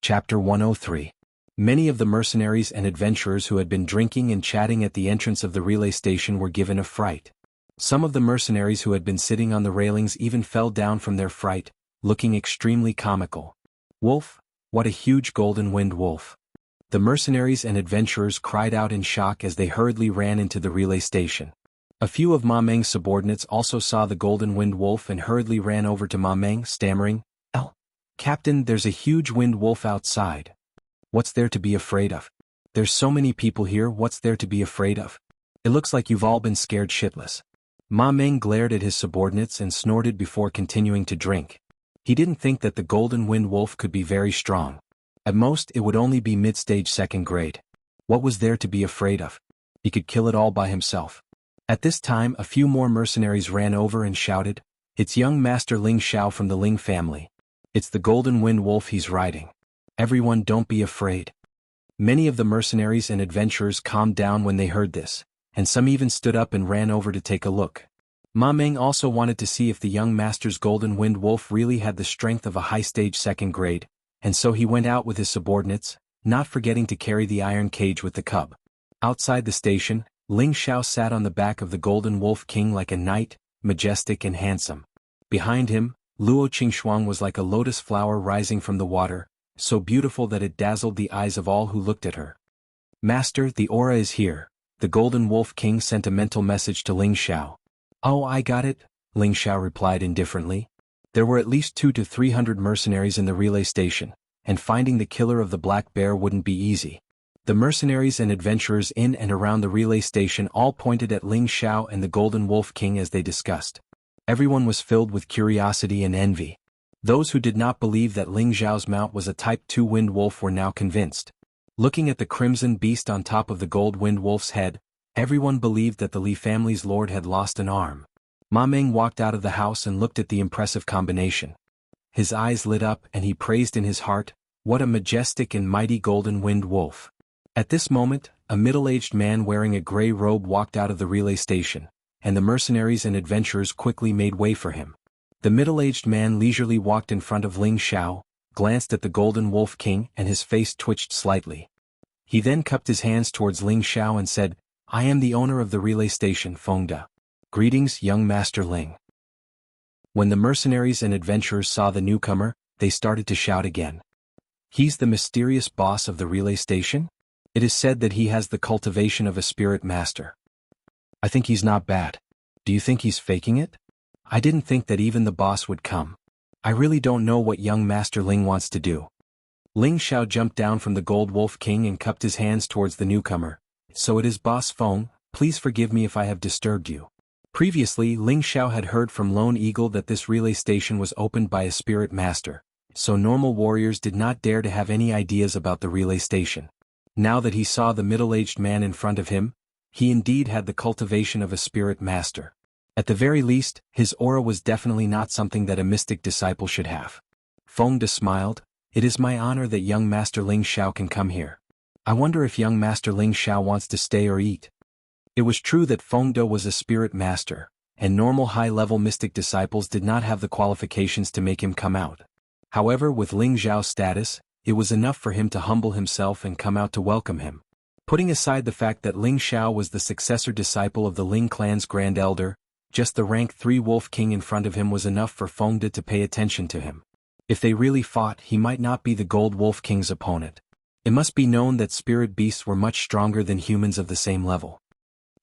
Chapter 103. Many of the mercenaries and adventurers who had been drinking and chatting at the entrance of the relay station were given a fright. Some of the mercenaries who had been sitting on the railings even fell down from their fright, looking extremely comical. Wolf? What a huge golden-winged wolf! The mercenaries and adventurers cried out in shock as they hurriedly ran into the relay station. A few of Ma Meng's subordinates also saw the golden-winged wolf and hurriedly ran over to Ma Meng, stammering, Captain, there's a huge winged wolf outside. What's there to be afraid of? There's so many people here, what's there to be afraid of? It looks like you've all been scared shitless. Ma Meng glared at his subordinates and snorted before continuing to drink. He didn't think that the golden-winged wolf could be very strong. At most, it would only be mid-stage second grade. What was there to be afraid of? He could kill it all by himself. At this time, a few more mercenaries ran over and shouted, "It's young Master Ling Xiao from the Ling family. It's the golden-winged wolf he's riding. Everyone don't be afraid." Many of the mercenaries and adventurers calmed down when they heard this, and some even stood up and ran over to take a look. Ma Meng also wanted to see if the young master's golden-winged wolf really had the strength of a high-stage second grade, and so he went out with his subordinates, not forgetting to carry the iron cage with the cub. Outside the station, Ling Xiao sat on the back of the golden wolf king like a knight, majestic and handsome. Behind him, Luo Qingxuang was like a lotus flower rising from the water, so beautiful that it dazzled the eyes of all who looked at her. "Master, the aura is here," the golden wolf king sent a mental message to Ling Xiao. "Oh, I got it," Ling Xiao replied indifferently. There were at least 200 to 300 mercenaries in the relay station, and finding the killer of the black bear wouldn't be easy. The mercenaries and adventurers in and around the relay station all pointed at Ling Xiao and the golden wolf king as they discussed. Everyone was filled with curiosity and envy. Those who did not believe that Ling Xiao's mount was a Type 2 winged wolf were now convinced. Looking at the crimson beast on top of the gold-winged wolf's head, everyone believed that the Li family's lord had lost an arm. Ma Meng walked out of the house and looked at the impressive combination. His eyes lit up and he praised in his heart, "What a majestic and mighty golden-winged wolf." At this moment, a middle-aged man wearing a gray robe walked out of the relay station, and the mercenaries and adventurers quickly made way for him. The middle-aged man leisurely walked in front of Ling Xiao, glanced at the golden wolf king and his face twitched slightly. He then cupped his hands towards Ling Xiao and said, "I am the owner of the relay station, Fengde. Greetings, young Master Ling." When the mercenaries and adventurers saw the newcomer, they started to shout again. "He's the mysterious boss of the relay station? It is said that he has the cultivation of a spirit master. I think he's not bad. Do you think he's faking it? I didn't think that even the boss would come. I really don't know what young Master Ling wants to do." Ling Xiao jumped down from the gold wolf king and cupped his hands towards the newcomer. "So it is Boss Feng, please forgive me if I have disturbed you." Previously, Ling Xiao had heard from Lone Eagle that this relay station was opened by a spirit master, so normal warriors did not dare to have any ideas about the relay station. Now that he saw the middle-aged man in front of him, he indeed had the cultivation of a spirit master. At the very least, his aura was definitely not something that a mystic disciple should have. Fengde smiled, "It is my honor that young Master Ling Xiao can come here. I wonder if young Master Ling Xiao wants to stay or eat." It was true that Fengde was a spirit master, and normal high-level mystic disciples did not have the qualifications to make him come out. However, with Ling Xiao's status, it was enough for him to humble himself and come out to welcome him. Putting aside the fact that Ling Xiao was the successor disciple of the Ling clan's grand elder, just the rank 3 wolf king in front of him was enough for Fengde to pay attention to him. If they really fought, he might not be the gold wolf king's opponent. It must be known that spirit beasts were much stronger than humans of the same level.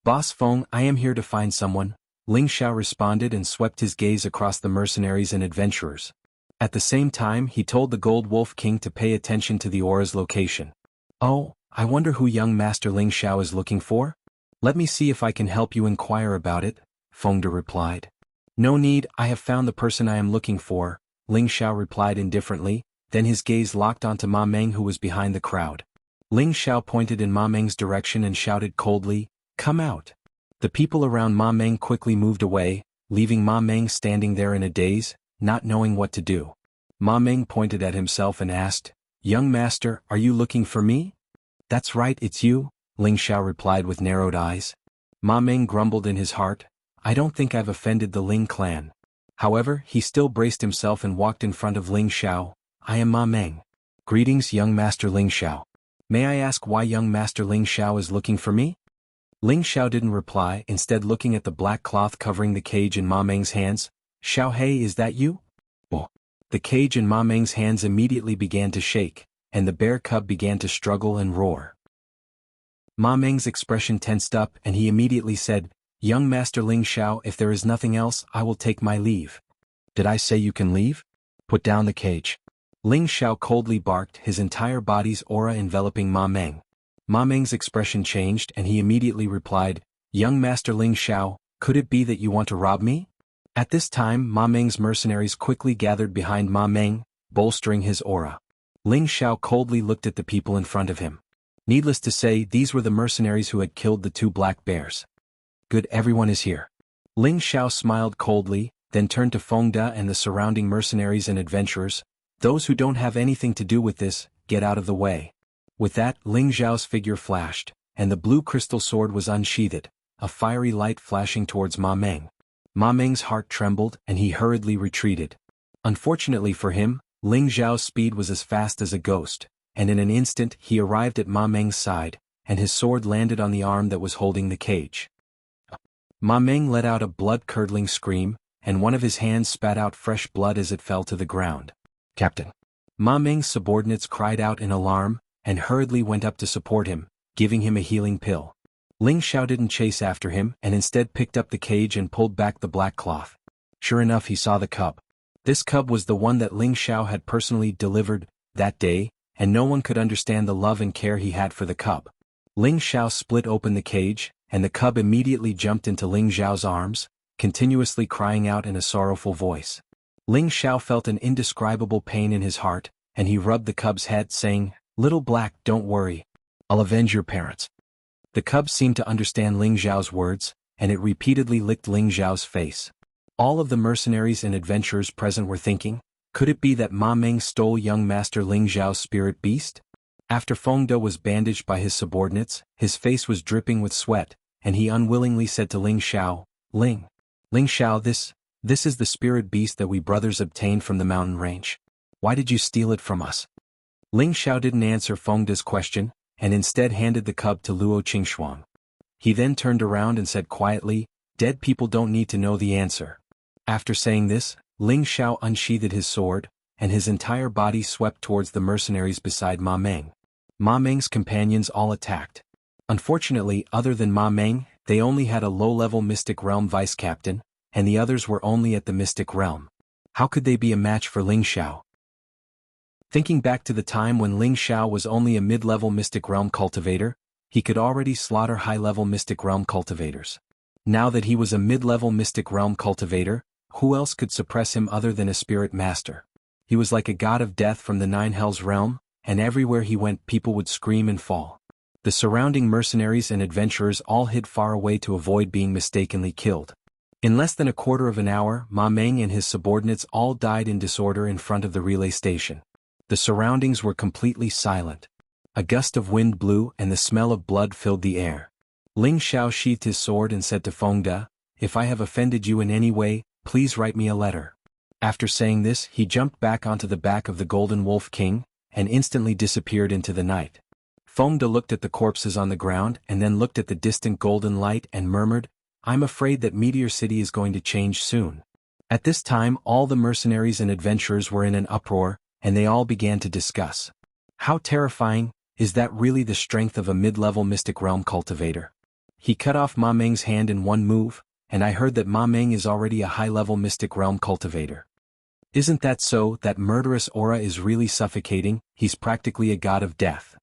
"Boss Feng, I am here to find someone," Ling Xiao responded and swept his gaze across the mercenaries and adventurers. At the same time, he told the gold wolf king to pay attention to the aura's location. "Oh, I wonder who young Master Ling Xiao is looking for? Let me see if I can help you inquire about it," Fengde replied. "No need, I have found the person I am looking for," Ling Xiao replied indifferently, then his gaze locked onto Ma Meng who was behind the crowd. Ling Xiao pointed in Ma Meng's direction and shouted coldly, "Come out." The people around Ma Meng quickly moved away, leaving Ma Meng standing there in a daze, not knowing what to do. Ma Meng pointed at himself and asked, "Young master, are you looking for me?" "That's right, it's you," Ling Xiao replied with narrowed eyes. Ma Meng grumbled in his heart, "I don't think I've offended the Ling clan." However, he still braced himself and walked in front of Ling Xiao. "I am Ma Meng. Greetings, young Master Ling Xiao. May I ask why young Master Ling Xiao is looking for me? Ling Xiao didn't reply, instead looking at the black cloth covering the cage in Ma Meng's hands. Xiao Hei, is that you? Oh. The cage in Ma Meng's hands immediately began to shake, and the bear cub began to struggle and roar. Ma Meng's expression tensed up and he immediately said, Young Master Ling Xiao, if there is nothing else, I will take my leave. Did I say you can leave? Put down the cage. Ling Xiao coldly barked, his entire body's aura enveloping Ma Meng. Ma Meng's expression changed and he immediately replied, Young Master Ling Xiao, could it be that you want to rob me? At this time Ma Meng's mercenaries quickly gathered behind Ma Meng, bolstering his aura. Ling Xiao coldly looked at the people in front of him. Needless to say, these were the mercenaries who had killed the 2 black bears. Good, everyone is here. Ling Xiao smiled coldly, then turned to Feng De and the surrounding mercenaries and adventurers. Those who don't have anything to do with this, get out of the way. With that, Ling Xiao's figure flashed, and the blue crystal sword was unsheathed, a fiery light flashing towards Ma Meng. Ma Meng's heart trembled and he hurriedly retreated. Unfortunately for him, Ling Xiao's speed was as fast as a ghost, and in an instant he arrived at Ma Meng's side, and his sword landed on the arm that was holding the cage. Ma Meng let out a blood-curdling scream, and one of his hands spat out fresh blood as it fell to the ground. Captain. Ma Meng's subordinates cried out in alarm, and hurriedly went up to support him, giving him a healing pill. Ling Xiao didn't chase after him and instead picked up the cage and pulled back the black cloth. Sure enough, he saw the cub. This cub was the one that Ling Xiao had personally delivered that day, and no one could understand the love and care he had for the cub. Ling Xiao split open the cage, and the cub immediately jumped into Ling Xiao's arms, continuously crying out in a sorrowful voice. Ling Xiao felt an indescribable pain in his heart, and he rubbed the cub's head, saying, Little Black, don't worry. I'll avenge your parents. The cub seemed to understand Ling Xiao's words, and it repeatedly licked Ling Xiao's face. All of the mercenaries and adventurers present were thinking, could it be that Ma Meng stole young Master Ling Xiao's spirit beast? After Feng De was bandaged by his subordinates, his face was dripping with sweat, and he unwillingly said to Ling Xiao, Ling Xiao, this is the spirit beast that we brothers obtained from the mountain range. Why did you steal it from us? Ling Xiao didn't answer Feng De's question, and instead handed the cub to Luo Qingxuang. He then turned around and said quietly, Dead people don't need to know the answer. After saying this, Ling Xiao unsheathed his sword, and his entire body swept towards the mercenaries beside Ma Meng. Ma Meng's companions all attacked. Unfortunately, other than Ma Meng, they only had a low-level Mystic Realm vice-captain, and the others were only at the Mystic Realm. How could they be a match for Ling Xiao? Thinking back to the time when Ling Xiao was only a mid-level Mystic Realm cultivator, he could already slaughter high-level Mystic Realm cultivators. Now that he was a mid-level Mystic Realm cultivator, who else could suppress him other than a spirit master? He was like a god of death from the Nine Hells realm, and everywhere he went people would scream and fall. The surrounding mercenaries and adventurers all hid far away to avoid being mistakenly killed. In less than a quarter of an hour, Ma Meng and his subordinates all died in disorder in front of the relay station. The surroundings were completely silent. A gust of wind blew and the smell of blood filled the air. Ling Xiao sheathed his sword and said to Feng De, If I have offended you in any way, please write me a letter. After saying this, he jumped back onto the back of the Golden Wolf King, and instantly disappeared into the night. Feng De looked at the corpses on the ground and then looked at the distant golden light and murmured, I'm afraid that Meteor City is going to change soon. At this time all the mercenaries and adventurers were in an uproar, and they all began to discuss. How terrifying, is that really the strength of a mid-level Mystic Realm cultivator? He cut off Ma Meng's hand in one move, and I heard that Ma Meng is already a high-level Mystic Realm cultivator. Isn't that so? That murderous aura is really suffocating, he's practically a god of death.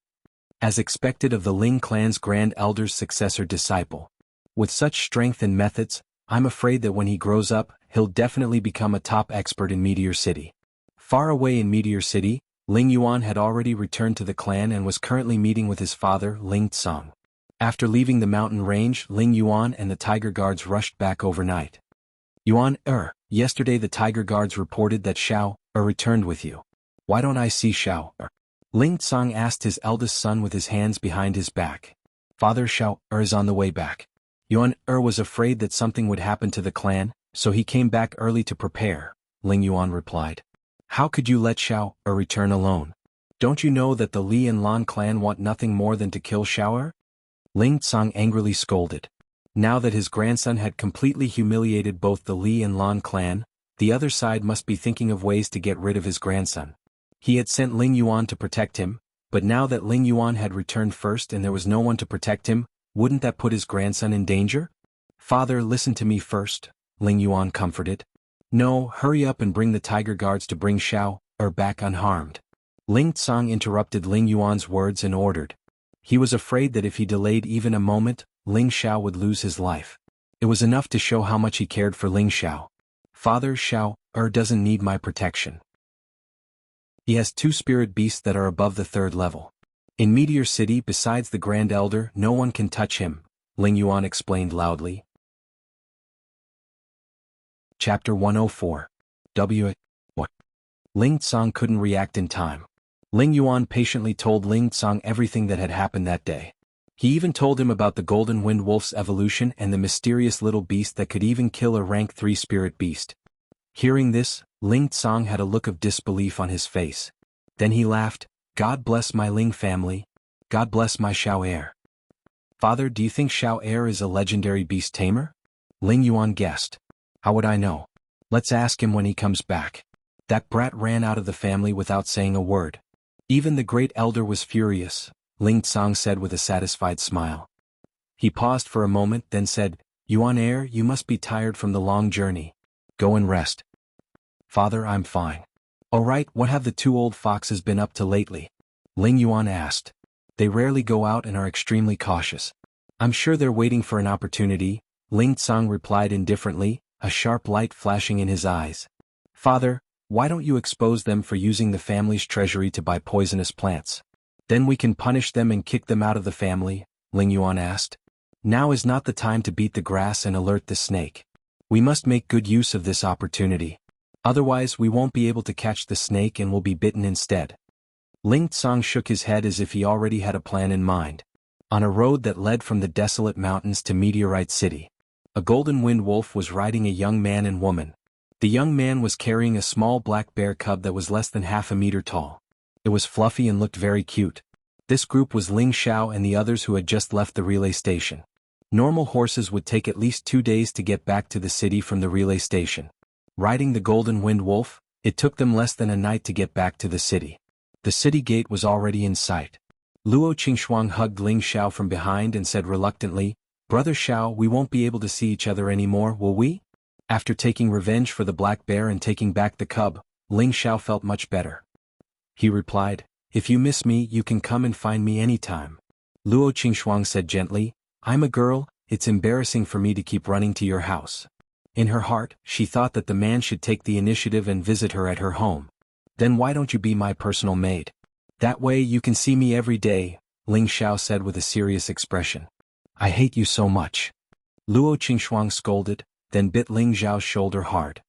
As expected of the Ling clan's Grand Elder's successor disciple. With such strength and methods, I'm afraid that when he grows up, he'll definitely become a top expert in Meteor City. Far away in Meteor City, Ling Yuan had already returned to the clan and was currently meeting with his father, Ling Tsang. After leaving the mountain range, Ling Yuan and the Tiger Guards rushed back overnight. Yuan, yesterday the Tiger Guards reported that Xiao, returned with you. Why don't I see Xiao, Ling Tsang asked his eldest son with his hands behind his back. Father, Xiao, is on the way back. Yuan, was afraid that something would happen to the clan, so he came back early to prepare, Ling Yuan replied. How could you let Xiao, return alone? Don't you know that the Li and Lan clan want nothing more than to kill Xiao? Ling Tsang angrily scolded. Now that his grandson had completely humiliated both the Li and Lan clan, the other side must be thinking of ways to get rid of his grandson. He had sent Ling Yuan to protect him, but now that Ling Yuan had returned first and there was no one to protect him, wouldn't that put his grandson in danger? Father, listen to me first, Ling Yuan comforted. No, hurry up and bring the tiger guards to bring Xiao back unharmed. Ling Tsang interrupted Ling Yuan's words and ordered. He was afraid that if he delayed even a moment, Ling Xiao would lose his life. It was enough to show how much he cared for Ling Xiao. Father, Xiao doesn't need my protection. He has 2 spirit beasts that are above the 3rd level. In Meteor City, besides the Grand Elder, no one can touch him, Ling Yuan explained loudly. Chapter 104. What? Ling Tsang couldn't react in time. Ling Yuan patiently told Ling Tsang everything that had happened that day. He even told him about the Golden Wind Wolf's evolution and the mysterious little beast that could even kill a rank 3 spirit beast. Hearing this, Ling Tsang had a look of disbelief on his face. Then he laughed. God bless my Ling family. God bless my Xiao heir. Father, do you think Xiao heir is a legendary beast tamer? Ling Yuan guessed. How would I know? Let's ask him when he comes back. That brat ran out of the family without saying a word. Even the great elder was furious, Ling Tsang said with a satisfied smile. He paused for a moment, then said, Yuan heir, you must be tired from the long journey. Go and rest. Father, I'm fine. All right, what have the 2 old foxes been up to lately? Ling Yuan asked. They rarely go out and are extremely cautious. I'm sure they're waiting for an opportunity, Ling Tsang replied indifferently, a sharp light flashing in his eyes. Father, why don't you expose them for using the family's treasury to buy poisonous plants? Then we can punish them and kick them out of the family, Ling Yuan asked. Now is not the time to beat the grass and alert the snake. We must make good use of this opportunity. Otherwise we won't be able to catch the snake and will be bitten instead. Ling Tsang shook his head as if he already had a plan in mind. On a road that led from the desolate mountains to Meteorite City, a golden wind wolf was riding a young man and woman. The young man was carrying a small black bear cub that was less than half a meter tall. It was fluffy and looked very cute. This group was Ling Xiao and the others who had just left the relay station. Normal horses would take at least 2 days to get back to the city from the relay station. Riding the golden wind wolf, it took them less than a night to get back to the city. The city gate was already in sight. Luo Qingxuang hugged Ling Xiao from behind and said reluctantly, Brother Xiao, we won't be able to see each other anymore, will we? After taking revenge for the black bear and taking back the cub, Ling Xiao felt much better. He replied, If you miss me, you can come and find me anytime. Luo Qingxuang said gently, I'm a girl, it's embarrassing for me to keep running to your house. In her heart, she thought that the man should take the initiative and visit her at her home. Then why don't you be my personal maid? That way you can see me every day, Ling Xiao said with a serious expression. I hate you so much. Luo Qingxuang scolded, then bit Ling Xiao's shoulder hard.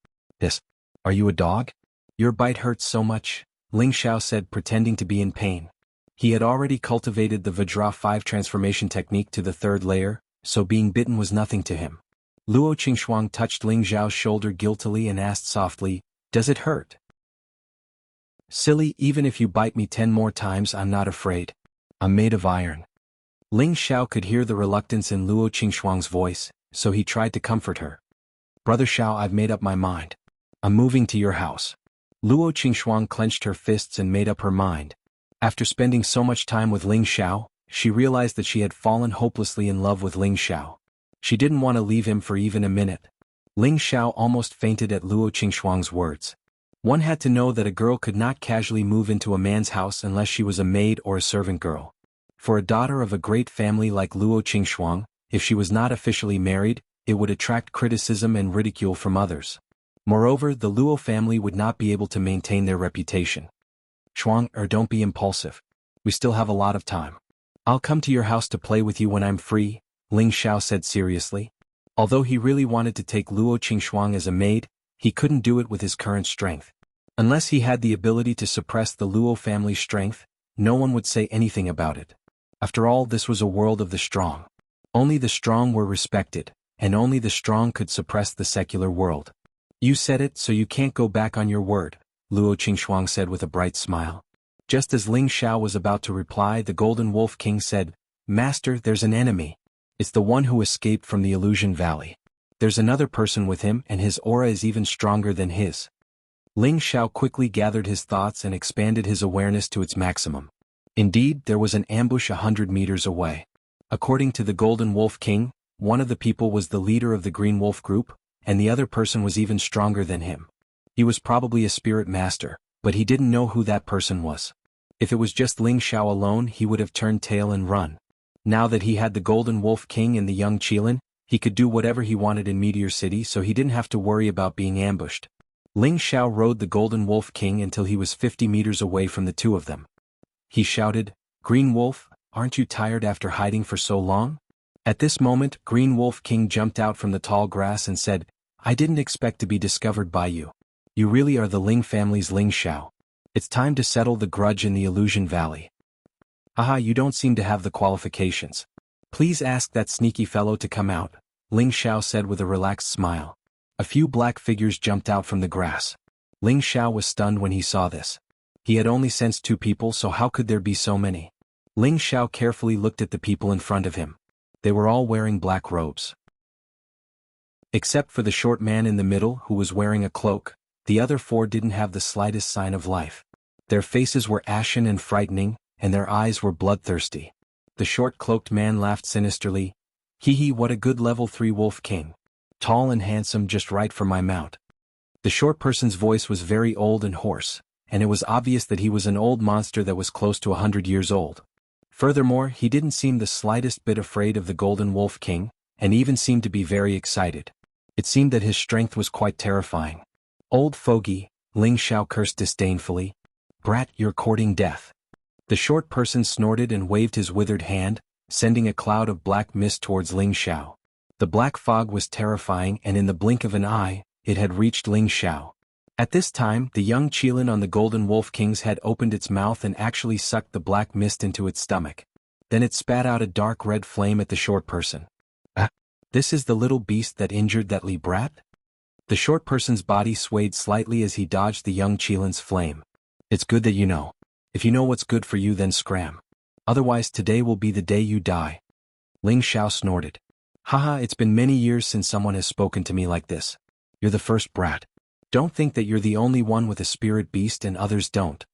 Are you a dog? Your bite hurts so much, Ling Xiao said, pretending to be in pain. He had already cultivated the Vajra 5 transformation technique to the 3rd layer, so being bitten was nothing to him. Luo Qingxuang touched Ling Xiao's shoulder guiltily and asked softly, Does it hurt? Silly, even if you bite me 10 more times I'm not afraid. I'm made of iron. Ling Xiao could hear the reluctance in Luo Qingxuang's voice, so he tried to comfort her. Brother Xiao, I've made up my mind. I'm moving to your house. Luo Qingxuang clenched her fists and made up her mind. After spending so much time with Ling Xiao, she realized that she had fallen hopelessly in love with Ling Xiao. She didn't want to leave him for even a minute. Ling Xiao almost fainted at Luo Qingxuang's words. One had to know that a girl could not casually move into a man's house unless she was a maid or a servant girl. For a daughter of a great family like Luo Qingxuang, if she was not officially married, it would attract criticism and ridicule from others. Moreover, the Luo family would not be able to maintain their reputation. Chuang, don't be impulsive. We still have a lot of time. I'll come to your house to play with you when I'm free, Ling Xiao said seriously. Although he really wanted to take Luo Qingxuang as a maid, he couldn't do it with his current strength. Unless he had the ability to suppress the Luo family's strength, no one would say anything about it. After all, this was a world of the strong. Only the strong were respected, and only the strong could suppress the secular world. You said it, so you can't go back on your word, Luo Qingxuang said with a bright smile. Just as Ling Xiao was about to reply, the Golden Wolf King said, "Master, there's an enemy. It's the one who escaped from the Illusion Valley. There's another person with him and his aura is even stronger than his." Ling Xiao quickly gathered his thoughts and expanded his awareness to its maximum. Indeed, there was an ambush 100 meters away. According to the Golden Wolf King, one of the people was the leader of the Green Wolf group, and the other person was even stronger than him. He was probably a spirit master, but he didn't know who that person was. If it was just Ling Xiao alone, he would have turned tail and run. Now that he had the Golden Wolf King and the young Qilin, he could do whatever he wanted in Meteor City, so he didn't have to worry about being ambushed. Ling Xiao rode the Golden Wolf King until he was 50 meters away from the two of them. He shouted, "Green Wolf, aren't you tired after hiding for so long?" At this moment, Green Wolf King jumped out from the tall grass and said, "I didn't expect to be discovered by you. You really are the Ling family's Ling Xiao. It's time to settle the grudge in the Illusion Valley." "Aha, you don't seem to have the qualifications. Please ask that sneaky fellow to come out," Ling Xiao said with a relaxed smile. A few black figures jumped out from the grass. Ling Xiao was stunned when he saw this. He had only sensed 2 people, so how could there be so many? Ling Xiao carefully looked at the people in front of him. They were all wearing black robes. Except for the short man in the middle who was wearing a cloak, the other 4 didn't have the slightest sign of life. Their faces were ashen and frightening, and their eyes were bloodthirsty. The short-cloaked man laughed sinisterly. "Hee hee, what a good level 3 Wolf King. Tall and handsome, just right for my mount." The short person's voice was very old and hoarse, and it was obvious that he was an old monster that was close to 100 years old. Furthermore, he didn't seem the slightest bit afraid of the Golden Wolf King, and even seemed to be very excited. It seemed that his strength was quite terrifying. "Old fogey," Ling Xiao cursed disdainfully. "Brat, you're courting death." The short person snorted and waved his withered hand, sending a cloud of black mist towards Ling Xiao. The black fog was terrifying, and in the blink of an eye, it had reached Ling Xiao. At this time, the young Qilin on the Golden Wolf King's head opened its mouth and actually sucked the black mist into its stomach. Then it spat out a dark red flame at the short person. "Ah, this is the little beast that injured that Li brat?" The short person's body swayed slightly as he dodged the young Qilin's flame. "It's good that you know. If you know what's good for you, then scram. Otherwise today will be the day you die." Ling Xiao snorted. "Haha, it's been many years since someone has spoken to me like this. You're the first, brat. Don't think that you're the only one with a spirit beast and others don't."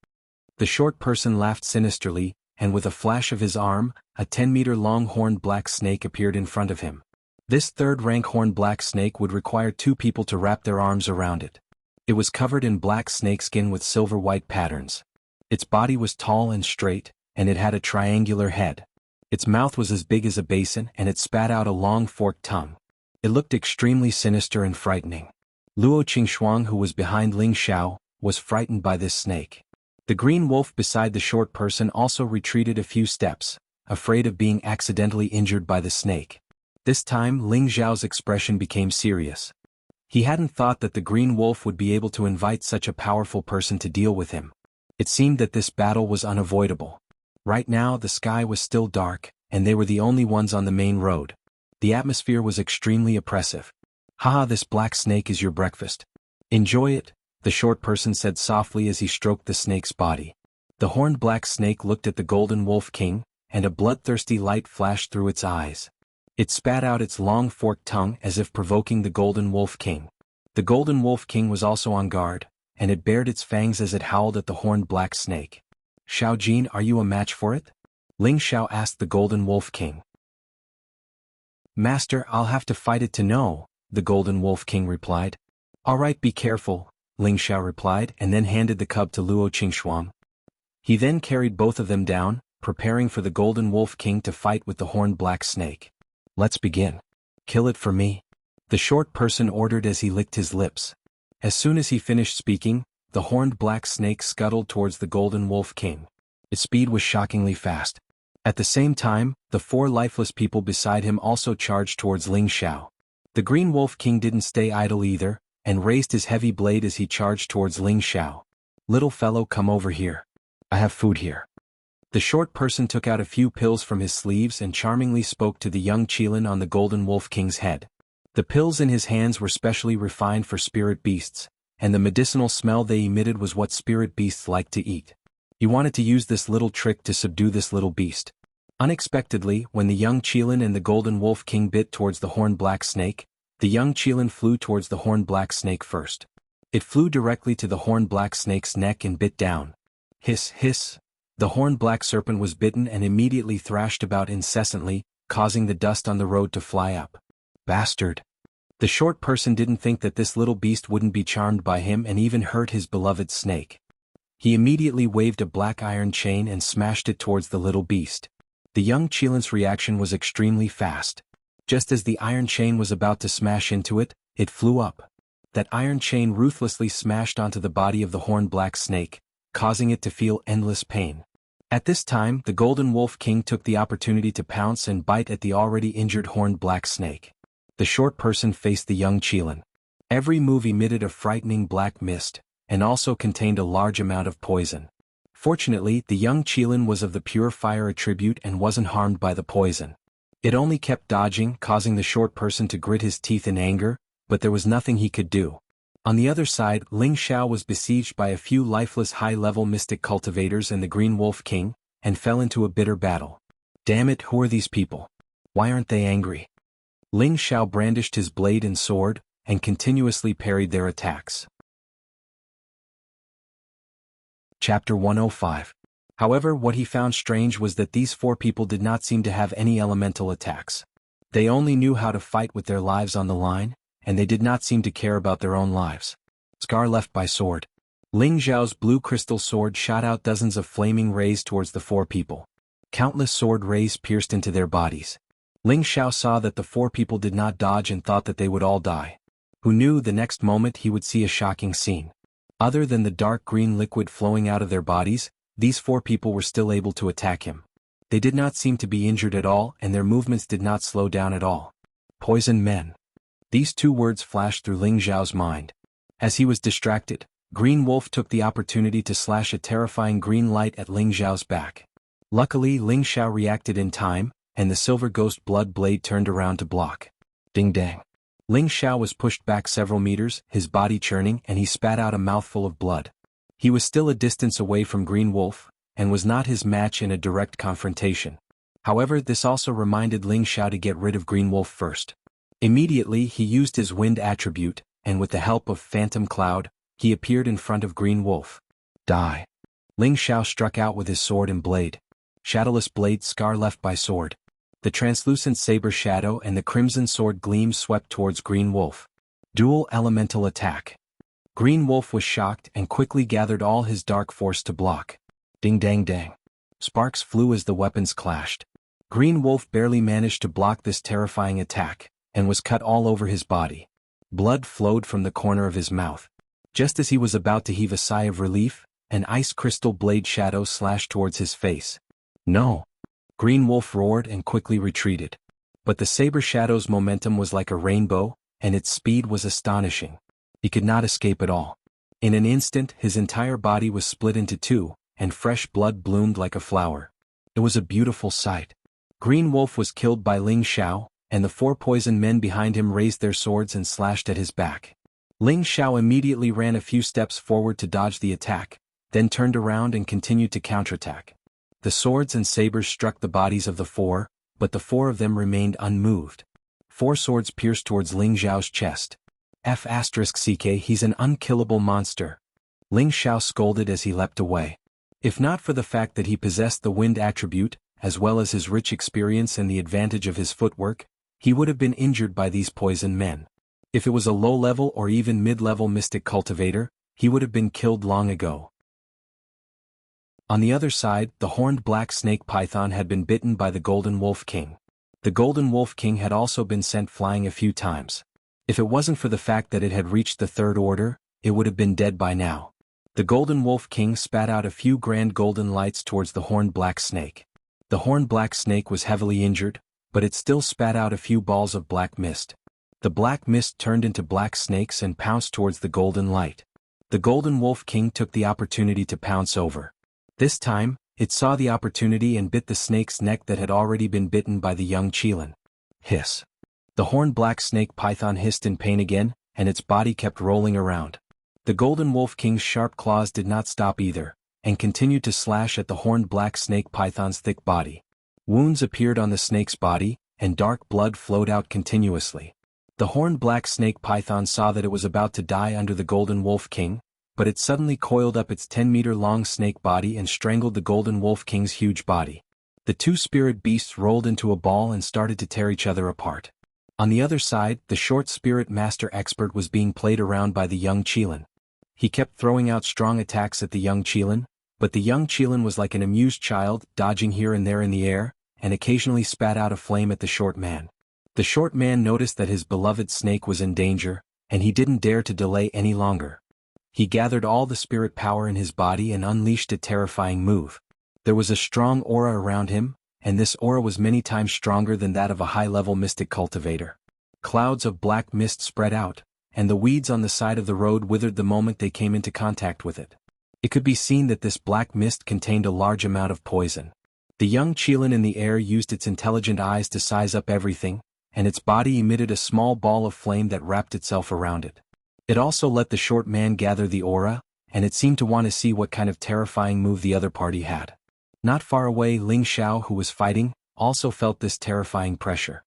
The short person laughed sinisterly, and with a flash of his arm, a 10-meter-long horned black snake appeared in front of him. This third-rank horned black snake would require 2 people to wrap their arms around it. It was covered in black snakeskin with silver-white patterns. Its body was tall and straight, and it had a triangular head. Its mouth was as big as a basin, and it spat out a long forked tongue. It looked extremely sinister and frightening. Luo Qingxuang, who was behind Ling Xiao, was frightened by this snake. The green wolf beside the short person also retreated a few steps, afraid of being accidentally injured by the snake. This time Ling Xiao's expression became serious. He hadn't thought that the green wolf would be able to invite such a powerful person to deal with him. It seemed that this battle was unavoidable. Right now the sky was still dark, and they were the only ones on the main road. The atmosphere was extremely oppressive. "Haha, this black snake is your breakfast. Enjoy it," the short person said softly as he stroked the snake's body. The horned black snake looked at the Golden Wolf King, and a bloodthirsty light flashed through its eyes. It spat out its long forked tongue as if provoking the Golden Wolf King. The Golden Wolf King was also on guard, and it bared its fangs as it howled at the horned black snake. "Xiao Jin, are you a match for it?" Ling Xiao asked the Golden Wolf King. "Master, I'll have to fight it to know," the Golden Wolf King replied. "All right, be careful," Ling Xiao replied, and then handed the cub to Luo Qingxuang. He then carried both of them down, preparing for the Golden Wolf King to fight with the horned black snake. "Let's begin. Kill it for me," the short person ordered as he licked his lips. As soon as he finished speaking, the horned black snake scuttled towards the Golden Wolf King. Its speed was shockingly fast. At the same time, the 4 lifeless people beside him also charged towards Ling Xiao. The Green Wolf King didn't stay idle either, and raised his heavy blade as he charged towards Ling Xiao. "Little fellow, come over here. I have food here." The short person took out a few pills from his sleeves and charmingly spoke to the young Qilin on the Golden Wolf King's head. The pills in his hands were specially refined for spirit beasts, and the medicinal smell they emitted was what spirit beasts like to eat. He wanted to use this little trick to subdue this little beast. Unexpectedly, when the young Qilin and the Golden Wolf King bit towards the horned black snake, the young Qilin flew towards the horned black snake first. It flew directly to the horned black snake's neck and bit down. Hiss, hiss. The horned black serpent was bitten and immediately thrashed about incessantly, causing the dust on the road to fly up. Bastard. The short person didn't think that this little beast wouldn't be charmed by him and even hurt his beloved snake. He immediately waved a black iron chain and smashed it towards the little beast. The young Qilin's reaction was extremely fast. Just as the iron chain was about to smash into it, it flew up. That iron chain ruthlessly smashed onto the body of the horned black snake, causing it to feel endless pain. At this time, the Golden Wolf King took the opportunity to pounce and bite at the already injured horned black snake. The short person faced the young Qilin. Every move emitted a frightening black mist, and also contained a large amount of poison. Fortunately, the young Qilin was of the pure fire attribute and wasn't harmed by the poison. It only kept dodging, causing the short person to grit his teeth in anger, but there was nothing he could do. On the other side, Ling Xiao was besieged by a few lifeless high-level mystic cultivators and the Green Wolf King, and fell into a bitter battle. Damn it, who are these people? Why aren't they angry? Ling Xiao brandished his blade and sword, and continuously parried their attacks. Chapter 105. However, what he found strange was that these four people did not seem to have any elemental attacks. They only knew how to fight with their lives on the line, and they did not seem to care about their own lives. Scar left by sword. Ling Xiao's blue crystal sword shot out dozens of flaming rays towards the four people. Countless sword rays pierced into their bodies. Ling Xiao saw that the four people did not dodge and thought that they would all die. Who knew the next moment he would see a shocking scene. Other than the dark green liquid flowing out of their bodies, these four people were still able to attack him. They did not seem to be injured at all and their movements did not slow down at all. Poison men. These two words flashed through Ling Xiao's mind. As he was distracted, Green Wolf took the opportunity to slash a terrifying green light at Ling Xiao's back. Luckily, Ling Xiao reacted in time, and the silver ghost blood blade turned around to block. Ding dang. Ling Xiao was pushed back several meters, his body churning, and he spat out a mouthful of blood. He was still a distance away from Green Wolf, and was not his match in a direct confrontation. However, this also reminded Ling Xiao to get rid of Green Wolf first. Immediately, he used his wind attribute, and with the help of Phantom Cloud, he appeared in front of Green Wolf. Die. Ling Xiao struck out with his sword and blade. Shadowless blade scar left by sword. The translucent saber shadow and the crimson sword gleam swept towards Green Wolf. Dual elemental attack. Green Wolf was shocked and quickly gathered all his dark force to block. Ding dang dang. Sparks flew as the weapons clashed. Green Wolf barely managed to block this terrifying attack, and was cut all over his body. Blood flowed from the corner of his mouth. Just as he was about to heave a sigh of relief, an ice crystal blade shadow slashed towards his face. No. Green Wolf roared and quickly retreated. But the saber shadow's momentum was like a rainbow, and its speed was astonishing. He could not escape at all. In an instant, his entire body was split into two, and fresh blood bloomed like a flower. It was a beautiful sight. Green Wolf was killed by Ling Xiao, and the four poison men behind him raised their swords and slashed at his back. Ling Xiao immediately ran a few steps forward to dodge the attack, then turned around and continued to counterattack. The swords and sabers struck the bodies of the four, but the four of them remained unmoved. Four swords pierced towards Ling Xiao's chest. F***ck, he's an unkillable monster. Ling Xiao scolded as he leapt away. If not for the fact that he possessed the wind attribute, as well as his rich experience and the advantage of his footwork, he would have been injured by these poison men. If it was a low-level or even mid-level mystic cultivator, he would have been killed long ago. On the other side, the horned black snake python had been bitten by the Golden Wolf King. The Golden Wolf King had also been sent flying a few times. If it wasn't for the fact that it had reached the third order, it would have been dead by now. The Golden Wolf King spat out a few grand golden lights towards the horned black snake. The horned black snake was heavily injured, but it still spat out a few balls of black mist. The black mist turned into black snakes and pounced towards the golden light. The Golden Wolf King took the opportunity to pounce over. This time, it saw the opportunity and bit the snake's neck that had already been bitten by the young Qilin. Hiss. The horned black snake python hissed in pain again, and its body kept rolling around. The Golden Wolf King's sharp claws did not stop either, and continued to slash at the horned black snake python's thick body. Wounds appeared on the snake's body, and dark blood flowed out continuously. The horned black snake python saw that it was about to die under the golden wolf king, but it suddenly coiled up its 10-meter-long snake body and strangled the golden wolf king's huge body. The two spirit beasts rolled into a ball and started to tear each other apart. On the other side, the short spirit master expert was being played around by the young Qilin. He kept throwing out strong attacks at the young Qilin, but the young Qilin was like an amused child, dodging here and there in the air, and occasionally spat out a flame at the short man. The short man noticed that his beloved snake was in danger, and he didn't dare to delay any longer. He gathered all the spirit power in his body and unleashed a terrifying move. There was a strong aura around him, and this aura was many times stronger than that of a high-level mystic cultivator. Clouds of black mist spread out, and the weeds on the side of the road withered the moment they came into contact with it. It could be seen that this black mist contained a large amount of poison. The young Qilin in the air used its intelligent eyes to size up everything, and its body emitted a small ball of flame that wrapped itself around it. It also let the short man gather the aura, and it seemed to want to see what kind of terrifying move the other party had. Not far away, Ling Xiao, who was fighting, also felt this terrifying pressure.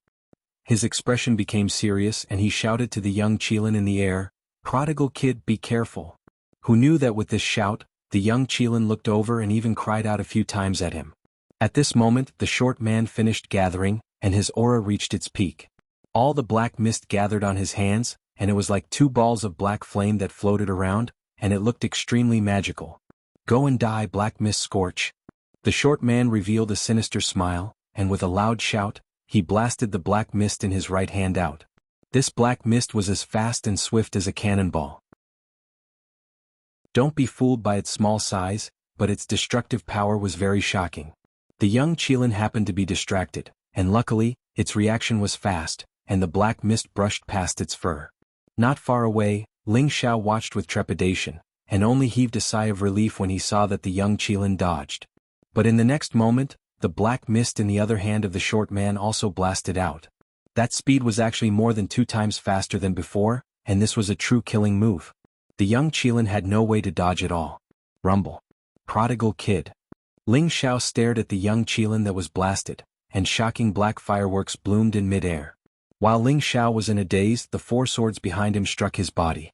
His expression became serious and he shouted to the young Qilin in the air, "Prodigal kid, be careful." Who knew that with this shout, the young Qilin looked over and even cried out a few times at him. At this moment, the short man finished gathering, and his aura reached its peak. All the black mist gathered on his hands, and it was like two balls of black flame that floated around, and it looked extremely magical. "Go and die, black mist scorch." The short man revealed a sinister smile, and with a loud shout, he blasted the black mist in his right hand out. This black mist was as fast and swift as a cannonball. Don't be fooled by its small size, but its destructive power was very shocking. The young Qilin happened to be distracted, and luckily, its reaction was fast, and the black mist brushed past its fur. Not far away, Ling Xiao watched with trepidation, and only heaved a sigh of relief when he saw that the young Qilin dodged. But in the next moment, the black mist in the other hand of the short man also blasted out. That speed was actually more than 2 times faster than before, and this was a true killing move. The young Qilin had no way to dodge at all. Rumble. Prodigal kid. Ling Xiao stared at the young Qilin that was blasted, and shocking black fireworks bloomed in mid-air. While Ling Xiao was in a daze, the 4 swords behind him struck his body.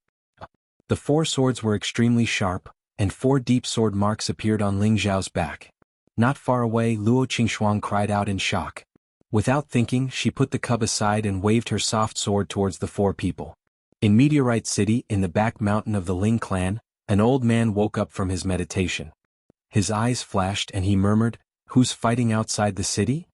The 4 swords were extremely sharp, and 4 deep sword marks appeared on Ling Xiao's back. Not far away, Luo Qingxuang cried out in shock. Without thinking, she put the cub aside and waved her soft sword towards the 4 people. In Meteorite City, in the back mountain of the Ling clan, an old man woke up from his meditation. His eyes flashed and he murmured, "Who's fighting outside the city?"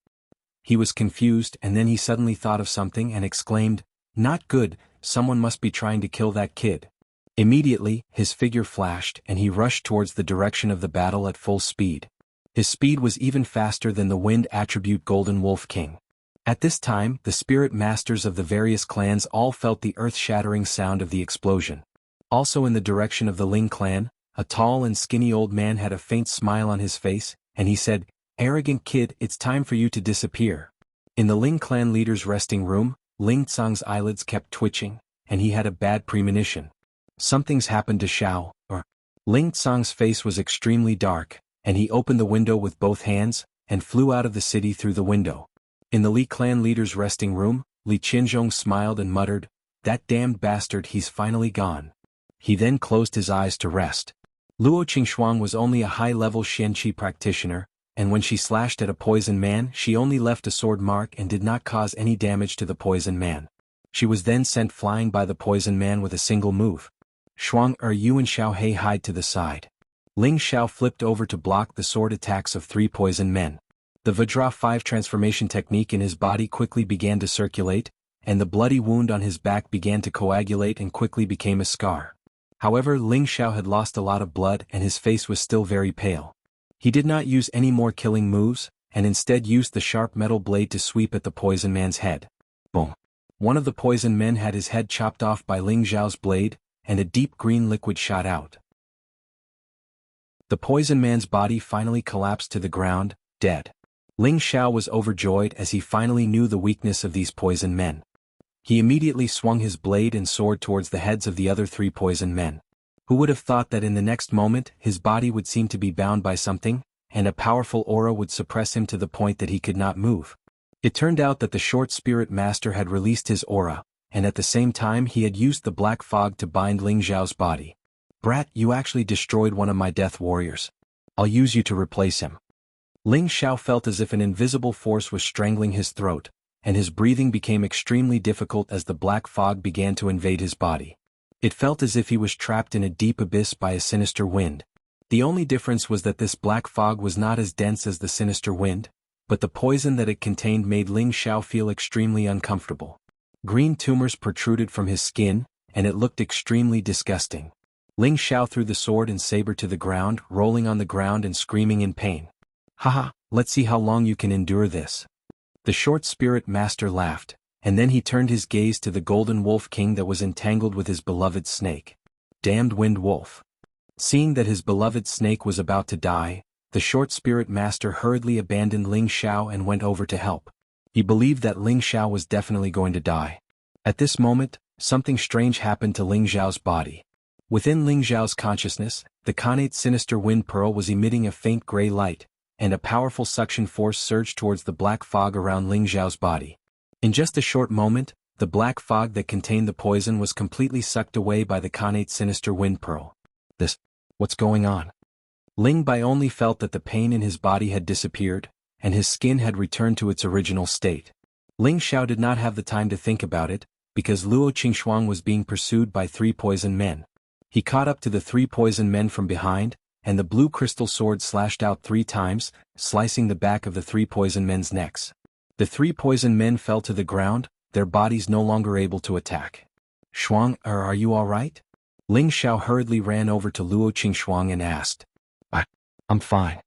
He was confused and then he suddenly thought of something and exclaimed, "Not good, someone must be trying to kill that kid." Immediately, his figure flashed and he rushed towards the direction of the battle at full speed. His speed was even faster than the wind attribute Golden Wolf King. At this time, the spirit masters of the various clans all felt the earth-shattering sound of the explosion. Also in the direction of the Ling clan, a tall and skinny old man had a faint smile on his face, and he said, "Arrogant kid, it's time for you to disappear." In the Ling clan leader's resting room, Ling Tsang's eyelids kept twitching, and he had a bad premonition. Something's happened to Xiao, or... Ling Tsang's face was extremely dark, and he opened the window with both hands, and flew out of the city through the window. In the Li clan leader's resting room, Li Qinzhong smiled and muttered, "That damned bastard, he's finally gone." He then closed his eyes to rest. Luo Qingxuang was only a high-level Xianqi practitioner, and when she slashed at a poison man she only left a sword mark and did not cause any damage to the poison man. She was then sent flying by the poison man with a single move. "Shuang you and Xiao Hei hide to the side." Ling Xiao flipped over to block the sword attacks of 3 poison men. The Vajra 5 transformation technique in his body quickly began to circulate, and the bloody wound on his back began to coagulate and quickly became a scar. However, Ling Xiao had lost a lot of blood and his face was still very pale. He did not use any more killing moves, and instead used the sharp metal blade to sweep at the poison man's head. Boom! One of the poison men had his head chopped off by Ling Xiao's blade, and a deep green liquid shot out. The poison man's body finally collapsed to the ground, dead. Ling Xiao was overjoyed as he finally knew the weakness of these poison men. He immediately swung his blade and sword towards the heads of the other 3 poison men. Who would have thought that in the next moment his body would seem to be bound by something, and a powerful aura would suppress him to the point that he could not move? It turned out that the short spirit master had released his aura, and at the same time he had used the black fog to bind Ling Xiao's body. "Brat, you actually destroyed one of my death warriors. I'll use you to replace him." Ling Xiao felt as if an invisible force was strangling his throat, and his breathing became extremely difficult as the black fog began to invade his body. It felt as if he was trapped in a deep abyss by a sinister wind. The only difference was that this black fog was not as dense as the sinister wind, but the poison that it contained made Ling Xiao feel extremely uncomfortable. Green tumors protruded from his skin, and it looked extremely disgusting. Ling Xiao threw the sword and saber to the ground, rolling on the ground and screaming in pain. "Haha, let's see how long you can endure this." The short spirit master laughed, and then he turned his gaze to the golden wolf king that was entangled with his beloved snake. Damned wind wolf. Seeing that his beloved snake was about to die, the short spirit master hurriedly abandoned Ling Xiao and went over to help. He believed that Ling Xiao was definitely going to die. At this moment, something strange happened to Ling Xiao's body. Within Ling Xiao's consciousness, the connate sinister wind pearl was emitting a faint gray light, and a powerful suction force surged towards the black fog around Ling Xiao's body. In just a short moment, the black fog that contained the poison was completely sucked away by the connate sinister wind pearl. What's going on? Ling Bai only felt that the pain in his body had disappeared, and his skin had returned to its original state. Ling Xiao did not have the time to think about it, because Luo Qingxuang was being pursued by 3 poison men. He caught up to the 3 poison men from behind, and the blue crystal sword slashed out 3 times, slicing the back of the 3 poison men's necks. The 3 poison men fell to the ground, their bodies no longer able to attack. "Shuang, are you all right?" Ling Xiao hurriedly ran over to Luo Qingxuang and asked. I'm fine."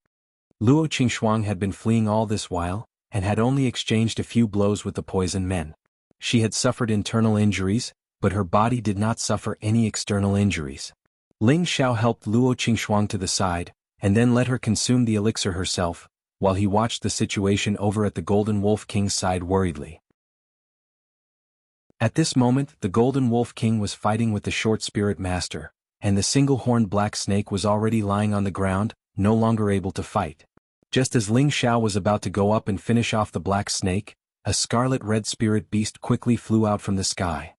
Luo Qingxuang had been fleeing all this while, and had only exchanged a few blows with the poison men. She had suffered internal injuries, but her body did not suffer any external injuries. Ling Xiao helped Luo Qingxuang to the side, and then let her consume the elixir herself, while he watched the situation over at the Golden Wolf King's side worriedly. At this moment, the Golden Wolf King was fighting with the short spirit master, and the single-horned black snake was already lying on the ground, no longer able to fight. Just as Ling Xiao was about to go up and finish off the black snake, a scarlet-red spirit beast quickly flew out from the sky.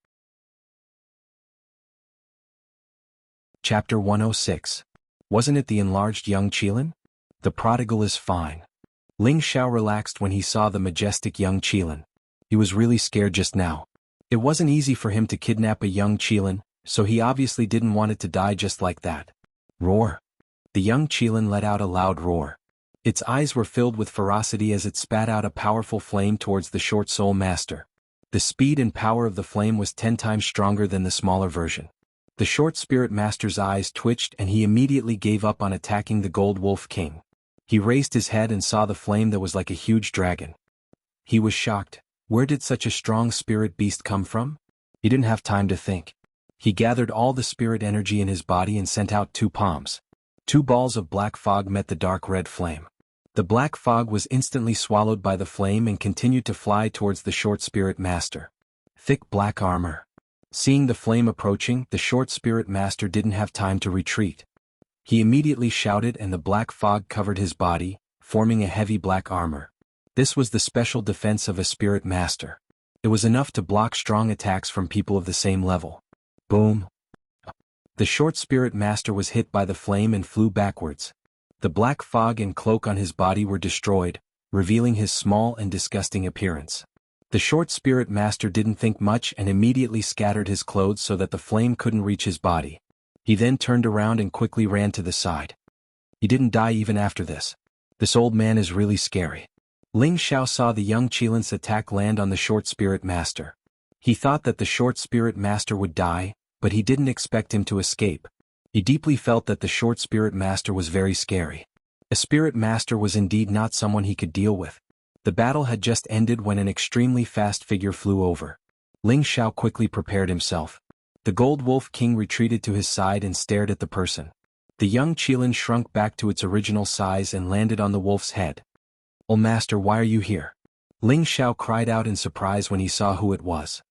Chapter 106. Wasn't it the enlarged young Qilin? The prodigal is fine. Ling Xiao relaxed when he saw the majestic young Qilin. He was really scared just now. It wasn't easy for him to kidnap a young Qilin, so he obviously didn't want it to die just like that. Roar. The young Qilin let out a loud roar. Its eyes were filled with ferocity as it spat out a powerful flame towards the short soul master. The speed and power of the flame was 10 times stronger than the smaller version. The short spirit master's eyes twitched and he immediately gave up on attacking the Gold Wolf King. He raised his head and saw the flame that was like a huge dragon. He was shocked. Where did such a strong spirit beast come from? He didn't have time to think. He gathered all the spirit energy in his body and sent out 2 palms. 2 balls of black fog met the dark red flame. The black fog was instantly swallowed by the flame and continued to fly towards the short spirit master. Thick black armor. Seeing the flame approaching, the short spirit master didn't have time to retreat. He immediately shouted and the black fog covered his body, forming a heavy black armor. This was the special defense of a spirit master. It was enough to block strong attacks from people of the same level. Boom. The short spirit master was hit by the flame and flew backwards. The black fog and cloak on his body were destroyed, revealing his small and disgusting appearance. The short spirit master didn't think much and immediately scattered his clothes so that the flame couldn't reach his body. He then turned around and quickly ran to the side. He didn't die even after this. This old man is really scary. Ling Xiao saw the young Qilin's attack land on the short spirit master. He thought that the short spirit master would die, but he didn't expect him to escape. He deeply felt that the short spirit master was very scary. A spirit master was indeed not someone he could deal with. The battle had just ended when an extremely fast figure flew over. Ling Xiao quickly prepared himself. The Gold Wolf King retreated to his side and stared at the person. The young Qilin shrunk back to its original size and landed on the wolf's head. "Oh master, why are you here?" Ling Xiao cried out in surprise when he saw who it was.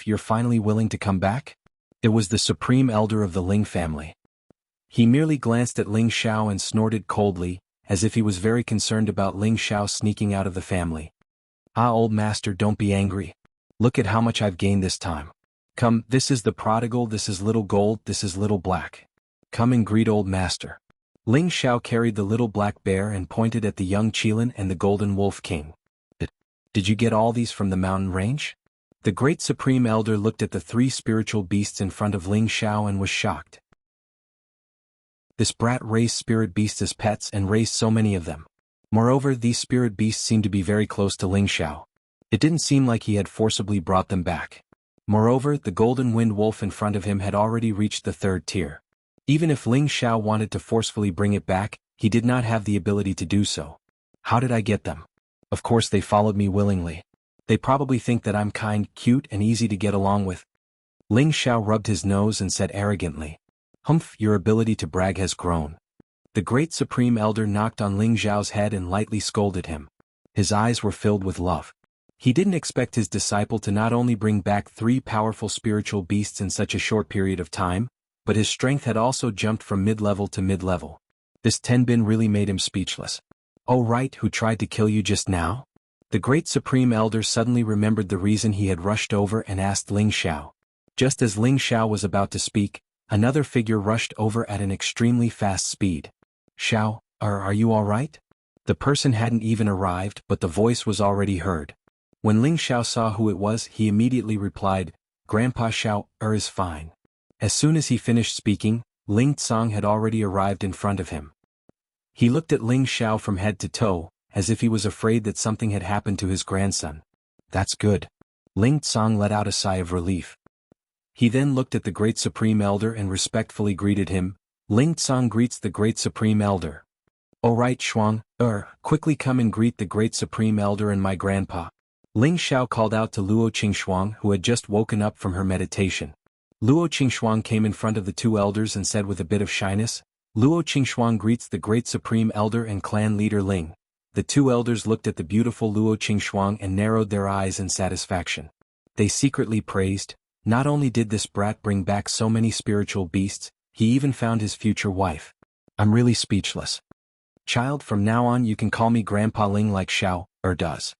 You're finally willing to come back?" It was the supreme elder of the Ling family. He merely glanced at Ling Xiao and snorted coldly, as if he was very concerned about Ling Xiao sneaking out of the family. "Ah, old master, don't be angry. Look at how much I've gained this time. Come, this is the prodigal, this is little gold, this is little black. Come and greet old master." Ling Xiao carried the little black bear and pointed at the young Qilin and the golden wolf king. "Did you get all these from the mountain range?" The great supreme elder looked at the 3 spiritual beasts in front of Ling Xiao and was shocked. This brat raised spirit beasts as pets and raised so many of them. Moreover, these spirit beasts seemed to be very close to Ling Xiao. It didn't seem like he had forcibly brought them back. Moreover, the golden wind wolf in front of him had already reached the 3rd tier. Even if Ling Xiao wanted to forcefully bring it back, he did not have the ability to do so. How did I get them? Of course they followed me willingly. They probably think that I'm kind, cute and easy to get along with. Ling Xiao rubbed his nose and said arrogantly. "Humph, your ability to brag has grown." The great supreme elder knocked on Ling Xiao's head and lightly scolded him. His eyes were filled with love. He didn't expect his disciple to not only bring back 3 powerful spiritual beasts in such a short period of time, but his strength had also jumped from mid-level to mid-level. This Tenbin really made him speechless. "Oh right, who tried to kill you just now?" The great supreme elder suddenly remembered the reason he had rushed over and asked Ling Xiao. Just as Ling Xiao was about to speak, another figure rushed over at an extremely fast speed. "Xiao, are you all right?" The person hadn't even arrived, but the voice was already heard. When Ling Xiao saw who it was, he immediately replied, "Grandpa Xiao, is fine." As soon as he finished speaking, Ling Tsang had already arrived in front of him. He looked at Ling Xiao from head to toe, as if he was afraid that something had happened to his grandson. "That's good." Ling Tsang let out a sigh of relief. He then looked at the great supreme elder and respectfully greeted him. Ling Tsang greets the great supreme elder. "Oh right, Shuang, quickly come and greet the great supreme elder and my grandpa." Ling Xiao called out to Luo Qingxuang, who had just woken up from her meditation. Luo Qingxuang came in front of the 2 elders and said with a bit of shyness, "Luo Qingxuang greets the great supreme elder and clan leader Ling." The 2 elders looked at the beautiful Luo Qingxuang and narrowed their eyes in satisfaction. They secretly praised, not only did this brat bring back so many spiritual beasts, he even found his future wife. "I'm really speechless. Child, from now on you can call me Grandpa Ling like Xiao, does.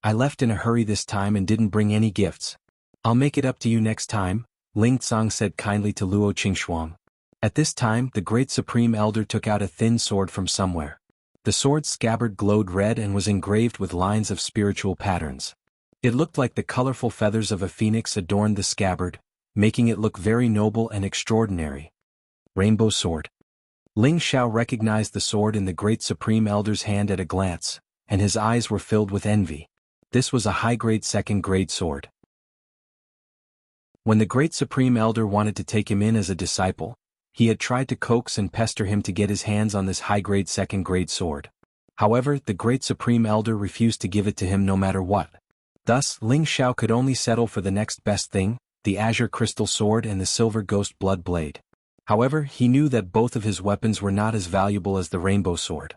I left in a hurry this time and didn't bring any gifts. I'll make it up to you next time," Ling Tsang said kindly to Luo Qingxuang. At this time, the great supreme elder took out a thin sword from somewhere. The sword's scabbard glowed red and was engraved with lines of spiritual patterns. It looked like the colorful feathers of a phoenix adorned the scabbard, making it look very noble and extraordinary. Rainbow sword. Ling Xiao recognized the sword in the great supreme elder's hand at a glance, and his eyes were filled with envy. This was a high-grade 2nd-grade sword. When the great supreme elder wanted to take him in as a disciple, he had tried to coax and pester him to get his hands on this high-grade 2nd-grade sword. However, the great supreme elder refused to give it to him no matter what. Thus, Ling Xiao could only settle for the next best thing, the azure crystal sword and the silver ghost blood blade. However, he knew that both of his weapons were not as valuable as the rainbow sword.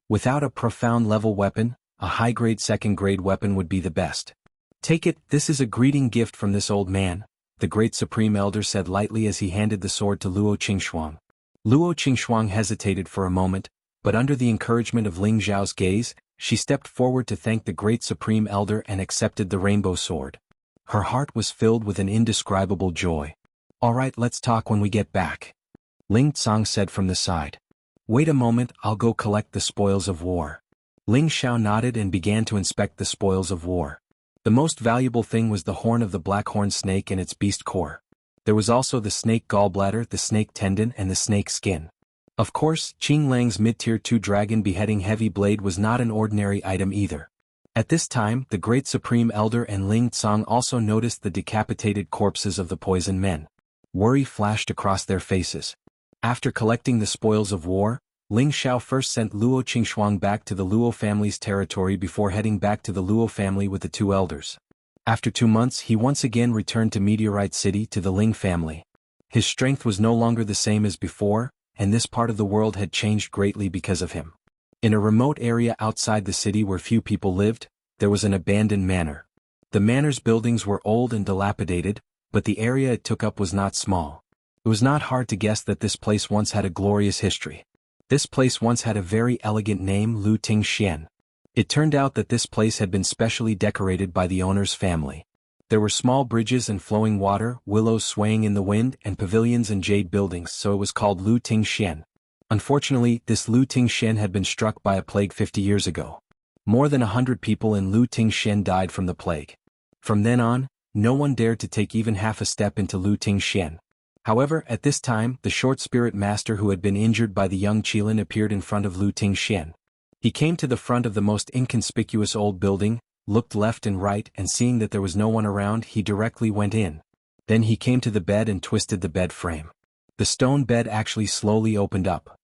Without a profound level weapon, a high-grade 2nd-grade weapon would be the best. "Take it, this is a greeting gift from this old man," the great supreme elder said lightly as he handed the sword to Luo Qingxuang. Luo Qingxuang hesitated for a moment, but under the encouragement of Ling Xiao's gaze, she stepped forward to thank the great supreme elder and accepted the rainbow sword. Her heart was filled with an indescribable joy. "All right, let's talk when we get back," Ling Tsang said from the side. "Wait a moment, I'll go collect the spoils of war." Ling Xiao nodded and began to inspect the spoils of war. The most valuable thing was the horn of the blackhorn snake and its beast core. There was also the snake gallbladder, the snake tendon and the snake skin. Of course, Qing Lang's mid-tier 2 dragon beheading heavy blade was not an ordinary item either. At this time, the great supreme elder and Ling Tsang also noticed the decapitated corpses of the poison men. Worry flashed across their faces. After collecting the spoils of war, Ling Xiao first sent Luo Qingxuang back to the Luo family's territory before heading back to the Luo family with the 2 elders. After 2 months he once again returned to Meteorite City to the Ling family. His strength was no longer the same as before, and this part of the world had changed greatly because of him. In a remote area outside the city where few people lived, there was an abandoned manor. The manor's buildings were old and dilapidated, but the area it took up was not small. It was not hard to guess that this place once had a glorious history. This place once had a very elegant name, Lu Ting Xian. It turned out that this place had been specially decorated by the owner's family. There were small bridges and flowing water, willows swaying in the wind, and pavilions and jade buildings, so it was called Lu Ting Xian. Unfortunately, this Lu Ting Xian had been struck by a plague 50 years ago. More than 100 people in Lu Ting Xian died from the plague. From then on, no one dared to take even half a step into Lu Ting Xian. However, at this time, the short spirit master who had been injured by the young Qilin appeared in front of Lu Ting Xian. He came to the front of the most inconspicuous old building, looked left and right, and seeing that there was no one around, he directly went in. Then he came to the bed and twisted the bed frame. The stone bed actually slowly opened up.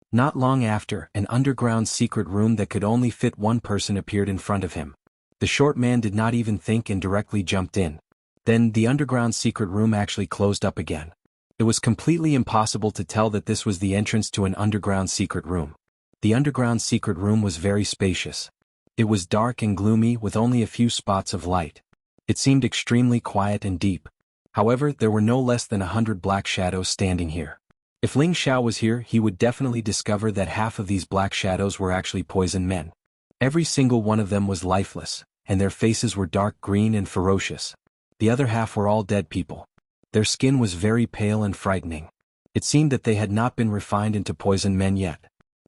Not long after, an underground secret room that could only fit one person appeared in front of him. The short man did not even think and directly jumped in. Then the underground secret room actually closed up again. It was completely impossible to tell that this was the entrance to an underground secret room. The underground secret room was very spacious. It was dark and gloomy with only a few spots of light. It seemed extremely quiet and deep. However, there were no less than 100 black shadows standing here. If Ling Xiao was here, he would definitely discover that half of these black shadows were actually poison men. Every single one of them was lifeless, and their faces were dark green and ferocious. The other half were all dead people. Their skin was very pale and frightening. It seemed that they had not been refined into poison men yet.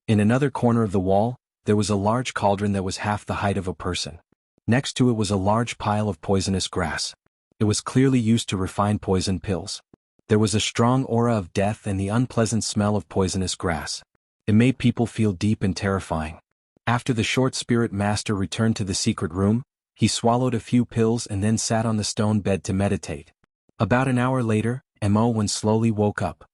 In another corner of the wall, there was a large cauldron that was half the height of a person. Next to it was a large pile of poisonous grass. It was clearly used to refine poison pills. There was a strong aura of death and the unpleasant smell of poisonous grass. It made people feel deep and terrifying. After the short spirit master returned to the secret room, he swallowed a few pills and then sat on the stone bed to meditate. About an hour later, Mo slowly woke up.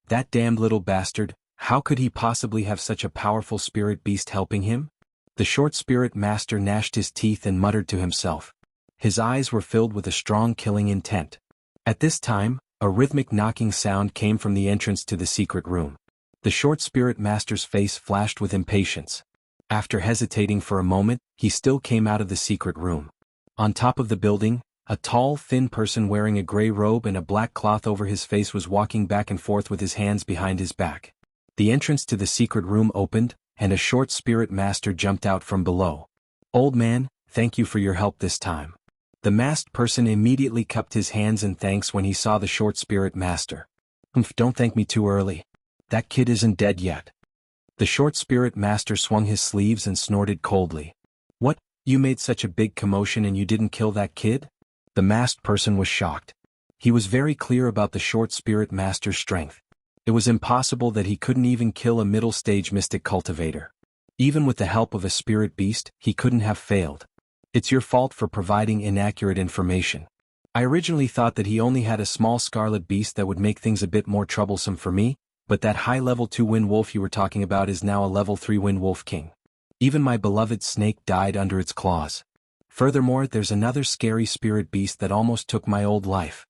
That damned little bastard, how could he possibly have such a powerful spirit beast helping him? The short spirit master gnashed his teeth and muttered to himself. His eyes were filled with a strong killing intent. At this time, a rhythmic knocking sound came from the entrance to the secret room. The short spirit master's face flashed with impatience. After hesitating for a moment, he still came out of the secret room. On top of the building, a tall, thin person wearing a gray robe and a black cloth over his face was walking back and forth with his hands behind his back. The entrance to the secret room opened, and a short spirit master jumped out from below. "Old man, thank you for your help this time." The masked person immediately cupped his hands in thanks when he saw the short spirit master. Don't thank me too early. That kid isn't dead yet." The short spirit master swung his sleeves and snorted coldly. "What, you made such a big commotion and you didn't kill that kid?" The masked person was shocked. He was very clear about the short spirit master's strength. It was impossible that he couldn't even kill a middle-stage mystic cultivator. Even with the help of a spirit beast, he couldn't have failed. "It's your fault for providing inaccurate information. I originally thought that he only had a small scarlet beast that would make things a bit more troublesome for me, but that high level 2 wind wolf you were talking about is now a level 3 wind wolf king. Even my beloved snake died under its claws. Furthermore, there's another scary spirit beast that almost took my old life."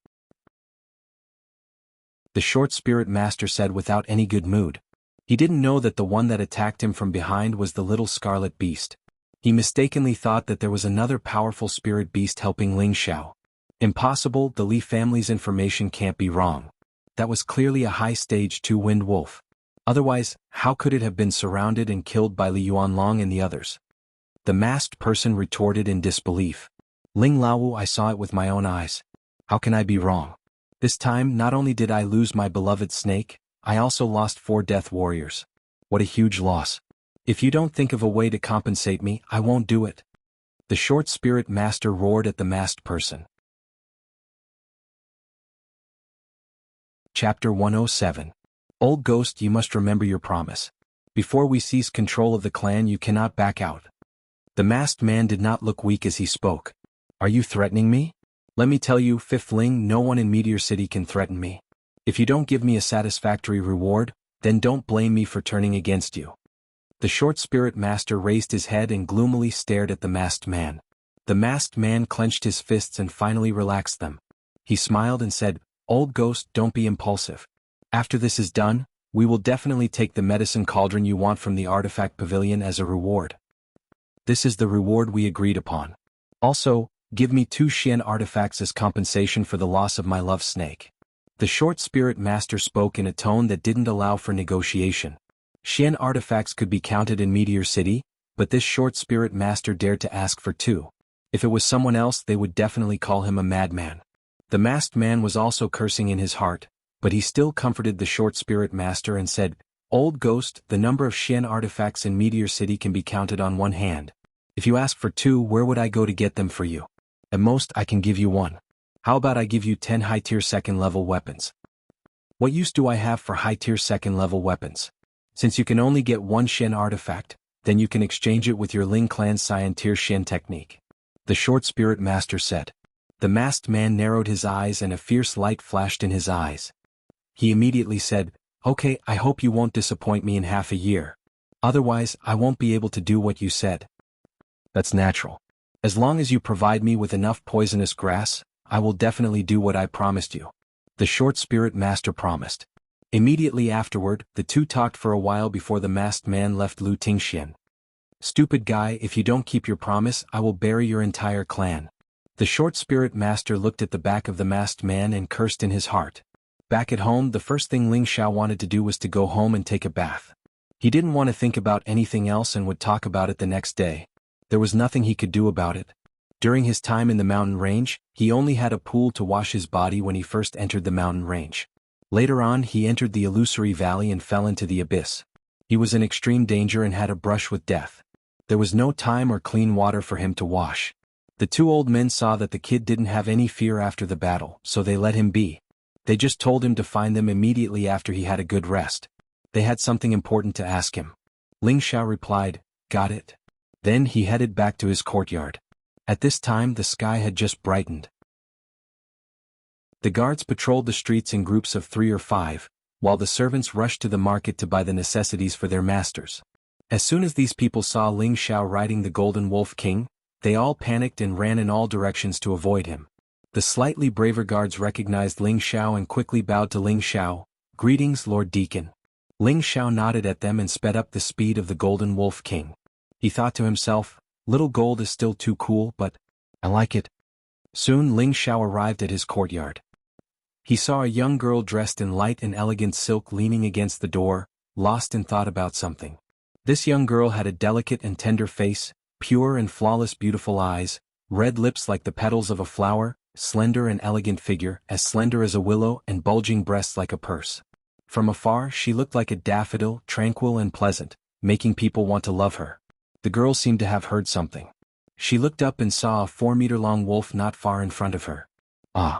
The short spirit master said without any good mood. He didn't know that the one that attacked him from behind was the little scarlet beast. He mistakenly thought that there was another powerful spirit beast helping Ling Xiao. Impossible, the Li family's information can't be wrong. That was clearly a high stage 2 wind wolf. Otherwise, how could it have been surrounded and killed by Li Yuanlong and the others? The masked person retorted in disbelief. "Ling Laowu, I saw it with my own eyes. How can I be wrong? This time, not only did I lose my beloved snake, I also lost 4 death warriors. What a huge loss. If you don't think of a way to compensate me, I won't do it." The short spirit master roared at the masked person. Chapter 107. Old Ghost, you must remember your promise. Before we seize control of the clan, you cannot back out. The masked man did not look weak as he spoke. "Are you threatening me? Let me tell you, Fifth Ling, no one in Meteor City can threaten me. If you don't give me a satisfactory reward, then don't blame me for turning against you." The short spirit master raised his head and gloomily stared at the masked man. The masked man clenched his fists and finally relaxed them. He smiled and said, "Old Ghost, don't be impulsive. After this is done, we will definitely take the medicine cauldron you want from the artifact pavilion as a reward. This is the reward we agreed upon. Also, give me 2 Xian artifacts as compensation for the loss of my love snake." The short spirit master spoke in a tone that didn't allow for negotiation. Xian artifacts could be counted in Meteor City, but this short spirit master dared to ask for 2. If it was someone else, they would definitely call him a madman. The masked man was also cursing in his heart, but he still comforted the short spirit master and said, "Old ghost, the number of Xian artifacts in Meteor City can be counted on one hand. If you ask for 2, where would I go to get them for you? At most, I can give you 1. How about I give you 10 high-tier second-level weapons? What use do I have for high-tier second-level weapons? Since you can only get 1 Xian artifact, then you can exchange it with your Ling Clan Cyan tier Xian technique," the short spirit master said. The masked man narrowed his eyes and a fierce light flashed in his eyes. He immediately said, "Okay, I hope you won't disappoint me in half a year. Otherwise, I won't be able to do what you said." "That's natural. As long as you provide me with enough poisonous grass, I will definitely do what I promised you," the short spirit master promised. Immediately afterward, the two talked for a while before the masked man left Lu Tingxian. "Stupid guy, if you don't keep your promise, I will bury your entire clan." The short spirit master looked at the back of the masked man and cursed in his heart. Back at home, the first thing Ling Xiao wanted to do was to go home and take a bath. He didn't want to think about anything else and would talk about it the next day. There was nothing he could do about it. During his time in the mountain range, he only had a pool to wash his body when he first entered the mountain range. Later on, he entered the illusory valley and fell into the abyss. He was in extreme danger and had a brush with death. There was no time or clean water for him to wash. The 2 old men saw that the kid didn't have any fear after the battle, so they let him be. They just told him to find them immediately after he had a good rest. They had something important to ask him. Ling Xiao replied, "Got it." Then he headed back to his courtyard. At this time, the sky had just brightened. The guards patrolled the streets in groups of 3 or 5, while the servants rushed to the market to buy the necessities for their masters. As soon as these people saw Ling Xiao riding the Golden Wolf King, they all panicked and ran in all directions to avoid him. The slightly braver guards recognized Ling Xiao and quickly bowed to Ling Xiao. "Greetings, Lord Deacon." Ling Xiao nodded at them and sped up the speed of the Golden Wolf King. He thought to himself, "Little gold is still too cool, but I like it." Soon Ling Xiao arrived at his courtyard. He saw a young girl dressed in light and elegant silk leaning against the door, lost in thought about something. This young girl had a delicate and tender face, pure and flawless beautiful eyes, red lips like the petals of a flower, slender and elegant figure, as slender as a willow, and bulging breasts like a purse. From afar she looked like a daffodil, tranquil and pleasant, making people want to love her. The girl seemed to have heard something. She looked up and saw a 4-meter-long wolf not far in front of her. "Ah!"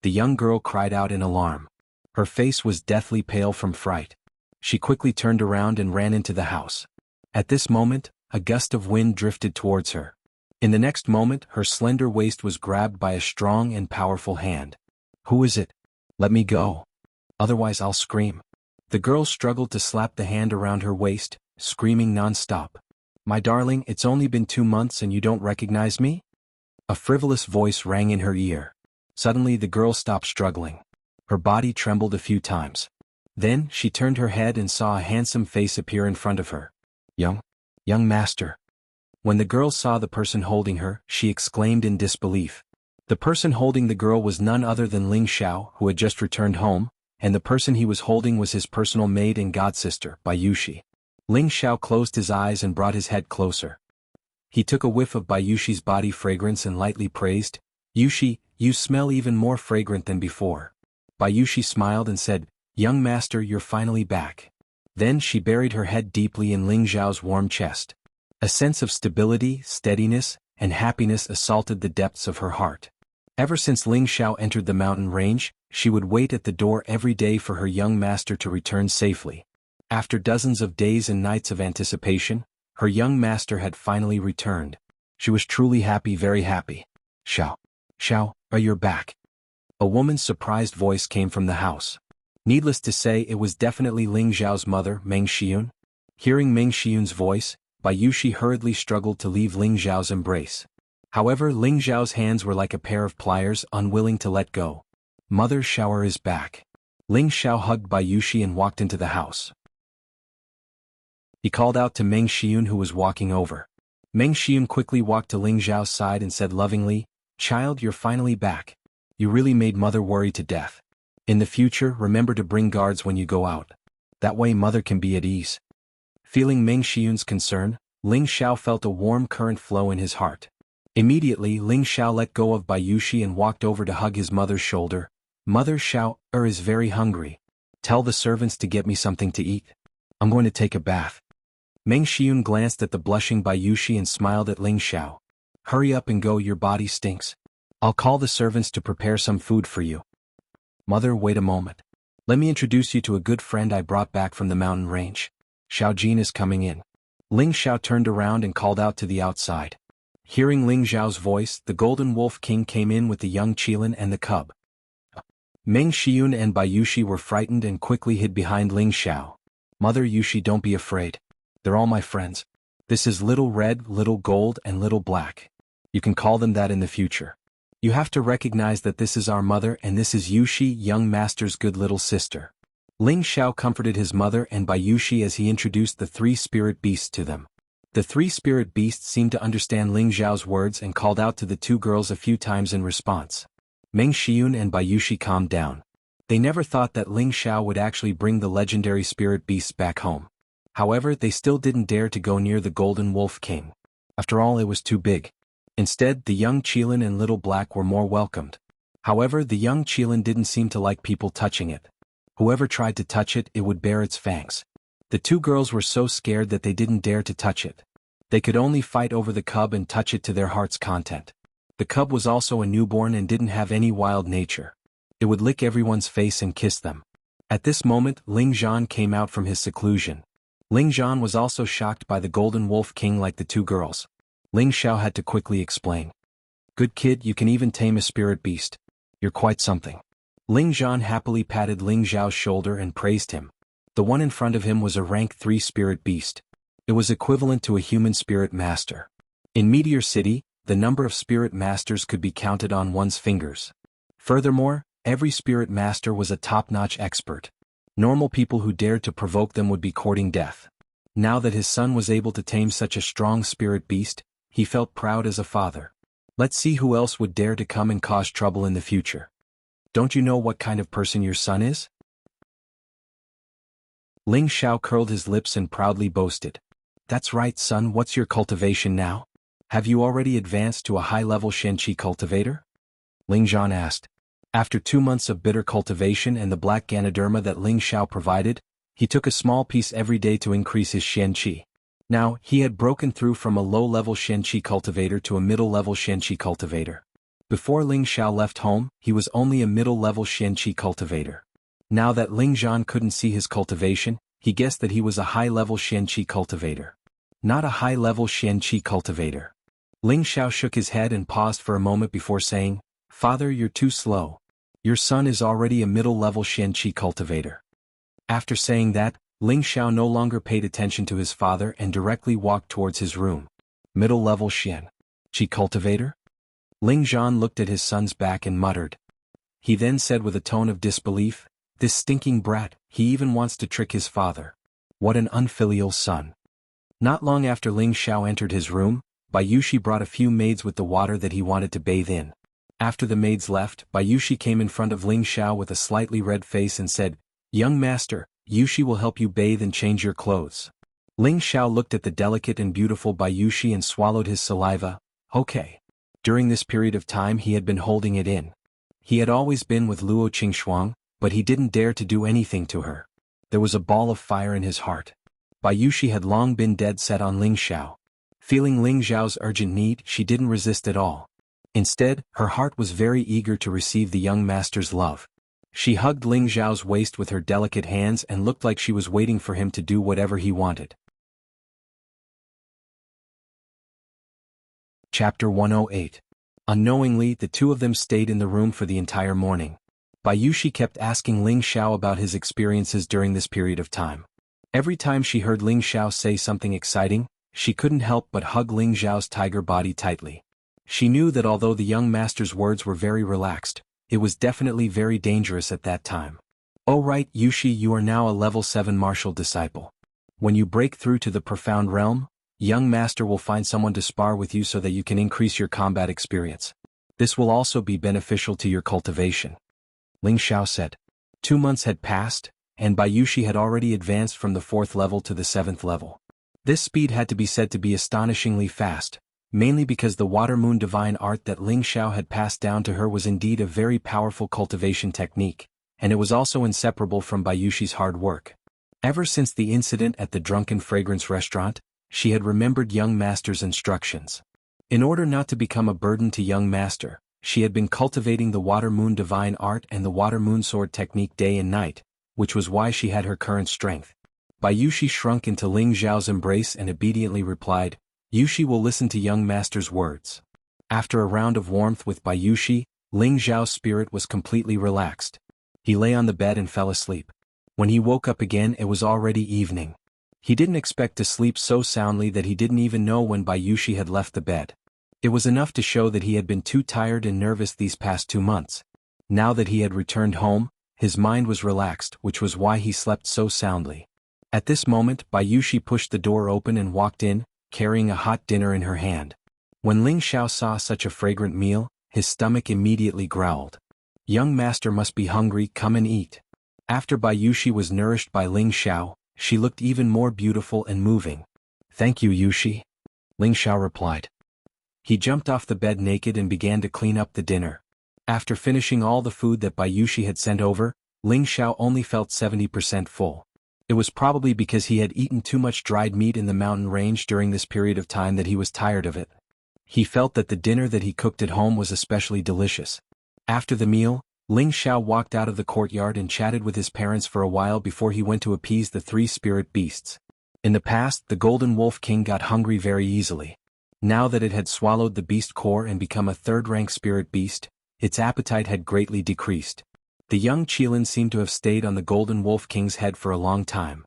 The young girl cried out in alarm. Her face was deathly pale from fright. She quickly turned around and ran into the house. At this moment, a gust of wind drifted towards her. In the next moment, her slender waist was grabbed by a strong and powerful hand. "Who is it? Let me go. Otherwise I'll scream." The girl struggled to slap the hand around her waist, screaming non-stop. "My darling, it's only been 2 months and you don't recognize me?" A frivolous voice rang in her ear. Suddenly the girl stopped struggling. Her body trembled a few times. Then she turned her head and saw a handsome face appear in front of her. Young master." When the girl saw the person holding her, she exclaimed in disbelief. The person holding the girl was none other than Ling Xiao, who had just returned home, and the person he was holding was his personal maid and godsister, Bayushi. Ling Xiao closed his eyes and brought his head closer. He took a whiff of Bayushi's body fragrance and lightly praised, "Yushi, you smell even more fragrant than before." Bayushi smiled and said, "Young master, you're finally back." Then she buried her head deeply in Ling Xiao's warm chest. A sense of stability, steadiness, and happiness assaulted the depths of her heart. Ever since Ling Xiao entered the mountain range, she would wait at the door every day for her young master to return safely. After dozens of days and nights of anticipation, her young master had finally returned. She was truly happy, very happy. Xiao, you're back." A woman's surprised voice came from the house. Needless to say, it was definitely Ling Xiao's mother, Meng Xiun. Hearing Meng Xiun's voice, Bayushi hurriedly struggled to leave Ling Xiao's embrace. However, Ling Xiao's hands were like a pair of pliers, unwilling to let go. "Mother Xiao is back." Ling Xiao hugged Bayushi and walked into the house. He called out to Meng Xiun, who was walking over. Meng Xiun quickly walked to Ling Xiao's side and said lovingly, "Child, you're finally back. You really made mother worry to death." In the future, remember to bring guards when you go out. That way mother can be at ease. Feeling Meng Xiun's concern, Ling Xiao felt a warm current flow in his heart. Immediately Ling Xiao let go of Bayushi and walked over to hug his mother's shoulder. Mother, Xiao is very hungry. Tell the servants to get me something to eat. I'm going to take a bath. Meng Xiun glanced at the blushing Bayushi and smiled at Ling Xiao. Hurry up and go, your body stinks. I'll call the servants to prepare some food for you. Mother, wait a moment. Let me introduce you to a good friend I brought back from the mountain range. Xiao Jin is coming in. Ling Xiao turned around and called out to the outside. Hearing Ling Xiao's voice, the Golden Wolf King came in with the young Qilin and the cub. Meng Xiun and Bayushi were frightened and quickly hid behind Ling Xiao. Mother Yushi, don't be afraid. They're all my friends. This is Little Red, Little Gold, and Little Black. You can call them that in the future. You have to recognize that this is our mother and this is Yushi, young master's good little sister. Ling Xiao comforted his mother and Bayushi as he introduced the three spirit beasts to them. The three spirit beasts seemed to understand Ling Xiao's words and called out to the two girls a few times in response. Meng Xiun and Bayushi calmed down. They never thought that Ling Xiao would actually bring the legendary spirit beasts back home. However, they still didn't dare to go near the Golden Wolf King. After all, it was too big. Instead, the young Qilin and Little Black were more welcomed. However, the young Qilin didn't seem to like people touching it. Whoever tried to touch it, it would bare its fangs. The two girls were so scared that they didn't dare to touch it. They could only fight over the cub and touch it to their heart's content. The cub was also a newborn and didn't have any wild nature. It would lick everyone's face and kiss them. At this moment, Ling Zhan came out from his seclusion. Ling Zhan was also shocked by the Golden Wolf King like the two girls. Ling Xiao had to quickly explain. Good kid, you can even tame a spirit beast. You're quite something. Ling Zhan happily patted Ling Xiao's shoulder and praised him. The one in front of him was a rank 3 spirit beast. It was equivalent to a human spirit master. In Meteor City, the number of spirit masters could be counted on one's fingers. Furthermore, every spirit master was a top-notch expert. Normal people who dared to provoke them would be courting death. Now that his son was able to tame such a strong spirit beast, he felt proud as a father. Let's see who else would dare to come and cause trouble in the future. Don't you know what kind of person your son is? Ling Xiao curled his lips and proudly boasted. That's right, son, what's your cultivation now? Have you already advanced to a high-level Shenqi cultivator? Ling Zhan asked. After 2 months of bitter cultivation and the black Ganoderma that Ling Xiao provided, he took a small piece every day to increase his Shenqi. Now, he had broken through from a low-level Shenqi cultivator to a middle-level Shenqi cultivator. Before Ling Xiao left home, he was only a middle-level Shenqi cultivator. Now that Ling Zhan couldn't see his cultivation, he guessed that he was a high-level Shenqi cultivator. Not a high-level Shenqi cultivator. Ling Xiao shook his head and paused for a moment before saying, Father, you're too slow. Your son is already a middle-level Shenqi cultivator. After saying that, Ling Xiao no longer paid attention to his father and directly walked towards his room. Middle-level Shenqi cultivator? Ling Zhan looked at his son's back and muttered. He then said with a tone of disbelief, This stinking brat, he even wants to trick his father. What an unfilial son. Not long after Ling Xiao entered his room, Bayushi brought a few maids with the water that he wanted to bathe in. After the maids left, Bayushi came in front of Ling Xiao with a slightly red face and said, Young master, Yushi will help you bathe and change your clothes. Ling Xiao looked at the delicate and beautiful Bayushi and swallowed his saliva. Okay. During this period of time he had been holding it in. He had always been with Luo Qingxuang, but he didn't dare to do anything to her. There was a ball of fire in his heart. Bayushi had long been dead set on Ling Xiao. Feeling Ling Xiao's urgent need, she didn't resist at all. Instead, her heart was very eager to receive the young master's love. She hugged Ling Xiao's waist with her delicate hands and looked like she was waiting for him to do whatever he wanted. Chapter 108. Unknowingly, the two of them stayed in the room for the entire morning. Bayushi kept asking Ling Xiao about his experiences during this period of time. Every time she heard Ling Xiao say something exciting, she couldn't help but hug Ling Xiao's tiger body tightly. She knew that although the young master's words were very relaxed, it was definitely very dangerous at that time. Oh right, Yushi, you are now a level 7 martial disciple. When you break through to the profound realm, young master will find someone to spar with you so that you can increase your combat experience. This will also be beneficial to your cultivation. Ling Xiao said. 2 months had passed, and Bayushi had already advanced from the 4th level to the 7th level. This speed had to be said to be astonishingly fast, mainly because the Water Moon divine art that Ling Xiao had passed down to her was indeed a very powerful cultivation technique, and it was also inseparable from Bayushi's hard work. Ever since the incident at the Drunken Fragrance restaurant, she had remembered young master's instructions. In order not to become a burden to young master, she had been cultivating the Water Moon divine art and the Water Moon sword technique day and night, which was why she had her current strength. Bayushi shrunk into Ling Xiao's embrace and obediently replied, "Yushi will listen to young master's words." After a round of warmth with Bayushi, Ling Xiao's spirit was completely relaxed. He lay on the bed and fell asleep. When he woke up again, it was already evening. He didn't expect to sleep so soundly that he didn't even know when Bayushi had left the bed. It was enough to show that he had been too tired and nervous these past 2 months. Now that he had returned home, his mind was relaxed, which was why he slept so soundly. At this moment, Bayushi pushed the door open and walked in, carrying a hot dinner in her hand. When Ling Xiao saw such a fragrant meal, his stomach immediately growled. "Young master must be hungry, come and eat." After Bayushi was nourished by Ling Xiao, she looked even more beautiful and moving. "Thank you, Yushi," Ling Xiao replied. He jumped off the bed naked and began to clean up the dinner. After finishing all the food that Bayushi had sent over, Ling Xiao only felt 70% full. It was probably because he had eaten too much dried meat in the mountain range during this period of time that he was tired of it. He felt that the dinner that he cooked at home was especially delicious. After the meal, Ling Xiao walked out of the courtyard and chatted with his parents for a while before he went to appease the 3 spirit beasts. In the past, the Golden Wolf King got hungry very easily. Now that it had swallowed the beast core and become a 3rd-rank spirit beast, its appetite had greatly decreased. The young Qilin seemed to have stayed on the Golden Wolf King's head for a long time.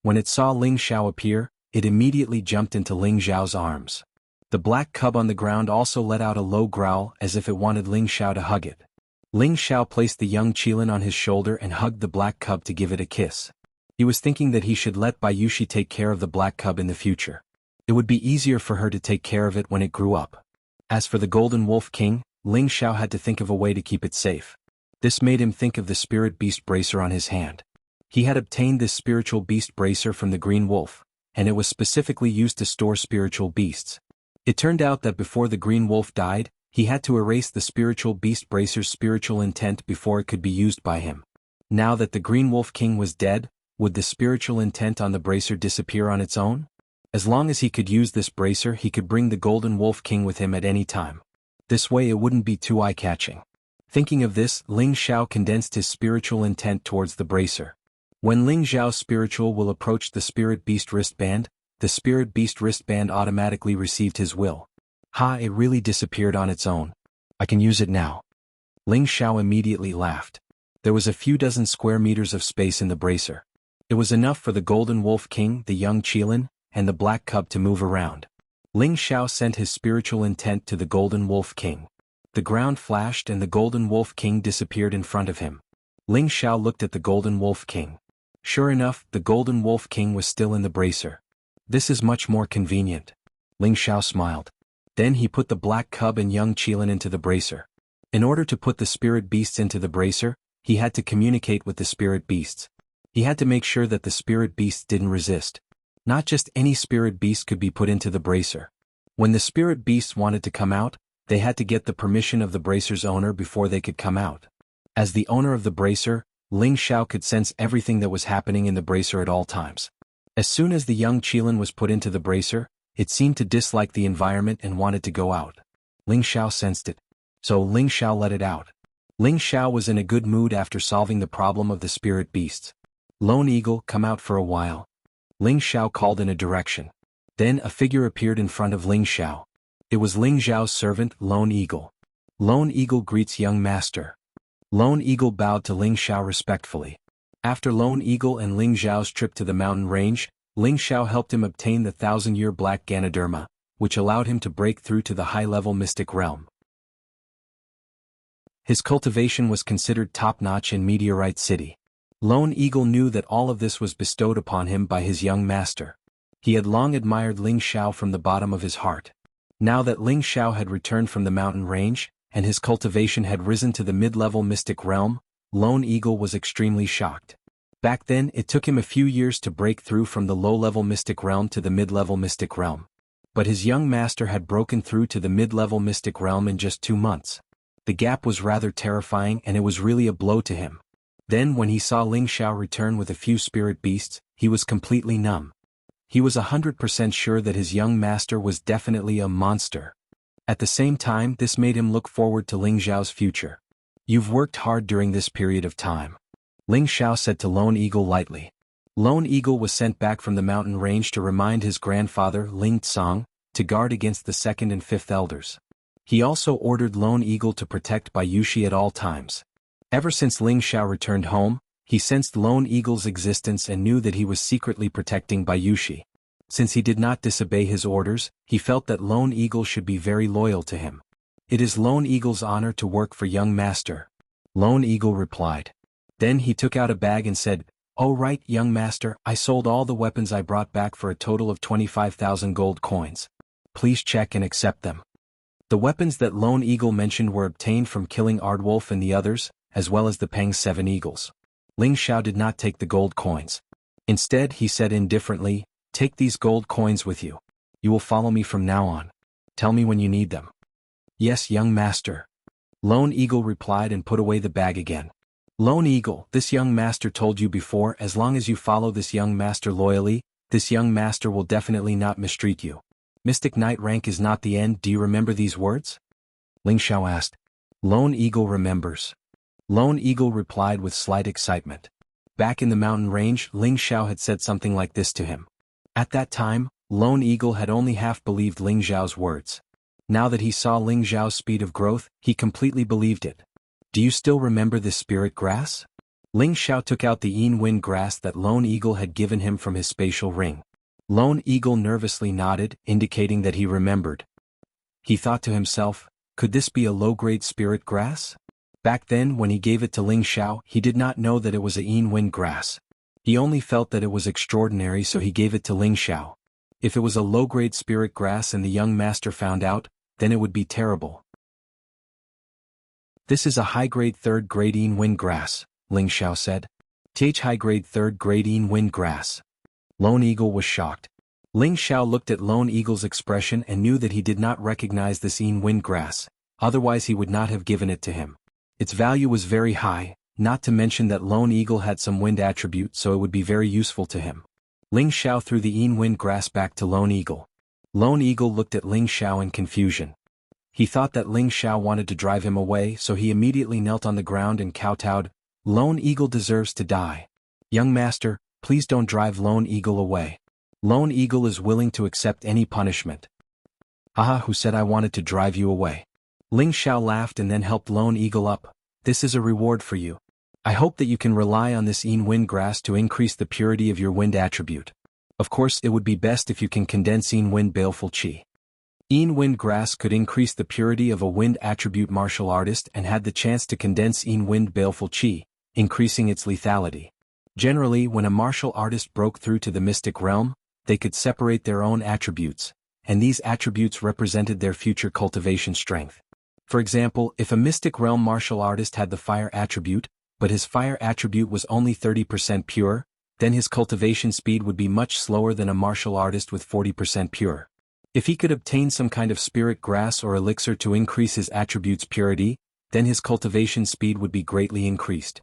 When it saw Ling Xiao appear, it immediately jumped into Ling Xiao's arms. The black cub on the ground also let out a low growl as if it wanted Ling Xiao to hug it. Ling Xiao placed the young Qilin on his shoulder and hugged the black cub to give it a kiss. He was thinking that he should let Bayushi take care of the black cub in the future. It would be easier for her to take care of it when it grew up. As for the Golden Wolf King, Ling Xiao had to think of a way to keep it safe. This made him think of the spirit beast bracer on his hand. He had obtained this spiritual beast bracer from the Green Wolf, and it was specifically used to store spiritual beasts. It turned out that before the Green Wolf died, he had to erase the spiritual beast bracer's spiritual intent before it could be used by him. Now that the Green Wolf King was dead, would the spiritual intent on the bracer disappear on its own? As long as he could use this bracer, he could bring the Golden Wolf King with him at any time. This way it wouldn't be too eye-catching. Thinking of this, Ling Xiao condensed his spiritual intent towards the bracer. When Ling Xiao's spiritual will approached the spirit beast wristband, the spirit beast wristband automatically received his will. "Ha, it really disappeared on its own. I can use it now." Ling Xiao immediately laughed. There was a few dozen square meters of space in the bracer. It was enough for the Golden Wolf King, the young Qilin, and the black cub to move around. Ling Xiao sent his spiritual intent to the Golden Wolf King. The ground flashed and the Golden Wolf King disappeared in front of him. Ling Xiao looked at the Golden Wolf King. Sure enough, the Golden Wolf King was still in the bracer. "This is much more convenient." Ling Xiao smiled. Then he put the black cub and young Qilin into the bracer. In order to put the spirit beasts into the bracer, he had to communicate with the spirit beasts. He had to make sure that the spirit beasts didn't resist. Not just any spirit beast could be put into the bracer. When the spirit beasts wanted to come out, they had to get the permission of the bracer's owner before they could come out. As the owner of the bracer, Ling Xiao could sense everything that was happening in the bracer at all times. As soon as the young Qilin was put into the bracer, it seemed to dislike the environment and wanted to go out. Ling Xiao sensed it. So Ling Xiao let it out. Ling Xiao was in a good mood after solving the problem of the spirit beasts. "Lone Eagle, come out for a while." Ling Xiao called in a direction. Then a figure appeared in front of Ling Xiao. It was Ling Xiao's servant, Lone Eagle. "Lone Eagle greets young master." Lone Eagle bowed to Ling Xiao respectfully. After Lone Eagle and Ling Xiao's trip to the mountain range, Ling Xiao helped him obtain the 1,000-year black Ganoderma, which allowed him to break through to the high-level mystic realm. His cultivation was considered top-notch in Meteorite City. Lone Eagle knew that all of this was bestowed upon him by his young master. He had long admired Ling Xiao from the bottom of his heart. Now that Ling Xiao had returned from the mountain range, and his cultivation had risen to the mid-level mystic realm, Lone Eagle was extremely shocked. Back then it took him a few years to break through from the low-level mystic realm to the mid-level mystic realm. But his young master had broken through to the mid-level mystic realm in just 2 months. The gap was rather terrifying and it was really a blow to him. Then when he saw Ling Xiao return with a few spirit beasts, he was completely numb. He was 100% sure that his young master was definitely a monster. At the same time, this made him look forward to Ling Xiao's future. "You've worked hard during this period of time," Ling Xiao said to Lone Eagle lightly. Lone Eagle was sent back from the mountain range to remind his grandfather, Ling Tsang, to guard against the second and fifth elders. He also ordered Lone Eagle to protect Bai Yushi at all times. Ever since Ling Xiao returned home, he sensed Lone Eagle's existence and knew that he was secretly protecting Bai Yushi. Since he did not disobey his orders, he felt that Lone Eagle should be very loyal to him. "It is Lone Eagle's honor to work for young master," Lone Eagle replied. Then he took out a bag and said, "Oh right, young master, I sold all the weapons I brought back for a total of 25,000 gold coins. Please check and accept them." The weapons that Lone Eagle mentioned were obtained from killing Aardwolf and the others, as well as the Peng 7 eagles. Ling Xiao did not take the gold coins. Instead, he said indifferently, "Take these gold coins with you. You will follow me from now on. Tell me when you need them." "Yes, young master," Lone Eagle replied and put away the bag again. "Lone Eagle, this young master told you before, as long as you follow this young master loyally, this young master will definitely not mistreat you. Mystic Knight rank is not the end. Do you remember these words?" Ling Xiao asked. Lone Eagle remembers. Lone Eagle replied with slight excitement. Back in the mountain range, Ling Xiao had said something like this to him. At that time, Lone Eagle had only half believed Ling Xiao's words. Now that he saw Ling Xiao's speed of growth, he completely believed it. "Do you still remember this spirit grass?" Ling Xiao took out the Yin Wind grass that Lone Eagle had given him from his spatial ring. Lone Eagle nervously nodded, indicating that he remembered. He thought to himself, could this be a low-grade spirit grass? Back then when he gave it to Ling Xiao, he did not know that it was a Yin Wind grass. He only felt that it was extraordinary, so he gave it to Ling Xiao. If it was a low-grade spirit grass and the young master found out, then it would be terrible. "This is a high-grade third-grade Yin Wind grass," Ling Xiao said. "Th high-grade third-grade Yin Wind grass." Lone Eagle was shocked. Ling Xiao looked at Lone Eagle's expression and knew that he did not recognize this Yin Wind grass, otherwise he would not have given it to him. Its value was very high, not to mention that Lone Eagle had some wind attribute, so it would be very useful to him. Ling Xiao threw the Yin Wind grass back to Lone Eagle. Lone Eagle looked at Ling Xiao in confusion. He thought that Ling Xiao wanted to drive him away, so he immediately knelt on the ground and kowtowed. "Lone Eagle deserves to die. Young master, please don't drive Lone Eagle away. Lone Eagle is willing to accept any punishment." "Haha, who said I wanted to drive you away?" Ling Xiao laughed and then helped Lone Eagle up. "This is a reward for you. I hope that you can rely on this Yin Wind grass to increase the purity of your wind attribute. Of course, it would be best if you can condense Yin Wind Baleful Qi." Yin Wind grass could increase the purity of a wind attribute martial artist and had the chance to condense Yin Wind Baleful Qi, increasing its lethality. Generally, when a martial artist broke through to the mystic realm, they could separate their own attributes, and these attributes represented their future cultivation strength. For example, if a mystic realm martial artist had the fire attribute, but his fire attribute was only 30% pure, then his cultivation speed would be much slower than a martial artist with 40% pure. If he could obtain some kind of spirit grass or elixir to increase his attribute's purity, then his cultivation speed would be greatly increased.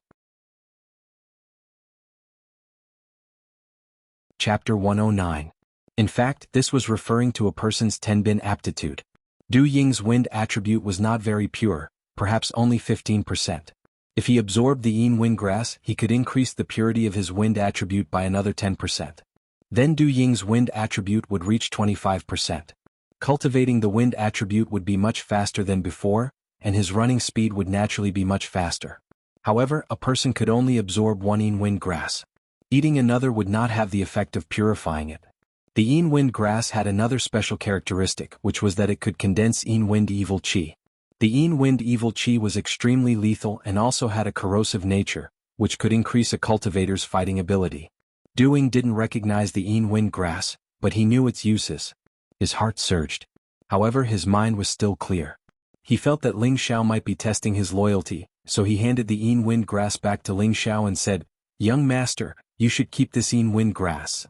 Chapter 109. In fact, this was referring to a person's Tenbin aptitude. Du Ying's wind attribute was not very pure, perhaps only 15%. If he absorbed the Yin Wind grass, he could increase the purity of his wind attribute by another 10%. Then Du Ying's wind attribute would reach 25%. Cultivating the wind attribute would be much faster than before, and his running speed would naturally be much faster. However, a person could only absorb one Yin Wind grass. Eating another would not have the effect of purifying it. The Yin Wind grass had another special characteristic, which was that it could condense Yin Wind Evil Qi. The Yin Wind Evil Qi was extremely lethal and also had a corrosive nature, which could increase a cultivator's fighting ability. Du Ying didn't recognize the Yin Wind grass, but he knew its uses. His heart surged. However, his mind was still clear. He felt that Ling Xiao might be testing his loyalty, so he handed the Yin wind grass back to Ling Xiao and said, "Young master, you should keep this Yin wind grass.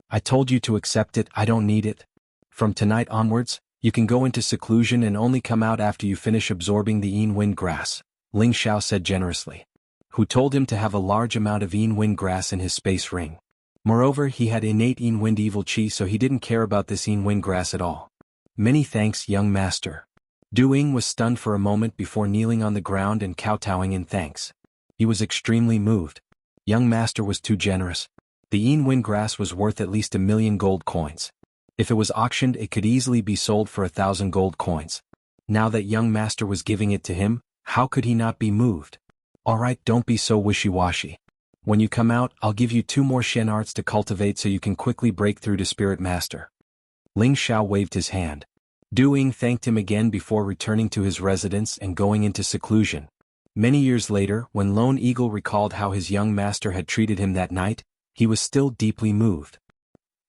I told you to accept it, I don't need it. From tonight onwards, you can go into seclusion and only come out after you finish absorbing the Yin wind grass," Ling Xiao said generously. Who told him to have a large amount of Yin wind grass in his space ring. Moreover, he had innate Yin wind evil chi, so he didn't care about this Yin wind grass at all. "Many thanks, young master." Du Ying was stunned for a moment before kneeling on the ground and kowtowing in thanks. He was extremely moved. Young master was too generous. The Yin wind grass was worth at least 1,000,000 gold coins. If it was auctioned, it could easily be sold for 1,000 gold coins. Now that young master was giving it to him, how could he not be moved? "Alright, don't be so wishy-washy. When you come out, I'll give you 2 more Shen arts to cultivate so you can quickly break through to Spirit Master." Ling Xiao waved his hand. Du Ying thanked him again before returning to his residence and going into seclusion. Many years later, when Lone Eagle recalled how his young master had treated him that night, he was still deeply moved.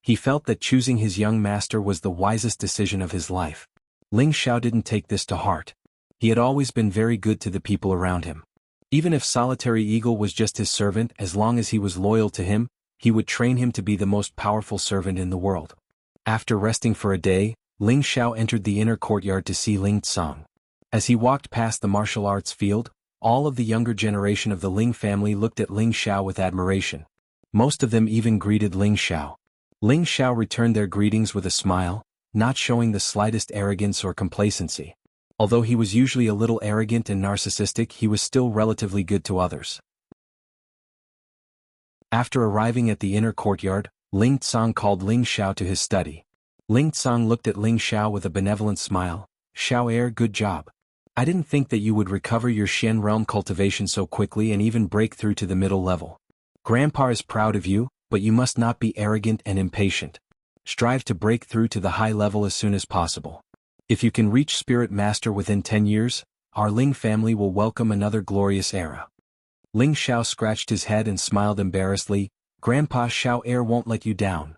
He felt that choosing his young master was the wisest decision of his life. Ling Xiao didn't take this to heart. He had always been very good to the people around him. Even if Solitary Eagle was just his servant, as long as he was loyal to him, he would train him to be the most powerful servant in the world. After resting for a day, Ling Xiao entered the inner courtyard to see Ling Tsang. As he walked past the martial arts field, all of the younger generation of the Ling family looked at Ling Xiao with admiration. Most of them even greeted Ling Xiao. Ling Xiao returned their greetings with a smile, not showing the slightest arrogance or complacency. Although he was usually a little arrogant and narcissistic, he was still relatively good to others. After arriving at the inner courtyard, Ling Tsang called Ling Xiao to his study. Ling Tsang looked at Ling Xiao with a benevolent smile. "Xiao heir, good job. I didn't think that you would recover your Xian realm cultivation so quickly and even break through to the middle level. Grandpa is proud of you, but you must not be arrogant and impatient. Strive to break through to the high level as soon as possible. If you can reach Spirit Master within 10 years, our Ling family will welcome another glorious era." Ling Xiao scratched his head and smiled embarrassedly. "Grandpa, Xiao heir won't let you down.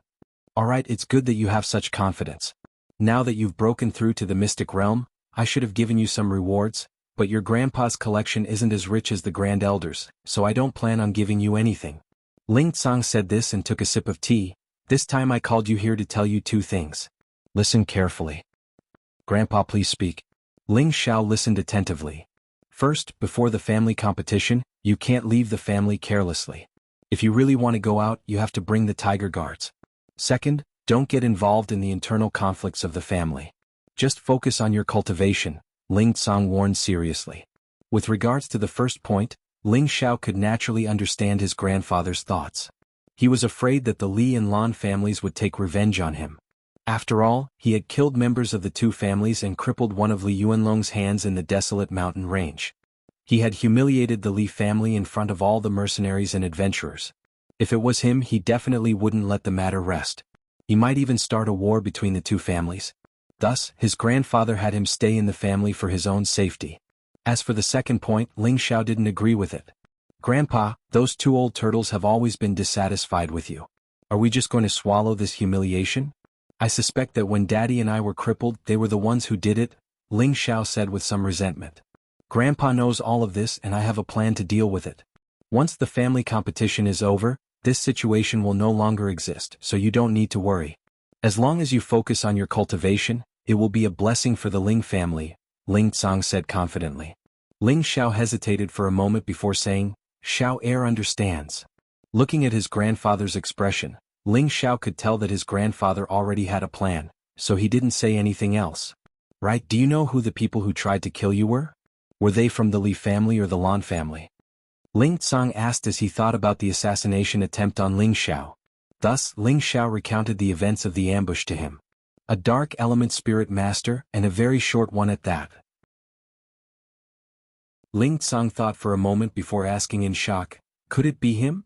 Alright, it's good that you have such confidence. Now that you've broken through to the mystic realm, I should have given you some rewards, but your grandpa's collection isn't as rich as the Grand Elders, so I don't plan on giving you anything." Ling Tsang said this and took a sip of tea. "This time I called you here to tell you 2 things. Listen carefully." "Grandpa, please speak." Ling Xiao listened attentively. "First, before the family competition, you can't leave the family carelessly. If you really want to go out, you have to bring the Tiger Guards. Second, don't get involved in the internal conflicts of the family. Just focus on your cultivation," Ling Tsang warned seriously. With regards to the first point, Ling Xiao could naturally understand his grandfather's thoughts. He was afraid that the Li and Lan families would take revenge on him. After all, he had killed members of the 2 families and crippled one of Li Yuanlong's hands in the desolate mountain range. He had humiliated the Li family in front of all the mercenaries and adventurers. If it was him, he definitely wouldn't let the matter rest. He might even start a war between the 2 families. Thus, his grandfather had him stay in the family for his own safety. As for the second point, Ling Xiao didn't agree with it. "Grandpa, those 2 old turtles have always been dissatisfied with you. Are we just going to swallow this humiliation? I suspect that when Daddy and I were crippled, they were the ones who did it," Ling Xiao said with some resentment. "Grandpa knows all of this and I have a plan to deal with it. Once the family competition is over, this situation will no longer exist, so you don't need to worry. As long as you focus on your cultivation, it will be a blessing for the Ling family," Ling Tsang said confidently. Ling Xiao hesitated for a moment before saying, "Xiao heir understands." Looking at his grandfather's expression, Ling Xiao could tell that his grandfather already had a plan, so he didn't say anything else. "Right, do you know who the people who tried to kill you were? Were they from the Li family or the Lan family?" Ling Tsang asked as he thought about the assassination attempt on Ling Xiao. Thus, Ling Xiao recounted the events of the ambush to him. A dark element spirit master, and a very short one at that. Ling Tsang thought for a moment before asking in shock, "Could it be him?"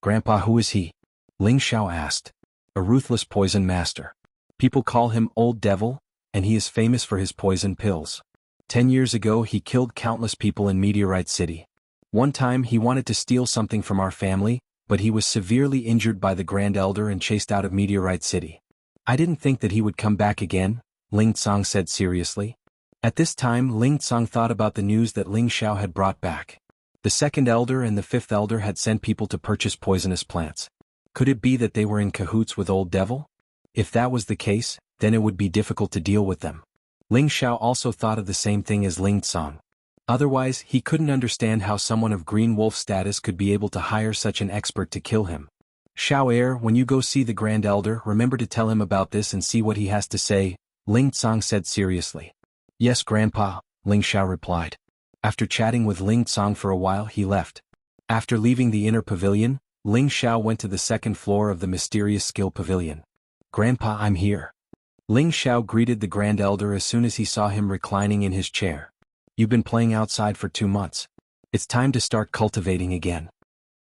"Grandpa, who is he?" Ling Xiao asked. "A ruthless poison master. People call him Old Devil, and he is famous for his poison pills. 10 years ago he killed countless people in Meteorite City. One time he wanted to steal something from our family, but he was severely injured by the Grand Elder and chased out of Meteorite City. I didn't think that he would come back again," Ling Tsang said seriously. At this time Ling Tsang thought about the news that Ling Xiao had brought back. The second elder and the fifth elder had sent people to purchase poisonous plants. Could it be that they were in cahoots with Old Devil? If that was the case, then it would be difficult to deal with them. Ling Xiao also thought of the same thing as Ling Tsang. Otherwise, he couldn't understand how someone of Green Wolf status could be able to hire such an expert to kill him. Xiao Heir, when you go see the Grand Elder, remember to tell him about this and see what he has to say, Ling Tsang said seriously. Yes, Grandpa, Ling Xiao replied. After chatting with Ling Tsang for a while, he left. After leaving the inner pavilion, Ling Xiao went to the second floor of the mysterious skill pavilion. Grandpa, I'm here. Ling Xiao greeted the Grand Elder as soon as he saw him reclining in his chair. You've been playing outside for 2 months. It's time to start cultivating again.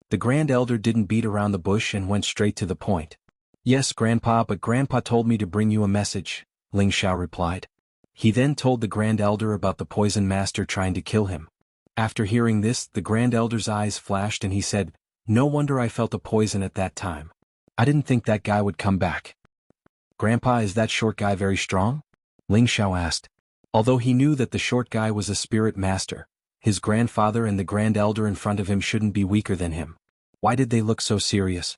The Grand Elder didn't beat around the bush and went straight to the point. Yes, Grandpa, but Grandpa told me to bring you a message, Ling Xiao replied. He then told the Grand Elder about the Poison Master trying to kill him. After hearing this, the Grand Elder's eyes flashed and he said, No wonder I felt a poison at that time. I didn't think that guy would come back. Grandpa, is that short guy very strong? Ling Xiao asked. Although he knew that the short guy was a spirit master, his grandfather and the Grand Elder in front of him shouldn't be weaker than him. Why did they look so serious?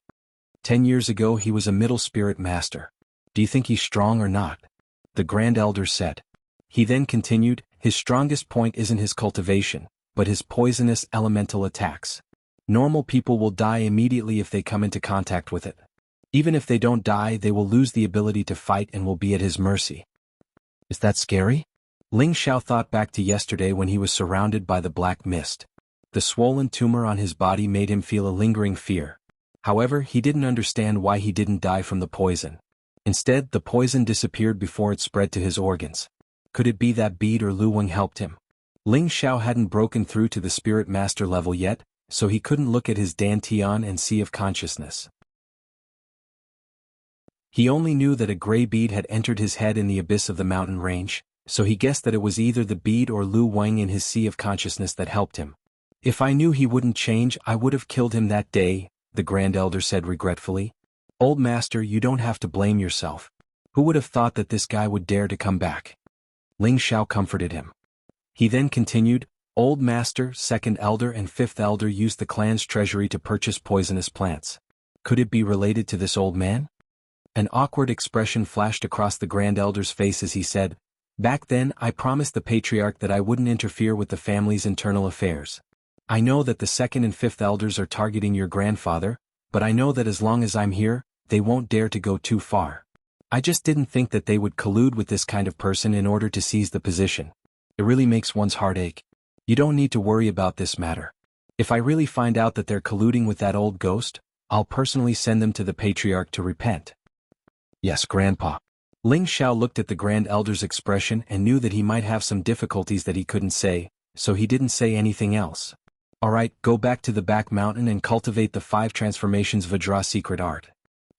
10 years ago he was a middle spirit master. Do you think he's strong or not? The Grand Elder said. He then continued, his strongest point isn't his cultivation, but his poisonous elemental attacks. Normal people will die immediately if they come into contact with it. Even if they don't die, they will lose the ability to fight and will be at his mercy. Is that scary? Ling Xiao thought back to yesterday when he was surrounded by the black mist. The swollen tumor on his body made him feel a lingering fear. However, he didn't understand why he didn't die from the poison. Instead, the poison disappeared before it spread to his organs. Could it be that Bead or Lu Weng helped him? Ling Xiao hadn't broken through to the Spirit Master level yet, so he couldn't look at his Dantian and Sea of Consciousness. He only knew that a gray bead had entered his head in the abyss of the mountain range, so he guessed that it was either the bead or Lu Weng in his Sea of Consciousness that helped him. If I knew he wouldn't change, I would have killed him that day, the Grand Elder said regretfully. Old Master, you don't have to blame yourself. Who would have thought that this guy would dare to come back? Ling Xiao comforted him. He then continued, Old Master, Second Elder and Fifth Elder used the clan's treasury to purchase poisonous plants. Could it be related to this old man? An awkward expression flashed across the Grand Elder's face as he said, Back then, I promised the Patriarch that I wouldn't interfere with the family's internal affairs. I know that the Second and Fifth Elders are targeting your grandfather, but I know that as long as I'm here, they won't dare to go too far. I just didn't think that they would collude with this kind of person in order to seize the position. It really makes one's heart ache. You don't need to worry about this matter. If I really find out that they're colluding with that old ghost, I'll personally send them to the Patriarch to repent. Yes, Grandpa. Ling Xiao looked at the Grand Elder's expression and knew that he might have some difficulties that he couldn't say, so he didn't say anything else. Alright, go back to the back mountain and cultivate the 5 transformations Vajra secret art.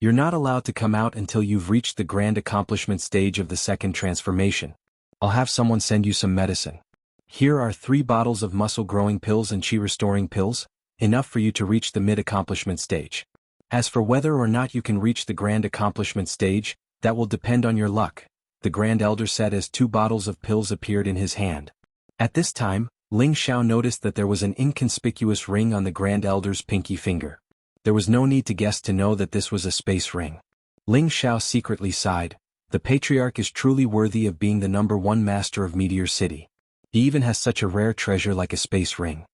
You're not allowed to come out until you've reached the grand accomplishment stage of the second transformation. I'll have someone send you some medicine. Here are 3 bottles of muscle-growing pills and chi-restoring pills, enough for you to reach the mid-accomplishment stage. As for whether or not you can reach the grand accomplishment stage, that will depend on your luck, the Grand Elder said as 2 bottles of pills appeared in his hand. At this time, Ling Xiao noticed that there was an inconspicuous ring on the Grand Elder's pinky finger. There was no need to guess to know that this was a space ring. Ling Xiao secretly sighed. The Patriarch is truly worthy of being the #1 master of Meteor City. He even has such a rare treasure like a space ring.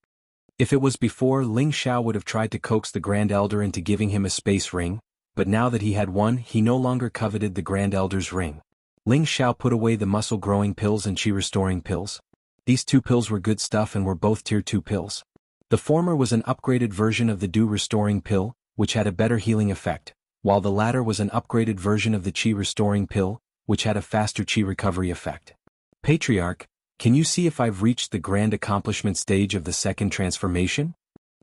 If it was before, Ling Xiao would have tried to coax the Grand Elder into giving him a space ring, but now that he had one, he no longer coveted the Grand Elder's ring. Ling Xiao put away the muscle-growing pills and chi-restoring pills. These 2 pills were good stuff and were both Tier 2 pills. The former was an upgraded version of the Dew restoring pill, which had a better healing effect, while the latter was an upgraded version of the Qi restoring pill, which had a faster Qi recovery effect. Patriarch, can you see if I've reached the grand accomplishment stage of the second transformation?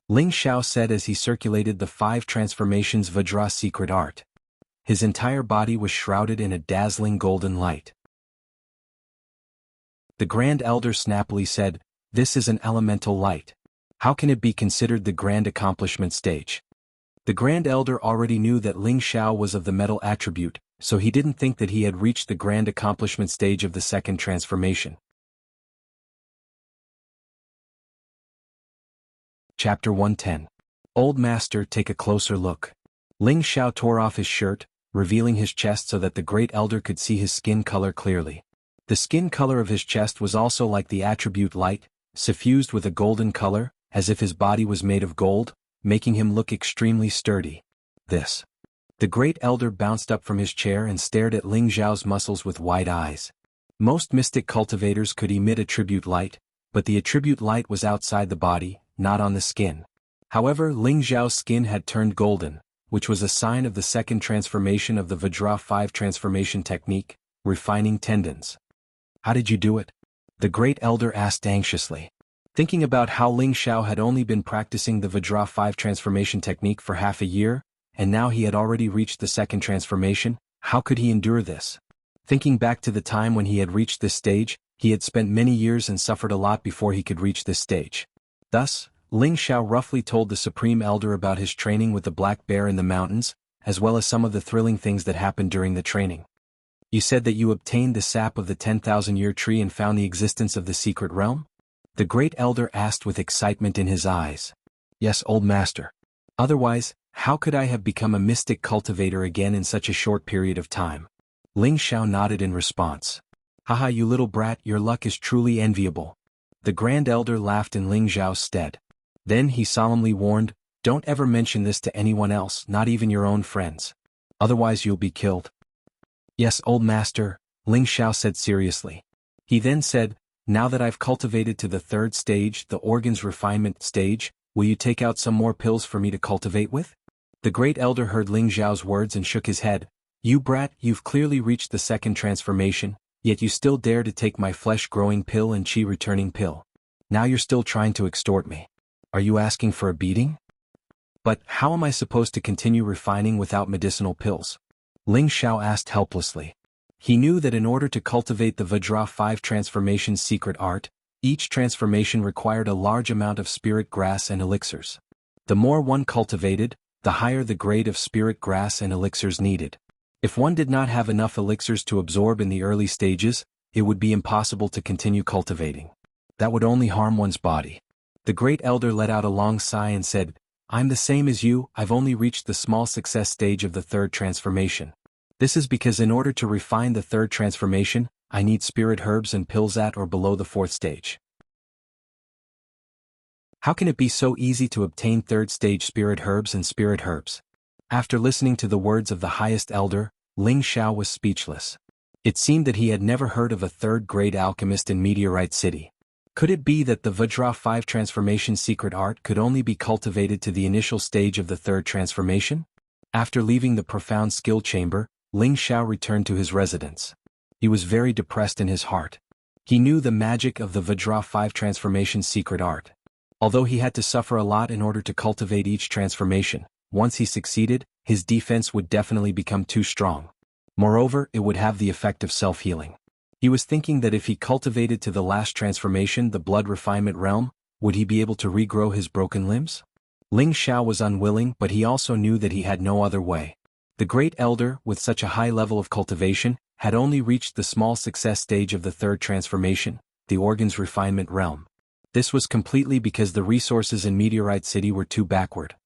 Ling Xiao said as he circulated the 5 transformations Vajra secret art. His entire body was shrouded in a dazzling golden light. The Grand Elder snappily said, This is an elemental light. How can it be considered the grand accomplishment stage? The Grand Elder already knew that Ling Xiao was of the metal attribute, so he didn't think that he had reached the grand accomplishment stage of the second transformation. Chapter 110. Old Master, take a closer look. Ling Xiao tore off his shirt, revealing his chest so that the great elder could see his skin color clearly. The skin color of his chest was also like the attribute light, suffused with a golden color, as if his body was made of gold, making him look extremely sturdy. This. The great elder bounced up from his chair and stared at Ling Xiao's muscles with wide eyes. Most mystic cultivators could emit attribute light, but the attribute light was outside the body, not on the skin. However, Ling Xiao's skin had turned golden, which was a sign of the second transformation of the Vajra 5 transformation technique, refining tendons. How did you do it? The great elder asked anxiously. Thinking about how Ling Xiao had only been practicing the Vajra 5 transformation technique for half a year, and now he had already reached the second transformation, how could he endure this? Thinking back to the time when he had reached this stage, he had spent many years and suffered a lot before he could reach this stage. Thus, Ling Xiao roughly told the Supreme Elder about his training with the black bear in the mountains, as well as some of the thrilling things that happened during the training. You said that you obtained the sap of the 10,000-year tree and found the existence of the secret realm? The great elder asked with excitement in his eyes. Yes, old master. Otherwise, how could I have become a mystic cultivator again in such a short period of time? Ling Xiao nodded in response. Haha, you little brat, your luck is truly enviable. The grand elder laughed in Ling Xiao's stead. Then he solemnly warned, don't ever mention this to anyone else, not even your own friends. Otherwise you'll be killed. Yes, old master, Ling Xiao said seriously. He then said, now that I've cultivated to the third stage, the organs refinement stage, will you take out some more pills for me to cultivate with? The great elder heard Ling Xiao's words and shook his head. You brat, you've clearly reached the second transformation, yet you still dare to take my flesh-growing pill and chi-returning pill. Now you're still trying to extort me. Are you asking for a beating? But how am I supposed to continue refining without medicinal pills? Ling Xiao asked helplessly. He knew that in order to cultivate the Vajra 5 transformation's secret art, each transformation required a large amount of spirit grass and elixirs. The more one cultivated, the higher the grade of spirit grass and elixirs needed. If one did not have enough elixirs to absorb in the early stages, it would be impossible to continue cultivating. That would only harm one's body. The great elder let out a long sigh and said, I'm the same as you, I've only reached the small success stage of the third transformation. This is because in order to refine the third transformation, I need spirit herbs and pills at or below the fourth stage. How can it be so easy to obtain third stage spirit herbs and spirit herbs? After listening to the words of the highest elder, Ling Xiao was speechless. It seemed that he had never heard of a third-grade alchemist in Meteorite City. Could it be that the Vajra 5 transformation secret art could only be cultivated to the initial stage of the third transformation? After leaving the profound skill chamber, Ling Xiao returned to his residence. He was very depressed in his heart. He knew the magic of the Vajra 5 transformation secret art. Although he had to suffer a lot in order to cultivate each transformation, once he succeeded, his defense would definitely become too strong. Moreover, it would have the effect of self-healing. He was thinking that if he cultivated to the last transformation, the blood refinement realm, would he be able to regrow his broken limbs? Ling Xiao was unwilling, but he also knew that he had no other way. The great elder, with such a high level of cultivation, had only reached the small success stage of the third transformation, the organs refinement realm. This was completely because the resources in Meteorite City were too backward.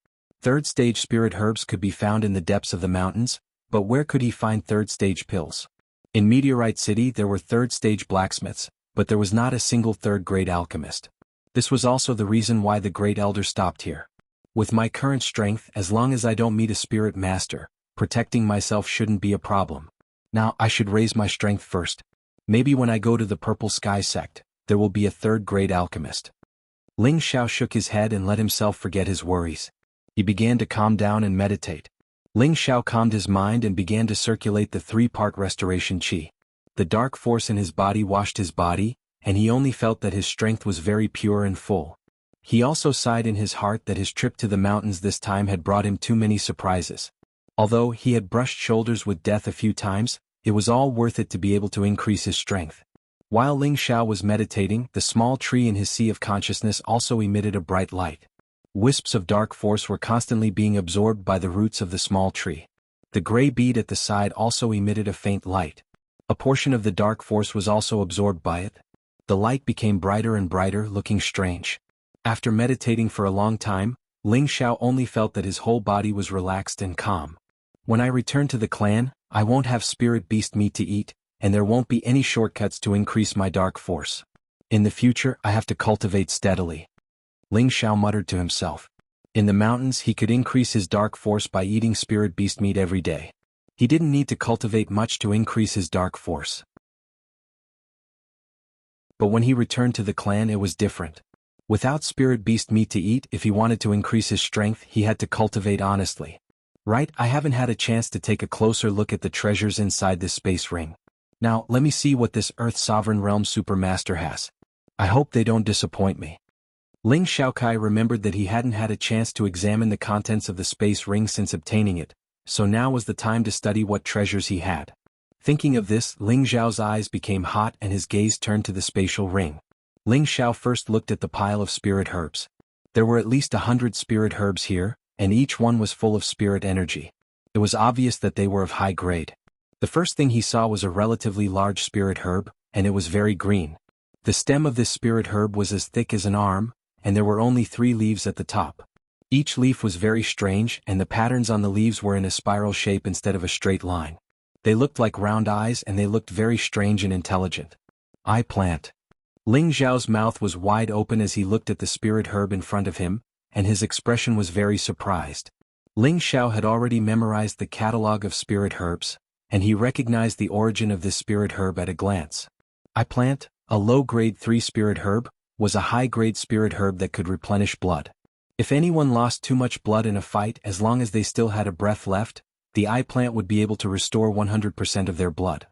Third stage spirit herbs could be found in the depths of the mountains, but where could he find third stage pills? In Meteorite City there were third stage blacksmiths, but there was not a single third grade alchemist. This was also the reason why the great elder stopped here. With my current strength, as long as I don't meet a spirit master, protecting myself shouldn't be a problem. Now I should raise my strength first. Maybe when I go to the Purple Sky sect, there will be a third-grade alchemist. Ling Xiao shook his head and let himself forget his worries. He began to calm down and meditate. Ling Xiao calmed his mind and began to circulate the three-part restoration qi. The dark force in his body washed his body, and he only felt that his strength was very pure and full. He also sighed in his heart that his trip to the mountains this time had brought him too many surprises. Although he had brushed shoulders with death a few times, it was all worth it to be able to increase his strength. While Ling Xiao was meditating, the small tree in his sea of consciousness also emitted a bright light. Wisps of dark force were constantly being absorbed by the roots of the small tree. The gray bead at the side also emitted a faint light. A portion of the dark force was also absorbed by it. The light became brighter and brighter, looking strange. After meditating for a long time, Ling Xiao only felt that his whole body was relaxed and calm. When I return to the clan, I won't have spirit beast meat to eat, and there won't be any shortcuts to increase my dark force. In the future, I have to cultivate steadily. Ling Xiao muttered to himself. In the mountains, he could increase his dark force by eating spirit beast meat every day. He didn't need to cultivate much to increase his dark force. But when he returned to the clan, it was different. Without spirit beast meat to eat, if he wanted to increase his strength, he had to cultivate honestly. Right, I haven't had a chance to take a closer look at the treasures inside this space ring. Now, let me see what this Earth Sovereign Realm Supermaster has. I hope they don't disappoint me. Ling Xiaokai remembered that he hadn't had a chance to examine the contents of the space ring since obtaining it, so now was the time to study what treasures he had. Thinking of this, Ling Xiao's eyes became hot and his gaze turned to the spatial ring. Ling Xiao first looked at the pile of spirit herbs. There were at least 100 spirit herbs here, and each one was full of spirit energy. It was obvious that they were of high grade. The first thing he saw was a relatively large spirit herb, and it was very green. The stem of this spirit herb was as thick as an arm, and there were only 3 leaves at the top. Each leaf was very strange, and the patterns on the leaves were in a spiral shape instead of a straight line. They looked like round eyes, and they looked very strange and intelligent. Eye plant. Ling Xiao's mouth was wide open as he looked at the spirit herb in front of him, and his expression was very surprised. Ling Xiao had already memorized the catalog of spirit herbs, and he recognized the origin of this spirit herb at a glance. Eye plant, a low-grade 3 spirit herb, was a high-grade spirit herb that could replenish blood. If anyone lost too much blood in a fight, as long as they still had a breath left, the eye plant would be able to restore 100% of their blood.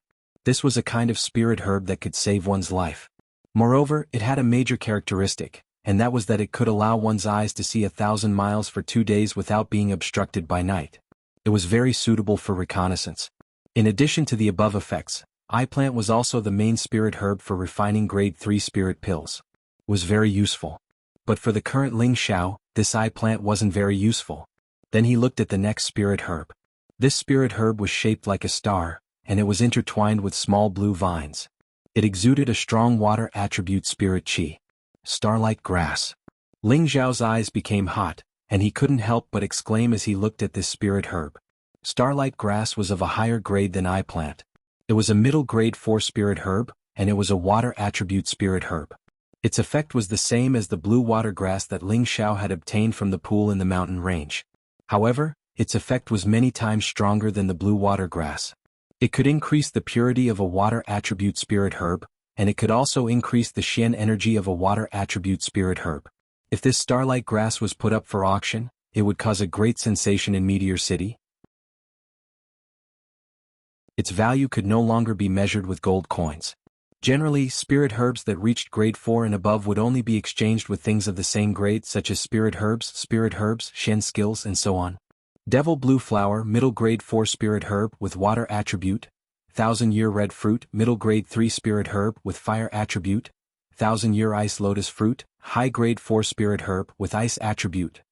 This was a kind of spirit herb that could save one's life. Moreover, it had a major characteristic, and that was that it could allow one's eyes to see 1,000 miles for 2 days without being obstructed by night. It was very suitable for reconnaissance. In addition to the above effects, eye plant was also the main spirit herb for refining grade 3 spirit pills. It was very useful. But for the current Ling Xiao, this eye plant wasn't very useful. Then he looked at the next spirit herb. This spirit herb was shaped like a star, and it was intertwined with small blue vines. It exuded a strong water attribute spirit qi. Starlight grass. Ling Xiao's eyes became hot, and he couldn't help but exclaim as he looked at this spirit herb. Starlight grass was of a higher grade than eye plant. It was a middle grade 4 spirit herb, and it was a water attribute spirit herb. Its effect was the same as the blue water grass that Ling Xiao had obtained from the pool in the mountain range. However, its effect was many times stronger than the blue water grass. It could increase the purity of a water attribute spirit herb, and it could also increase the Xian energy of a water attribute spirit herb. If this starlight grass was put up for auction, it would cause a great sensation in Meteor City. Its value could no longer be measured with gold coins. Generally, spirit herbs that reached grade 4 and above would only be exchanged with things of the same grade such as spirit herbs, Xian skills, and so on. Devil blue flower, middle grade 4 spirit herb with water attribute. 1,000-year red fruit, middle grade 3 spirit herb with fire attribute. 1,000-year ice lotus fruit, high grade 4 spirit herb with ice attribute.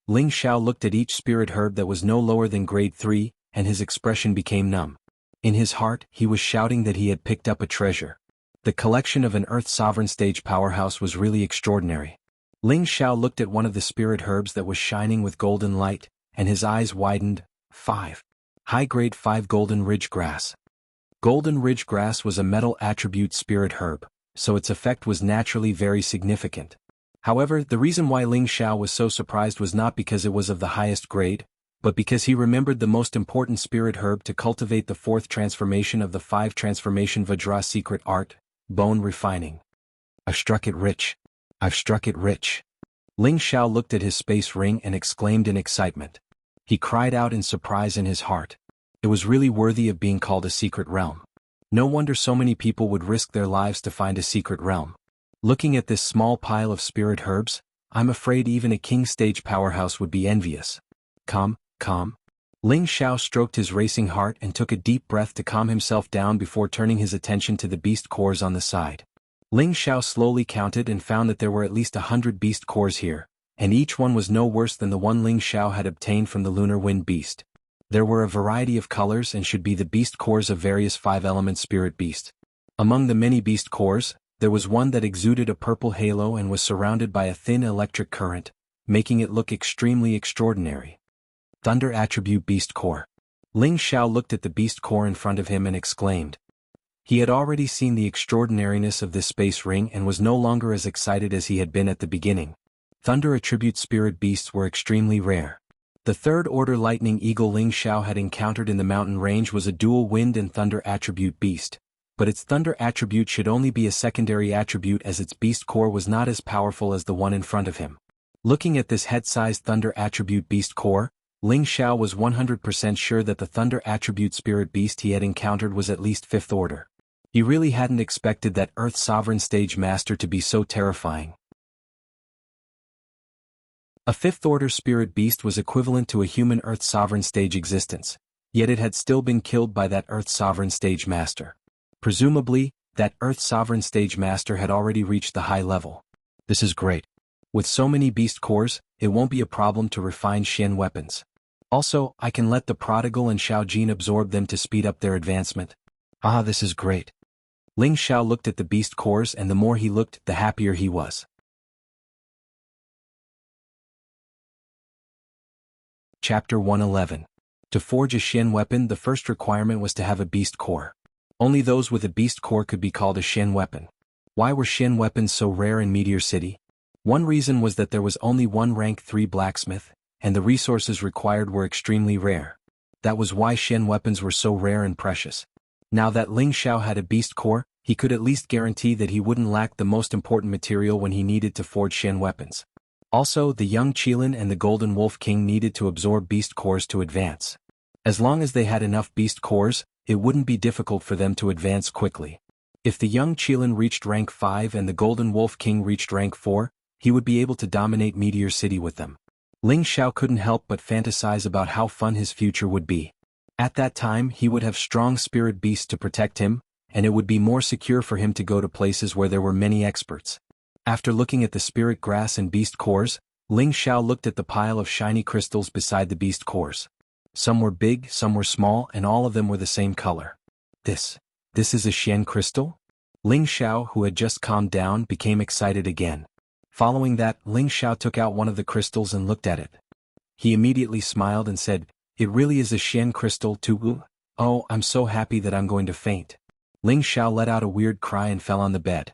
Ling Xiao looked at each spirit herb that was no lower than grade 3, and his expression became numb. In his heart, he was shouting that he had picked up a treasure. The collection of an Earth Sovereign stage powerhouse was really extraordinary. Ling Xiao looked at one of the spirit herbs that was shining with golden light, and his eyes widened. 5. High-grade 5 golden ridge grass. Golden ridge grass was a metal attribute spirit herb, so its effect was naturally very significant. However, the reason why Ling Xiao was so surprised was not because it was of the highest grade, but because he remembered the most important spirit herb to cultivate the 4th transformation of the 5 transformation Vajra secret art, bone refining. I've struck it rich. I've struck it rich. Ling Xiao looked at his space ring and exclaimed in excitement. He cried out in surprise in his heart. It was really worthy of being called a secret realm. No wonder so many people would risk their lives to find a secret realm. Looking at this small pile of spirit herbs, I'm afraid even a king stage powerhouse would be envious. Calm. Ling Xiao stroked his racing heart and took a deep breath to calm himself down before turning his attention to the beast cores on the side. Ling Xiao slowly counted and found that there were at least 100 beast cores here, and each one was no worse than the one Ling Xiao had obtained from the lunar wind beast. There were a variety of colors and should be the beast cores of various 5-element spirit beasts. Among the many beast cores, There was one that exuded a purple halo and was surrounded by a thin electric current, making it look extremely extraordinary. Thunder Attribute Beast Core. Ling Xiao looked at the beast core in front of him and exclaimed. He had already seen the extraordinariness of this space ring and was no longer as excited as he had been at the beginning. Thunder Attribute Spirit Beasts were extremely rare. The third-order lightning eagle Ling Xiao had encountered in the mountain range was a dual wind and thunder attribute beast, but its thunder attribute should only be a secondary attribute as its beast core was not as powerful as the one in front of him. Looking at this head-sized thunder attribute beast core, Ling Xiao was 100% sure that the thunder attribute spirit beast he had encountered was at least 5th order. He really hadn't expected that Earth Sovereign Stage Master to be so terrifying. A 5th order spirit beast was equivalent to a human Earth Sovereign Stage existence, yet it had still been killed by that Earth Sovereign Stage Master. Presumably, that Earth Sovereign Stage Master had already reached the high level. This is great. With so many beast cores, it won't be a problem to refine Xian weapons. Also, I can let the Prodigal and Xiao Jin absorb them to speed up their advancement. Ah, this is great. Ling Xiao looked at the beast cores and the more he looked, the happier he was. Chapter 111. To forge a Xian weapon, the first requirement was to have a beast core. Only those with a beast core could be called a Xian weapon. Why were Xian weapons so rare in Meteor City? One reason was that there was only one rank 3 blacksmith, and the resources required were extremely rare. That was why Xian weapons were so rare and precious. Now that Ling Xiao had a beast core, he could at least guarantee that he wouldn't lack the most important material when he needed to forge Xian weapons. Also, the young Qilin and the Golden Wolf King needed to absorb beast cores to advance. As long as they had enough beast cores, it wouldn't be difficult for them to advance quickly. If the young Qilin reached rank 5 and the Golden Wolf King reached rank 4, he would be able to dominate Meteor City with them. Ling Xiao couldn't help but fantasize about how fun his future would be. At that time, he would have strong spirit beasts to protect him, and it would be more secure for him to go to places where there were many experts. After looking at the spirit grass and beast cores, Ling Xiao looked at the pile of shiny crystals beside the beast cores. Some were big, some were small, and all of them were the same color. This is a Xian crystal? Ling Xiao, who had just calmed down, became excited again. Following that, Ling Xiao took out one of the crystals and looked at it. He immediately smiled and said, "It really is a Xian crystal too. Oh, I'm so happy that I'm going to faint." Ling Xiao let out a weird cry and fell on the bed.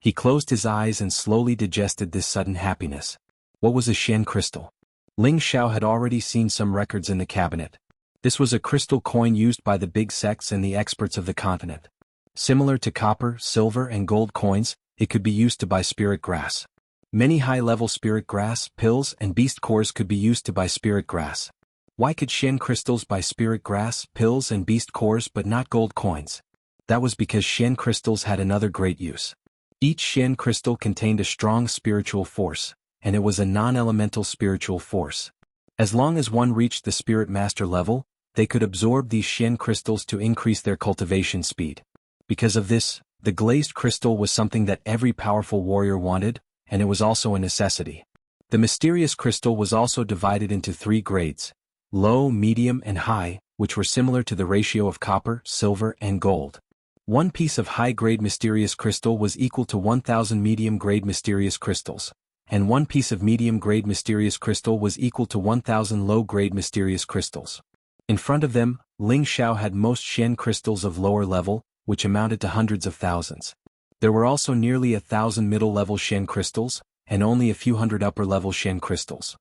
He closed his eyes and slowly digested this sudden happiness. What was a Xian crystal? Ling Xiao had already seen some records in the cabinet. This was a crystal coin used by the big sects and the experts of the continent. Similar to copper, silver, and gold coins, it could be used to buy spirit grass. Many high-level spirit grass, pills, and beast cores could be used to buy spirit grass. Why could Xian crystals buy spirit grass, pills, and beast cores but not gold coins? That was because Xian crystals had another great use. Each Xian crystal contained a strong spiritual force, and it was a non-elemental spiritual force. As long as one reached the spirit master level, they could absorb these Xian crystals to increase their cultivation speed. Because of this, the glazed crystal was something that every powerful warrior wanted, and it was also a necessity. The mysterious crystal was also divided into 3 grades: low, medium, and high, which were similar to the ratio of copper, silver, and gold. One piece of high-grade mysterious crystal was equal to 1,000 medium-grade mysterious crystals, and one piece of medium-grade mysterious crystal was equal to 1,000 low-grade mysterious crystals. In front of them, Ling Xiao had most Xian crystals of lower level, which amounted to hundreds of thousands. There were also nearly 1,000 middle-level Xian crystals, and only a few hundred upper-level Xian crystals.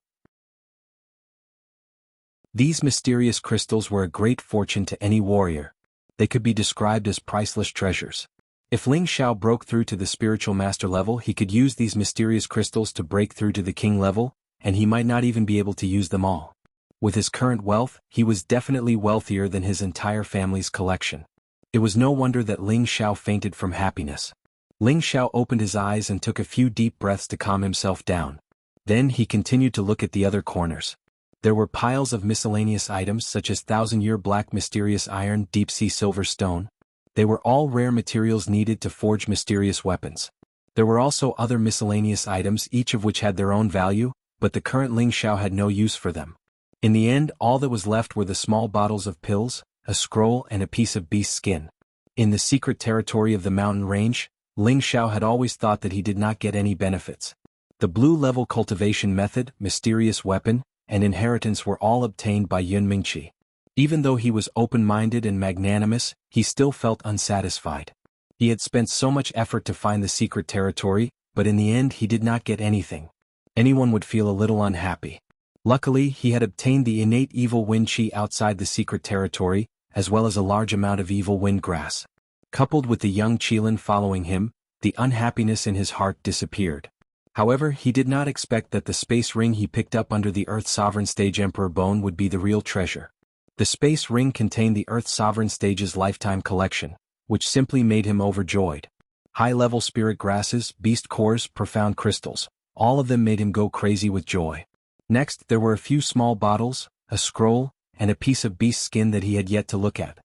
These mysterious crystals were a great fortune to any warrior. They could be described as priceless treasures. If Ling Xiao broke through to the spiritual master level, he could use these mysterious crystals to break through to the king level, and he might not even be able to use them all. With his current wealth, he was definitely wealthier than his entire family's collection. It was no wonder that Ling Xiao fainted from happiness. Ling Xiao opened his eyes and took a few deep breaths to calm himself down. Then he continued to look at the other corners. There were piles of miscellaneous items such as 1,000-year black mysterious iron, deep-sea silver stone. They were all rare materials needed to forge mysterious weapons. There were also other miscellaneous items, each of which had their own value, but the current Ling Xiao had no use for them. In the end, all that was left were the small bottles of pills, a scroll, and a piece of beast skin. In the secret territory of the mountain range, Ling Xiao had always thought that he did not get any benefits. The blue-level cultivation method, mysterious weapon, and inheritance were all obtained by Yun Mingqi. Even though he was open-minded and magnanimous, he still felt unsatisfied. He had spent so much effort to find the secret territory, but in the end he did not get anything. Anyone would feel a little unhappy. Luckily, he had obtained the innate evil wind qi outside the secret territory, as well as a large amount of evil wind grass. Coupled with the young Qilin following him, the unhappiness in his heart disappeared. However, he did not expect that the space ring he picked up under the Earth Sovereign Stage Emperor Bone would be the real treasure. The space ring contained the Earth Sovereign Stage's lifetime collection, which simply made him overjoyed. High-level spirit grasses, beast cores, profound crystals, all of them made him go crazy with joy. Next, there were a few small bottles, a scroll, and a piece of beast skin that he had yet to look at.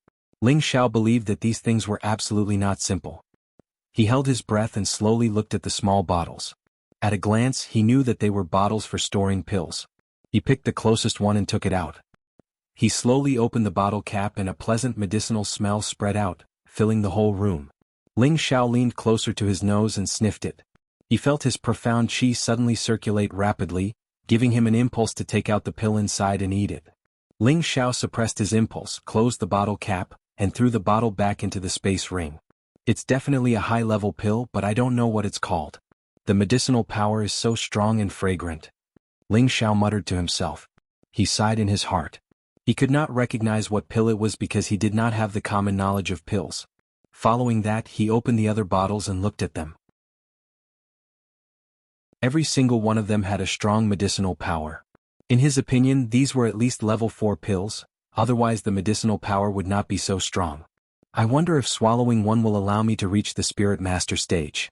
Ling Xiao believed that these things were absolutely not simple. He held his breath and slowly looked at the small bottles. At a glance, he knew that they were bottles for storing pills. He picked the closest one and took it out. He slowly opened the bottle cap and a pleasant medicinal smell spread out, filling the whole room. Ling Xiao leaned closer to his nose and sniffed it. He felt his profound qi suddenly circulate rapidly, giving him an impulse to take out the pill inside and eat it. Ling Xiao suppressed his impulse, closed the bottle cap, and threw the bottle back into the space ring. It's definitely a high-level pill, but I don't know what it's called. The medicinal power is so strong and fragrant. Ling Xiao muttered to himself. He sighed in his heart. He could not recognize what pill it was because he did not have the common knowledge of pills. Following that, he opened the other bottles and looked at them. Every single one of them had a strong medicinal power. In his opinion, these were at least level 4 pills, otherwise the medicinal power would not be so strong. I wonder if swallowing one will allow me to reach the Spirit Master stage.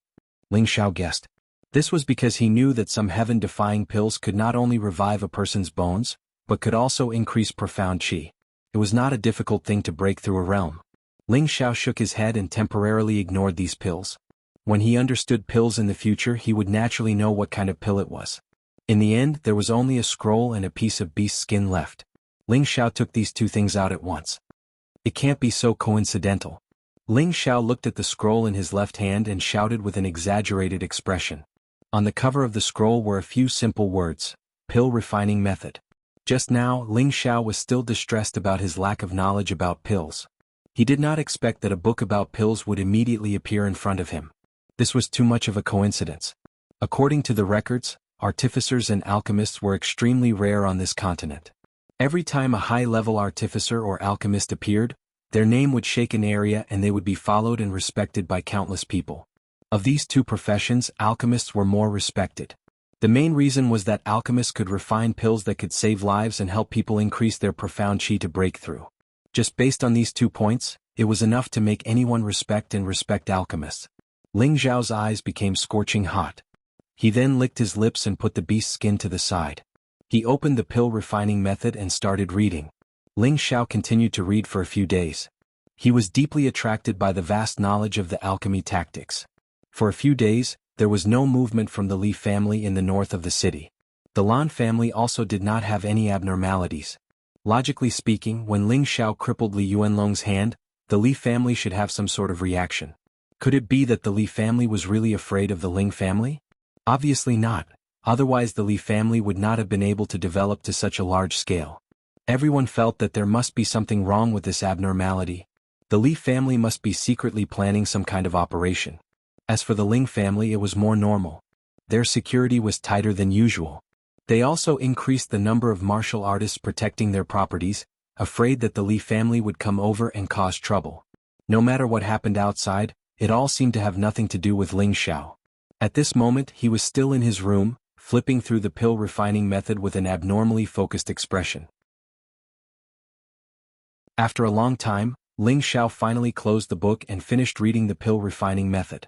Ling Xiao guessed. This was because he knew that some heaven-defying pills could not only revive a person's bones, but could also increase profound qi. It was not a difficult thing to break through a realm. Ling Xiao shook his head and temporarily ignored these pills. When he understood pills in the future, he would naturally know what kind of pill it was. In the end, there was only a scroll and a piece of beast skin left. Ling Xiao took these two things out at once. It can't be so coincidental. Ling Xiao looked at the scroll in his left hand and shouted with an exaggerated expression. On the cover of the scroll were a few simple words, Pill Refining Method. Just now, Ling Xiao was still distressed about his lack of knowledge about pills. He did not expect that a book about pills would immediately appear in front of him. This was too much of a coincidence. According to the records, artificers and alchemists were extremely rare on this continent. Every time a high-level artificer or alchemist appeared, their name would shake an area and they would be followed and respected by countless people. Of these two professions, alchemists were more respected. The main reason was that alchemists could refine pills that could save lives and help people increase their profound qi to break through. Just based on these 2 points, it was enough to make anyone respect alchemists. Ling Xiao's eyes became scorching hot. He then licked his lips and put the beast skin to the side. He opened the pill refining method and started reading. Ling Xiao continued to read for a few days. He was deeply attracted by the vast knowledge of the alchemy tactics. For a few days, there was no movement from the Li family in the north of the city. The Lan family also did not have any abnormalities. Logically speaking, when Ling Xiao crippled Li Yuanlong's hand, the Li family should have some sort of reaction. Could it be that the Li family was really afraid of the Ling family? Obviously not, otherwise the Li family would not have been able to develop to such a large scale. Everyone felt that there must be something wrong with this abnormality. The Li family must be secretly planning some kind of operation. As for the Ling family, it was more normal. Their security was tighter than usual. They also increased the number of martial artists protecting their properties, afraid that the Li family would come over and cause trouble. No matter what happened outside, it all seemed to have nothing to do with Ling Xiao. At this moment, he was still in his room, flipping through the pill refining method with an abnormally focused expression. After a long time, Ling Xiao finally closed the book and finished reading the pill refining method.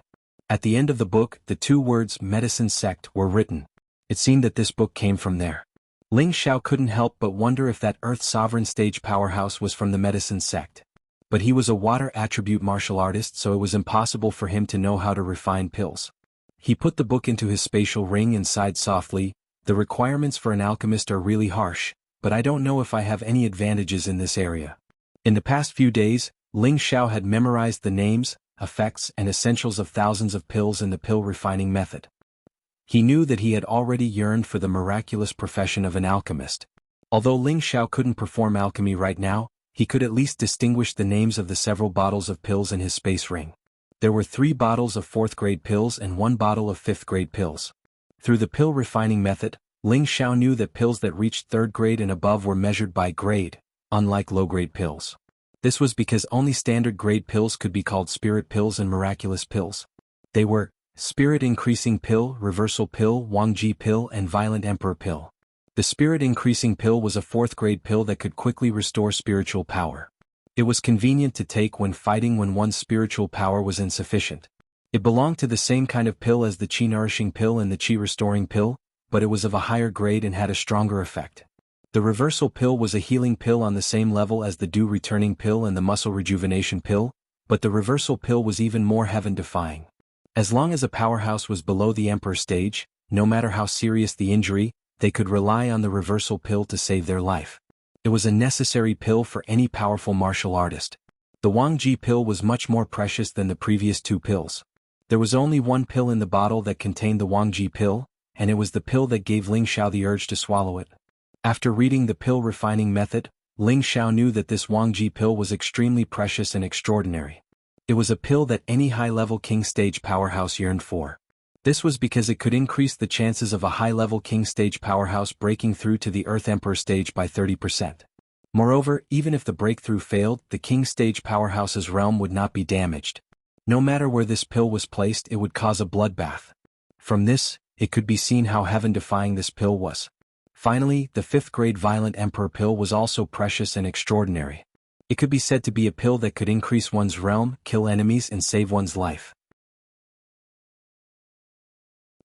At the end of the book, the 2 words medicine sect were written. It seemed that this book came from there. Ling Xiao couldn't help but wonder if that Earth Sovereign Stage powerhouse was from the medicine sect. But he was a water attribute martial artist, so it was impossible for him to know how to refine pills. He put the book into his spatial ring and sighed softly. The requirements for an alchemist are really harsh, but I don't know if I have any advantages in this area. In the past few days, Ling Xiao had memorized the names, effects, and essentials of thousands of pills in the pill refining method. He knew that he had already yearned for the miraculous profession of an alchemist. Although Ling Xiao couldn't perform alchemy right now, he could at least distinguish the names of the several bottles of pills in his space ring. There were 3 bottles of 4th-grade pills and 1 bottle of 5th-grade pills. Through the pill refining method, Ling Xiao knew that pills that reached 3rd grade and above were measured by grade, unlike low-grade pills. This was because only standard-grade pills could be called spirit pills and miraculous pills. They were spirit-increasing pill, reversal pill, Wangji pill, and violent emperor pill. The spirit-increasing pill was a 4th-grade pill that could quickly restore spiritual power. It was convenient to take when fighting when one's spiritual power was insufficient. It belonged to the same kind of pill as the qi-nourishing pill and the qi-restoring pill, but it was of a higher grade and had a stronger effect. The reversal pill was a healing pill on the same level as the dew-returning pill and the muscle rejuvenation pill, but the reversal pill was even more heaven-defying. As long as a powerhouse was below the emperor stage, no matter how serious the injury, they could rely on the reversal pill to save their life. It was a necessary pill for any powerful martial artist. The Wangji pill was much more precious than the previous 2 pills. There was only 1 pill in the bottle that contained the Wangji pill, and it was the pill that gave Ling Xiao the urge to swallow it. After reading the pill refining method, Ling Xiao knew that this Wangji pill was extremely precious and extraordinary. It was a pill that any high-level king stage powerhouse yearned for. This was because it could increase the chances of a high-level king stage powerhouse breaking through to the Earth Emperor stage by 30%. Moreover, even if the breakthrough failed, the king stage powerhouse's realm would not be damaged. No matter where this pill was placed, it would cause a bloodbath. From this, it could be seen how heaven-defying this pill was. Finally, the 5th-grade violent emperor pill was also precious and extraordinary. It could be said to be a pill that could increase one's realm, kill enemies, and save one's life.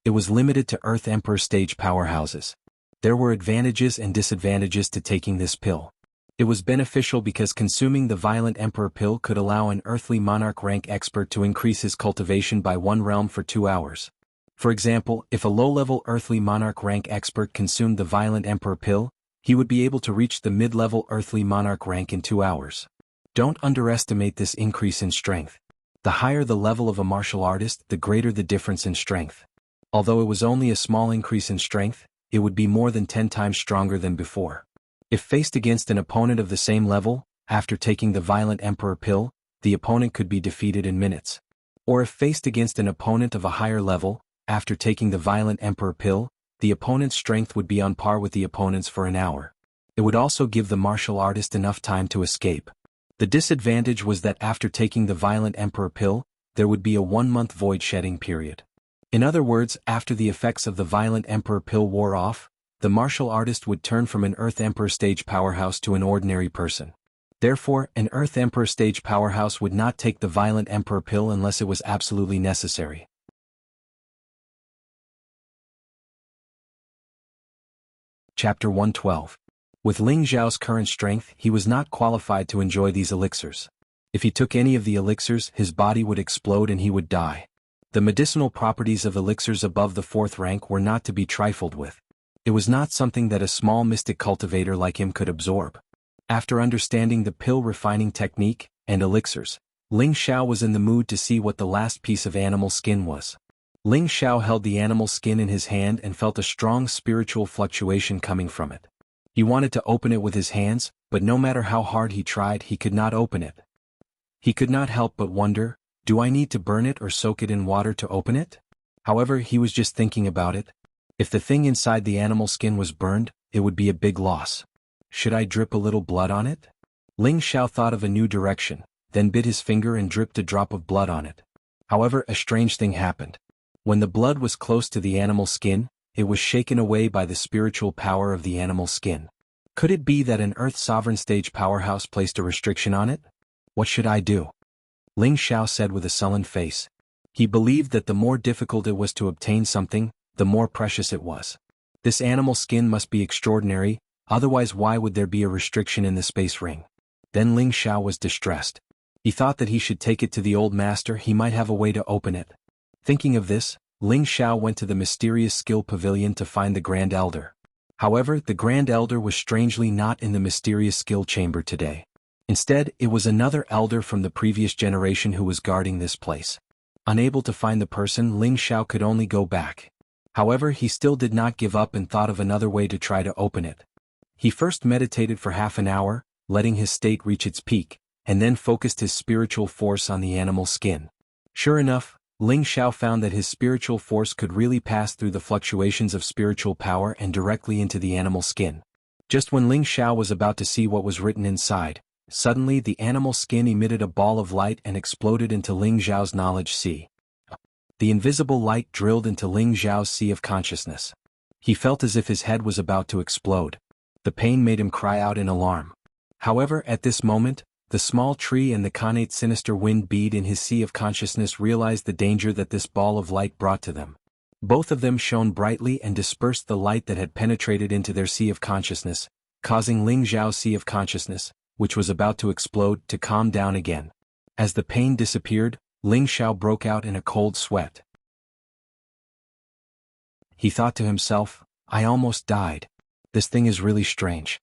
It was limited to Earth Emperor stage powerhouses. There were advantages and disadvantages to taking this pill. It was beneficial because consuming the Violent Emperor pill could allow an earthly monarch rank expert to increase his cultivation by 1 realm for 2 hours. For example, if a low-level earthly monarch rank expert consumed the Violent Emperor pill, he would be able to reach the mid-level earthly monarch rank in 2 hours. Don't underestimate this increase in strength. The higher the level of a martial artist, the greater the difference in strength. Although it was only a small increase in strength, it would be more than 10 times stronger than before. If faced against an opponent of the same level, after taking the Violent Emperor pill, the opponent could be defeated in minutes. Or if faced against an opponent of a higher level, after taking the Violent Emperor pill, the opponent's strength would be on par with the opponent's for an hour. It would also give the martial artist enough time to escape. The disadvantage was that after taking the Violent Emperor pill, there would be a 1-month void shedding period. In other words, after the effects of the Violent Emperor pill wore off, the martial artist would turn from an Earth Emperor stage powerhouse to an ordinary person. Therefore, an Earth Emperor stage powerhouse would not take the Violent Emperor pill unless it was absolutely necessary. Chapter 112. With Ling Xiao's current strength, he was not qualified to enjoy these elixirs. If he took any of the elixirs, his body would explode and he would die. The medicinal properties of elixirs above the 4th rank were not to be trifled with. It was not something that a small mystic cultivator like him could absorb. After understanding the pill refining technique and elixirs, Ling Xiao was in the mood to see what the last piece of animal skin was. Ling Xiao held the animal skin in his hand and felt a strong spiritual fluctuation coming from it. He wanted to open it with his hands, but no matter how hard he tried, he could not open it. He could not help but wonder, do I need to burn it or soak it in water to open it? However, he was just thinking about it. If the thing inside the animal skin was burned, it would be a big loss. Should I drip a little blood on it? Ling Xiao thought of a new direction, then bit his finger and dripped a drop of blood on it. However, a strange thing happened. When the blood was close to the animal skin, it was shaken away by the spiritual power of the animal skin. Could it be that an Earth Sovereign stage powerhouse placed a restriction on it? What should I do? Ling Xiao said with a sullen face. He believed that the more difficult it was to obtain something, the more precious it was. This animal skin must be extraordinary, otherwise why would there be a restriction in the space ring? Then Ling Xiao was distressed. He thought that he should take it to the old master, he might have a way to open it. Thinking of this, Ling Xiao went to the mysterious skill pavilion to find the Grand Elder. However, the Grand Elder was strangely not in the mysterious skill chamber today. Instead, it was another elder from the previous generation who was guarding this place. Unable to find the person, Ling Xiao could only go back. However, he still did not give up and thought of another way to try to open it. He first meditated for half an hour, letting his state reach its peak, and then focused his spiritual force on the animal skin. Sure enough, Ling Xiao found that his spiritual force could really pass through the fluctuations of spiritual power and directly into the animal skin. Just when Ling Xiao was about to see what was written inside, suddenly the animal skin emitted a ball of light and exploded into Ling Xiao's knowledge sea. The invisible light drilled into Ling Xiao's sea of consciousness. He felt as if his head was about to explode. The pain made him cry out in alarm. However, at this moment, the small tree and the connate sinister wind bead in his sea of consciousness realized the danger that this ball of light brought to them. Both of them shone brightly and dispersed the light that had penetrated into their sea of consciousness, causing Ling Xiao's sea of consciousness, which was about to explode, to calm down again. As the pain disappeared, Ling Xiao broke out in a cold sweat. He thought to himself, I almost died. This thing is really strange.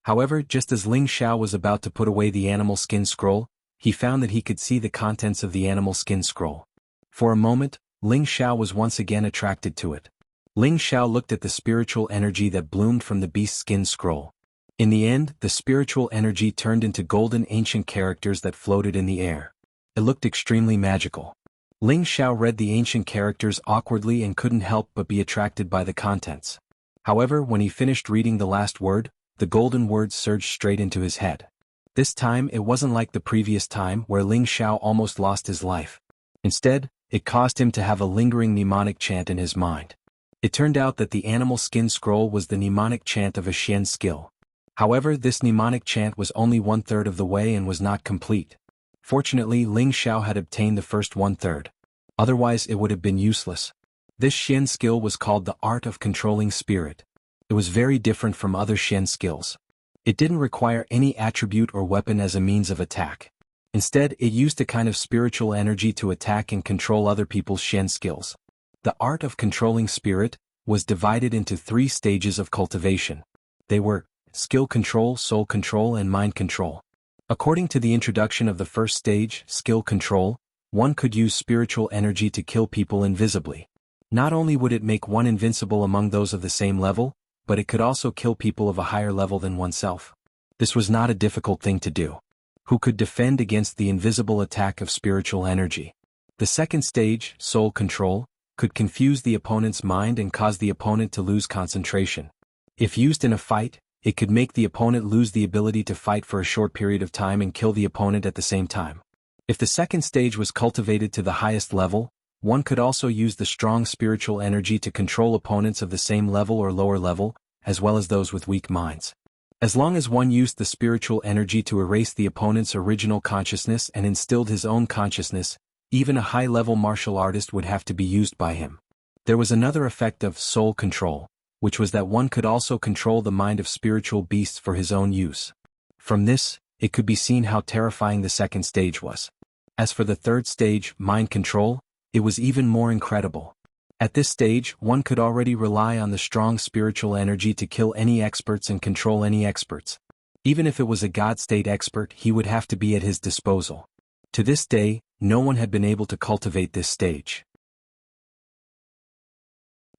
However, just as Ling Xiao was about to put away the animal skin scroll, he found that he could see the contents of the animal skin scroll. For a moment, Ling Xiao was once again attracted to it. Ling Xiao looked at the spiritual energy that bloomed from the beast skin scroll. In the end, the spiritual energy turned into golden ancient characters that floated in the air. It looked extremely magical. Ling Xiao read the ancient characters awkwardly and couldn't help but be attracted by the contents. However, when he finished reading the last word, the golden words surged straight into his head. This time it wasn't like the previous time where Ling Xiao almost lost his life. Instead, it caused him to have a lingering mnemonic chant in his mind. It turned out that the animal skin scroll was the mnemonic chant of a Xian skill. However, this mnemonic chant was only 1/3 of the way and was not complete. Fortunately, Ling Xiao had obtained the first 1/3. Otherwise it would have been useless. This Xian skill was called the art of controlling spirit. It was very different from other Xian skills. It didn't require any attribute or weapon as a means of attack. Instead, it used a kind of spiritual energy to attack and control other people's Xian skills. The art of controlling spirit was divided into 3 stages of cultivation. They were skill control, soul control, and mind control. According to the introduction of the first stage, skill control, one could use spiritual energy to kill people invisibly. Not only would it make one invincible among those of the same level, but it could also kill people of a higher level than oneself. This was not a difficult thing to do. Who could defend against the invisible attack of spiritual energy? The second stage, soul control, could confuse the opponent's mind and cause the opponent to lose concentration. If used in a fight, it could make the opponent lose the ability to fight for a short period of time and kill the opponent at the same time. If the second stage was cultivated to the highest level, one could also use the strong spiritual energy to control opponents of the same level or lower level, as well as those with weak minds. As long as one used the spiritual energy to erase the opponent's original consciousness and instilled his own consciousness, even a high-level martial artist would have to be used by him. There was another effect of soul control, which was that one could also control the mind of spiritual beasts for his own use. From this, it could be seen how terrifying the second stage was. As for the third stage, mind control, it was even more incredible. At this stage, one could already rely on the strong spiritual energy to kill any experts and control any experts. Even if it was a God state expert, he would have to be at his disposal. To this day, no one had been able to cultivate this stage.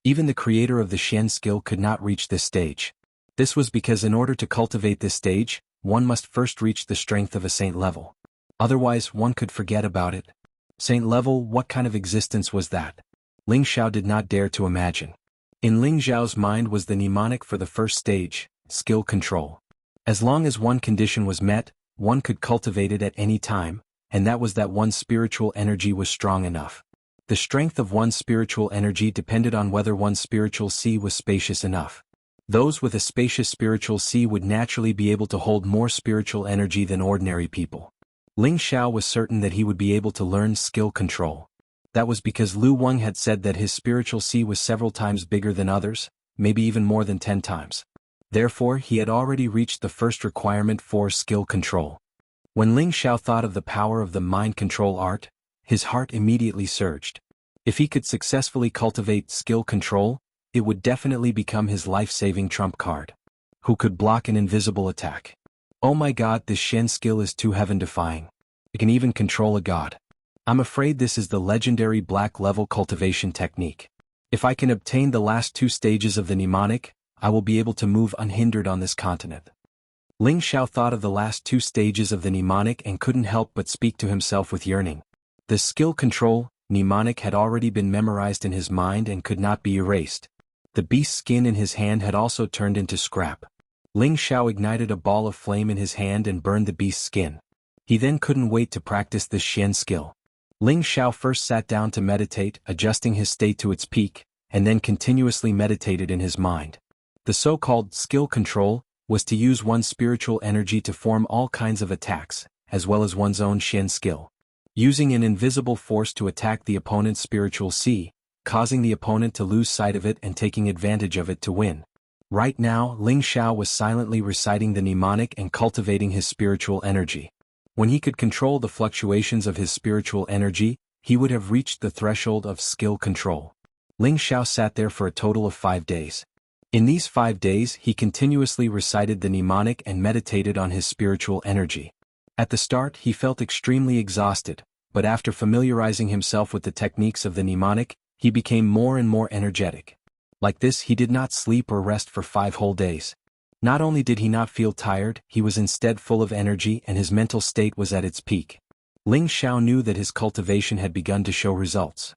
Even the creator of the Xian skill could not reach this stage. This was because in order to cultivate this stage, one must first reach the strength of a saint level. Otherwise, one could forget about it. Saint level, what kind of existence was that? Ling Xiao did not dare to imagine. In Ling Xiao's mind was the mnemonic for the first stage, skill control. As long as one condition was met, one could cultivate it at any time, and that was that one's spiritual energy was strong enough. The strength of one's spiritual energy depended on whether one's spiritual sea was spacious enough. Those with a spacious spiritual sea would naturally be able to hold more spiritual energy than ordinary people. Ling Xiao was certain that he would be able to learn skill control. That was because Lu Wang had said that his spiritual sea was several times bigger than others, maybe even more than 10 times. Therefore, he had already reached the first requirement for skill control. When Ling Xiao thought of the power of the mind control art, his heart immediately surged. If he could successfully cultivate skill control, it would definitely become his life-saving trump card. Who could block an invisible attack? Oh my god, this Shen skill is too heaven-defying. It can even control a god. I'm afraid this is the legendary black level cultivation technique. If I can obtain the last 2 stages of the mnemonic, I will be able to move unhindered on this continent. Ling Xiao thought of the last 2 stages of the mnemonic and couldn't help but speak to himself with yearning. The skill control mnemonic had already been memorized in his mind and could not be erased. The beast's skin in his hand had also turned into scrap. Ling Xiao ignited a ball of flame in his hand and burned the beast's skin. He then couldn't wait to practice this Shen skill. Ling Xiao first sat down to meditate, adjusting his state to its peak, and then continuously meditated in his mind. The so-called skill control was to use one's spiritual energy to form all kinds of attacks, as well as one's own Shen skill. Using an invisible force to attack the opponent's spiritual C, causing the opponent to lose sight of it and taking advantage of it to win. Right now, Ling Xiao was silently reciting the mnemonic and cultivating his spiritual energy. When he could control the fluctuations of his spiritual energy, he would have reached the threshold of skill control. Ling Xiao sat there for a total of 5 days. In these 5 days, he continuously recited the mnemonic and meditated on his spiritual energy. At the start, he felt extremely exhausted, but after familiarizing himself with the techniques of the mnemonic, he became more and more energetic. Like this, he did not sleep or rest for 5 whole days. Not only did he not feel tired, he was instead full of energy and his mental state was at its peak. Ling Xiao knew that his cultivation had begun to show results.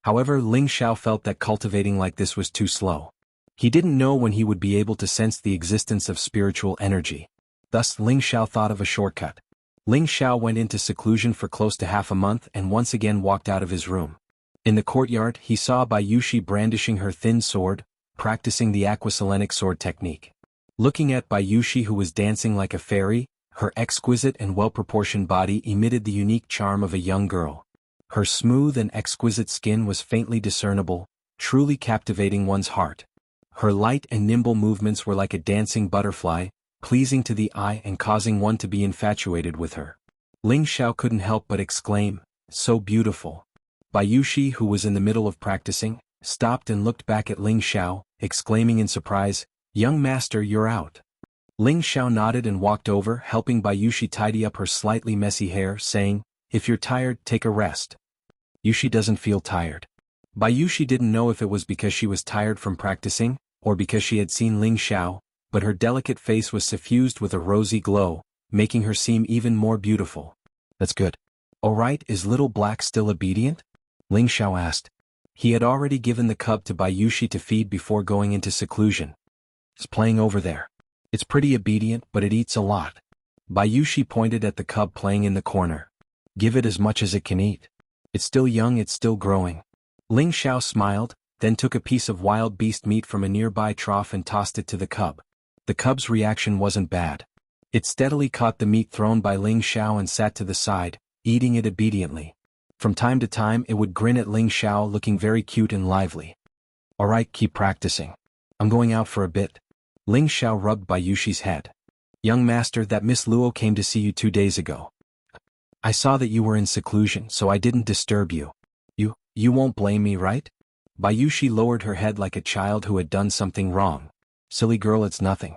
However, Ling Xiao felt that cultivating like this was too slow. He didn't know when he would be able to sense the existence of spiritual energy. Thus, Ling Xiao thought of a shortcut. Ling Xiao went into seclusion for close to half a month and once again walked out of his room. In the courtyard, he saw Bayushi brandishing her thin sword, practicing the aquaselenic sword technique. Looking at Bayushi, who was dancing like a fairy, her exquisite and well-proportioned body emitted the unique charm of a young girl. Her smooth and exquisite skin was faintly discernible, truly captivating one's heart. Her light and nimble movements were like a dancing butterfly, pleasing to the eye and causing one to be infatuated with her. Ling Xiao couldn't help but exclaim, "So beautiful." Bayushi, who was in the middle of practicing, stopped and looked back at Ling Xiao, exclaiming in surprise, "Young master, you're out." Ling Xiao nodded and walked over, helping Bayushi tidy up her slightly messy hair, saying, "If you're tired, take a rest." Yushi doesn't feel tired. Bayushi didn't know if it was because she was tired from practicing, or because she had seen Ling Xiao, but her delicate face was suffused with a rosy glow, making her seem even more beautiful. "That's good. Alright, is Little Black still obedient?" Ling Xiao asked. He had already given the cub to Bayushi to feed before going into seclusion. "It's playing over there. It's pretty obedient, but it eats a lot." Bayushi pointed at the cub playing in the corner. "Give it as much as it can eat. It's still young, it's still growing." Ling Xiao smiled, then took a piece of wild beast meat from a nearby trough and tossed it to the cub. The cub's reaction wasn't bad. It steadily caught the meat thrown by Ling Xiao and sat to the side, eating it obediently. From time to time it would grin at Ling Xiao, looking very cute and lively. "Alright, keep practicing. I'm going out for a bit." Ling Xiao rubbed Bayushi's head. "Young master, that Miss Luo came to see you 2 days ago. I saw that you were in seclusion, so I didn't disturb you. You won't blame me, right?" Bayushi lowered her head like a child who had done something wrong. "Silly girl, it's nothing.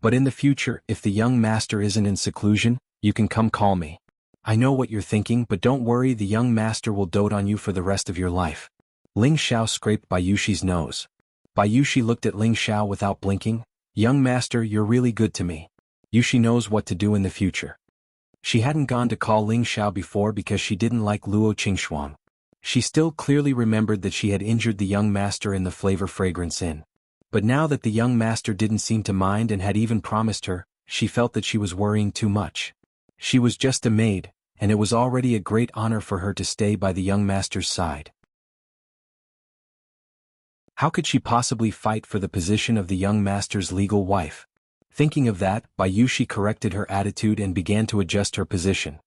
But in the future, if the young master isn't in seclusion, you can come call me. I know what you're thinking, but don't worry, the young master will dote on you for the rest of your life." Ling Xiao scraped Bayushi's nose. Bayushi looked at Ling Xiao without blinking. "Young master, you're really good to me. Yushi knows what to do in the future." She hadn't gone to call Ling Xiao before because she didn't like Luo Qingxuang. She still clearly remembered that she had injured the young master in the Flavor Fragrance Inn. But now that the young master didn't seem to mind and had even promised her, she felt that she was worrying too much. She was just a maid, and it was already a great honor for her to stay by the young master's side. How could she possibly fight for the position of the young master's legal wife? Thinking of that, Bayushi corrected her attitude and began to adjust her position.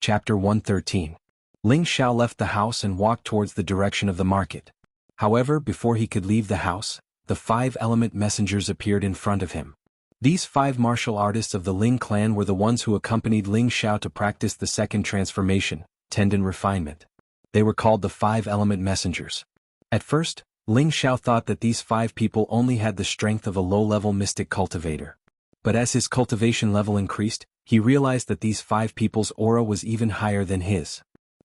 Chapter 113. Ling Xiao left the house and walked towards the direction of the market. However, before he could leave the house, the 5 element messengers appeared in front of him. These 5 martial artists of the Ling clan were the ones who accompanied Ling Xiao to practice the second transformation, tendon refinement. They were called the 5 element messengers. At first, Ling Xiao thought that these 5 people only had the strength of a low-level mystic cultivator. But as his cultivation level increased, he realized that these 5 people's aura was even higher than his.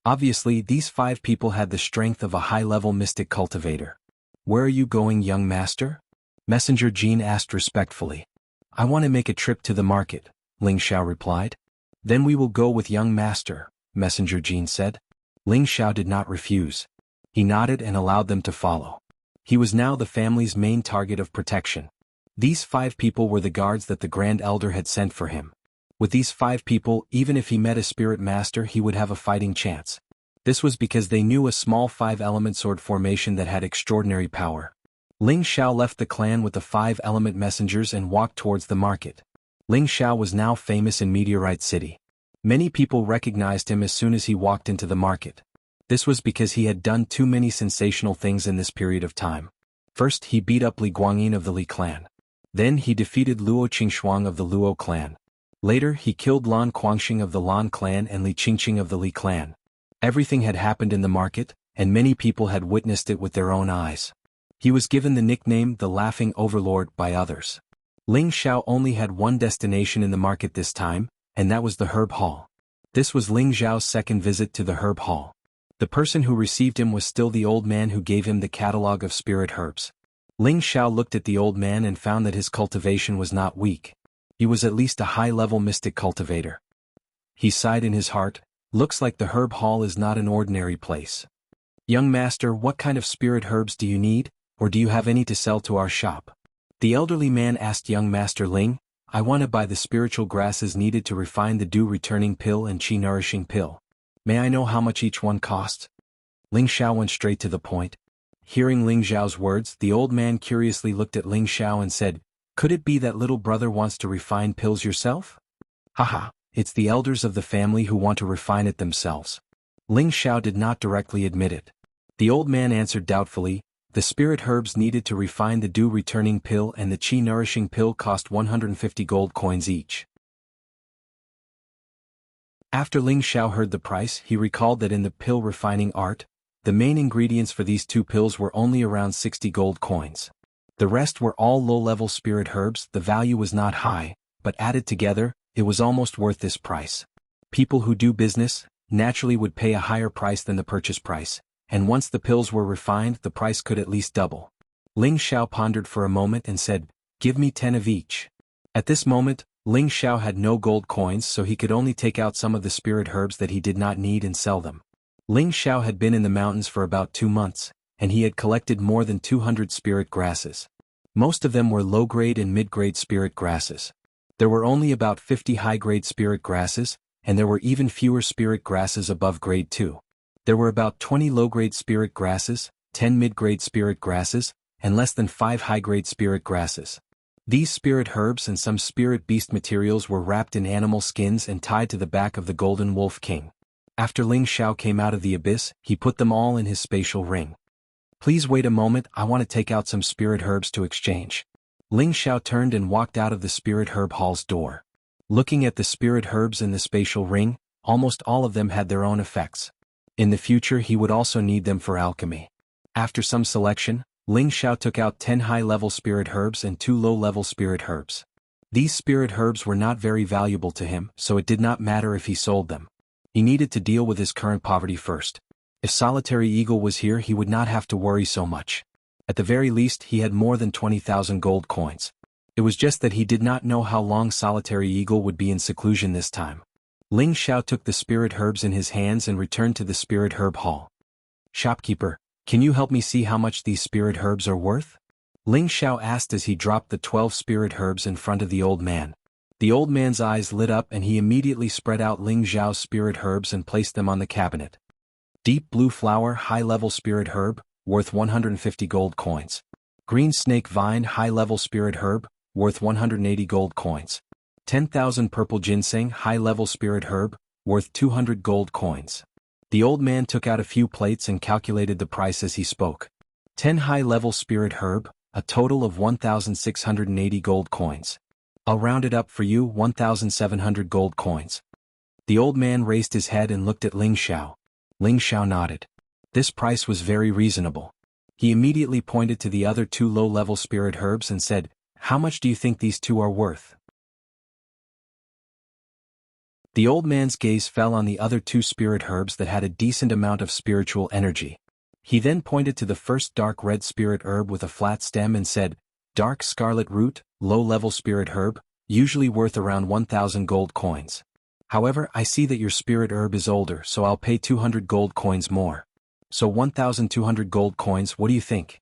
Obviously, these 5 people had the strength of a high-level mystic cultivator. "Where are you going, young master?" Messenger Jin asked respectfully. "I want to make a trip to the market," Ling Xiao replied. "Then we will go with young master," Messenger Jin said. Ling Xiao did not refuse. He nodded and allowed them to follow. He was now the family's main target of protection. These 5 people were the guards that the Grand Elder had sent for him. With these 5 people, even if he met a spirit master, he would have a fighting chance. This was because they knew a small 5-element sword formation that had extraordinary power. Ling Xiao left the clan with the 5-element messengers and walked towards the market. Ling Xiao was now famous in Meteorite City. Many people recognized him as soon as he walked into the market. This was because he had done too many sensational things in this period of time. First, he beat up Li Guangyin of the Li clan. Then he defeated Luo Qingshuang of the Luo clan. Later, he killed Lan Guangxing of the Lan clan and Li Qingqing of the Li clan. Everything had happened in the market, and many people had witnessed it with their own eyes. He was given the nickname the Laughing Overlord by others. Ling Xiao only had one destination in the market this time, and that was the Herb Hall. This was Ling Xiao's second visit to the Herb Hall. The person who received him was still the old man who gave him the catalog of spirit herbs. Ling Xiao looked at the old man and found that his cultivation was not weak. He was at least a high-level mystic cultivator. He sighed in his heart. "Looks like the Herb Hall is not an ordinary place. Young master, what kind of spirit herbs do you need, or do you have any to sell to our shop?" The elderly man asked young master Ling. "I want to buy the spiritual grasses needed to refine the dew-returning pill and qi-nourishing pill. May I know how much each one costs?" Ling Xiao went straight to the point. Hearing Ling Xiao's words, the old man curiously looked at Ling Xiao and said, "Could it be that little brother wants to refine pills yourself?" "Haha, it's the elders of the family who want to refine it themselves." Ling Xiao did not directly admit it. The old man answered doubtfully, "The spirit herbs needed to refine the dew-returning pill and the qi-nourishing pill cost 150 gold coins each." After Ling Xiao heard the price, he recalled that in the pill refining art, the main ingredients for these 2 pills were only around 60 gold coins. The rest were all low-level spirit herbs. The value was not high, but added together, it was almost worth this price. People who do business, naturally would pay a higher price than the purchase price, and once the pills were refined, the price could at least double. Ling Xiao pondered for a moment and said, "Give me 10 of each." At this moment, Ling Xiao had no gold coins, so he could only take out some of the spirit herbs that he did not need and sell them. Ling Xiao had been in the mountains for about 2 months, and he had collected more than 200 spirit grasses. Most of them were low-grade and mid-grade spirit grasses. There were only about 50 high-grade spirit grasses, and there were even fewer spirit grasses above grade 2. There were about 20 low-grade spirit grasses, 10 mid-grade spirit grasses, and less than 5 high-grade spirit grasses. These spirit herbs and some spirit beast materials were wrapped in animal skins and tied to the back of the Golden Wolf King. After Ling Xiao came out of the abyss, he put them all in his spatial ring. "Please wait a moment, I want to take out some spirit herbs to exchange." Ling Xiao turned and walked out of the spirit herb hall's door. Looking at the spirit herbs in the spatial ring, almost all of them had their own effects. In the future he would also need them for alchemy. After some selection, Ling Xiao took out 10 high-level spirit herbs and 2 low-level spirit herbs. These spirit herbs were not very valuable to him, so it did not matter if he sold them. He needed to deal with his current poverty first. If Solitary Eagle was here, he would not have to worry so much. At the very least, he had more than 20,000 gold coins. It was just that he did not know how long Solitary Eagle would be in seclusion this time. Ling Xiao took the spirit herbs in his hands and returned to the spirit herb hall. "Shopkeeper, can you help me see how much these spirit herbs are worth?" Ling Xiao asked as he dropped the 12 spirit herbs in front of the old man. The old man's eyes lit up and he immediately spread out Ling Xiao's spirit herbs and placed them on the cabinet. Deep blue flower high-level spirit herb, worth 150 gold coins. Green snake vine high-level spirit herb, worth 180 gold coins. 10,000 purple ginseng high-level spirit herb, worth 200 gold coins. The old man took out a few plates and calculated the price as he spoke. 10 high-level spirit herb, a total of 1,680 gold coins. I'll round it up for you, 1,700 gold coins. The old man raised his head and looked at Ling Xiao. Ling Xiao nodded. This price was very reasonable. He immediately pointed to the other two low-level spirit herbs and said, "How much do you think these two are worth?" The old man's gaze fell on the other two spirit herbs that had a decent amount of spiritual energy. He then pointed to the first dark red spirit herb with a flat stem and said, "Dark scarlet root, low-level spirit herb, usually worth around 1,000 gold coins. However, I see that your spirit herb is older, so I'll pay 200 gold coins more. So 1,200 gold coins, what do you think?"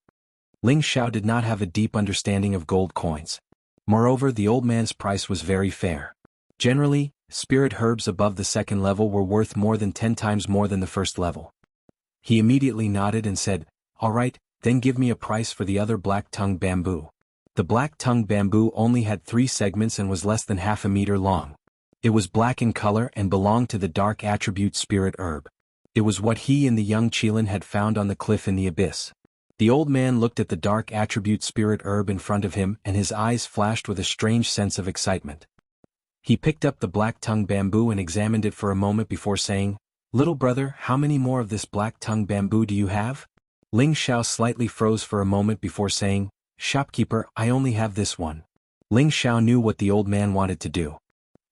Ling Xiao did not have a deep understanding of gold coins. Moreover, the old man's price was very fair. Generally, spirit herbs above the second level were worth more than 10 times more than the first level. He immediately nodded and said, "All right, then give me a price for the other black-tongued bamboo." The black-tongued bamboo only had 3 segments and was less than half a meter long. It was black in color and belonged to the dark attribute spirit herb. It was what he and the young Qilin had found on the cliff in the abyss. The old man looked at the dark attribute spirit herb in front of him and his eyes flashed with a strange sense of excitement. He picked up the black-tongued bamboo and examined it for a moment before saying, "Little brother, how many more of this black-tongued bamboo do you have?" Ling Xiao slightly froze for a moment before saying, "Shopkeeper, I only have this one." Ling Xiao knew what the old man wanted to do.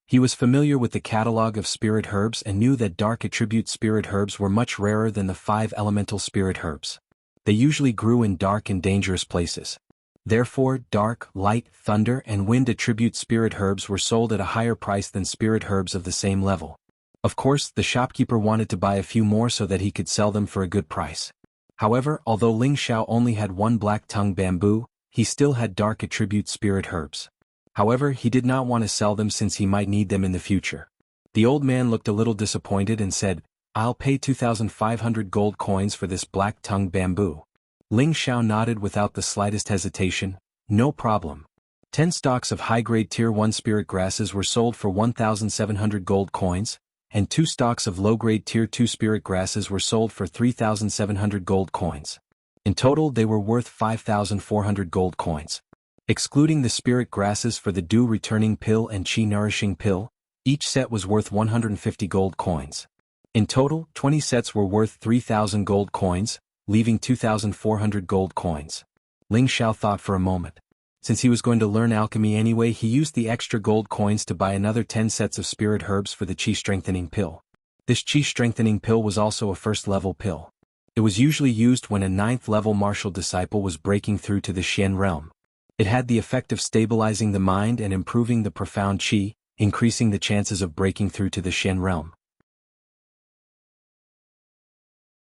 He was familiar with the catalog of spirit herbs and knew that dark attribute spirit herbs were much rarer than the 5 elemental spirit herbs. They usually grew in dark and dangerous places. Therefore, dark, light, thunder, and wind attribute spirit herbs were sold at a higher price than spirit herbs of the same level. Of course, the shopkeeper wanted to buy a few more so that he could sell them for a good price. However, although Ling Xiao only had 1 black-tongued bamboo, he still had dark attribute spirit herbs. However, he did not want to sell them since he might need them in the future. The old man looked a little disappointed and said, "I'll pay 2,500 gold coins for this black-tongued bamboo." Ling Xiao nodded without the slightest hesitation, "No problem." 10 stalks of high-grade Tier 1 spirit grasses were sold for 1,700 gold coins, and 2 stalks of low-grade Tier 2 spirit grasses were sold for 3,700 gold coins. In total, they were worth 5,400 gold coins. Excluding the spirit grasses for the dew returning pill and qi nourishing pill, each set was worth 150 gold coins. In total, 20 sets were worth 3,000 gold coins, leaving 2,400 gold coins. Ling Xiao thought for a moment. Since he was going to learn alchemy anyway, he used the extra gold coins to buy another 10 sets of spirit herbs for the qi strengthening pill. This qi strengthening pill was also a first-level pill. It was usually used when a 9th-level martial disciple was breaking through to the Xian realm. It had the effect of stabilizing the mind and improving the profound qi, increasing the chances of breaking through to the Xian realm.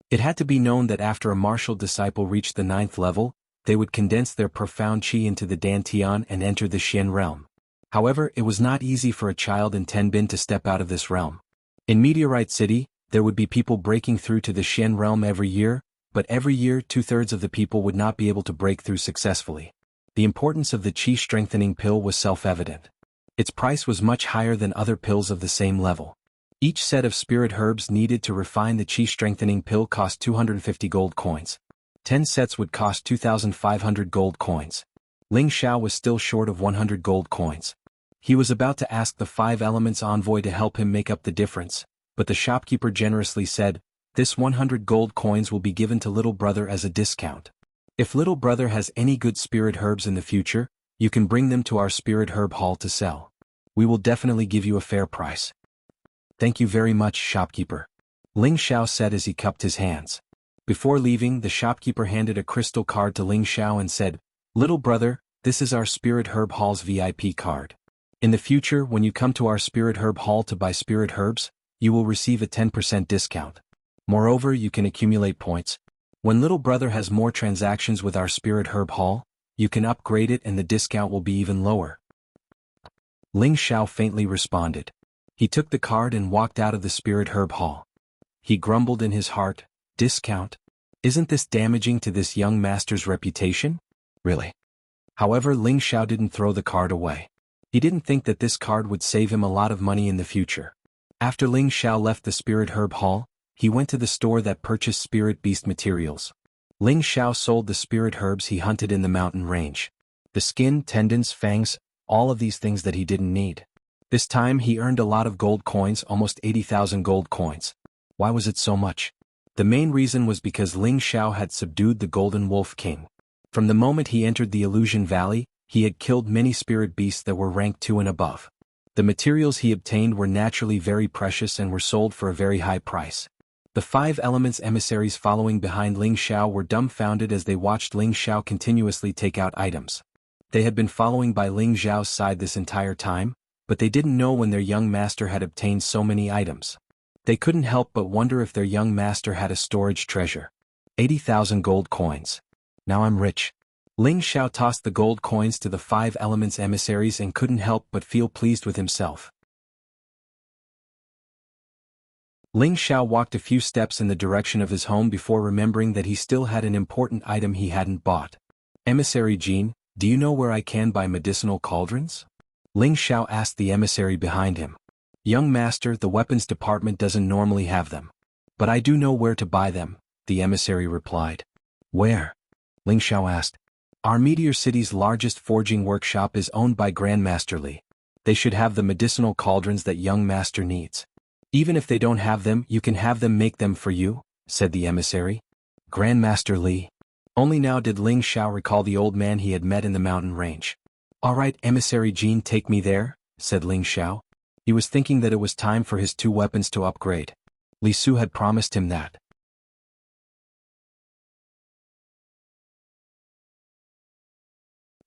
It had to be known that after a martial disciple reached the 9th level, they would condense their profound qi into the dantian and enter the Xian realm. However, it was not easy for a child in Tenbin to step out of this realm. In Meteorite City, there would be people breaking through to the Xian realm every year, but every year 2/3 of the people would not be able to break through successfully. The importance of the qi strengthening pill was self-evident. Its price was much higher than other pills of the same level. Each set of spirit herbs needed to refine the qi strengthening pill cost 250 gold coins. 10 sets would cost 2,500 gold coins. Ling Xiao was still short of 100 gold coins. He was about to ask the 5 Elements envoy to help him make up the difference, but the shopkeeper generously said, "This 100 gold coins will be given to little brother as a discount. If little brother has any good spirit herbs in the future, you can bring them to our spirit herb hall to sell. We will definitely give you a fair price." "Thank you very much, shopkeeper," Ling Xiao said as he cupped his hands. Before leaving, the shopkeeper handed a crystal card to Ling Xiao and said, "Little brother, this is our spirit herb hall's VIP card. In the future, when you come to our spirit herb hall to buy spirit herbs, you will receive a 10% discount. Moreover, you can accumulate points. When little brother has more transactions with our spirit herb hall, you can upgrade it and the discount will be even lower." Ling Xiao faintly responded. He took the card and walked out of the spirit herb hall. He grumbled in his heart, "Discount? Isn't this damaging to this young master's reputation? Really?" However, Ling Xiao didn't throw the card away. He didn't think that this card would save him a lot of money in the future. After Ling Xiao left the spirit herb hall, he went to the store that purchased spirit beast materials. Ling Xiao sold the spirit herbs he hunted in the mountain range. The skin, tendons, fangs, all of these things that he didn't need. This time he earned a lot of gold coins, almost 80,000 gold coins. Why was it so much? The main reason was because Ling Xiao had subdued the Golden Wolf King. From the moment he entered the Illusion Valley, he had killed many spirit beasts that were ranked 2 and above. The materials he obtained were naturally very precious and were sold for a very high price. The 5 elements emissaries following behind Ling Xiao were dumbfounded as they watched Ling Xiao continuously take out items. They had been following by Ling Xiao's side this entire time, but they didn't know when their young master had obtained so many items. They couldn't help but wonder if their young master had a storage treasure. 80,000 gold coins. Now I'm rich. Ling Xiao tossed the gold coins to the 5 elements emissaries and couldn't help but feel pleased with himself. Ling Xiao walked a few steps in the direction of his home before remembering that he still had an important item he hadn't bought. Emissary Jean, do you know where I can buy medicinal cauldrons? Ling Xiao asked the emissary behind him. Young master, the weapons department doesn't normally have them. But I do know where to buy them, the emissary replied. Where? Ling Xiao asked. Our Meteor City's largest forging workshop is owned by Grandmaster Li. They should have the medicinal cauldrons that young master needs. Even if they don't have them, you can have them make them for you, said the emissary. Grandmaster Li. Only now did Ling Xiao recall the old man he had met in the mountain range. All right, emissary Jean, take me there, said Ling Xiao. He was thinking that it was time for his 2 weapons to upgrade. Li Su had promised him that.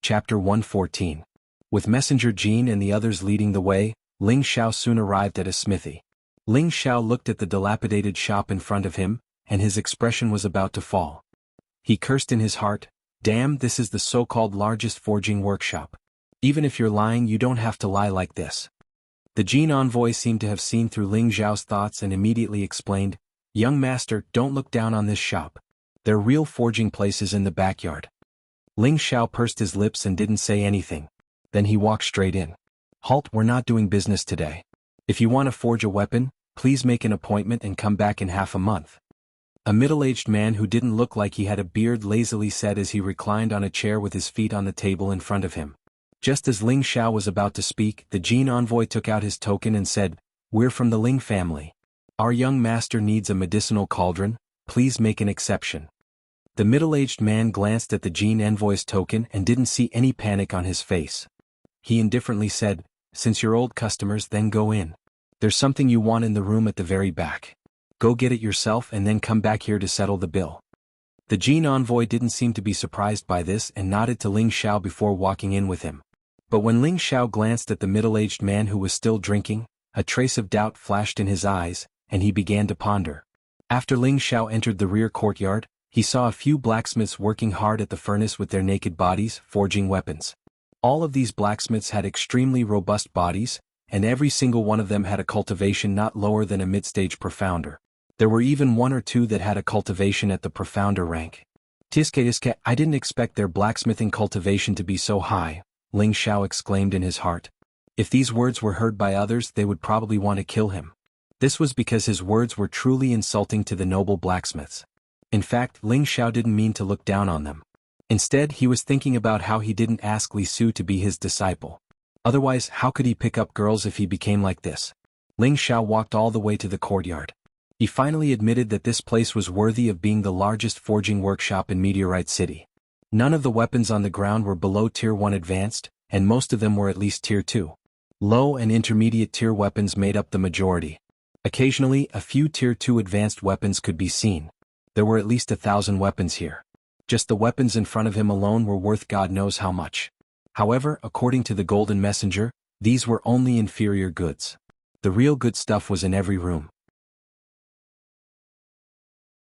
Chapter 114. With Messenger Jean and the others leading the way, Ling Xiao soon arrived at a smithy. Ling Xiao looked at the dilapidated shop in front of him, and his expression was about to fall. He cursed in his heart, damn, this is the so-called largest forging workshop. Even if you're lying, you don't have to lie like this. The Jean envoy seemed to have seen through Ling Xiao's thoughts and immediately explained, Young master, don't look down on this shop. There are real forging places in the backyard. Ling Xiao pursed his lips and didn't say anything. Then he walked straight in. Halt, we're not doing business today. If you want to forge a weapon, please make an appointment and come back in half a month. A middle-aged man who didn't look like he had a beard lazily said as he reclined on a chair with his feet on the table in front of him. Just as Ling Xiao was about to speak, the Jean envoy took out his token and said, We're from the Ling family. Our young master needs a medicinal cauldron, please make an exception. The middle-aged man glanced at the Jean envoy's token and didn't see any panic on his face. He indifferently said, Since you're old customers, then go in. There's something you want in the room at the very back. Go get it yourself and then come back here to settle the bill. The Jean envoy didn't seem to be surprised by this and nodded to Ling Xiao before walking in with him. But when Ling Xiao glanced at the middle-aged man who was still drinking, a trace of doubt flashed in his eyes, and he began to ponder. After Ling Xiao entered the rear courtyard, he saw a few blacksmiths working hard at the furnace with their naked bodies, forging weapons. All of these blacksmiths had extremely robust bodies, and every single one of them had a cultivation not lower than a mid-stage profounder. There were even 1 or 2 that had a cultivation at the profounder rank. Tiske, I didn't expect their blacksmithing cultivation to be so high, Ling Xiao exclaimed in his heart. If these words were heard by others, they would probably want to kill him. This was because his words were truly insulting to the noble blacksmiths. In fact, Ling Xiao didn't mean to look down on them. Instead, he was thinking about how he didn't ask Li Su to be his disciple. Otherwise, how could he pick up girls if he became like this? Ling Xiao walked all the way to the courtyard. He finally admitted that this place was worthy of being the largest forging workshop in Meteorite City. None of the weapons on the ground were below Tier 1 advanced, and most of them were at least Tier 2. Low and intermediate tier weapons made up the majority. Occasionally, a few Tier 2 advanced weapons could be seen. There were at least 1,000 weapons here. Just the weapons in front of him alone were worth God knows how much. However, according to the Golden Messenger, these were only inferior goods. The real good stuff was in every room.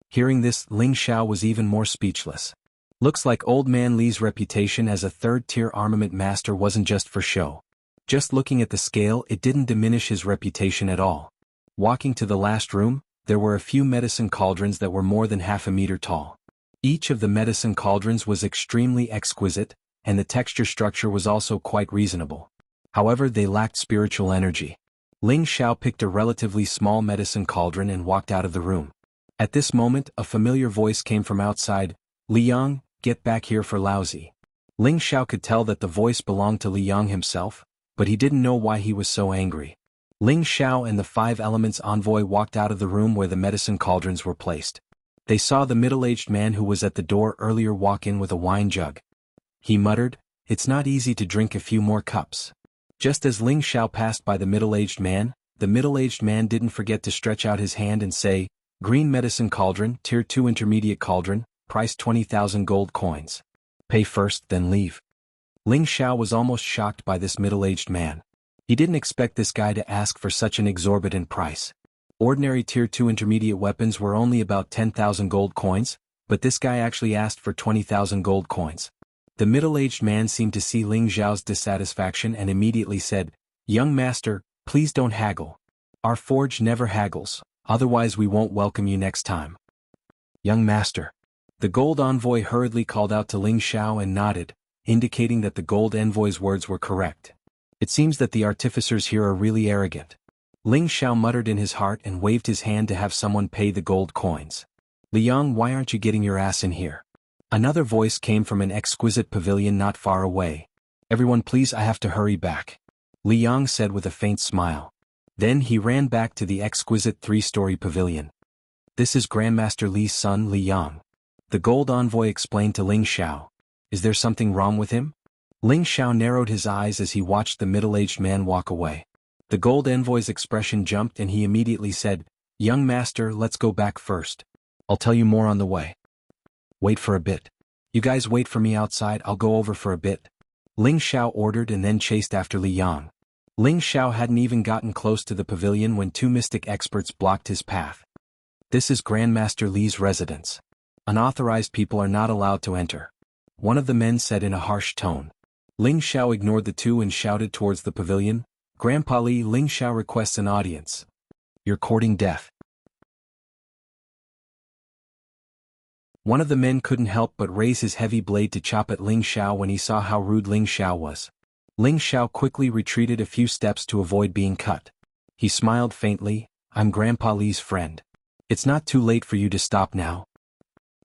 Hearing this, Ling Xiao was even more speechless. Looks like old man Li's reputation as a third-tier armament master wasn't just for show. Just looking at the scale, it didn't diminish his reputation at all. Walking to the last room, there were a few medicine cauldrons that were more than half a meter tall. Each of the medicine cauldrons was extremely exquisite, and the texture structure was also quite reasonable. However, they lacked spiritual energy. Ling Xiao picked a relatively small medicine cauldron and walked out of the room. At this moment, a familiar voice came from outside, Li Yang, get back here for lousy. Ling Xiao could tell that the voice belonged to Li Yang himself, but he didn't know why he was so angry. Ling Xiao and the 5 Elements envoy walked out of the room where the medicine cauldrons were placed. They saw the middle-aged man who was at the door earlier walk in with a wine jug. He muttered, "It's not easy to drink a few more cups." Just as Ling Xiao passed by the middle-aged man didn't forget to stretch out his hand and say, "Green medicine cauldron, tier 2 intermediate cauldron, price 20,000 gold coins. Pay first, then leave." Ling Xiao was almost shocked by this middle-aged man. He didn't expect this guy to ask for such an exorbitant price. Ordinary tier 2 intermediate weapons were only about 10,000 gold coins, but this guy actually asked for 20,000 gold coins. The middle-aged man seemed to see Ling Xiao's dissatisfaction and immediately said, "Young master, please don't haggle. Our forge never haggles, otherwise we won't welcome you next time." "Young master." The gold envoy hurriedly called out to Ling Xiao and nodded, indicating that the gold envoy's words were correct. It seems that the artificers here are really arrogant. Ling Xiao muttered in his heart and waved his hand to have someone pay the gold coins. "Liang, why aren't you getting your ass in here?" Another voice came from an exquisite pavilion not far away. "Everyone please, I have to hurry back," Liang said with a faint smile. Then he ran back to the exquisite 3-story pavilion. "This is Grandmaster Li's son Liang," the gold envoy explained to Ling Xiao. "Is there something wrong with him?" Ling Xiao narrowed his eyes as he watched the middle-aged man walk away. The gold envoy's expression jumped and he immediately said, "Young master, let's go back first. I'll tell you more on the way." "Wait for a bit. You guys wait for me outside, I'll go over for a bit," Ling Xiao ordered and then chased after Liang. Ling Xiao hadn't even gotten close to the pavilion when 2 mystic experts blocked his path. "This is Grandmaster Li's residence. Unauthorized people are not allowed to enter," one of the men said in a harsh tone. Ling Xiao ignored the two and shouted towards the pavilion, "Grandpa Li, Ling Xiao requests an audience. You're courting death." One of the men couldn't help but raise his heavy blade to chop at Ling Xiao when he saw how rude Ling Xiao was. Ling Xiao quickly retreated a few steps to avoid being cut. He smiled faintly, "I'm Grandpa Li's friend. It's not too late for you to stop now."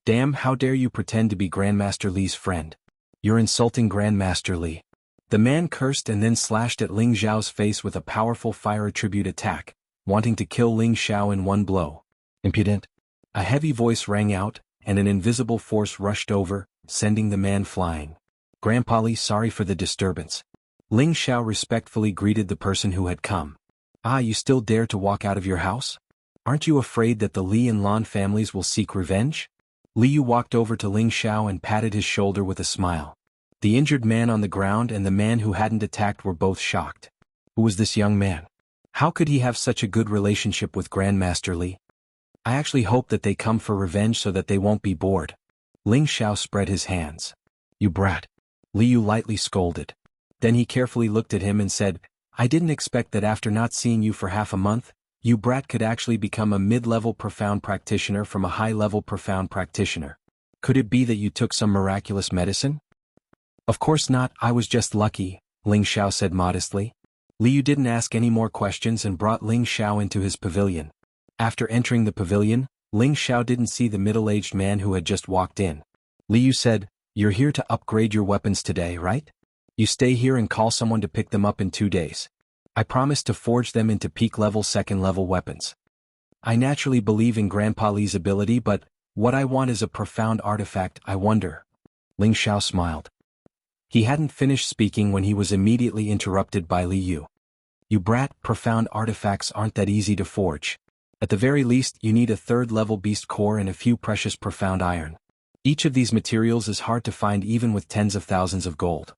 "Damn, how dare you pretend to be Grandmaster Li's friend? You're insulting Grandmaster Li." The man cursed and then slashed at Ling Xiao's face with a powerful fire attribute attack, wanting to kill Ling Xiao in one blow. "Impudent." A heavy voice rang out, and an invisible force rushed over, sending the man flying. "Grandpa Li, sorry for the disturbance." Ling Xiao respectfully greeted the person who had come. "Ah, you still dare to walk out of your house? Aren't you afraid that the Li and Lan families will seek revenge?" Li Yu walked over to Ling Xiao and patted his shoulder with a smile. The injured man on the ground and the man who hadn't attacked were both shocked. Who was this young man? How could he have such a good relationship with Grandmaster Li? "I actually hope that they come for revenge so that they won't be bored." Ling Xiao spread his hands. "You brat." Li Yu lightly scolded. Then he carefully looked at him and said, "I didn't expect that after not seeing you for half a month, you brat could actually become a mid-level profound practitioner from a high-level profound practitioner. Could it be that you took some miraculous medicine?" "Of course not, I was just lucky," Ling Xiao said modestly. Li Yu didn't ask any more questions and brought Ling Xiao into his pavilion. After entering the pavilion, Ling Xiao didn't see the middle-aged man who had just walked in. Li Yu said, "You're here to upgrade your weapons today, right? You stay here and call someone to pick them up in 2 days. I promise to forge them into peak-level second-level weapons. I naturally believe in Grandpa Li's ability, but what I want is a profound artifact, I wonder." Ling Xiao smiled. He hadn't finished speaking when he was immediately interrupted by Li Yu. "You brat, profound artifacts aren't that easy to forge. At the very least, you need a 3rd-level beast core and a few precious profound iron. Each of these materials is hard to find even with tens of thousands of gold.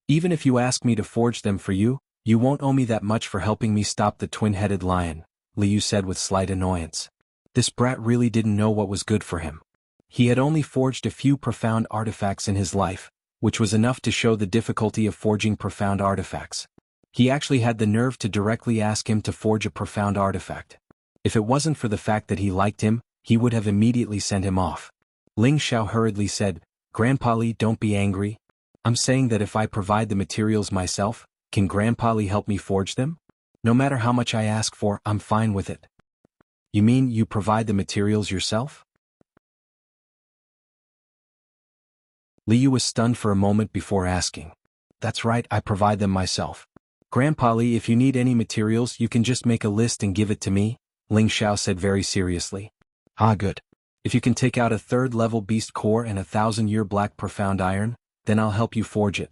Even if you ask me to forge them for you, you won't owe me that much for helping me stop the twin-headed lion," Li Yu said with slight annoyance. This brat really didn't know what was good for him. He had only forged a few profound artifacts in his life, which was enough to show the difficulty of forging profound artifacts. He actually had the nerve to directly ask him to forge a profound artifact. If it wasn't for the fact that he liked him, he would have immediately sent him off. Ling Xiao hurriedly said, "Grandpa Li, don't be angry. I'm saying that if I provide the materials myself, can Grandpa Li help me forge them? No matter how much I ask for, I'm fine with it." "You mean you provide the materials yourself?" Li Yu was stunned for a moment before asking. "That's right, I provide them myself. Grandpa Li, if you need any materials you can just make a list and give it to me," Ling Xiao said very seriously. "Ah, good. If you can take out a third-level beast core and 1,000-year black profound iron, then I'll help you forge it.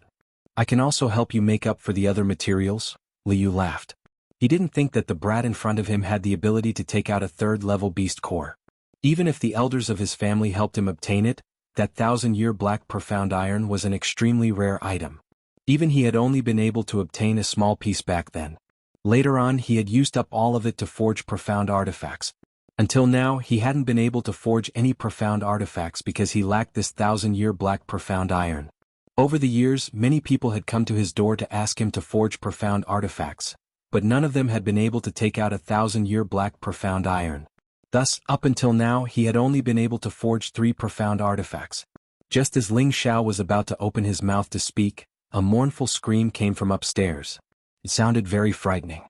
I can also help you make up for the other materials." Liu laughed. He didn't think that the brat in front of him had the ability to take out a third-level beast core. Even if the elders of his family helped him obtain it, that 1,000-year black profound iron was an extremely rare item. Even he had only been able to obtain a small piece back then. Later on he had used up all of it to forge profound artifacts. Until now he hadn't been able to forge any profound artifacts because he lacked this 1,000-year black profound iron. Over the years many people had come to his door to ask him to forge profound artifacts, but none of them had been able to take out a 1,000-year black profound iron. Thus, up until now he had only been able to forge 3 profound artifacts. Just as Ling Xiao was about to open his mouth to speak, a mournful scream came from upstairs. It sounded very frightening.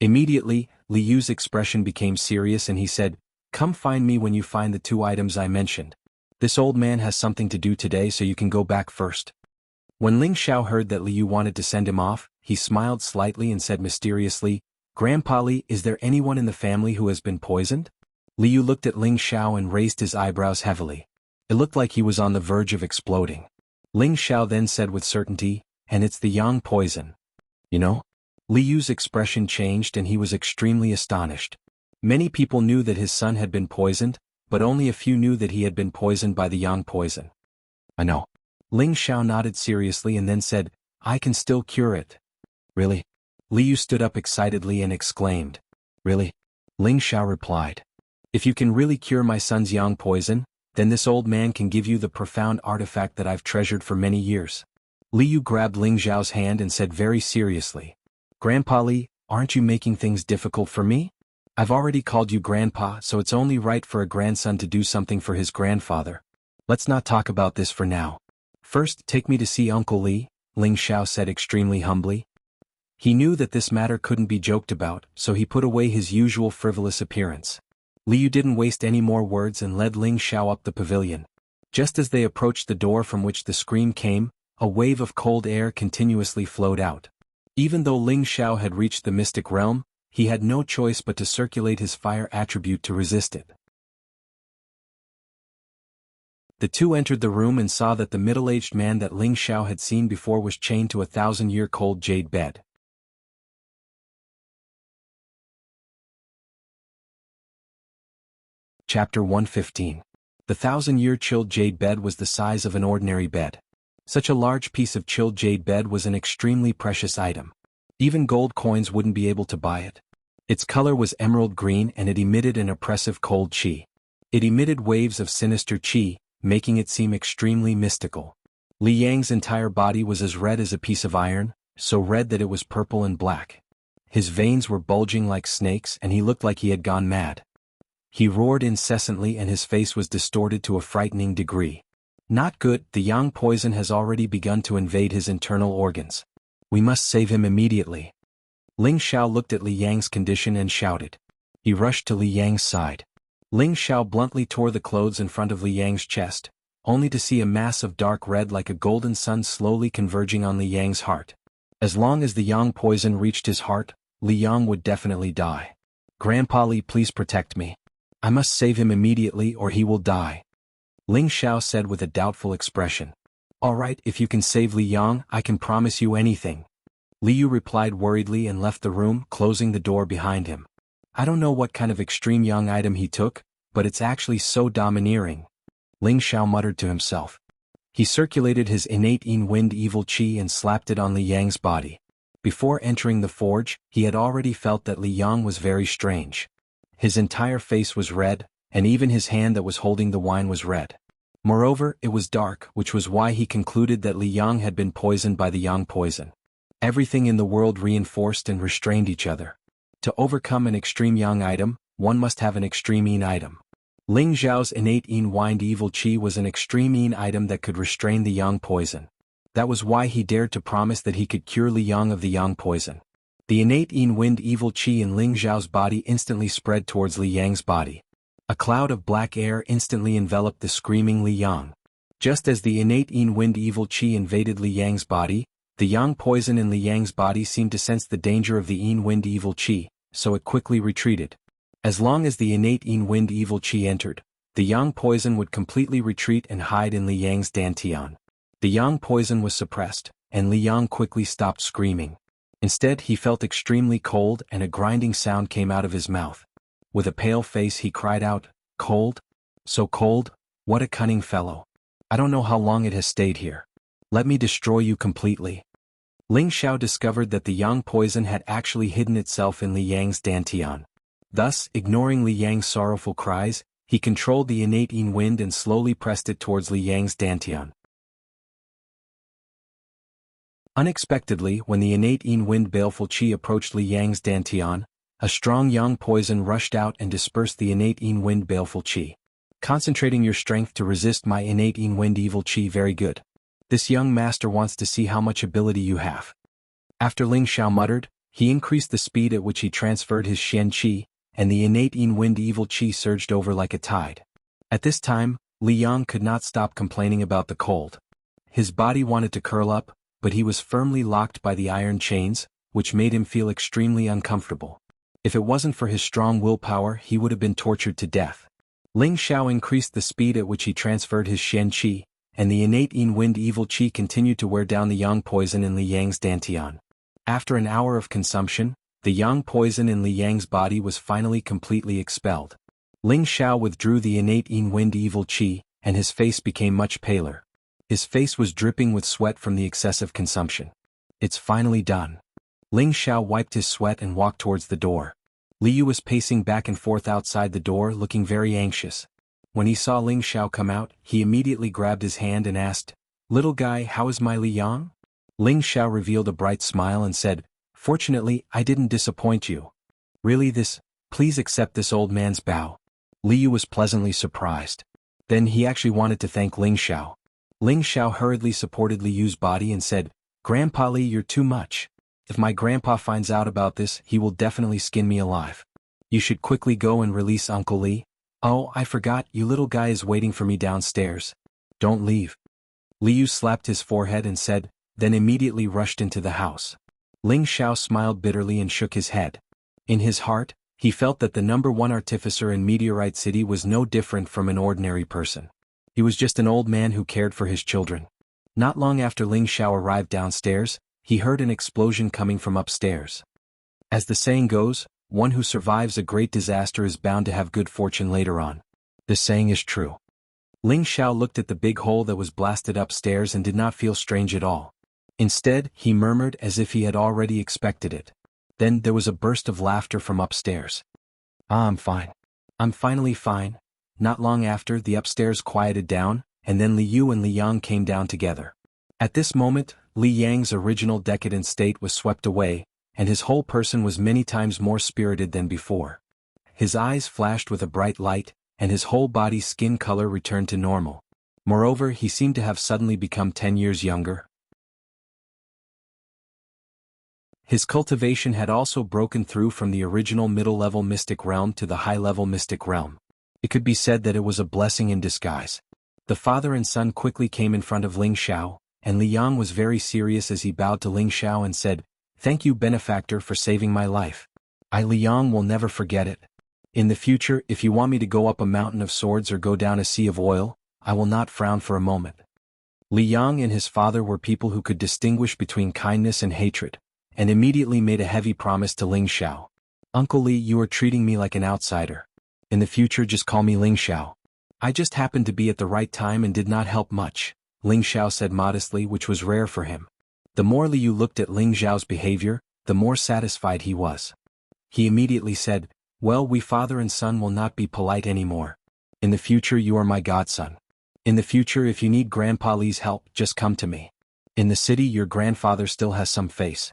Immediately, Liu's expression became serious and he said, "Come find me when you find the 2 items I mentioned. This old man has something to do today, so you can go back first." When Ling Xiao heard that Liu wanted to send him off, he smiled slightly and said mysteriously, "Grandpa Li, is there anyone in the family who has been poisoned?" Liu looked at Ling Xiao and raised his eyebrows heavily. It looked like he was on the verge of exploding. Ling Xiao then said with certainty, "And it's the yang poison. You know?" Liu's expression changed and he was extremely astonished. Many people knew that his son had been poisoned, but only a few knew that he had been poisoned by the yang poison. "I know." Ling Xiao nodded seriously and then said, "I can still cure it." "Really?" Liu stood up excitedly and exclaimed. "Really?" Ling Xiao replied. "If you can really cure my son's yang poison, then this old man can give you the profound artifact that I've treasured for many years." Liu grabbed Ling Xiao's hand and said very seriously, "Grandpa Li, aren't you making things difficult for me? I've already called you Grandpa, so it's only right for a grandson to do something for his grandfather. Let's not talk about this for now. First, take me to see Uncle Li," Ling Xiao said extremely humbly. He knew that this matter couldn't be joked about, so he put away his usual frivolous appearance. Liu didn't waste any more words and led Ling Xiao up the pavilion. Just as they approached the door from which the scream came, a wave of cold air continuously flowed out. Even though Ling Xiao had reached the mystic realm, he had no choice but to circulate his fire attribute to resist it. The two entered the room and saw that the middle-aged man that Ling Xiao had seen before was chained to a 1,000-year cold jade bed. Chapter 115. The 1,000-year chilled jade bed was the size of an ordinary bed. Such a large piece of chilled jade bed was an extremely precious item. Even gold coins wouldn't be able to buy it. Its color was emerald green and it emitted an oppressive cold qi. It emitted waves of sinister qi, making it seem extremely mystical. Li Yang's entire body was as red as a piece of iron, so red that it was purple and black. His veins were bulging like snakes and he looked like he had gone mad. He roared incessantly and his face was distorted to a frightening degree. "Not good, the yang poison has already begun to invade his internal organs. We must save him immediately." Ling Xiao looked at Li Yang's condition and shouted. He rushed to Li Yang's side. Ling Xiao bluntly tore the clothes in front of Li Yang's chest, only to see a mass of dark red like a golden sun slowly converging on Li Yang's heart. As long as the yang poison reached his heart, Li Yang would definitely die. "Grandpa Li, please protect me. I must save him immediately or he will die," Ling Xiao said with a doubtful expression. "All right, if you can save Li Yang, I can promise you anything." Liu replied worriedly and left the room, closing the door behind him. "I don't know what kind of extreme yang item he took, but it's actually so domineering," Ling Xiao muttered to himself. He circulated his innate wind evil qi and slapped it on Li Yang's body. Before entering the forge, he had already felt that Li Yang was very strange. His entire face was red, and even his hand that was holding the wine was red. Moreover, it was dark, which was why he concluded that Li Yang had been poisoned by the yang poison. Everything in the world reinforced and restrained each other. To overcome an extreme yang item, one must have an extreme yin item. Ling Xiao's innate wind evil qi was an extreme yin item that could restrain the yang poison. That was why he dared to promise that he could cure Li Yang of the yang poison. The innate wind evil qi in Ling Xiao's body instantly spread towards Li Yang's body. A cloud of black air instantly enveloped the screaming Li Yang. Just as the innate wind evil qi invaded Li Yang's body, the yang poison in Li Yang's body seemed to sense the danger of the wind evil qi, so it quickly retreated. As long as the innate wind evil qi entered, the yang poison would completely retreat and hide in Li Yang's dantian. The yang poison was suppressed, and Li Yang quickly stopped screaming. Instead, he felt extremely cold and a grinding sound came out of his mouth. With a pale face he cried out, "Cold? So cold? What a cunning fellow. I don't know how long it has stayed here. Let me destroy you completely." Ling Xiao discovered that the yang poison had actually hidden itself in Li Yang's dantian. Thus, ignoring Li Yang's sorrowful cries, he controlled the innate yin wind and slowly pressed it towards Li Yang's dantian. Unexpectedly, when the innate yin wind baleful qi approached Li Yang's dantian, a strong yang poison rushed out and dispersed the innate yin wind baleful qi. Concentrating your strength to resist my innate yin wind evil qi. Very good. This young master wants to see how much ability you have. After Ling Xiao muttered, he increased the speed at which he transferred his Xian qi, and the innate yin wind evil qi surged over like a tide. At this time, Li Yang could not stop complaining about the cold. His body wanted to curl up, but he was firmly locked by the iron chains, which made him feel extremely uncomfortable. If it wasn't for his strong willpower, he would have been tortured to death. Ling Xiao increased the speed at which he transferred his Xian qi, and the innate yin wind evil qi continued to wear down the yang poison in Li Yang's dantian. After an hour of consumption, the yang poison in Li Yang's body was finally completely expelled. Ling Xiao withdrew the innate yin wind evil qi, and his face became much paler. His face was dripping with sweat from the excessive consumption. It's finally done. Ling Xiao wiped his sweat and walked towards the door. Li Yu was pacing back and forth outside the door looking very anxious. When he saw Ling Xiao come out, he immediately grabbed his hand and asked, "Little guy, how is my Li Yang?" Ling Xiao revealed a bright smile and said, "Fortunately, I didn't disappoint you." "Really this? Please accept this old man's bow." Li Yu was pleasantly surprised. Then he actually wanted to thank Ling Xiao. Ling Xiao hurriedly supported Li Yu's body and said, "Grandpa Li, you're too much. If my grandpa finds out about this, he will definitely skin me alive. You should quickly go and release Uncle Li. Oh, I forgot, you little guy is waiting for me downstairs. Don't leave." Li Yu slapped his forehead and said, then immediately rushed into the house. Ling Xiao smiled bitterly and shook his head. In his heart, he felt that the #1 artificer in Meteorite City was no different from an ordinary person. He was just an old man who cared for his children. Not long after Ling Xiao arrived downstairs, he heard an explosion coming from upstairs. As the saying goes, one who survives a great disaster is bound to have good fortune later on. This saying is true. Ling Xiao looked at the big hole that was blasted upstairs and did not feel strange at all. Instead, he murmured as if he had already expected it. Then there was a burst of laughter from upstairs. "Ah, I'm fine. I'm finally fine." Not long after, the upstairs quieted down, and then Li Yu and Li Yang came down together. At this moment, Li Yang's original decadent state was swept away, and his whole person was many times more spirited than before. His eyes flashed with a bright light, and his whole body's skin color returned to normal. Moreover, he seemed to have suddenly become 10 years younger. His cultivation had also broken through from the original middle-level mystic realm to the high-level mystic realm. It could be said that it was a blessing in disguise. The father and son quickly came in front of Ling Xiao, and Li Yang was very serious as he bowed to Ling Xiao and said, "Thank you, benefactor, for saving my life. I, Li Yang, will never forget it. In the future, if you want me to go up a mountain of swords or go down a sea of oil, I will not frown for a moment." Li Yang and his father were people who could distinguish between kindness and hatred, and immediately made a heavy promise to Ling Xiao. "Uncle Li, you are treating me like an outsider. In the future, just call me Ling Xiao." "I just happened to be at the right time and did not help much," Ling Xiao said modestly, which was rare for him. The more Li Yu looked at Ling Xiao's behavior, the more satisfied he was. He immediately said, "Well, we father and son will not be polite anymore. In the future you are my godson. In the future if you need Grandpa Li's help, just come to me. In the city your grandfather still has some face."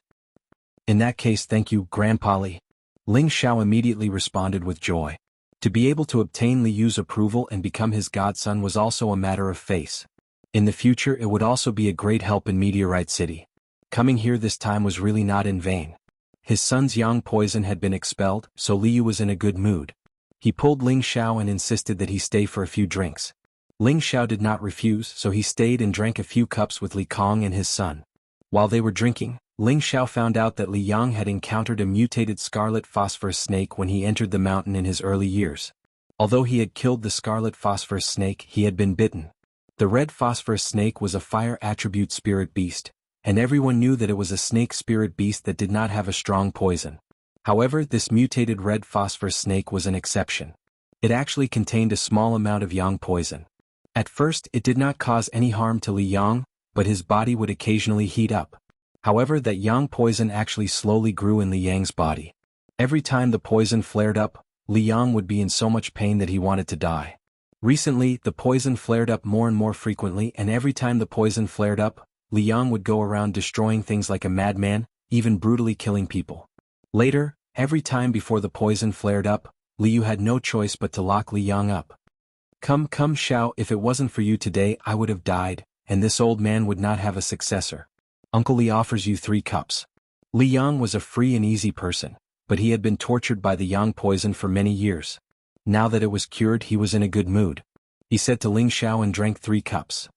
"In that case, thank you, Grandpa Li." Ling Xiao immediately responded with joy. To be able to obtain Li Yu's approval and become his godson was also a matter of face. In the future it would also be a great help in Meteorite City. Coming here this time was really not in vain. His son's yang poison had been expelled, so Li Yu was in a good mood. He pulled Ling Xiao and insisted that he stay for a few drinks. Ling Xiao did not refuse, so he stayed and drank a few cups with Li Kong and his son. While they were drinking, Ling Xiao found out that Li Yang had encountered a mutated scarlet phosphorus snake when he entered the mountain in his early years. Although he had killed the scarlet phosphorus snake, he had been bitten. The red phosphorus snake was a fire attribute spirit beast, and everyone knew that it was a snake spirit beast that did not have a strong poison. However, this mutated red phosphorus snake was an exception. It actually contained a small amount of yang poison. At first, it did not cause any harm to Li Yang, but his body would occasionally heat up. However, that yang poison actually slowly grew in Li Yang's body. Every time the poison flared up, Li Yang would be in so much pain that he wanted to die. Recently, the poison flared up more and more frequently, and every time the poison flared up, Li Yang would go around destroying things like a madman, even brutally killing people. Later, every time before the poison flared up, Li Yu had no choice but to lock Li Yang up. Come, Xiao, if it wasn't for you today I would have died, and this old man would not have a successor. Uncle Li offers you 3 cups. Li Yang was a free and easy person, but he had been tortured by the yang poison for many years. Now that it was cured, he was in a good mood. He said to Ling Xiao and drank 3 cups.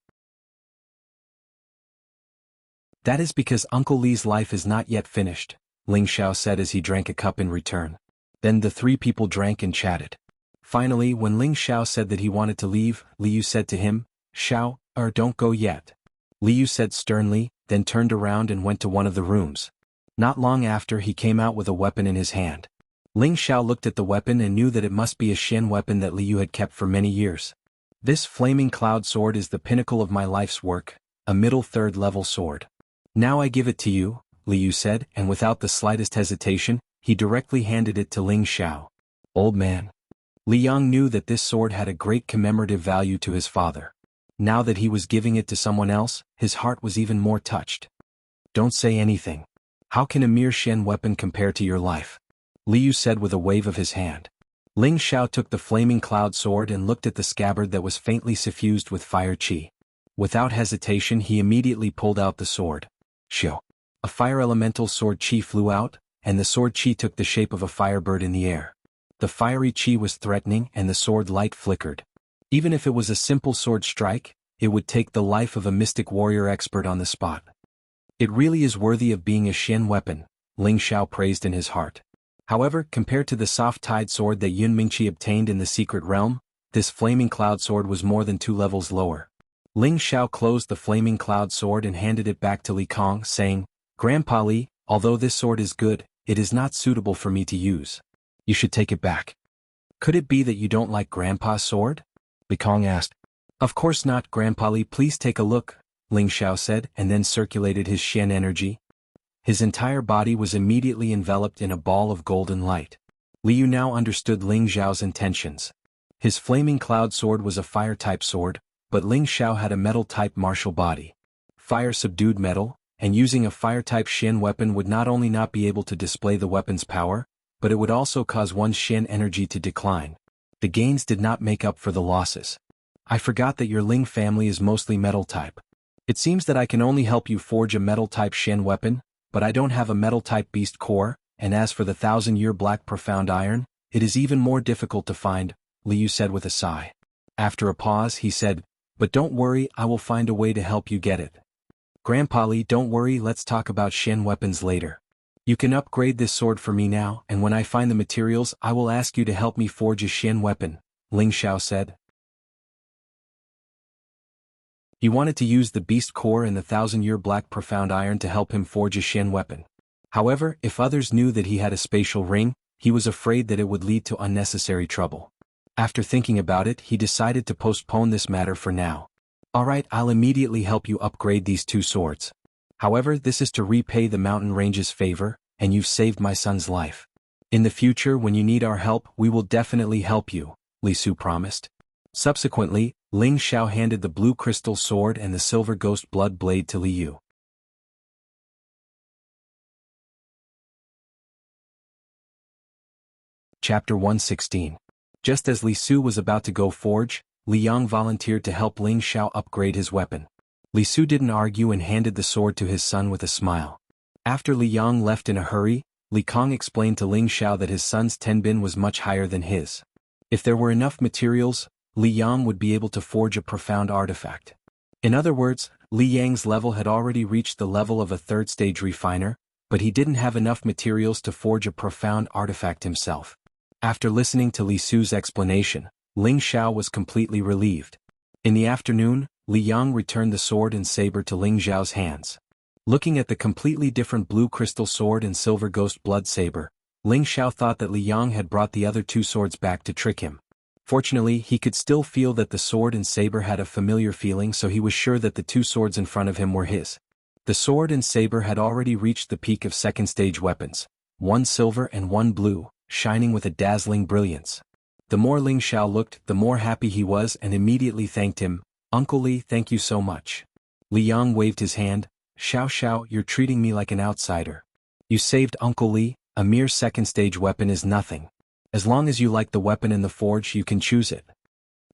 That is because Uncle Li's life is not yet finished, Ling Xiao said as he drank a cup in return. Then the 3 people drank and chatted. Finally, when Ling Xiao said that he wanted to leave, Li Yu said to him, Xiao, don't go yet. Li Yu said sternly, then turned around and went to one of the rooms. Not long after, he came out with a weapon in his hand. Ling Xiao looked at the weapon and knew that it must be a Shen weapon that Li Yu had kept for many years. This flaming cloud sword is the pinnacle of my life's work, a middle 3rd level sword. Now I give it to you, Li Yu said, and without the slightest hesitation, he directly handed it to Ling Xiao. Old man. Li Yang knew that this sword had a great commemorative value to his father. Now that he was giving it to someone else, his heart was even more touched. Don't say anything. How can a mere Shen weapon compare to your life? Li Yu said with a wave of his hand. Ling Xiao took the flaming cloud sword and looked at the scabbard that was faintly suffused with fire qi. Without hesitation, he immediately pulled out the sword. Shoo! A fire elemental sword qi flew out, and the sword qi took the shape of a firebird in the air. The fiery qi was threatening and the sword light flickered. Even if it was a simple sword strike, it would take the life of a mystic warrior expert on the spot. It really is worthy of being a Shen weapon, Ling Xiao praised in his heart. However, compared to the soft-tide sword that Yun Mingqi obtained in the secret realm, this flaming cloud sword was more than 2 levels lower. Ling Xiao closed the flaming cloud sword and handed it back to Li Kong, saying, Grandpa Li, although this sword is good, it is not suitable for me to use. You should take it back. Could it be that you don't like Grandpa's sword? Li Kong asked. Of course not, Grandpa Li, please take a look, Ling Xiao said, and then circulated his Shen energy. His entire body was immediately enveloped in a ball of golden light. Li Yu now understood Ling Xiao's intentions. His flaming cloud sword was a fire-type sword, but Ling Xiao had a metal-type martial body. Fire subdued metal, and using a fire-type Shen weapon would not only not be able to display the weapon's power, but it would also cause one's Shen energy to decline. The gains did not make up for the losses. I forgot that your Ling family is mostly metal-type. It seems that I can only help you forge a metal-type Shen weapon, but I don't have a metal-type beast core, and as for the 1,000-year black profound iron, it is even more difficult to find, Li Yu said with a sigh. After a pause, he said, But don't worry, I will find a way to help you get it. Grandpa Li, don't worry, let's talk about Shen weapons later. You can upgrade this sword for me now, and when I find the materials I will ask you to help me forge a Shen weapon, Ling Xiao said. He wanted to use the beast core and the 1,000-year black profound iron to help him forge a Shen weapon. However, if others knew that he had a spatial ring, he was afraid that it would lead to unnecessary trouble. After thinking about it, he decided to postpone this matter for now. Alright, I'll immediately help you upgrade these 2 swords. However, this is to repay the mountain range's favor, and you've saved my son's life. In the future, when you need our help, we will definitely help you, Li Su promised. Subsequently, Ling Xiao handed the blue crystal sword and the silver ghost blood blade to Li Yu. Chapter 116. Just as Li Su was about to go forge, Li Yang volunteered to help Ling Xiao upgrade his weapon. Li Su didn't argue and handed the sword to his son with a smile. After Li Yang left in a hurry, Li Kong explained to Ling Xiao that his son's tenbin was much higher than his. If there were enough materials, Li Yang would be able to forge a profound artifact. In other words, Li Yang's level had already reached the level of a 3rd-stage refiner, but he didn't have enough materials to forge a profound artifact himself. After listening to Li Su's explanation, Ling Xiao was completely relieved. In the afternoon, Li Yang returned the sword and saber to Ling Xiao's hands. Looking at the completely different blue crystal sword and silver ghost blood saber, Ling Xiao thought that Li Yang had brought the other two swords back to trick him. Fortunately, he could still feel that the sword and saber had a familiar feeling, so he was sure that the two swords in front of him were his. The sword and saber had already reached the peak of second-stage weapons, one silver and one blue, shining with a dazzling brilliance. The more Ling Xiao looked, the more happy he was and immediately thanked him. "Uncle Li, thank you so much." Li Yang waved his hand. "Xiao Xiao, you're treating me like an outsider. You saved Uncle Li. A mere second-stage weapon is nothing. As long as you like the weapon in the forge, you can choose it."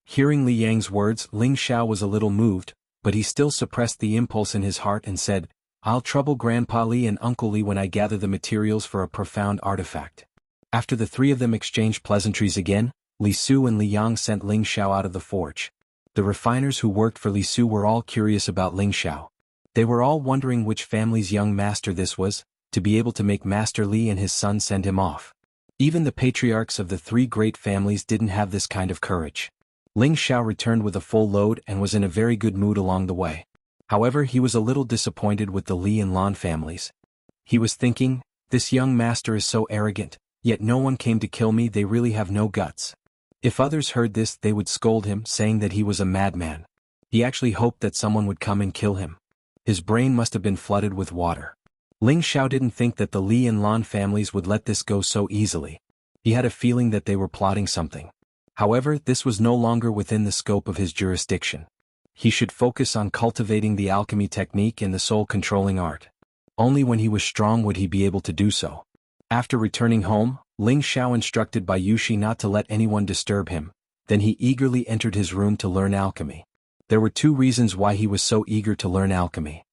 Hearing Li Yang's words, Ling Xiao was a little moved, but he still suppressed the impulse in his heart and said, "I'll trouble Grandpa Li and Uncle Li when I gather the materials for a profound artifact." After the three of them exchanged pleasantries again, Li Su and Li Yang sent Ling Xiao out of the forge. The refiners who worked for Li Su were all curious about Ling Xiao. They were all wondering which family's young master this was, to be able to make Master Li and his son send him off. Even the patriarchs of the three great families didn't have this kind of courage. Ling Xiao returned with a full load and was in a very good mood along the way. However, he was a little disappointed with the Li and Lan families. He was thinking, "This young master is so arrogant, yet no one came to kill me. They really have no guts." If others heard this, they would scold him, saying that he was a madman. He actually hoped that someone would come and kill him. His brain must have been flooded with water. Ling Xiao didn't think that the Li and Lan families would let this go so easily. He had a feeling that they were plotting something. However, this was no longer within the scope of his jurisdiction. He should focus on cultivating the alchemy technique and the soul-controlling art. Only when he was strong would he be able to do so. After returning home, Ling Xiao instructed Bai Yushi not to let anyone disturb him. Then he eagerly entered his room to learn alchemy. There were two reasons why he was so eager to learn alchemy.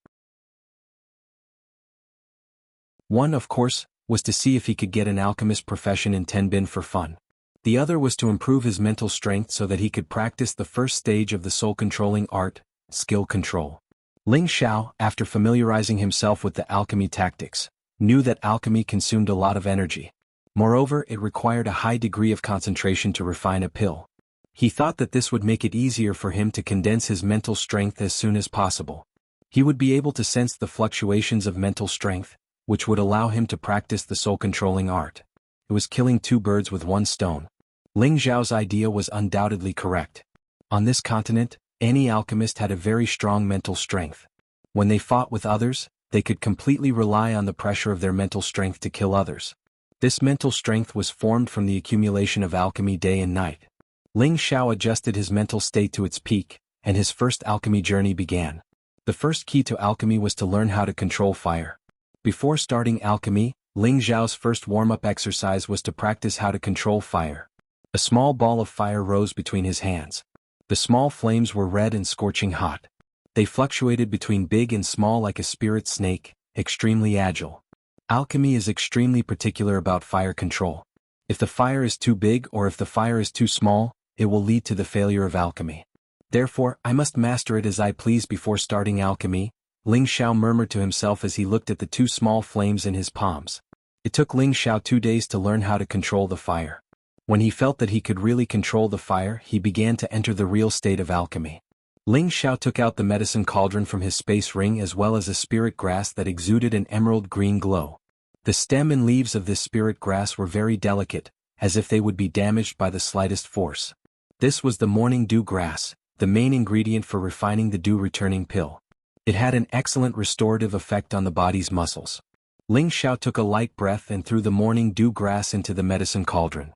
One, of course, was to see if he could get an alchemist profession in Tenbin for fun. The other was to improve his mental strength so that he could practice the first stage of the soul-controlling art, skill control. Ling Xiao, after familiarizing himself with the alchemy tactics, knew that alchemy consumed a lot of energy. Moreover, it required a high degree of concentration to refine a pill. He thought that this would make it easier for him to condense his mental strength as soon as possible. He would be able to sense the fluctuations of mental strength, which would allow him to practice the soul-controlling art. It was killing two birds with one stone. Ling Xiao's idea was undoubtedly correct. On this continent, any alchemist had a very strong mental strength. When they fought with others, they could completely rely on the pressure of their mental strength to kill others. This mental strength was formed from the accumulation of alchemy day and night. Ling Xiao adjusted his mental state to its peak, and his first alchemy journey began. The first key to alchemy was to learn how to control fire. Before starting alchemy, Ling Xiao's first warm-up exercise was to practice how to control fire. A small ball of fire rose between his hands. The small flames were red and scorching hot. They fluctuated between big and small like a spirit snake, extremely agile. Alchemy is extremely particular about fire control. If the fire is too big or if the fire is too small, it will lead to the failure of alchemy. Therefore, I must master it as I please before starting alchemy, Ling Xiao murmured to himself as he looked at the two small flames in his palms. It took Ling Xiao 2 days to learn how to control the fire. When he felt that he could really control the fire, he began to enter the real state of alchemy. Ling Xiao took out the medicine cauldron from his space ring as well as a spirit grass that exuded an emerald green glow. The stem and leaves of this spirit grass were very delicate, as if they would be damaged by the slightest force. This was the morning dew grass, the main ingredient for refining the dew-returning pill. It had an excellent restorative effect on the body's muscles. Ling Xiao took a light breath and threw the morning dew grass into the medicine cauldron.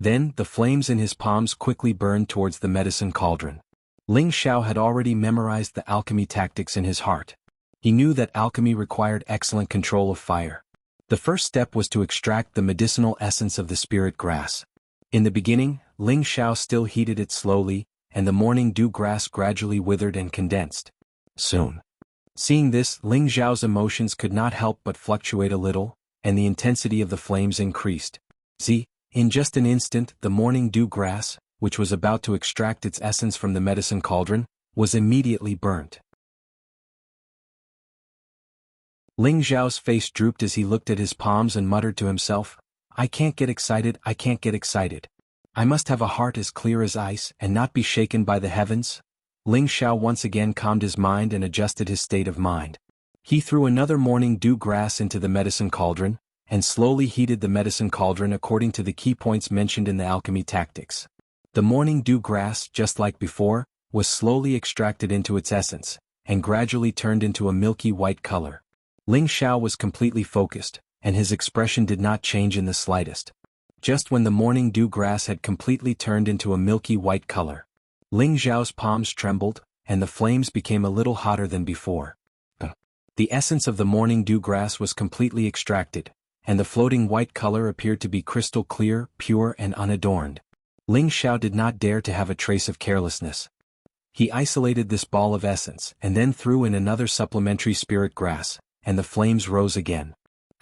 Then, the flames in his palms quickly burned towards the medicine cauldron. Ling Xiao had already memorized the alchemy tactics in his heart. He knew that alchemy required excellent control of fire. The first step was to extract the medicinal essence of the spirit grass. In the beginning, Ling Xiao still heated it slowly, and the morning dew grass gradually withered and condensed. Soon. Seeing this, Ling Xiao's emotions could not help but fluctuate a little, and the intensity of the flames increased. In just an instant, the morning dew grass, which was about to extract its essence from the medicine cauldron, was immediately burnt. Ling Xiao's face drooped as he looked at his palms and muttered to himself, I can't get excited, I can't get excited. I must have a heart as clear as ice and not be shaken by the heavens. Ling Xiao once again calmed his mind and adjusted his state of mind. He threw another morning dew grass into the medicine cauldron, and slowly heated the medicine cauldron according to the key points mentioned in the alchemy tactics. The morning dew grass, just like before, was slowly extracted into its essence, and gradually turned into a milky white color. Ling Xiao was completely focused, and his expression did not change in the slightest. Just when the morning dew grass had completely turned into a milky white color, Ling Xiao's palms trembled, and the flames became a little hotter than before. The essence of the morning dew grass was completely extracted, and the floating white color appeared to be crystal clear, pure and unadorned. Ling Xiao did not dare to have a trace of carelessness. He isolated this ball of essence and then threw in another supplementary spirit grass, and the flames rose again.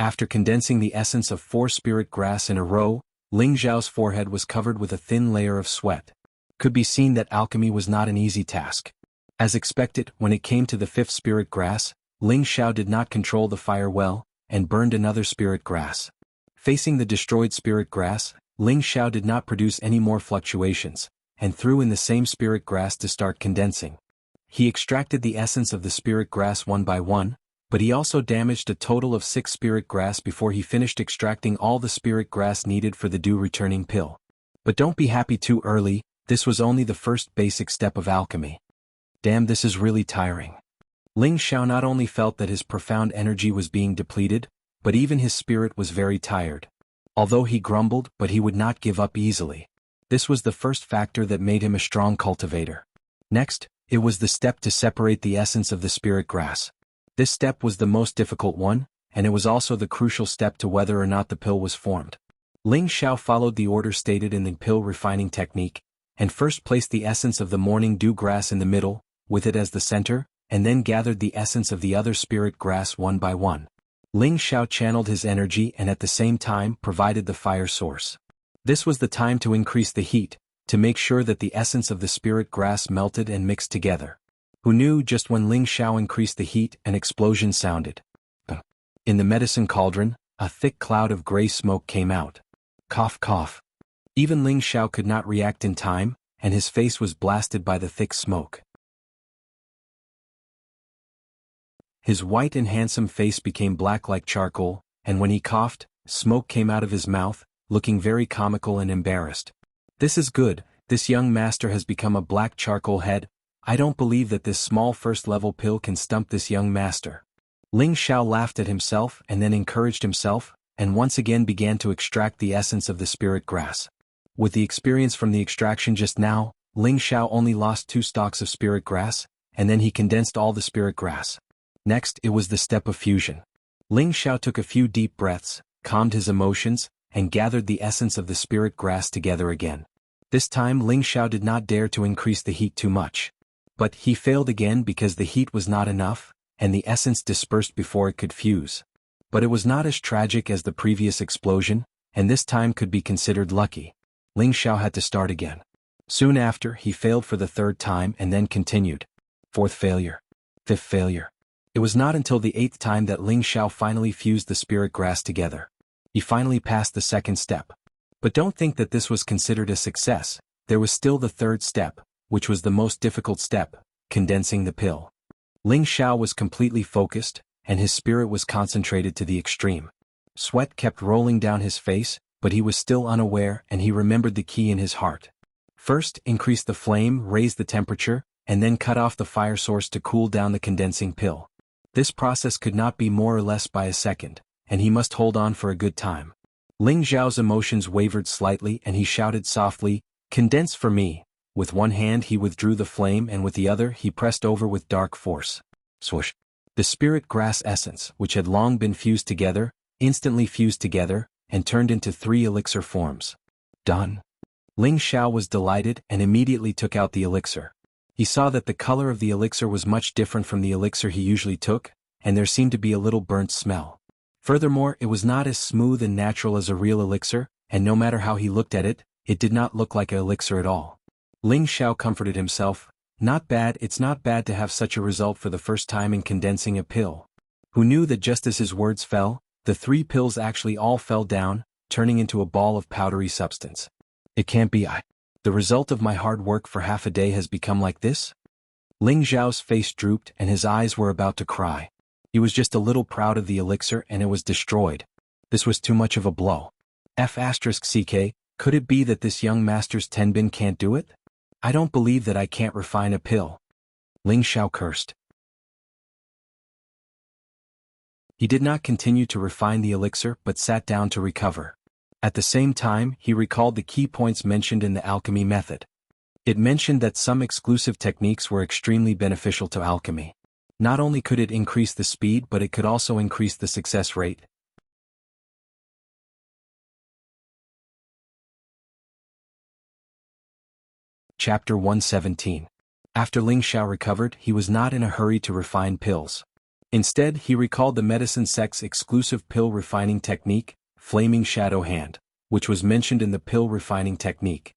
After condensing the essence of 4 spirit grass in a row, Ling Xiao's forehead was covered with a thin layer of sweat. Could be seen that alchemy was not an easy task. As expected, when it came to the 5th spirit grass, Ling Xiao did not control the fire well, and burned another spirit grass. Facing the destroyed spirit grass, Ling Xiao did not produce any more fluctuations, and threw in the same spirit grass to start condensing. He extracted the essence of the spirit grass one by one, but he also damaged a total of 6 spirit grass before he finished extracting all the spirit grass needed for the dew returning pill. But don't be happy too early, this was only the first basic step of alchemy. Damn, this is really tiring. Ling Xiao not only felt that his profound energy was being depleted, but even his spirit was very tired. Although he grumbled, but he would not give up easily. This was the first factor that made him a strong cultivator. Next, it was the step to separate the essence of the spirit grass. This step was the most difficult one, and it was also the crucial step to whether or not the pill was formed. Ling Xiao followed the order stated in the pill refining technique, and first placed the essence of the morning dew grass in the middle, with it as the center, and then gathered the essence of the other spirit grass one by one. Ling Xiao channeled his energy and at the same time provided the fire source. This was the time to increase the heat, to make sure that the essence of the spirit grass melted and mixed together. Who knew just when Ling Xiao increased the heat, an explosion sounded. In the medicine cauldron, a thick cloud of gray smoke came out. Cough cough. Even Ling Xiao could not react in time, and his face was blasted by the thick smoke. His white and handsome face became black like charcoal, and when he coughed, smoke came out of his mouth, looking very comical and embarrassed. This is good, this young master has become a black charcoal head. I don't believe that this small first-level pill can stump this young master. Ling Xiao laughed at himself and then encouraged himself, and once again began to extract the essence of the spirit grass. With the experience from the extraction just now, Ling Xiao only lost 2 stalks of spirit grass, and then he condensed all the spirit grass. Next, it was the step of fusion. Ling Xiao took a few deep breaths, calmed his emotions, and gathered the essence of the spirit grass together again. This time Ling Xiao did not dare to increase the heat too much. But he failed again because the heat was not enough, and the essence dispersed before it could fuse. But it was not as tragic as the previous explosion, and this time could be considered lucky. Ling Xiao had to start again. Soon after, he failed for the 3rd time and then continued. 4th failure. 5th failure. It was not until the 8th time that Ling Xiao finally fused the spirit grass together. He finally passed the 2nd step. But don't think that this was considered a success, there was still the 3rd step, which was the most difficult step, condensing the pill. Ling Xiao was completely focused, and his spirit was concentrated to the extreme. Sweat kept rolling down his face, but he was still unaware and he remembered the key in his heart. First, increase the flame, raise the temperature, and then cut off the fire source to cool down the condensing pill. This process could not be more or less by a second, and he must hold on for a good time. Ling Xiao's emotions wavered slightly and he shouted softly, "Condense for me." With one hand he withdrew the flame and with the other he pressed over with dark force. Swoosh! The spirit grass essence, which had long been fused together, instantly fused together, and turned into 3 elixir forms. Done. Ling Xiao was delighted and immediately took out the elixir. He saw that the color of the elixir was much different from the elixir he usually took, and there seemed to be a little burnt smell. Furthermore, it was not as smooth and natural as a real elixir, and no matter how he looked at it, it did not look like an elixir at all. Ling Xiao comforted himself, "Not bad, it's not bad to have such a result for the first time in condensing a pill." Who knew that just as his words fell, the 3 pills actually all fell down, turning into a ball of powdery substance. It can't be the result of my hard work for half a day has become like this? Ling Xiao's face drooped and his eyes were about to cry. He was just a little proud of the elixir and it was destroyed. This was too much of a blow. F***ck, could it be that this young master's tenbin can't do it? I don't believe that I can't refine a pill. Ling Xiao cursed. He did not continue to refine the elixir but sat down to recover. At the same time, he recalled the key points mentioned in the alchemy method. It mentioned that some exclusive techniques were extremely beneficial to alchemy. Not only could it increase the speed but it could also increase the success rate. Chapter 117. After Ling Xiao recovered, he was not in a hurry to refine pills. Instead, he recalled the medicine sect's exclusive pill refining technique, Flaming Shadow Hand, which was mentioned in the pill refining technique.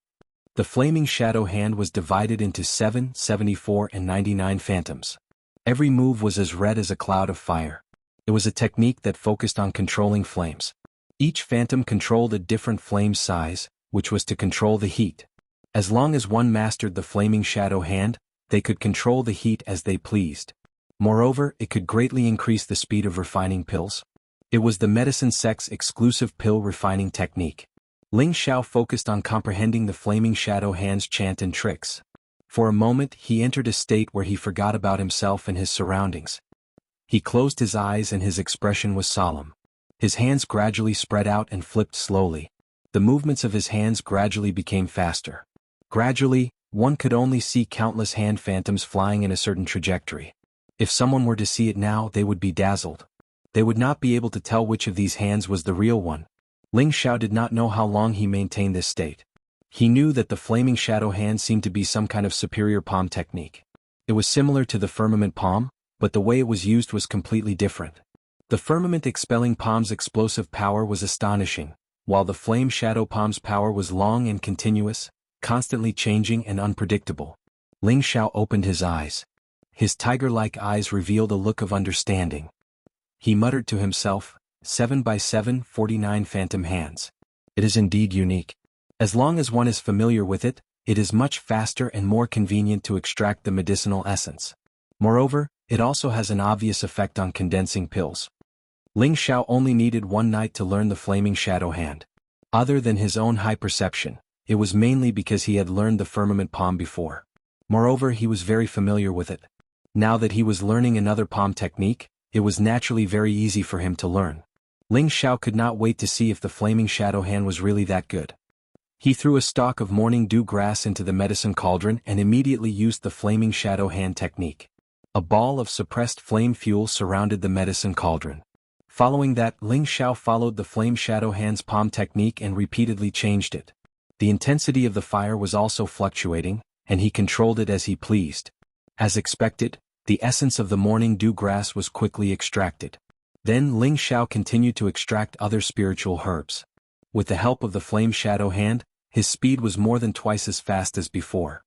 The Flaming Shadow Hand was divided into 7, 74 and 99 phantoms. Every move was as red as a cloud of fire. It was a technique that focused on controlling flames. Each phantom controlled a different flame size, which was to control the heat. As long as one mastered the Flaming Shadow Hand, they could control the heat as they pleased. Moreover, it could greatly increase the speed of refining pills. It was the medicine sect's exclusive pill refining technique. Ling Xiao focused on comprehending the Flaming Shadow Hand's chant and tricks. For a moment, he entered a state where he forgot about himself and his surroundings. He closed his eyes and his expression was solemn. His hands gradually spread out and flipped slowly. The movements of his hands gradually became faster. Gradually, one could only see countless hand phantoms flying in a certain trajectory. If someone were to see it now, they would be dazzled. They would not be able to tell which of these hands was the real one. Ling Xiao did not know how long he maintained this state. He knew that the Flaming Shadow Hand seemed to be some kind of superior palm technique. It was similar to the firmament palm, but the way it was used was completely different. The firmament expelling palm's explosive power was astonishing, while the Flame Shadow palm's power was long and continuous, constantly changing and unpredictable. Ling Xiao opened his eyes. His tiger-like eyes revealed a look of understanding. He muttered to himself, 7 by 7, 49 phantom hands. It is indeed unique. As long as one is familiar with it, it is much faster and more convenient to extract the medicinal essence. Moreover, it also has an obvious effect on condensing pills. Ling Xiao only needed one night to learn the Flaming Shadow Hand. Other than his own high perception, it was mainly because he had learned the firmament palm before. Moreover, he was very familiar with it. Now that he was learning another palm technique, it was naturally very easy for him to learn. Ling Xiao could not wait to see if the Flaming Shadow Hand was really that good. He threw a stalk of morning dew grass into the medicine cauldron and immediately used the Flaming Shadow Hand technique. A ball of suppressed flame fuel surrounded the medicine cauldron. Following that, Ling Xiao followed the Flame Shadow Hand's palm technique and repeatedly changed it. The intensity of the fire was also fluctuating, and he controlled it as he pleased. As expected, the essence of the morning dew grass was quickly extracted. Then Ling Xiao continued to extract other spiritual herbs. With the help of the Flame Shadow Hand, his speed was more than twice as fast as before.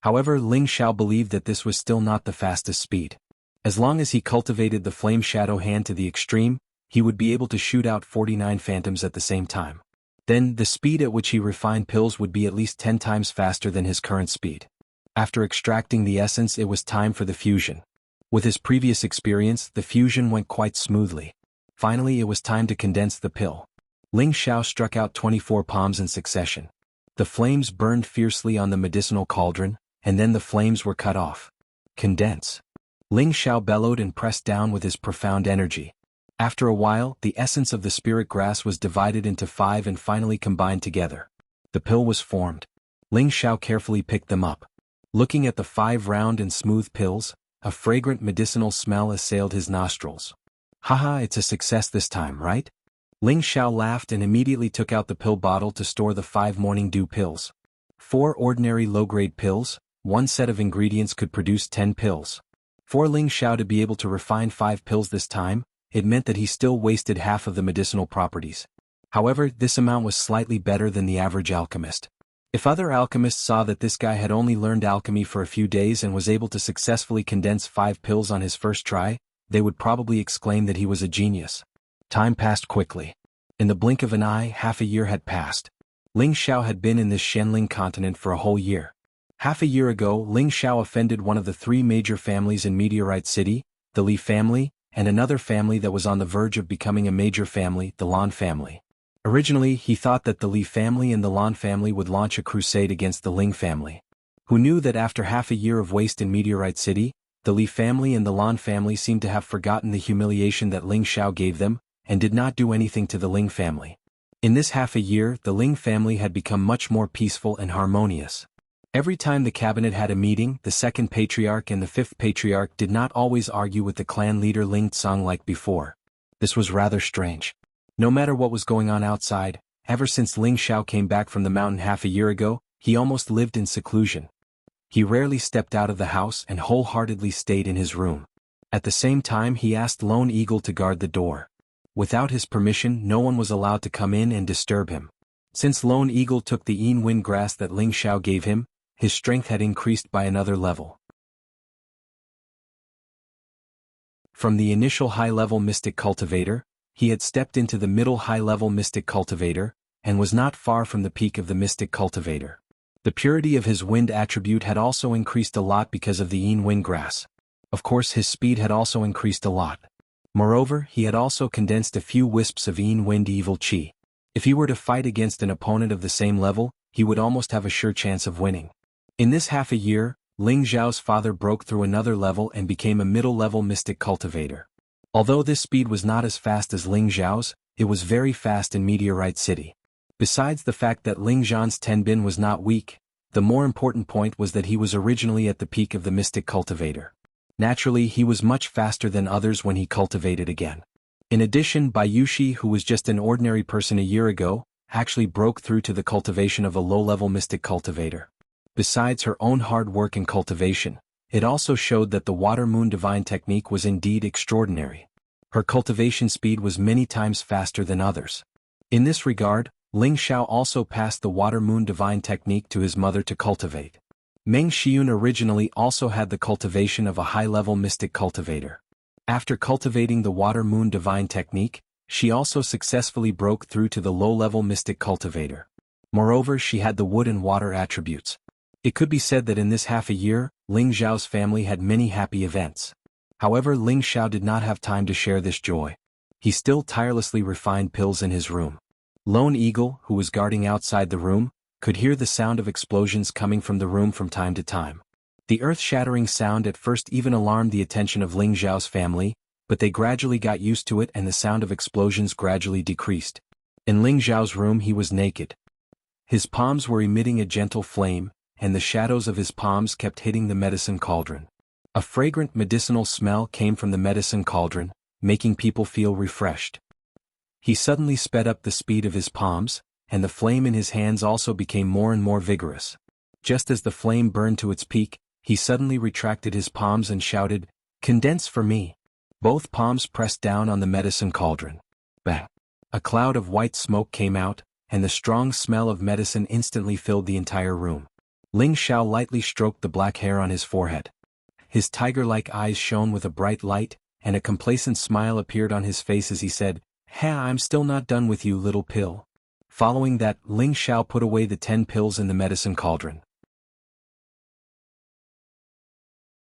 However, Ling Xiao believed that this was still not the fastest speed. As long as he cultivated the Flame Shadow Hand to the extreme, he would be able to shoot out 49 phantoms at the same time. Then, the speed at which he refined pills would be at least 10 times faster than his current speed. After extracting the essence, it was time for the fusion. With his previous experience, the fusion went quite smoothly. Finally, it was time to condense the pill. Ling Xiao struck out 24 palms in succession. The flames burned fiercely on the medicinal cauldron, and then the flames were cut off. Condense. Ling Xiao bellowed and pressed down with his profound energy. After a while, the essence of the spirit grass was divided into 5 and finally combined together. The pill was formed. Ling Xiao carefully picked them up. Looking at the 5 round and smooth pills, a fragrant medicinal smell assailed his nostrils. Haha, it's a success this time, right? Ling Xiao laughed and immediately took out the pill bottle to store the 5 morning dew pills. 4 ordinary low-grade pills, 1 set of ingredients could produce 10 pills. For Ling Xiao to be able to refine 5 pills this time, it meant that he still wasted half of the medicinal properties. However, this amount was slightly better than the average alchemist. If other alchemists saw that this guy had only learned alchemy for a few days and was able to successfully condense 5 pills on his first try, they would probably exclaim that he was a genius. Time passed quickly. In the blink of an eye, half a year had passed. Ling Xiao had been in this Shenling continent for a whole year. Half a year ago, Ling Xiao offended one of the three major families in Meteorite City, the Li family, and another family that was on the verge of becoming a major family, the Lan family. Originally, he thought that the Li family and the Lan family would launch a crusade against the Ling family. Who knew that after half a year of waste in Meteorite City, the Li family and the Lan family seemed to have forgotten the humiliation that Ling Xiao gave them, and did not do anything to the Ling family. In this half a year, the Ling family had become much more peaceful and harmonious. Every time the cabinet had a meeting, the second patriarch and the fifth patriarch did not always argue with the clan leader Ling Tsang like before. This was rather strange. No matter what was going on outside, ever since Ling Xiao came back from the mountain half a year ago, he almost lived in seclusion. He rarely stepped out of the house and wholeheartedly stayed in his room. At the same time, he asked Lone Eagle to guard the door. Without his permission, no one was allowed to come in and disturb him. Since Lone Eagle took the Yin Wind grass that Ling Xiao gave him, his strength had increased by another level. From the initial high-level mystic cultivator, he had stepped into the middle high-level mystic cultivator, and was not far from the peak of the mystic cultivator. The purity of his wind attribute had also increased a lot because of the Yin Wind grass. Of course, his speed had also increased a lot. Moreover, he had also condensed a few wisps of Yin Wind evil chi. If he were to fight against an opponent of the same level, he would almost have a sure chance of winning. In this half a year, Ling Xiao's father broke through another level and became a middle-level mystic cultivator. Although this speed was not as fast as Ling Xiao's, it was very fast in Meteorite City. Besides the fact that Ling Zhan's Tenbin was not weak, the more important point was that he was originally at the peak of the mystic cultivator. Naturally, he was much faster than others when he cultivated again. In addition, Bayushi, who was just an ordinary person a year ago, actually broke through to the cultivation of a low-level mystic cultivator. Besides her own hard work in cultivation, it also showed that the Water Moon Divine technique was indeed extraordinary. Her cultivation speed was many times faster than others. In this regard, Ling Xiao also passed the Water Moon Divine technique to his mother to cultivate. Meng Xiun originally also had the cultivation of a high-level mystic cultivator. After cultivating the Water Moon Divine technique, she also successfully broke through to the low-level mystic cultivator. Moreover, she had the wood and water attributes. It could be said that in this half a year, Ling Xiao's family had many happy events. However, Ling Xiao did not have time to share this joy. He still tirelessly refined pills in his room. Lone Eagle, who was guarding outside the room, could hear the sound of explosions coming from the room from time to time. The earth-shattering sound at first even alarmed the attention of Ling Xiao's family, but they gradually got used to it and the sound of explosions gradually decreased. In Ling Xiao's room he was naked. His palms were emitting a gentle flame, and the shadows of his palms kept hitting the medicine cauldron. A fragrant medicinal smell came from the medicine cauldron, making people feel refreshed. He suddenly sped up the speed of his palms, and the flame in his hands also became more and more vigorous. Just as the flame burned to its peak, he suddenly retracted his palms and shouted, "Condense for me." Both palms pressed down on the medicine cauldron. Bang! A cloud of white smoke came out, and the strong smell of medicine instantly filled the entire room. Ling Xiao lightly stroked the black hair on his forehead. His tiger-like eyes shone with a bright light, and a complacent smile appeared on his face as he said, I'm still not done with you, little pill." Following that, Ling Xiao put away the 10 pills in the medicine cauldron.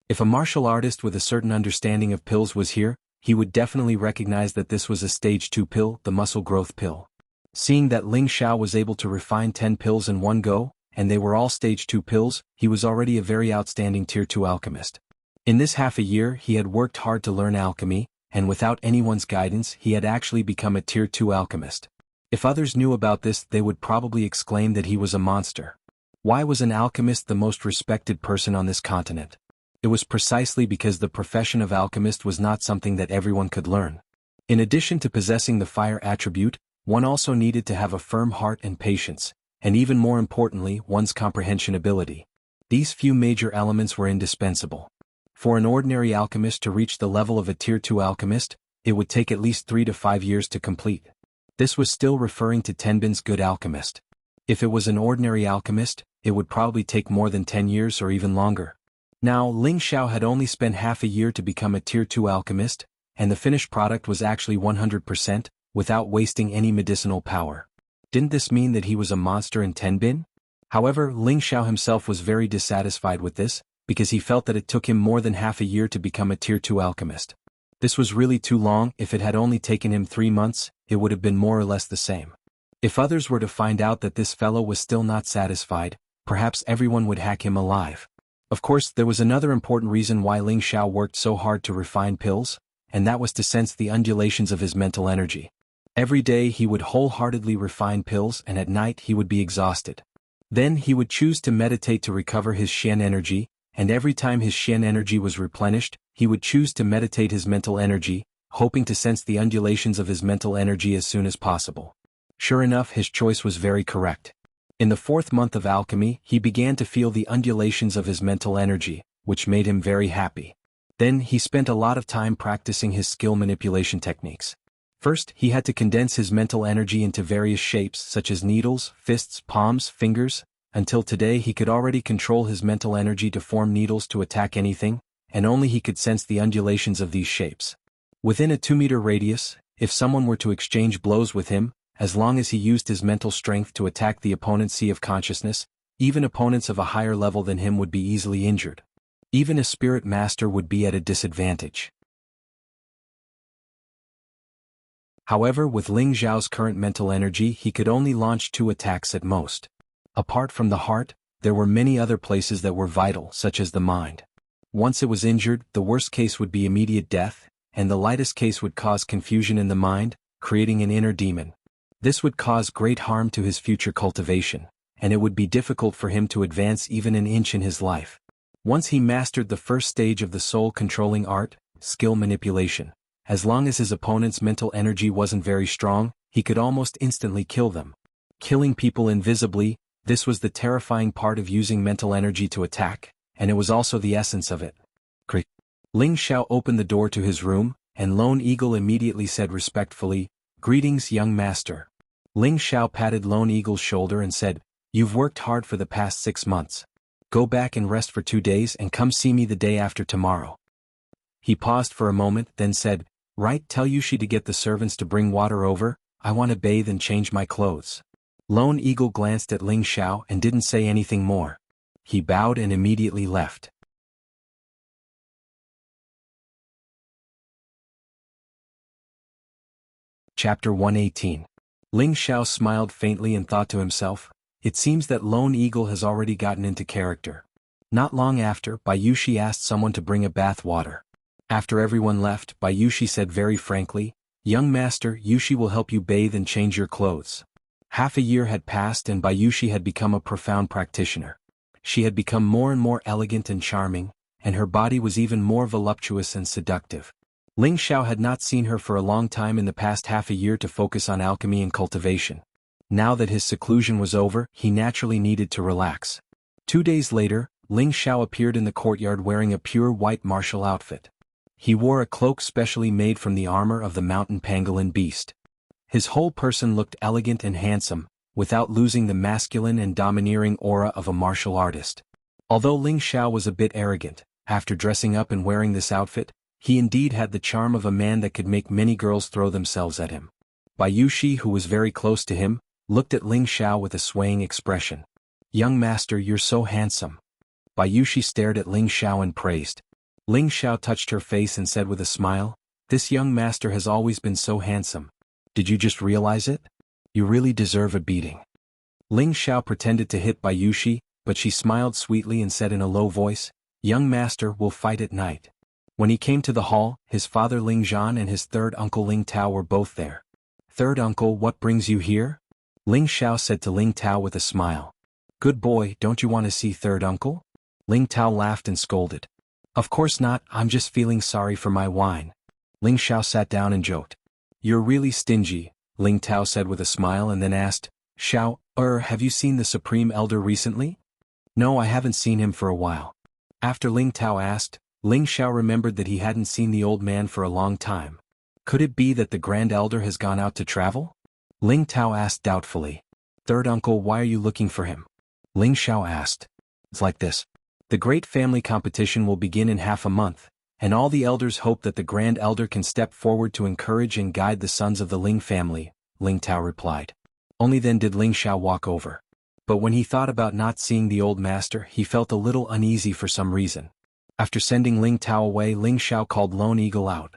If a martial artist with a certain understanding of pills was here, he would definitely recognize that this was a stage 2 pill, the muscle growth pill. Seeing that Ling Xiao was able to refine 10 pills in one go, and they were all stage 2 pills, he was already a very outstanding tier 2 alchemist. In this half a year he had worked hard to learn alchemy, and without anyone's guidance he had actually become a tier 2 alchemist. If others knew about this, they would probably exclaim that he was a monster. Why was an alchemist the most respected person on this continent? It was precisely because the profession of alchemist was not something that everyone could learn. In addition to possessing the fire attribute, one also needed to have a firm heart and patience, and even more importantly, one's comprehension ability. These few major elements were indispensable. For an ordinary alchemist to reach the level of a tier 2 alchemist, it would take at least 3 to 5 years to complete. This was still referring to Tenbin's good alchemist. If it was an ordinary alchemist, it would probably take more than 10 years or even longer. Now, Ling Xiao had only spent half a year to become a tier 2 alchemist, and the finished product was actually 100%, without wasting any medicinal power. Didn't this mean that he was a monster in Tenbin? However, Ling Xiao himself was very dissatisfied with this, because he felt that it took him more than half a year to become a Tier 2 alchemist. This was really too long. If it had only taken him 3 months, it would have been more or less the same. If others were to find out that this fellow was still not satisfied, perhaps everyone would hack him alive. Of course, there was another important reason why Ling Xiao worked so hard to refine pills, and that was to sense the undulations of his mental energy. Every day he would wholeheartedly refine pills, and at night he would be exhausted. Then he would choose to meditate to recover his Xian energy, and every time his Xian energy was replenished, he would choose to meditate his mental energy, hoping to sense the undulations of his mental energy as soon as possible. Sure enough, his choice was very correct. In the 4th month of alchemy, he began to feel the undulations of his mental energy, which made him very happy. Then he spent a lot of time practicing his skill manipulation techniques. First, he had to condense his mental energy into various shapes such as needles, fists, palms, fingers. Until today he could already control his mental energy to form needles to attack anything, and only he could sense the undulations of these shapes. Within a 2-meter radius, if someone were to exchange blows with him, as long as he used his mental strength to attack the opponent's sea of consciousness, even opponents of a higher level than him would be easily injured. Even a spirit master would be at a disadvantage. However, with Ling Xiao's current mental energy, he could only launch 2 attacks at most. Apart from the heart, there were many other places that were vital, such as the mind. Once it was injured, the worst case would be immediate death, and the lightest case would cause confusion in the mind, creating an inner demon. This would cause great harm to his future cultivation, and it would be difficult for him to advance even an inch in his life. Once he mastered the first stage of the soul-controlling art, skill manipulation, as long as his opponent's mental energy wasn't very strong, he could almost instantly kill them. Killing people invisibly, this was the terrifying part of using mental energy to attack, and it was also the essence of it. Ling Xiao opened the door to his room, and Lone Eagle immediately said respectfully, "Greetings, young master." Ling Xiao patted Lone Eagle's shoulder and said, "You've worked hard for the past 6 months. Go back and rest for 2 days and come see me the day after tomorrow." He paused for a moment, then said, "Right, tell Yushi to get the servants to bring water over. I want to bathe and change my clothes." Lone Eagle glanced at Ling Xiao and didn't say anything more. He bowed and immediately left. Chapter 118. Ling Xiao smiled faintly and thought to himself, "It seems that Lone Eagle has already gotten into character." Not long after, Bayushi asked someone to bring a bath water. After everyone left, Bayushi said very frankly, "Young master, Yushi will help you bathe and change your clothes." Half a year had passed and Bayushi had become a profound practitioner. She had become more and more elegant and charming, and her body was even more voluptuous and seductive. Ling Xiao had not seen her for a long time in the past half a year to focus on alchemy and cultivation. Now that his seclusion was over, he naturally needed to relax. 2 days later, Ling Xiao appeared in the courtyard wearing a pure white martial outfit. He wore a cloak specially made from the armor of the mountain pangolin beast. His whole person looked elegant and handsome, without losing the masculine and domineering aura of a martial artist. Although Ling Xiao was a bit arrogant, after dressing up and wearing this outfit, he indeed had the charm of a man that could make many girls throw themselves at him. Bayushi, who was very close to him, looked at Ling Xiao with a swaying expression. "Young master, you're so handsome." Bayushi stared at Ling Xiao and praised. Ling Xiao touched her face and said with a smile, "This young master has always been so handsome. Did you just realize it? You really deserve a beating." Ling Xiao pretended to hit Bayushi, but she smiled sweetly and said in a low voice, "Young master, we'll fight at night." When he came to the hall, his father Ling Zhan and his third uncle Ling Tao were both there. "Third uncle, what brings you here?" Ling Xiao said to Ling Tao with a smile. "Good boy, don't you want to see third uncle?" Ling Tao laughed and scolded. "Of course not, I'm just feeling sorry for my wine." Ling Xiao sat down and joked. "You're really stingy," Ling Tao said with a smile and then asked, "Xiao, have you seen the Supreme Elder recently?" "No, I haven't seen him for a while." After Ling Tao asked, Ling Xiao remembered that he hadn't seen the old man for a long time. Could it be that the Grand Elder has gone out to travel? Ling Tao asked doubtfully. "Third uncle, why are you looking for him?" Ling Xiao asked. "It's like this. The great family competition will begin in half a month, and all the elders hope that the Grand Elder can step forward to encourage and guide the sons of the Ling family, Ling Tao replied. Only then did Ling Xiao walk over. But when he thought about not seeing the old master, he felt a little uneasy for some reason. After sending Ling Tao away, Ling Xiao called Lone Eagle out.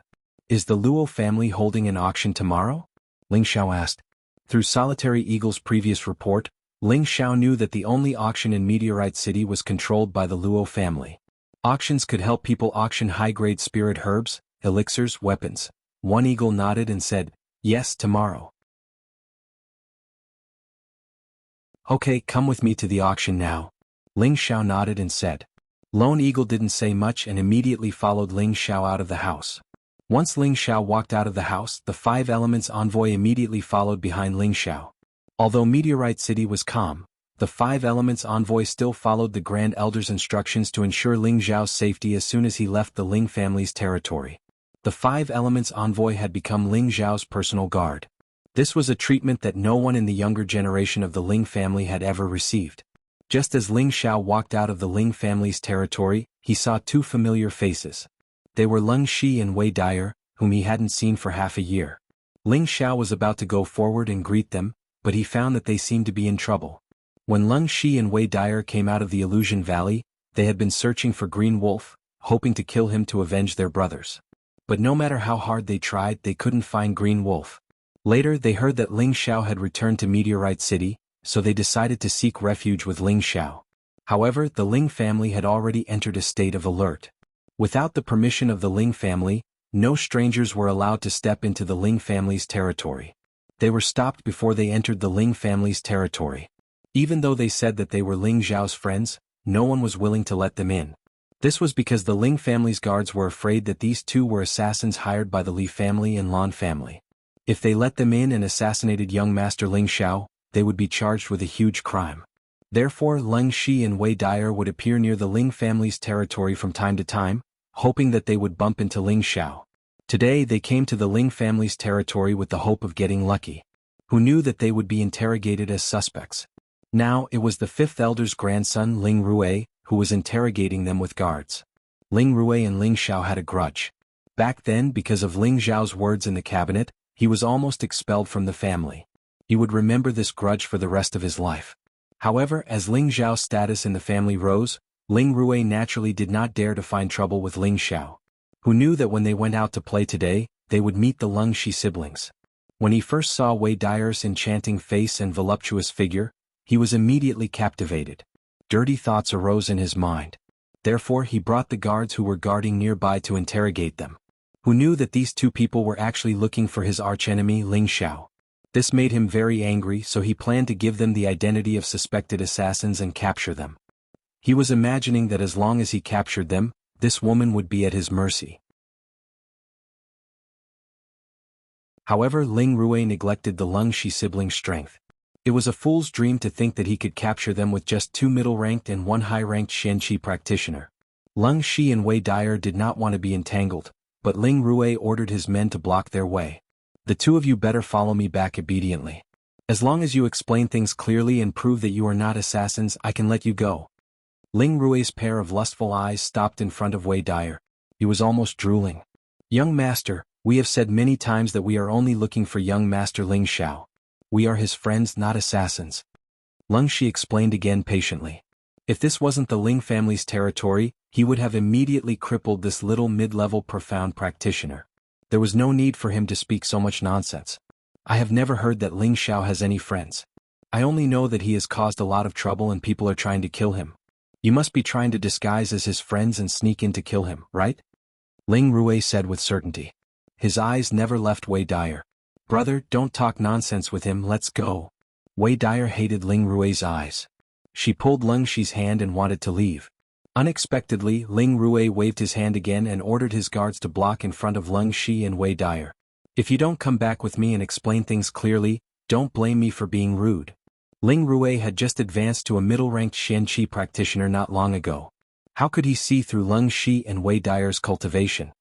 Is the Luo family holding an auction tomorrow? Ling Xiao asked. Through Solitary Eagle's previous report, Ling Xiao knew that the only auction in Meteorite City was controlled by the Luo family. Auctions could help people auction high-grade spirit herbs, elixirs, weapons. One Eagle nodded and said, yes, tomorrow. Okay, come with me to the auction now. Ling Xiao nodded and said. Lone Eagle didn't say much and immediately followed Ling Xiao out of the house. Once Ling Xiao walked out of the house, the Five Elements envoy immediately followed behind Ling Xiao. Although Meteorite City was calm, the Five Elements envoy still followed the Grand Elder's instructions to ensure Ling Xiao's safety as soon as he left the Ling family's territory. The Five Elements envoy had become Ling Xiao's personal guard. This was a treatment that no one in the younger generation of the Ling family had ever received. Just as Ling Xiao walked out of the Ling family's territory, he saw two familiar faces. They were Leng Shi and Wei Dyer, whom he hadn't seen for half a year. Ling Xiao was about to go forward and greet them, but he found that they seemed to be in trouble. When Leng Shi and Wei Dyer came out of the Illusion Valley, they had been searching for Green Wolf, hoping to kill him to avenge their brothers. But no matter how hard they tried, they couldn't find Green Wolf. Later they heard that Ling Xiao had returned to Meteorite City, so they decided to seek refuge with Ling Xiao. However, the Ling family had already entered a state of alert. Without the permission of the Ling family, no strangers were allowed to step into the Ling family's territory. They were stopped before they entered the Ling family's territory. Even though they said that they were Ling Xiao's friends, no one was willing to let them in. This was because the Ling family's guards were afraid that these two were assassins hired by the Li family and Lan family. If they let them in and assassinated young Master Ling Xiao, they would be charged with a huge crime. Therefore, Leng Shi and Wei Dyer would appear near the Ling family's territory from time to time, hoping that they would bump into Ling Xiao. Today they came to the Ling family's territory with the hope of getting lucky. Who knew that they would be interrogated as suspects? Now it was the fifth elder's grandson Ling Rue, who was interrogating them with guards. Ling Rue and Ling Xiao had a grudge. Back then, because of Ling Xiao's words in the cabinet, he was almost expelled from the family. He would remember this grudge for the rest of his life. However, as Ling Xiao's status in the family rose, Ling Rue naturally did not dare to find trouble with Ling Xiao, who knew that when they went out to play today, they would meet the Leng Shi siblings. When he first saw Wei Dyer's enchanting face and voluptuous figure, he was immediately captivated. Dirty thoughts arose in his mind. Therefore he brought the guards who were guarding nearby to interrogate them. Who knew that these two people were actually looking for his archenemy Ling Xiao. This made him very angry, so he planned to give them the identity of suspected assassins and capture them. He was imagining that as long as he captured them, this woman would be at his mercy. However, Ling Rue neglected the Leng Shi siblings' strength. It was a fool's dream to think that he could capture them with just two middle-ranked and one high-ranked Xianqi practitioner. Leng Shi and Wei Dyer did not want to be entangled, but Ling Rue ordered his men to block their way. The two of you better follow me back obediently. As long as you explain things clearly and prove that you are not assassins, I can let you go. Ling Rue's pair of lustful eyes stopped in front of Wei Dyer. He was almost drooling. Young master, we have said many times that we are only looking for young master Ling Xiao. We are his friends, not assassins. Leng Shi explained again patiently. If this wasn't the Ling family's territory, he would have immediately crippled this little mid-level profound practitioner. There was no need for him to speak so much nonsense. I have never heard that Ling Xiao has any friends. I only know that he has caused a lot of trouble and people are trying to kill him. You must be trying to disguise as his friends and sneak in to kill him, right? Ling Rue said with certainty. His eyes never left Wei Dyer. Brother, don't talk nonsense with him, let's go. Wei Dyer hated Ling Rue's eyes. She pulled Leng Shi's hand and wanted to leave. Unexpectedly, Ling Rue waved his hand again and ordered his guards to block in front of Leng Shi and Wei Dyer. If you don't come back with me and explain things clearly, don't blame me for being rude. Ling Rue had just advanced to a middle-ranked Xianqi practitioner not long ago. How could he see through Leng Shi and Wei Dyer's cultivation?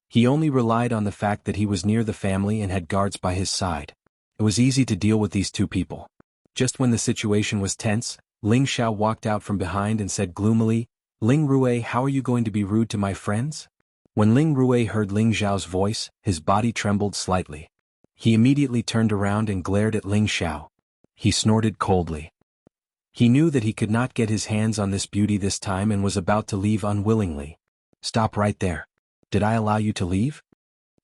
He only relied on the fact that he was near the family and had guards by his side. It was easy to deal with these two people. Just when the situation was tense, Ling Xiao walked out from behind and said gloomily, Ling Rue, how are you going to be rude to my friends? When Ling Rui heard Ling Xiao's voice, his body trembled slightly. He immediately turned around and glared at Ling Xiao. He snorted coldly. He knew that he could not get his hands on this beauty this time and was about to leave unwillingly. "Stop right there. Did I allow you to leave?"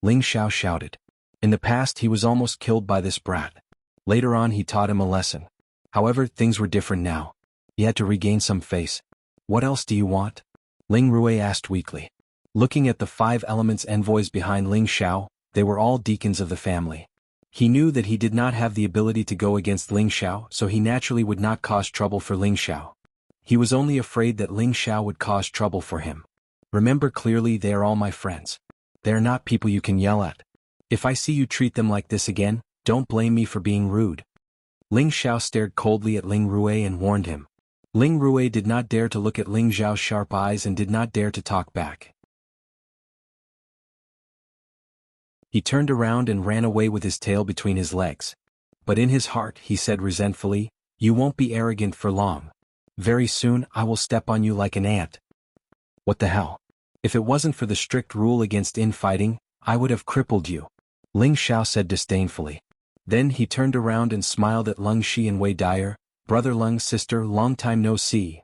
Ling Xiao shouted. In the past he was almost killed by this brat. Later on he taught him a lesson. However, things were different now. He had to regain some face. "What else do you want?" Ling Rui asked weakly. Looking at the 5 elements envoys behind Ling Xiao, they were all deacons of the family. He knew that he did not have the ability to go against Ling Xiao, so he naturally would not cause trouble for Ling Xiao. He was only afraid that Ling Xiao would cause trouble for him. "Remember clearly, they are all my friends. They are not people you can yell at. If I see you treat them like this again, don't blame me for being rude." Ling Xiao stared coldly at Ling Rui and warned him. Ling Rui did not dare to look at Ling Xiao's sharp eyes and did not dare to talk back. He turned around and ran away with his tail between his legs. But in his heart he said resentfully, "You won't be arrogant for long. Very soon I will step on you like an ant." "What the hell? If it wasn't for the strict rule against infighting, I would have crippled you," Ling Xiao said disdainfully. Then he turned around and smiled at Lung Shi and Wei Dyer. "Brother Lung, sister, long time no see."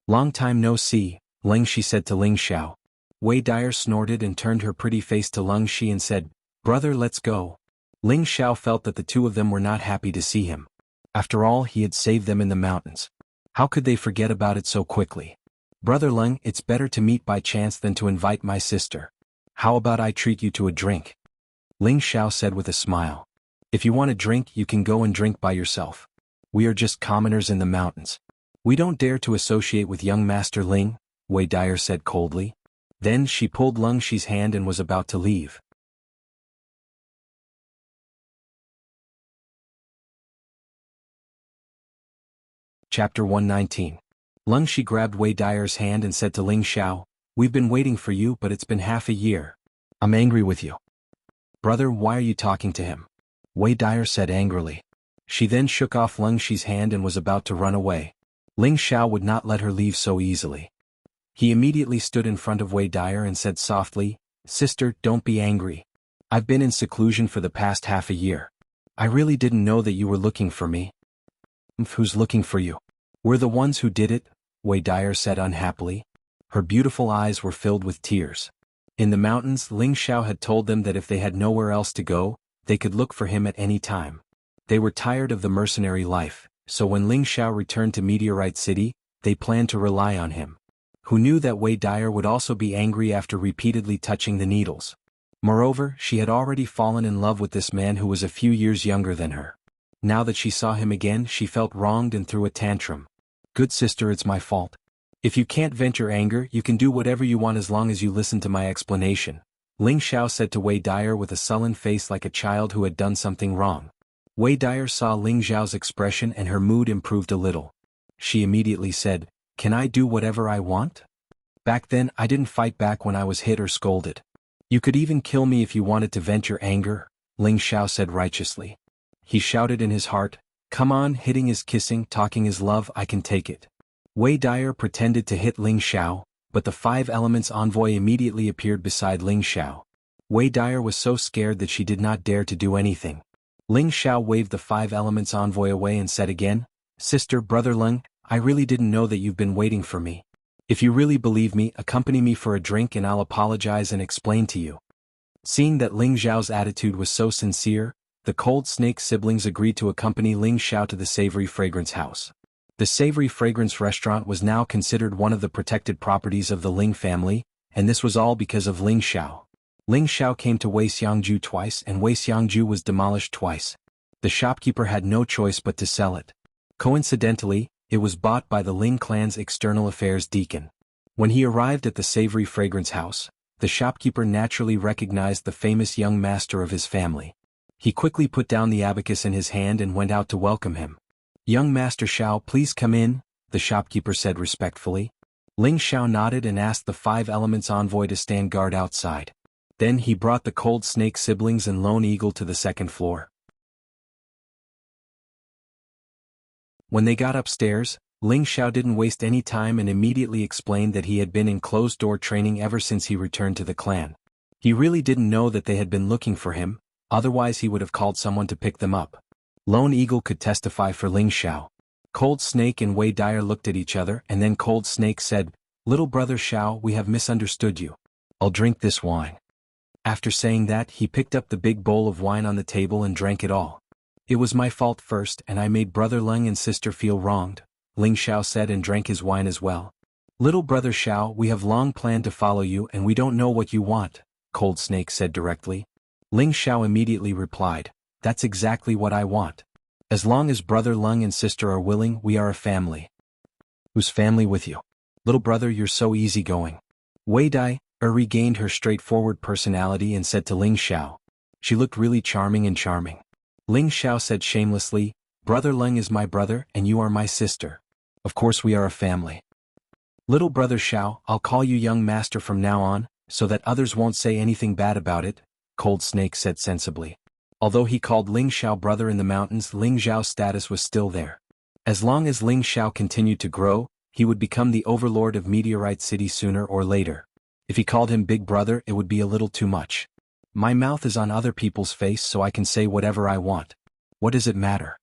"Long time no see," Ling Shi said to Ling Xiao. Wei Dyer snorted and turned her pretty face to Lung Shi and said, "Brother, let's go." Ling Xiao felt that the two of them were not happy to see him. After all, he had saved them in the mountains. How could they forget about it so quickly? "Brother Lung, it's better to meet by chance than to invite my sister. How about I treat you to a drink?" Ling Xiao said with a smile. "If you want a drink, you can go and drink by yourself. We are just commoners in the mountains. We don't dare to associate with young Master Ling," Wei Dyer said coldly. Then she pulled Lung Shi's hand and was about to leave. Chapter 119. Lung Shi grabbed Wei Dyer's hand and said to Ling Xiao, "We've been waiting for you, but it's been half a year. I'm angry with you." "Brother, why are you talking to him?" Wei Dyer said angrily. She then shook off Lung Shi's hand and was about to run away. Ling Xiao would not let her leave so easily. He immediately stood in front of Wei Dyer and said softly, "Sister, don't be angry. I've been in seclusion for the past half a year. I really didn't know that you were looking for me." "Who's looking for you?" "We're the ones who did it," Wei Dyer said unhappily. Her beautiful eyes were filled with tears. In the mountains, Ling Xiao had told them that if they had nowhere else to go, they could look for him at any time. They were tired of the mercenary life, so when Ling Xiao returned to Meteorite City, they planned to rely on him. Who knew that Wei Dyer would also be angry after repeatedly touching the needles? Moreover, she had already fallen in love with this man who was a few years younger than her. Now that she saw him again, she felt wronged and threw a tantrum. "Good sister, it's my fault. If you can't vent your anger, you can do whatever you want as long as you listen to my explanation," Ling Xiao said to Wei Dyer with a sullen face like a child who had done something wrong. Wei Dyer saw Ling Xiao's expression and her mood improved a little. She immediately said, "Can I do whatever I want? Back then I didn't fight back when I was hit or scolded. You could even kill me if you wanted to vent your anger," Ling Xiao said righteously. He shouted in his heart, "Come on, hitting is kissing, talking is love, I can take it." Wei Dyer pretended to hit Ling Xiao, but the 5 elements envoy immediately appeared beside Ling Xiao. Wei Dyer was so scared that she did not dare to do anything. Ling Xiao waved the 5 elements envoy away and said again, "Sister, brother Lung, I really didn't know that you've been waiting for me. If you really believe me, accompany me for a drink and I'll apologize and explain to you." Seeing that Ling Xiao's attitude was so sincere, the Cold Snake siblings agreed to accompany Ling Xiao to the Savory Fragrance House. The Savory Fragrance restaurant was now considered one of the protected properties of the Ling family, and this was all because of Ling Xiao. Ling Xiao came to Wei Xiangju twice and Wei Xiangju was demolished twice. The shopkeeper had no choice but to sell it. Coincidentally, it was bought by the Ling clan's external affairs deacon. When he arrived at the Savory Fragrance House, the shopkeeper naturally recognized the famous young master of his family. He quickly put down the abacus in his hand and went out to welcome him. "Young Master Xiao, please come in," the shopkeeper said respectfully. Ling Xiao nodded and asked the 5 elements envoy to stand guard outside. Then he brought the Cold Snake siblings and Lone Eagle to the 2nd floor. When they got upstairs, Ling Xiao didn't waste any time and immediately explained that he had been in closed-door training ever since he returned to the clan. He really didn't know that they had been looking for him, otherwise he would have called someone to pick them up. Lone Eagle could testify for Ling Xiao. Cold Snake and Wei Dyer looked at each other and then Cold Snake said, "Little brother Xiao, we have misunderstood you. I'll drink this wine." After saying that, he picked up the big bowl of wine on the table and drank it all. "It was my fault first and I made brother Leng and sister feel wronged," Ling Xiao said and drank his wine as well. "Little brother Xiao, we have long planned to follow you and we don't know what you want," Cold Snake said directly. Ling Xiao immediately replied, "That's exactly what I want. As long as brother Leng and sister are willing, we are a family." "Whose family with you? Little brother, you're so easygoing." Wei Dai regained her straightforward personality and said to Ling Xiao. She looked really charming and charming. Ling Xiao said shamelessly, "Brother Leng is my brother and you are my sister. Of course we are a family." "Little brother Xiao, I'll call you young master from now on, so that others won't say anything bad about it," Cold Snake said sensibly. Although he called Ling Xiao brother in the mountains, Ling Xiao's status was still there. As long as Ling Xiao continued to grow, he would become the overlord of Meteorite City sooner or later. If he called him big brother, it would be a little too much. "My mouth is on other people's face so I can say whatever I want. What does it matter?"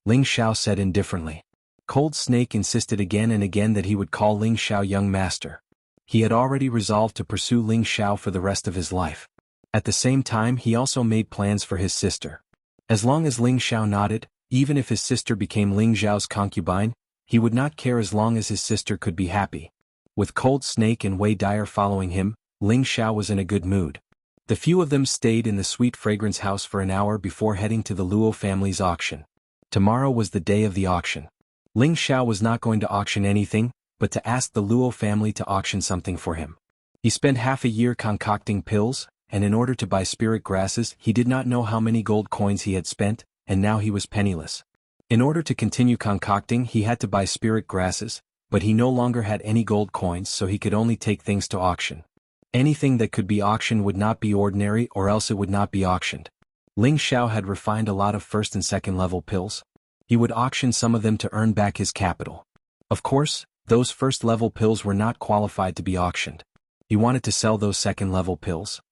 Ling Xiao said indifferently. Cold Snake insisted again and again that he would call Ling Xiao young master. He had already resolved to pursue Ling Xiao for the rest of his life. At the same time, he also made plans for his sister. As long as Ling Xiao nodded, even if his sister became Ling Xiao's concubine, he would not care as long as his sister could be happy. With Cold Snake and Wei Dyer following him, Ling Xiao was in a good mood. The few of them stayed in the Sweet Fragrance house for an hour before heading to the Luo family's auction. Tomorrow was the day of the auction. Ling Xiao was not going to auction anything, but to ask the Luo family to auction something for him. He spent half a year concocting pills, and in order to buy spirit grasses he did not know how many gold coins he had spent, and now he was penniless. In order to continue concocting he had to buy spirit grasses, but he no longer had any gold coins so he could only take things to auction. Anything that could be auctioned would not be ordinary or else it would not be auctioned. Ling Xiao had refined a lot of first and second level pills. He would auction some of them to earn back his capital. Of course, those first level pills were not qualified to be auctioned. He wanted to sell those second level pills.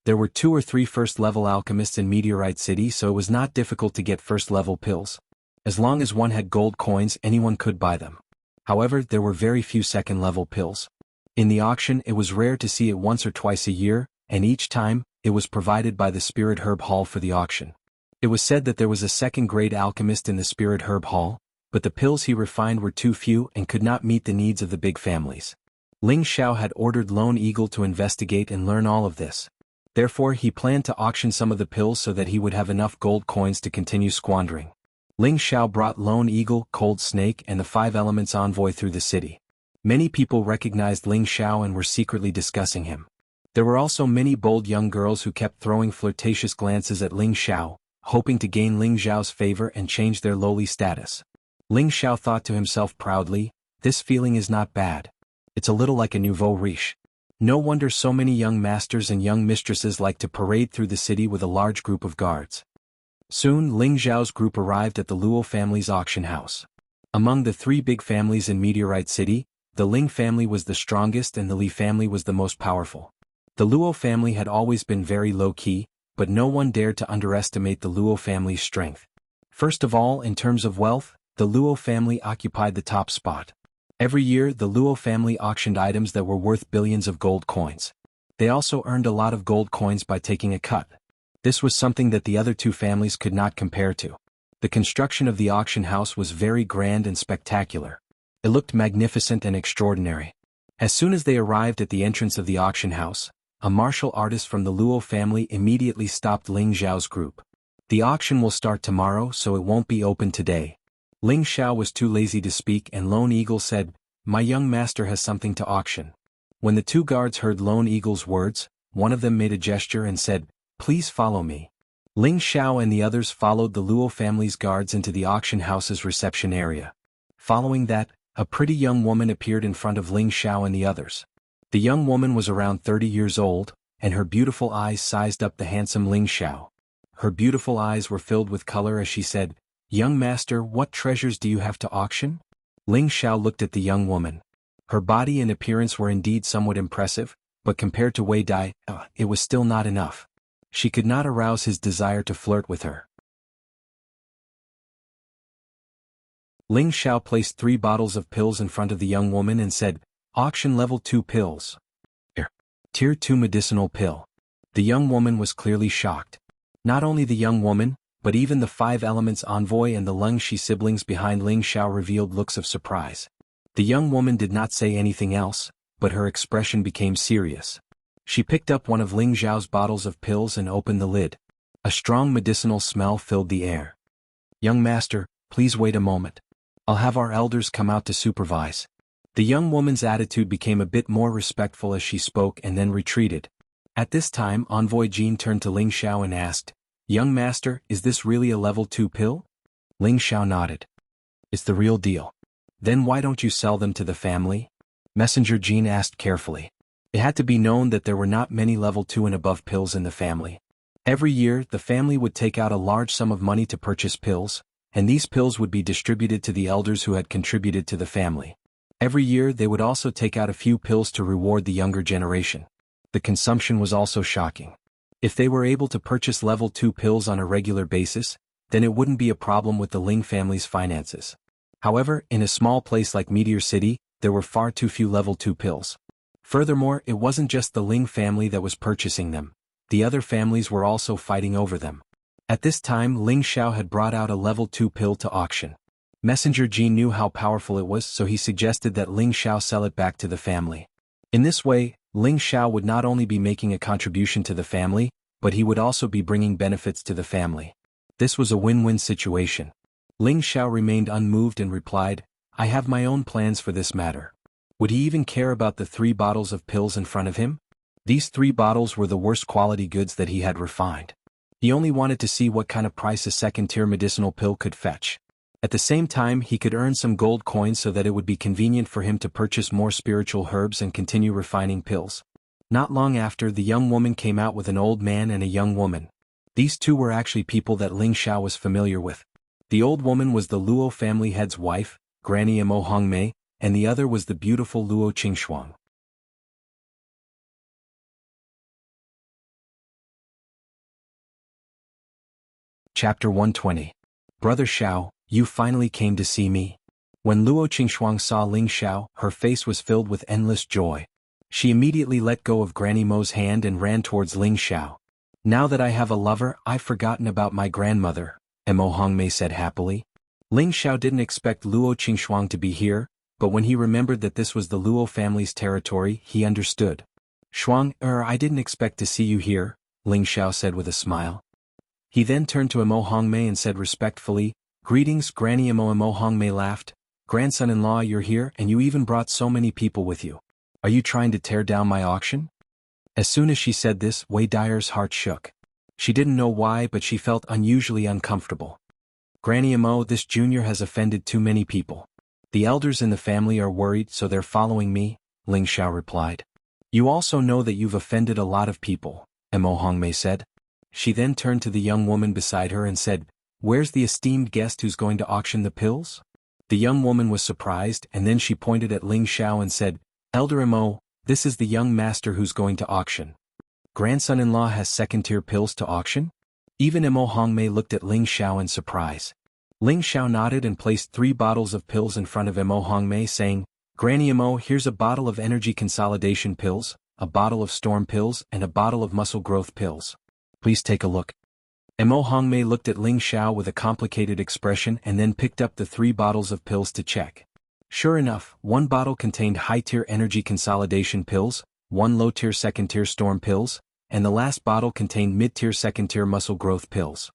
There were 2 or 3 first-level alchemists in Meteorite City, so it was not difficult to get first-level pills. As long as one had gold coins, anyone could buy them. However, there were very few second-level pills. In the auction, it was rare to see it once or twice a year, and each time, it was provided by the Spirit Herb Hall for the auction. It was said that there was a second-grade alchemist in the Spirit Herb Hall, but the pills he refined were too few and could not meet the needs of the big families. Ling Xiao had ordered Lone Eagle to investigate and learn all of this. Therefore he planned to auction some of the pills so that he would have enough gold coins to continue squandering. Ling Xiao brought Lone Eagle, Cold Snake and the 5 Elements envoy through the city. Many people recognized Ling Xiao and were secretly discussing him. There were also many bold young girls who kept throwing flirtatious glances at Ling Xiao, hoping to gain Ling Xiao's favor and change their lowly status. Ling Xiao thought to himself proudly, "This feeling is not bad. It's a little like a nouveau riche." No wonder so many young masters and young mistresses like to parade through the city with a large group of guards. Soon Ling Xiao's group arrived at the Luo family's auction house. Among the 3 big families in Meteorite City, the Ling family was the strongest and the Li family was the most powerful. The Luo family had always been very low-key, but no one dared to underestimate the Luo family's strength. First of all, in terms of wealth, the Luo family occupied the top spot. Every year the Luo family auctioned items that were worth billions of gold coins. They also earned a lot of gold coins by taking a cut. This was something that the other 2 families could not compare to. The construction of the auction house was very grand and spectacular. It looked magnificent and extraordinary. As soon as they arrived at the entrance of the auction house, a martial artist from the Luo family immediately stopped Ling Xiao's group. "The auction will start tomorrow, so it won't be open today." Ling Xiao was too lazy to speak and Lone Eagle said, "My young master has something to auction." When the 2 guards heard Lone Eagle's words, one of them made a gesture and said, "Please follow me." Ling Xiao and the others followed the Luo family's guards into the auction house's reception area. Following that, a pretty young woman appeared in front of Ling Xiao and the others. The young woman was around 30 years old, and her beautiful eyes sized up the handsome Ling Xiao. Her beautiful eyes were filled with color as she said, "Young master, what treasures do you have to auction?" Ling Xiao looked at the young woman. Her body and appearance were indeed somewhat impressive, but compared to Wei Dai, it was still not enough. She could not arouse his desire to flirt with her. Ling Xiao placed 3 bottles of pills in front of the young woman and said, "Auction level 2 pills. Tier 2 medicinal pill." The young woman was clearly shocked. Not only the young woman, but even the 5 elements envoy and the Lung Shi siblings behind Ling Xiao revealed looks of surprise. The young woman did not say anything else, but her expression became serious. She picked up one of Ling Xiao's bottles of pills and opened the lid. A strong medicinal smell filled the air. "Young master, please wait a moment. I'll have our elders come out to supervise." The young woman's attitude became a bit more respectful as she spoke and then retreated. At this time, Envoy Jin turned to Ling Xiao and asked, "Young master, is this really a level 2 pill?" Ling Xiao nodded. "It's the real deal." "Then why don't you sell them to the family?" Messenger Jin asked carefully. It had to be known that there were not many level 2 and above pills in the family. Every year, the family would take out a large sum of money to purchase pills, and these pills would be distributed to the elders who had contributed to the family. Every year they would also take out a few pills to reward the younger generation. The consumption was also shocking. If they were able to purchase level 2 pills on a regular basis, then it wouldn't be a problem with the Ling family's finances. However, in a small place like Meteor City, there were far too few level 2 pills. Furthermore, it wasn't just the Ling family that was purchasing them. The other families were also fighting over them. At this time, Ling Xiao had brought out a level 2 pill to auction. Messenger Jin knew how powerful it was, so he suggested that Ling Xiao sell it back to the family. In this way, Ling Xiao would not only be making a contribution to the family, but he would also be bringing benefits to the family. This was a win-win situation. Ling Xiao remained unmoved and replied, "I have my own plans for this matter." Would he even care about the 3 bottles of pills in front of him? These 3 bottles were the worst quality goods that he had refined. He only wanted to see what kind of price a second-tier medicinal pill could fetch. At the same time, he could earn some gold coins so that it would be convenient for him to purchase more spiritual herbs and continue refining pills. Not long after, the young woman came out with an old man and a young woman. These 2 were actually people that Ling Xiao was familiar with. The old woman was the Luo family head's wife, Granny Mo Hongmei, and the other was the beautiful Luo Qingxuang. Chapter 120. Brother Xiao, you finally came to see me. When Luo Qingxuang saw Ling Xiao, her face was filled with endless joy. She immediately let go of Granny Mo's hand and ran towards Ling Xiao. "Now that I have a lover, I've forgotten about my grandmother," Mo Hongmei said happily. Ling Xiao didn't expect Luo Qingxuang to be here, but when he remembered that this was the Luo family's territory, he understood. "Shuang, I didn't expect to see you here," Ling Xiao said with a smile. He then turned to Mo Hongmei and said respectfully, "Greetings, Granny Mo." Mo Hongmei laughed. "Grandson-in-law, you're here and you even brought so many people with you. Are you trying to tear down my auction?" As soon as she said this, Wei Dai's heart shook. She didn't know why, but she felt unusually uncomfortable. "Granny Mo, this junior has offended too many people. The elders in the family are worried, so they're following me," Ling Xiao replied. "You also know that you've offended a lot of people," Mo Hongmei said. She then turned to the young woman beside her and said, "Where's the esteemed guest who's going to auction the pills?" The young woman was surprised, and then she pointed at Ling Xiao and said, "Elder Mo, this is the young master who's going to auction." "Grandson-in-law has second-tier pills to auction?" Even Mo Hongmei looked at Ling Xiao in surprise. Ling Xiao nodded and placed 3 bottles of pills in front of Mo Hongmei, saying, "Granny Mo, here's a bottle of energy consolidation pills, a bottle of storm pills, and a bottle of muscle growth pills. Please take a look." Mo Hongmei looked at Ling Xiao with a complicated expression and then picked up the 3 bottles of pills to check. Sure enough, 1 bottle contained high-tier energy consolidation pills, 1 low-tier second-tier storm pills, and the last bottle contained mid-tier second-tier muscle growth pills.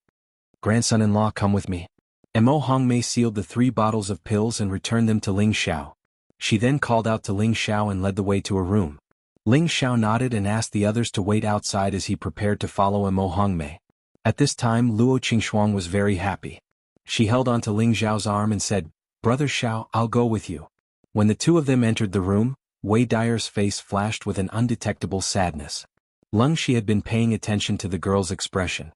"Grandson-in-law, come with me." Mo Hongmei sealed the 3 bottles of pills and returned them to Ling Xiao. She then called out to Ling Xiao and led the way to a room. Ling Xiao nodded and asked the others to wait outside as he prepared to follow Mo Hongmei. At this time, Luo Qingxuang was very happy. She held onto Ling Xiao's arm and said, "Brother Xiao, I'll go with you." When the 2 of them entered the room, Wei Dai's face flashed with an undetectable sadness. Lung Shi had been paying attention to the girl's expression.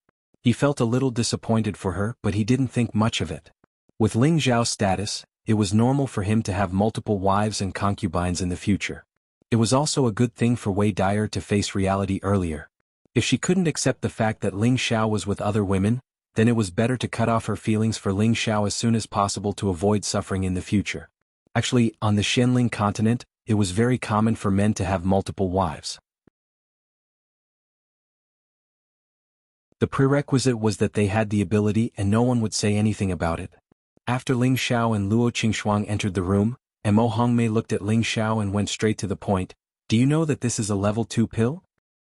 He felt a little disappointed for her, but he didn't think much of it. With Ling Zhao's status, it was normal for him to have multiple wives and concubines in the future. It was also a good thing for Wei Dyer to face reality earlier. If she couldn't accept the fact that Ling Xiao was with other women, then it was better to cut off her feelings for Ling Xiao as soon as possible to avoid suffering in the future. Actually, on the Xianling continent, it was very common for men to have multiple wives. The prerequisite was that they had the ability and no one would say anything about it. After Ling Xiao and Luo Qingshuang entered the room, Mo Hongmei looked at Ling Xiao and went straight to the point. Do you know that this is a level 2 pill?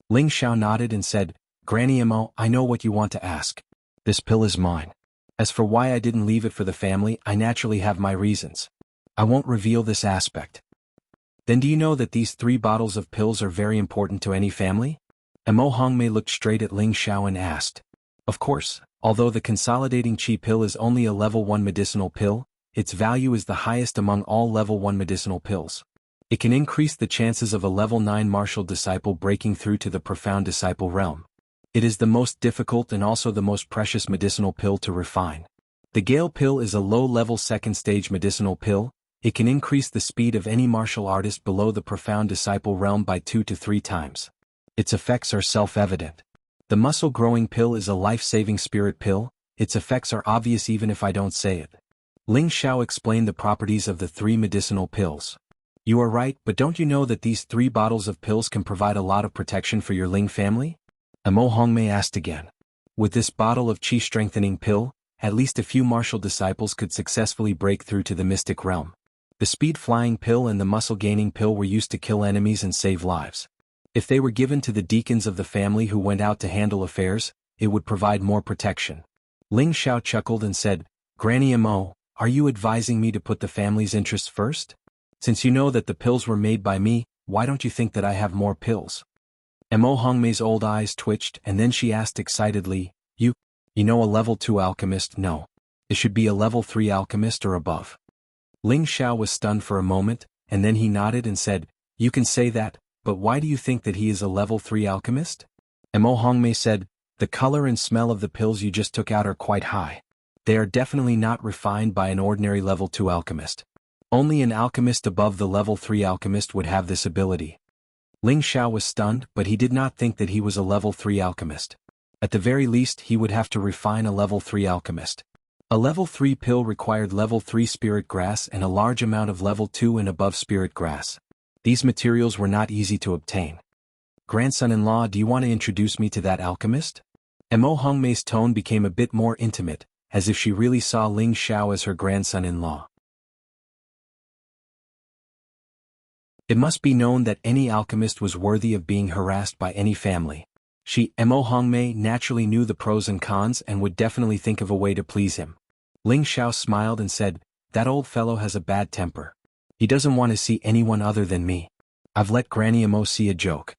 Ling Xiao nodded and said, Granny Mo, I know what you want to ask. This pill is mine. As for why I didn't leave it for the family, I naturally have my reasons. I won't reveal this aspect. Then do you know that these 3 bottles of pills are very important to any family? Mo Hongmei looked straight at Ling Xiao and asked. Of course, although the consolidating qi pill is only a level 1 medicinal pill, its value is the highest among all level 1 medicinal pills. It can increase the chances of a level 9 martial disciple breaking through to the profound disciple realm. It is the most difficult and also the most precious medicinal pill to refine. The Gale pill is a low-level second-stage medicinal pill. It can increase the speed of any martial artist below the profound disciple realm by 2 to 3 times. Its effects are self-evident. The muscle-growing pill is a life-saving spirit pill. Its effects are obvious even if I don't say it. Ling Xiao explained the properties of the 3 medicinal pills. You are right, but don't you know that these 3 bottles of pills can provide a lot of protection for your Ling family? Mo Hongmei asked again. With this bottle of qi-strengthening pill, at least a few martial disciples could successfully break through to the mystic realm. The speed-flying pill and the muscle-gaining pill were used to kill enemies and save lives. If they were given to the deacons of the family who went out to handle affairs, it would provide more protection. Ling Xiao chuckled and said, Granny Mo, are you advising me to put the family's interests first? Since you know that the pills were made by me, why don't you think that I have more pills? Mo Hongmei's old eyes twitched and then she asked excitedly, You know a level 2 alchemist? No. It should be a level 3 alchemist or above. Ling Xiao was stunned for a moment, and then he nodded and said, You can say that, but why do you think that he is a level 3 alchemist? Mo Hongmei said, The color and smell of the pills you just took out are quite high. They are definitely not refined by an ordinary level 2 alchemist. Only an alchemist above the level 3 alchemist would have this ability. Ling Xiao was stunned, but he did not think that he was a level 3 alchemist. At the very least, he would have to refine a level 3 alchemist. A level 3 pill required level 3 spirit grass and a large amount of level 2 and above spirit grass. These materials were not easy to obtain. Grandson-in-law, do you want to introduce me to that alchemist? Mo Hongmei's tone became a bit more intimate, as if she really saw Ling Xiao as her grandson-in-law. It must be known that any alchemist was worthy of being harassed by any family. Mo Hongmei naturally knew the pros and cons and would definitely think of a way to please him. Ling Xiao smiled and said, That old fellow has a bad temper. He doesn't want to see anyone other than me. I've let Granny Mo see a joke.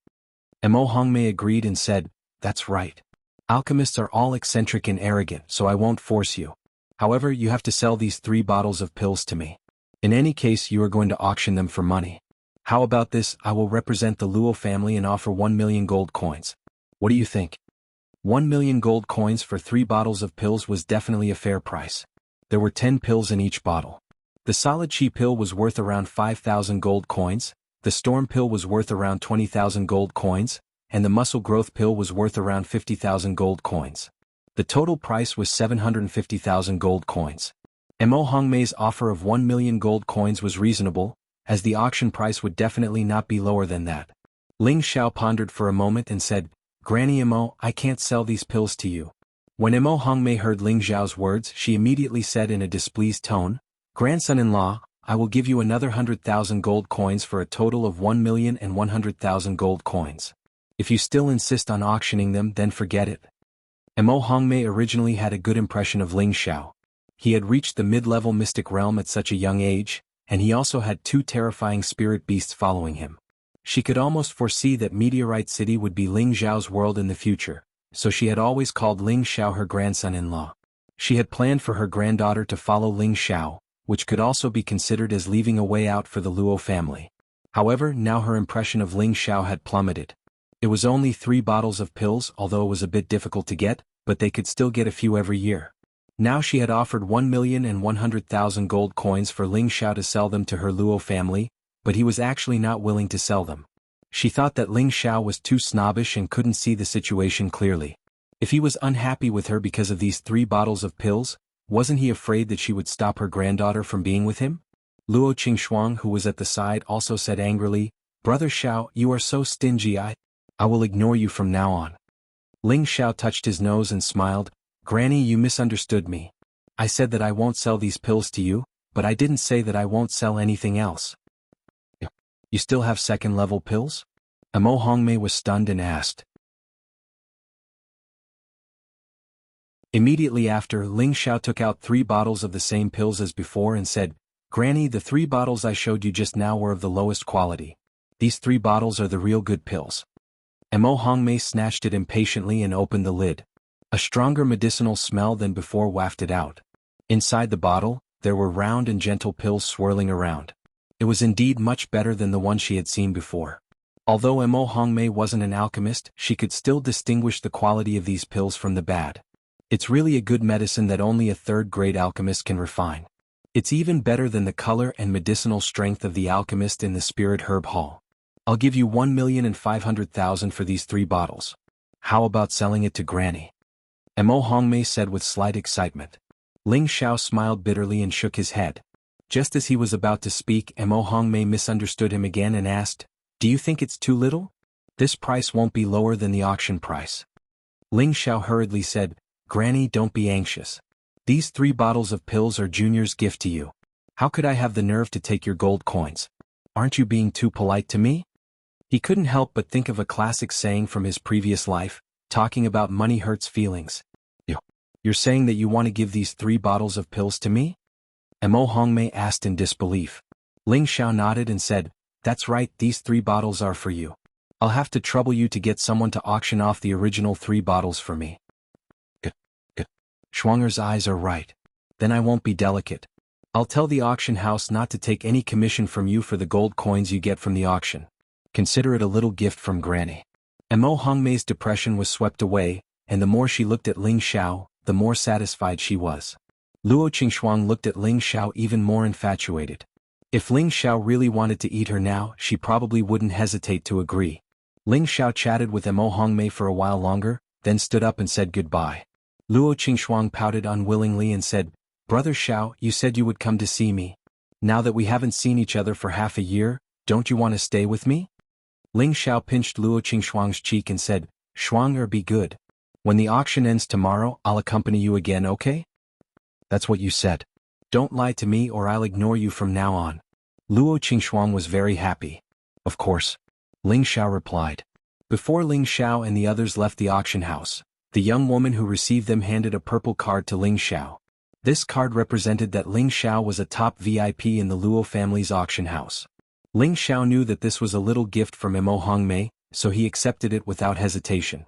Mo Hongmei agreed and said, That's right. Alchemists are all eccentric and arrogant, so I won't force you. However, you have to sell these 3 bottles of pills to me. In any case, you are going to auction them for money. How about this? I will represent the Luo family and offer 1 million gold coins. What do you think? 1 million gold coins for 3 bottles of pills was definitely a fair price. There were 10 pills in each bottle. The solid qi pill was worth around 5,000 gold coins, the storm pill was worth around 20,000 gold coins, and the muscle growth pill was worth around 50,000 gold coins. The total price was 750,000 gold coins. Mo Hongmei's offer of 1 million gold coins was reasonable, as the auction price would definitely not be lower than that. Ling Xiao pondered for a moment and said, Granny Mo, I can't sell these pills to you. When Mo Hongmei heard Ling Xiao's words, she immediately said in a displeased tone, Grandson-in-law, I will give you another 100,000 gold coins for a total of 1,100,000 gold coins. If you still insist on auctioning them, then forget it. Mo Hongmei originally had a good impression of Ling Xiao. He had reached the mid-level mystic realm at such a young age, and he also had 2 terrifying spirit beasts following him. She could almost foresee that Meteorite City would be Ling Xiao's world in the future, so she had always called Ling Xiao her grandson-in-law. She had planned for her granddaughter to follow Ling Xiao, which could also be considered as leaving a way out for the Luo family. However, now her impression of Ling Xiao had plummeted. It was only 3 bottles of pills, although it was a bit difficult to get, but they could still get a few every year. Now she had offered 1,100,000 gold coins for Ling Xiao to sell them to her Luo family, but he was actually not willing to sell them. She thought that Ling Xiao was too snobbish and couldn't see the situation clearly. If he was unhappy with her because of these 3 bottles of pills, wasn't he afraid that she would stop her granddaughter from being with him? Luo Qingxuang, who was at the side, also said angrily, "Brother Xiao, you are so stingy. I will ignore you from now on." Ling Xiao touched his nose and smiled. "Granny, you misunderstood me. I said that I won't sell these pills to you, but I didn't say that I won't sell anything else." "You still have second-level pills?" Amo Hongmei was stunned and asked. Immediately after, Ling Xiao took out 3 bottles of the same pills as before and said, "Granny, the 3 bottles I showed you just now were of the lowest quality. These 3 bottles are the real good pills." Amo Hongmei snatched it impatiently and opened the lid. A stronger medicinal smell than before wafted out. Inside the bottle, there were round and gentle pills swirling around. It was indeed much better than the one she had seen before. Although Amo Hongmei wasn't an alchemist, she could still distinguish the quality of these pills from the bad. It's really a good medicine that only a third-grade alchemist can refine. It's even better than the color and medicinal strength of the alchemist in the Spirit Herb Hall. I'll give you 1,500,000 for these 3 bottles. How about selling it to Granny? Amo Hongmei said with slight excitement. Ling Xiao smiled bitterly and shook his head. Just as he was about to speak, Amo Hongmei misunderstood him again and asked, "Do you think it's too little? This price won't be lower than the auction price." Ling Xiao hurriedly said, "Granny, don't be anxious. These 3 bottles of pills are Junior's gift to you. How could I have the nerve to take your gold coins? Aren't you being too polite to me?" He couldn't help but think of a classic saying from his previous life, talking about money hurts feelings. "You're saying that you want to give these 3 bottles of pills to me?" Amo Hongmei asked in disbelief. Ling Xiao nodded and said, "That's right, these 3 bottles are for you. I'll have to trouble you to get someone to auction off the original 3 bottles for me." Schwanger's eyes are right. Then I won't be delicate. I'll tell the auction house not to take any commission from you for the gold coins you get from the auction. Consider it a little gift from Granny. Amo Hongmei's depression was swept away, and the more she looked at Ling Xiao, the more satisfied she was. Luo Qingxuang looked at Ling Xiao even more infatuated. If Ling Xiao really wanted to eat her now, she probably wouldn't hesitate to agree. Ling Xiao chatted with Amo Hongmei for a while longer, then stood up and said goodbye. Luo Qingxuang pouted unwillingly and said, "Brother Xiao, you said you would come to see me. Now that we haven't seen each other for half a year, don't you want to stay with me?" Ling Xiao pinched Luo Qingxuang's cheek and said, "Shuang, be good. When the auction ends tomorrow, I'll accompany you again, okay?" "That's what you said. Don't lie to me or I'll ignore you from now on." Luo Qingxuang was very happy. "Of course," Ling Xiao replied. Before Ling Xiao and the others left the auction house, the young woman who received them handed a purple card to Ling Xiao. This card represented that Ling Xiao was a top VIP in the Luo family's auction house. Ling Xiao knew that this was a little gift from Amo Hongmei, so he accepted it without hesitation.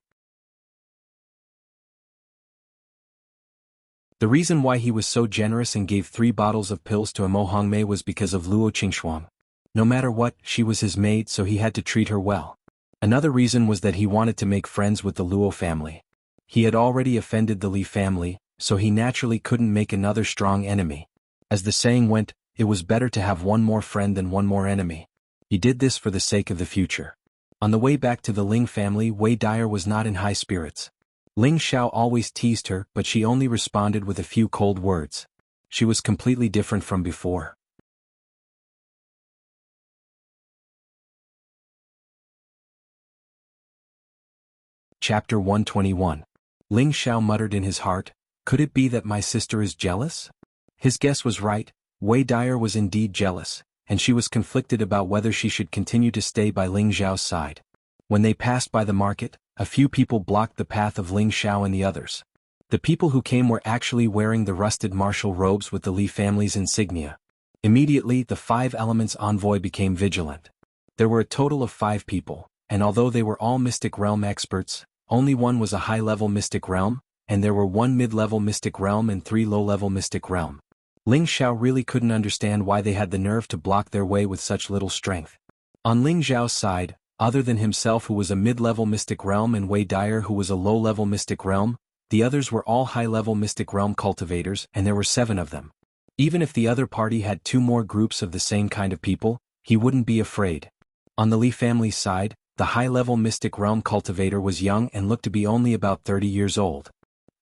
The reason why he was so generous and gave 3 bottles of pills to Amo Hongmei was because of Luo Qingxuang. No matter what, she was his maid, so he had to treat her well. Another reason was that he wanted to make friends with the Luo family. He had already offended the Li family, so he naturally couldn't make another strong enemy. As the saying went, it was better to have one more friend than one more enemy. He did this for the sake of the future. On the way back to the Ling family, Wei Dyer was not in high spirits. Ling Xiao always teased her, but she only responded with a few cold words. She was completely different from before. Chapter 121. Ling Xiao muttered in his heart, "Could it be that my sister is jealous?" His guess was right. Wei Dyer was indeed jealous, and she was conflicted about whether she should continue to stay by Ling Xiao's side. When they passed by the market, a few people blocked the path of Ling Xiao and the others. The people who came were actually wearing the rusted martial robes with the Li family's insignia. Immediately, the 5 Elements envoy became vigilant. There were a total of 5 people, and although they were all Mystic Realm experts, only one was a high-level Mystic Realm, and there were 1 mid-level Mystic Realm and 3 low-level Mystic Realm. Ling Xiao really couldn't understand why they had the nerve to block their way with such little strength. On Ling Xiao's side, other than himself who was a mid-level Mystic Realm and Wei Dyer who was a low-level Mystic Realm, The others were all high-level Mystic Realm cultivators, and there were 7 of them. Even if the other party had 2 more groups of the same kind of people, he wouldn't be afraid. On the Li family's side, the high-level Mystic Realm cultivator was young and looked to be only about 30 years old.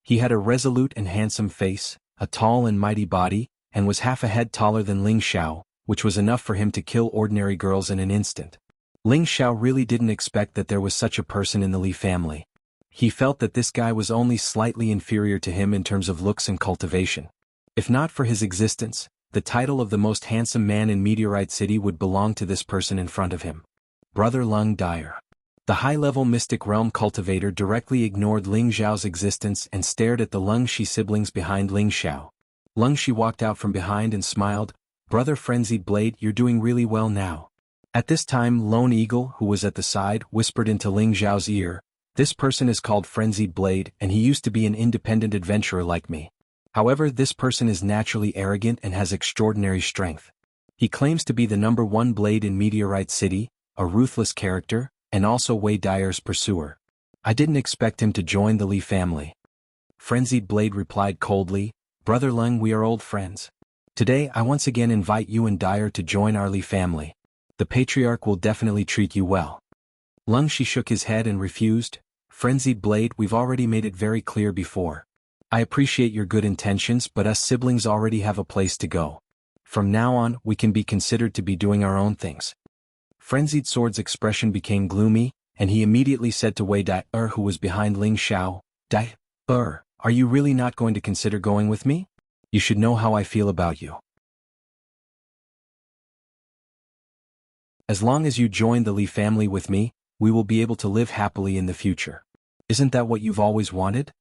He had a resolute and handsome face, a tall and mighty body, and was half a head taller than Ling Xiao, which was enough for him to kill ordinary girls in an instant. Ling Xiao really didn't expect that there was such a person in the Li family. He felt that this guy was only slightly inferior to him in terms of looks and cultivation. If not for his existence, the title of the most handsome man in Meteorite City would belong to this person in front of him. Brother Lung Dyer. The high-level Mystic Realm cultivator directly ignored Ling Xiao's existence and stared at the Lung Shi siblings behind Ling Xiao. Lung Shi walked out from behind and smiled. "Brother Frenzied Blade, you're doing really well now." At this time Lone Eagle, who was at the side, whispered into Ling Xiao's ear, "This person is called Frenzied Blade, and he used to be an independent adventurer like me. However, this person is naturally arrogant and has extraordinary strength. He claims to be the #1 blade in Meteorite City, a ruthless character, and also Wei Dyer's pursuer. I didn't expect him to join the Li family." Frenzied Blade replied coldly, "Brother Lung, we are old friends. Today I once again invite you and Dyer to join our Li family. The patriarch will definitely treat you well." Lung Shi shook his head and refused. "Frenzied Blade, we've already made it very clear before. I appreciate your good intentions, but us siblings already have a place to go. From now on, we can be considered to be doing our own things." Frenzied Sword's expression became gloomy, and he immediately said to Wei Dyer, who was behind Ling Xiao, "Dyer, are you really not going to consider going with me? You should know how I feel about you. As long as you join the Li family with me, we will be able to live happily in the future. Isn't that what you've always wanted?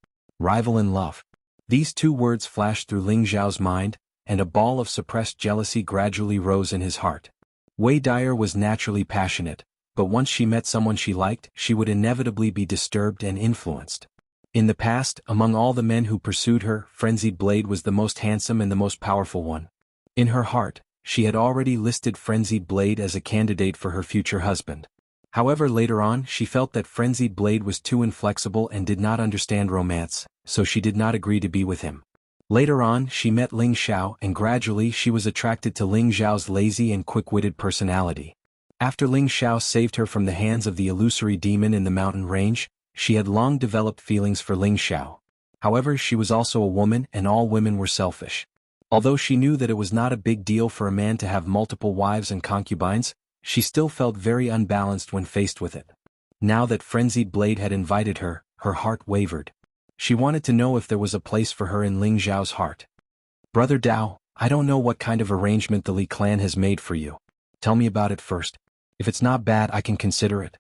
Rival in love." These 2 words flashed through Ling Xiao's mind, and a ball of suppressed jealousy gradually rose in his heart. Wei Dyer was naturally passionate, but once she met someone she liked, she would inevitably be disturbed and influenced. In the past, among all the men who pursued her, Frenzied Blade was the most handsome and the most powerful one. In her heart, she had already listed Frenzied Blade as a candidate for her future husband. However, later on she felt that Frenzied Blade was too inflexible and did not understand romance, so she did not agree to be with him. Later on she met Ling Xiao, and gradually she was attracted to Ling Xiao's lazy and quick-witted personality. After Ling Xiao saved her from the hands of the illusory demon in the mountain range, she had long developed feelings for Ling Xiao. However, she was also a woman, and all women were selfish. Although she knew that it was not a big deal for a man to have multiple wives and concubines, she still felt very unbalanced when faced with it. Now that Frenzied Blade had invited her, her heart wavered. She wanted to know if there was a place for her in Ling Xiao's heart. "Brother Dao, I don't know what kind of arrangement the Li clan has made for you. Tell me about it first. If it's not bad, I can consider it."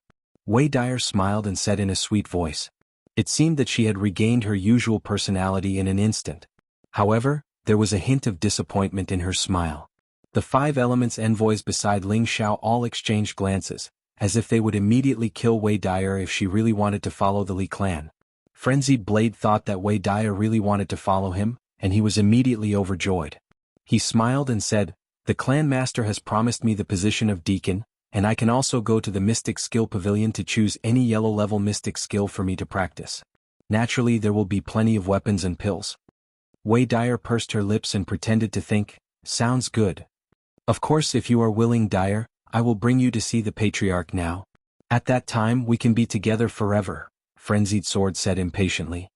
Wei Dyer smiled and said in a sweet voice. It seemed that she had regained her usual personality in an instant. However, there was a hint of disappointment in her smile. The 5 elements envoys beside Ling Xiao all exchanged glances, as if they would immediately kill Wei Dyer if she really wanted to follow the Li clan. Frenzied Blade thought that Wei Dyer really wanted to follow him, and he was immediately overjoyed. He smiled and said, "The clan master has promised me the position of deacon, and I can also go to the Mystic Skill Pavilion to choose any yellow-level mystic skill for me to practice. Naturally, there will be plenty of weapons and pills." Wei Dyer pursed her lips and pretended to think, "Sounds good. Of course, if you are willing, Dyer, I will bring you to see the patriarch now. At that time we can be together forever," Frenzied Sword said impatiently.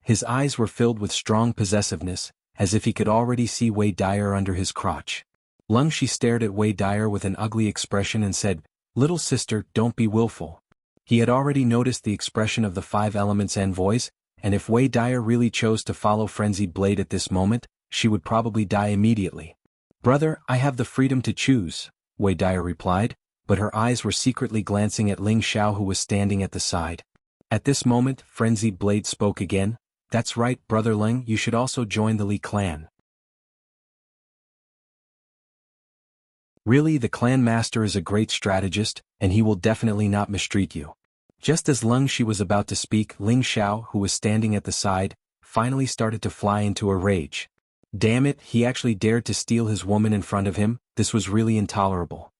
His eyes were filled with strong possessiveness, as if he could already see Wei Dyer under his crotch. Lung Shi stared at Wei Dyer with an ugly expression and said, "Little sister, don't be willful." He had already noticed the expression of the 5 elements envoys, and if Wei Dyer really chose to follow Frenzied Blade at this moment, she would probably die immediately. "Brother, I have the freedom to choose," Wei Dyer replied, but her eyes were secretly glancing at Ling Xiao, who was standing at the side. At this moment, Frenzied Blade spoke again. "That's right, Brother Ling, you should also join the Li clan. Really, the clan master is a great strategist, and he will definitely not mistreat you." Just as Lung Shi was about to speak, Ling Xiao, who was standing at the side, finally started to fly into a rage. Damn it, he actually dared to steal his woman in front of him. This was really intolerable.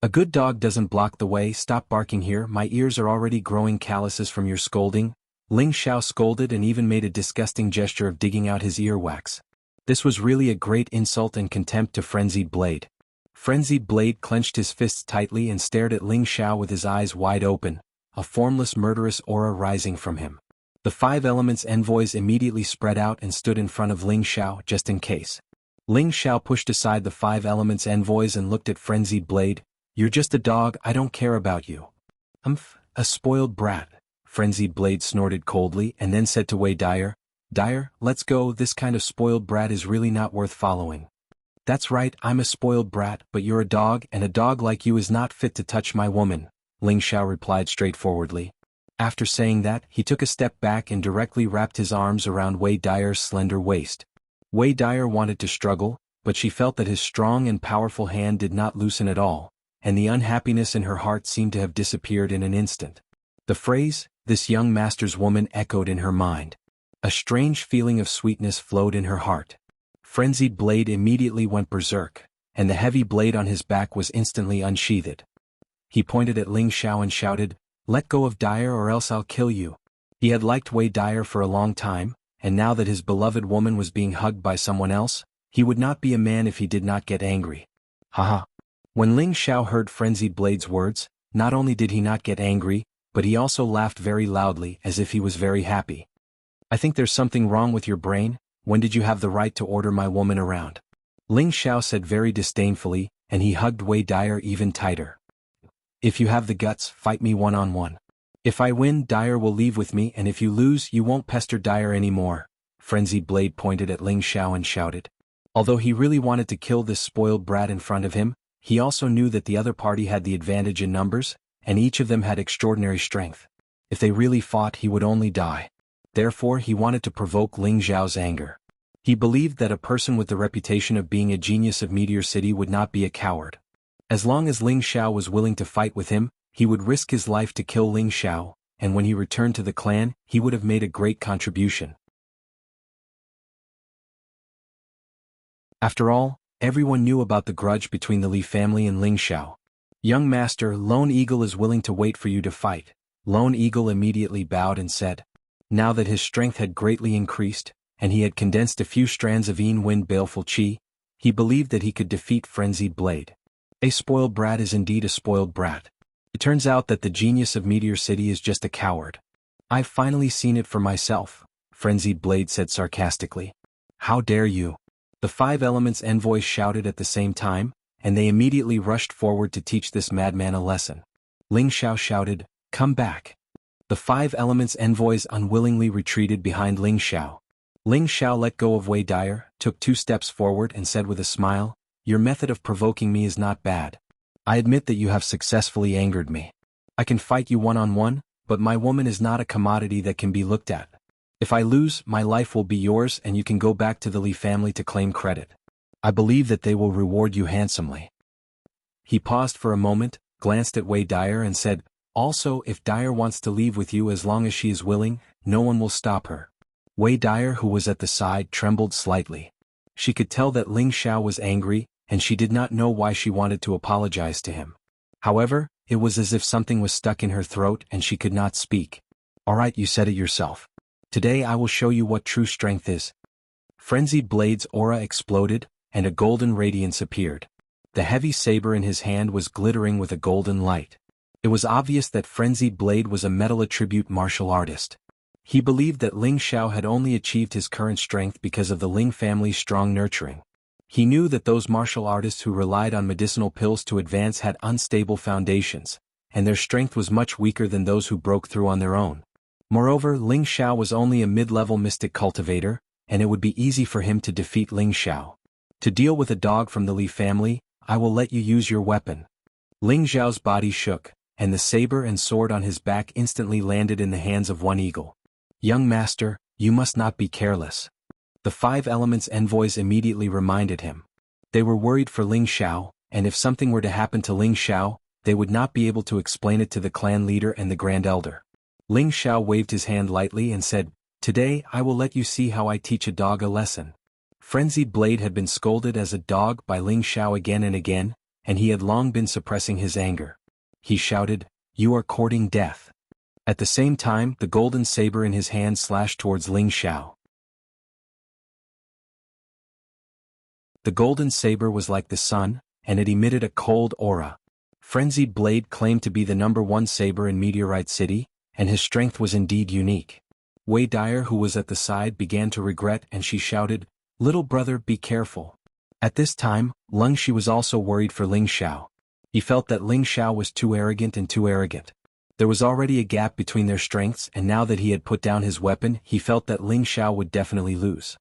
"A good dog doesn't block the way. Stop barking here, my ears are already growing calluses from your scolding." Ling Xiao scolded and even made a disgusting gesture of digging out his earwax. This was really a great insult and contempt to Frenzied Blade. Frenzied Blade clenched his fists tightly and stared at Ling Xiao with his eyes wide open, a formless murderous aura rising from him. The Five Elements envoys immediately spread out and stood in front of Ling Xiao just in case. Ling Xiao pushed aside the Five Elements envoys and looked at Frenzied Blade. "You're just a dog, I don't care about you." A spoiled brat," Frenzied Blade snorted coldly and then said to Wei Dyer, "Dyer, let's go, this kind of spoiled brat is really not worth following." "That's right, I'm a spoiled brat, but you're a dog and a dog like you is not fit to touch my woman," Ling Xiao replied straightforwardly. After saying that, he took a step back and directly wrapped his arms around Wei Dyer's slender waist. Wei Dyer wanted to struggle, but she felt that his strong and powerful hand did not loosen at all, and the unhappiness in her heart seemed to have disappeared in an instant. The phrase, "this young master's woman," echoed in her mind. A strange feeling of sweetness flowed in her heart. Frenzied Blade immediately went berserk, and the heavy blade on his back was instantly unsheathed. He pointed at Ling Xiao and shouted, "Let go of Dyer or else I'll kill you." He had liked Wei Dyer for a long time, and now that his beloved woman was being hugged by someone else, he would not be a man if he did not get angry. Haha. When Ling Xiao heard Frenzied Blade's words, not only did he not get angry, but he also laughed very loudly as if he was very happy. "I think there's something wrong with your brain. When did you have the right to order my woman around?" Ling Xiao said very disdainfully, and he hugged Wei Dyer even tighter. "If you have the guts, fight me one-on-one. If I win, Dyer will leave with me, and if you lose, you won't pester Dyer anymore." Frenzied Blade pointed at Ling Xiao and shouted. Although he really wanted to kill this spoiled brat in front of him, he also knew that the other party had the advantage in numbers, and each of them had extraordinary strength. If they really fought, he would only die. Therefore, he wanted to provoke Ling Xiao's anger. He believed that a person with the reputation of being a genius of Meteor City would not be a coward. As long as Ling Xiao was willing to fight with him, he would risk his life to kill Ling Xiao, and when he returned to the clan, he would have made a great contribution. After all, everyone knew about the grudge between the Li family and Ling Xiao. "Young master, Lone Eagle is willing to wait for you to fight." Lone Eagle immediately bowed and said. Now that his strength had greatly increased, and he had condensed a few strands of Wind Baleful Qi, he believed that he could defeat Frenzied Blade. A spoiled brat is indeed a spoiled brat. It turns out that the genius of Meteor City is just a coward. "I've finally seen it for myself," Frenzied Blade said sarcastically. "How dare you?" The Five Elements envoys shouted at the same time, and they immediately rushed forward to teach this madman a lesson. Ling Xiao shouted, "Come back." The Five Elements envoys unwillingly retreated behind Ling Xiao. Ling Xiao let go of Wei Dyer, took 2 steps forward and said with a smile, "Your method of provoking me is not bad. I admit that you have successfully angered me. I can fight you one-on-one, but my woman is not a commodity that can be looked at. If I lose, my life will be yours and you can go back to the Li family to claim credit. I believe that they will reward you handsomely." He paused for a moment, glanced at Wei Dyer and said, "Also, if Dyer wants to leave with you as long as she is willing, no one will stop her." Wei Dyer, who was at the side, trembled slightly. She could tell that Ling Xiao was angry, and she did not know why she wanted to apologize to him. However, it was as if something was stuck in her throat and she could not speak. "All right, you said it yourself. Today I will show you what true strength is." Frenzied Blade's aura exploded, and a golden radiance appeared. The heavy saber in his hand was glittering with a golden light. It was obvious that Frenzied Blade was a metal attribute martial artist. He believed that Ling Xiao had only achieved his current strength because of the Ling family's strong nurturing. He knew that those martial artists who relied on medicinal pills to advance had unstable foundations, and their strength was much weaker than those who broke through on their own. Moreover, Ling Xiao was only a mid-level mystic cultivator, and it would be easy for him to defeat Ling Xiao. "To deal with a dog from the Li family, I will let you use your weapon." Ling Xiao's body shook, and the saber and sword on his back instantly landed in the hands of One Eagle. "Young master, you must not be careless." The Five Elements envoys immediately reminded him. They were worried for Ling Xiao, and if something were to happen to Ling Xiao, they would not be able to explain it to the clan leader and the Grand Elder. Ling Xiao waved his hand lightly and said, "Today I will let you see how I teach a dog a lesson." Frenzied Blade had been scolded as a dog by Ling Xiao again and again, and he had long been suppressing his anger. He shouted, "You are courting death." At the same time, the golden saber in his hand slashed towards Ling Xiao. The golden saber was like the sun, and it emitted a cold aura. Frenzied Blade claimed to be the #1 saber in Meteorite City, and his strength was indeed unique. Wei Dyer, who was at the side, began to regret, and she shouted, "Little brother, be careful." At this time, Lung Shi was also worried for Ling Xiao. He felt that Ling Xiao was too arrogant. There was already a gap between their strengths, and now that he had put down his weapon, he felt that Ling Xiao would definitely lose.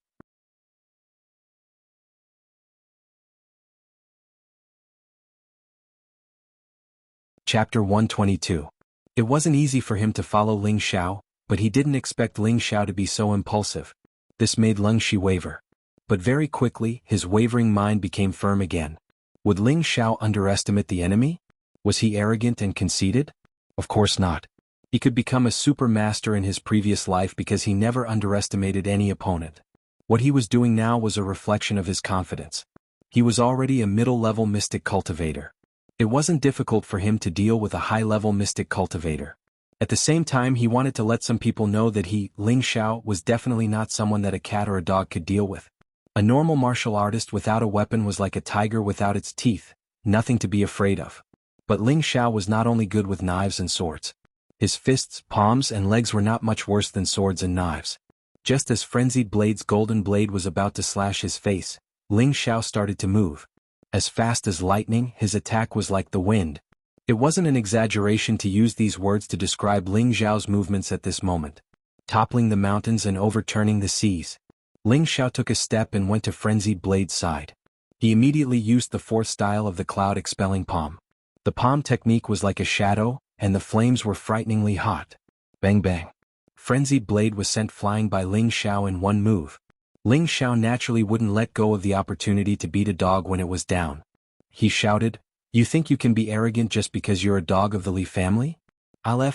Chapter 122. It wasn't easy for him to follow Ling Xiao, but he didn't expect Ling Xiao to be so impulsive. This made Lung Shi waver. But very quickly, his wavering mind became firm again. Would Ling Xiao underestimate the enemy? Was he arrogant and conceited? Of course not. He could become a super master in his previous life because he never underestimated any opponent. What he was doing now was a reflection of his confidence. He was already a middle-level mystic cultivator. It wasn't difficult for him to deal with a high-level mystic cultivator. At the same time, he wanted to let some people know that he, Ling Xiao, was definitely not someone that a cat or a dog could deal with. A normal martial artist without a weapon was like a tiger without its teeth, nothing to be afraid of. But Ling Xiao was not only good with knives and swords. His fists, palms, and legs were not much worse than swords and knives. Just as Frenzied Blade's golden blade was about to slash his face, Ling Xiao started to move. As fast as lightning, his attack was like the wind. It wasn't an exaggeration to use these words to describe Ling Xiao's movements at this moment. Toppling the mountains and overturning the seas. Ling Xiao took a step and went to Frenzied Blade's side. He immediately used the fourth style of the cloud-expelling palm. The palm technique was like a shadow, and the flames were frighteningly hot. Bang bang. Frenzied Blade was sent flying by Ling Xiao in one move. Ling Xiao naturally wouldn't let go of the opportunity to beat a dog when it was down. He shouted, "You think you can be arrogant just because you're a dog of the Li family? I'll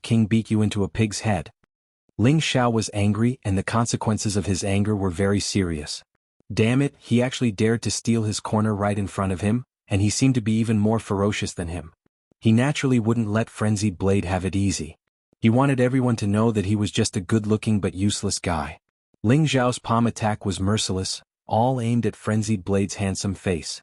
King beat you into a pig's head." Ling Xiao was angry, and the consequences of his anger were very serious. Damn it, he actually dared to steal his corner right in front of him, and he seemed to be even more ferocious than him. He naturally wouldn't let Frenzied Blade have it easy. He wanted everyone to know that he was just a good-looking but useless guy. Ling Xiao's palm attack was merciless, all aimed at Frenzied Blade's handsome face.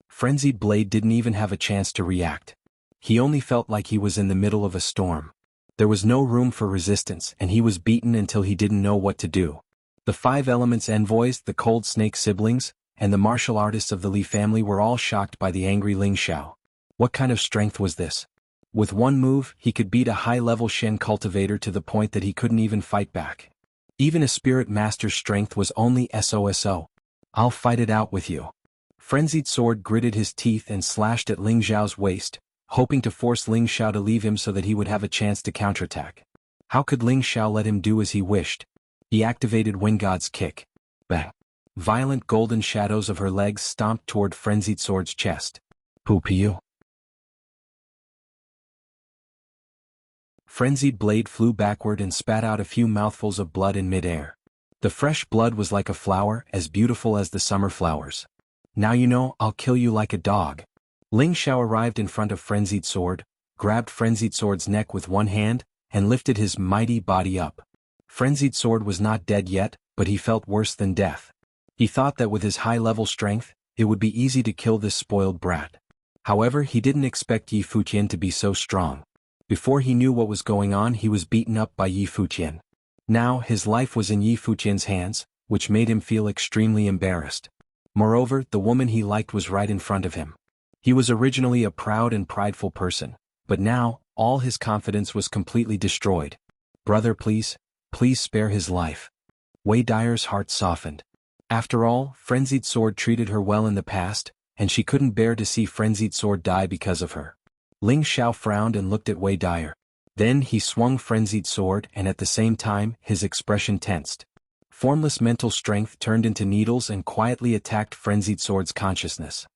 Frenzied Blade didn't even have a chance to react. He only felt like he was in the middle of a storm. There was no room for resistance, and he was beaten until he didn't know what to do. The Five Elements envoys, the Cold Snake siblings, and the martial artists of the Li family were all shocked by the angry Ling Xiao. What kind of strength was this? With one move, he could beat a high-level Shen cultivator to the point that he couldn't even fight back. Even a spirit master's strength was only SOSO. "I'll fight it out with you." Frenzied Sword gritted his teeth and slashed at Ling Xiao's waist, hoping to force Ling Xiao to leave him so that he would have a chance to counterattack. How could Ling Xiao let him do as he wished? He activated Wind God's kick. Bang. Violent golden shadows of her legs stomped toward Frenzied Sword's chest. Poo-pee-you. Frenzied Blade flew backward and spat out a few mouthfuls of blood in midair. The fresh blood was like a flower, as beautiful as the summer flowers. "Now you know, I'll kill you like a dog." Ling Xiao arrived in front of Frenzied Sword, grabbed Frenzied Sword's neck with one hand, and lifted his mighty body up. Frenzied Sword was not dead yet, but he felt worse than death. He thought that with his high-level strength, it would be easy to kill this spoiled brat. However, he didn't expect Yi Fuqian to be so strong. Before he knew what was going on, he was beaten up by Yi Fuqian. Now, his life was in Yi Fuqian's hands, which made him feel extremely embarrassed. Moreover, the woman he liked was right in front of him. He was originally a proud and prideful person, but now, all his confidence was completely destroyed. "Brother, please spare his life." Wei Dyer's heart softened. After all, Frenzied Sword treated her well in the past, and she couldn't bear to see Frenzied Sword die because of her. Ling Xiao frowned and looked at Wei Dyer. Then he swung Frenzied Sword, and at the same time, his expression tensed. Formless mental strength turned into needles and quietly attacked Frenzied Sword's consciousness.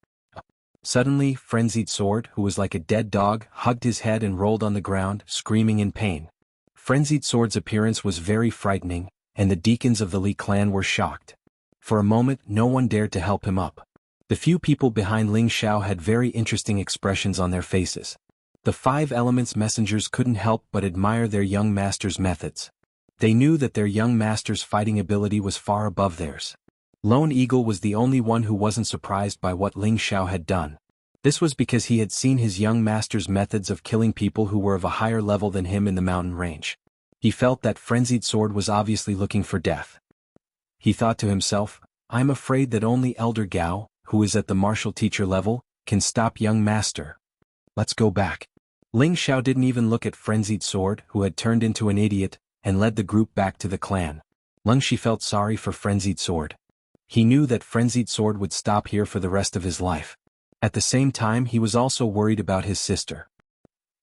Suddenly, Frenzied Sword, who was like a dead dog, hugged his head and rolled on the ground, screaming in pain. Frenzied Sword's appearance was very frightening, and the deacons of the Li clan were shocked. For a moment, no one dared to help him up. The few people behind Ling Xiao had very interesting expressions on their faces. The Five Elements messengers couldn't help but admire their young master's methods. They knew that their young master's fighting ability was far above theirs. Lone Eagle was the only one who wasn't surprised by what Ling Xiao had done. This was because he had seen his young master's methods of killing people who were of a higher level than him in the mountain range. He felt that Frenzied Sword was obviously looking for death. He thought to himself, I'm afraid that only Elder Gao, who is at the martial teacher level, can stop young master. Let's go back. Ling Xiao didn't even look at Frenzied Sword, who had turned into an idiot, and led the group back to the clan. Lung Shi felt sorry for Frenzied Sword. He knew that Frenzied Sword would stop here for the rest of his life. At the same time, he was also worried about his sister.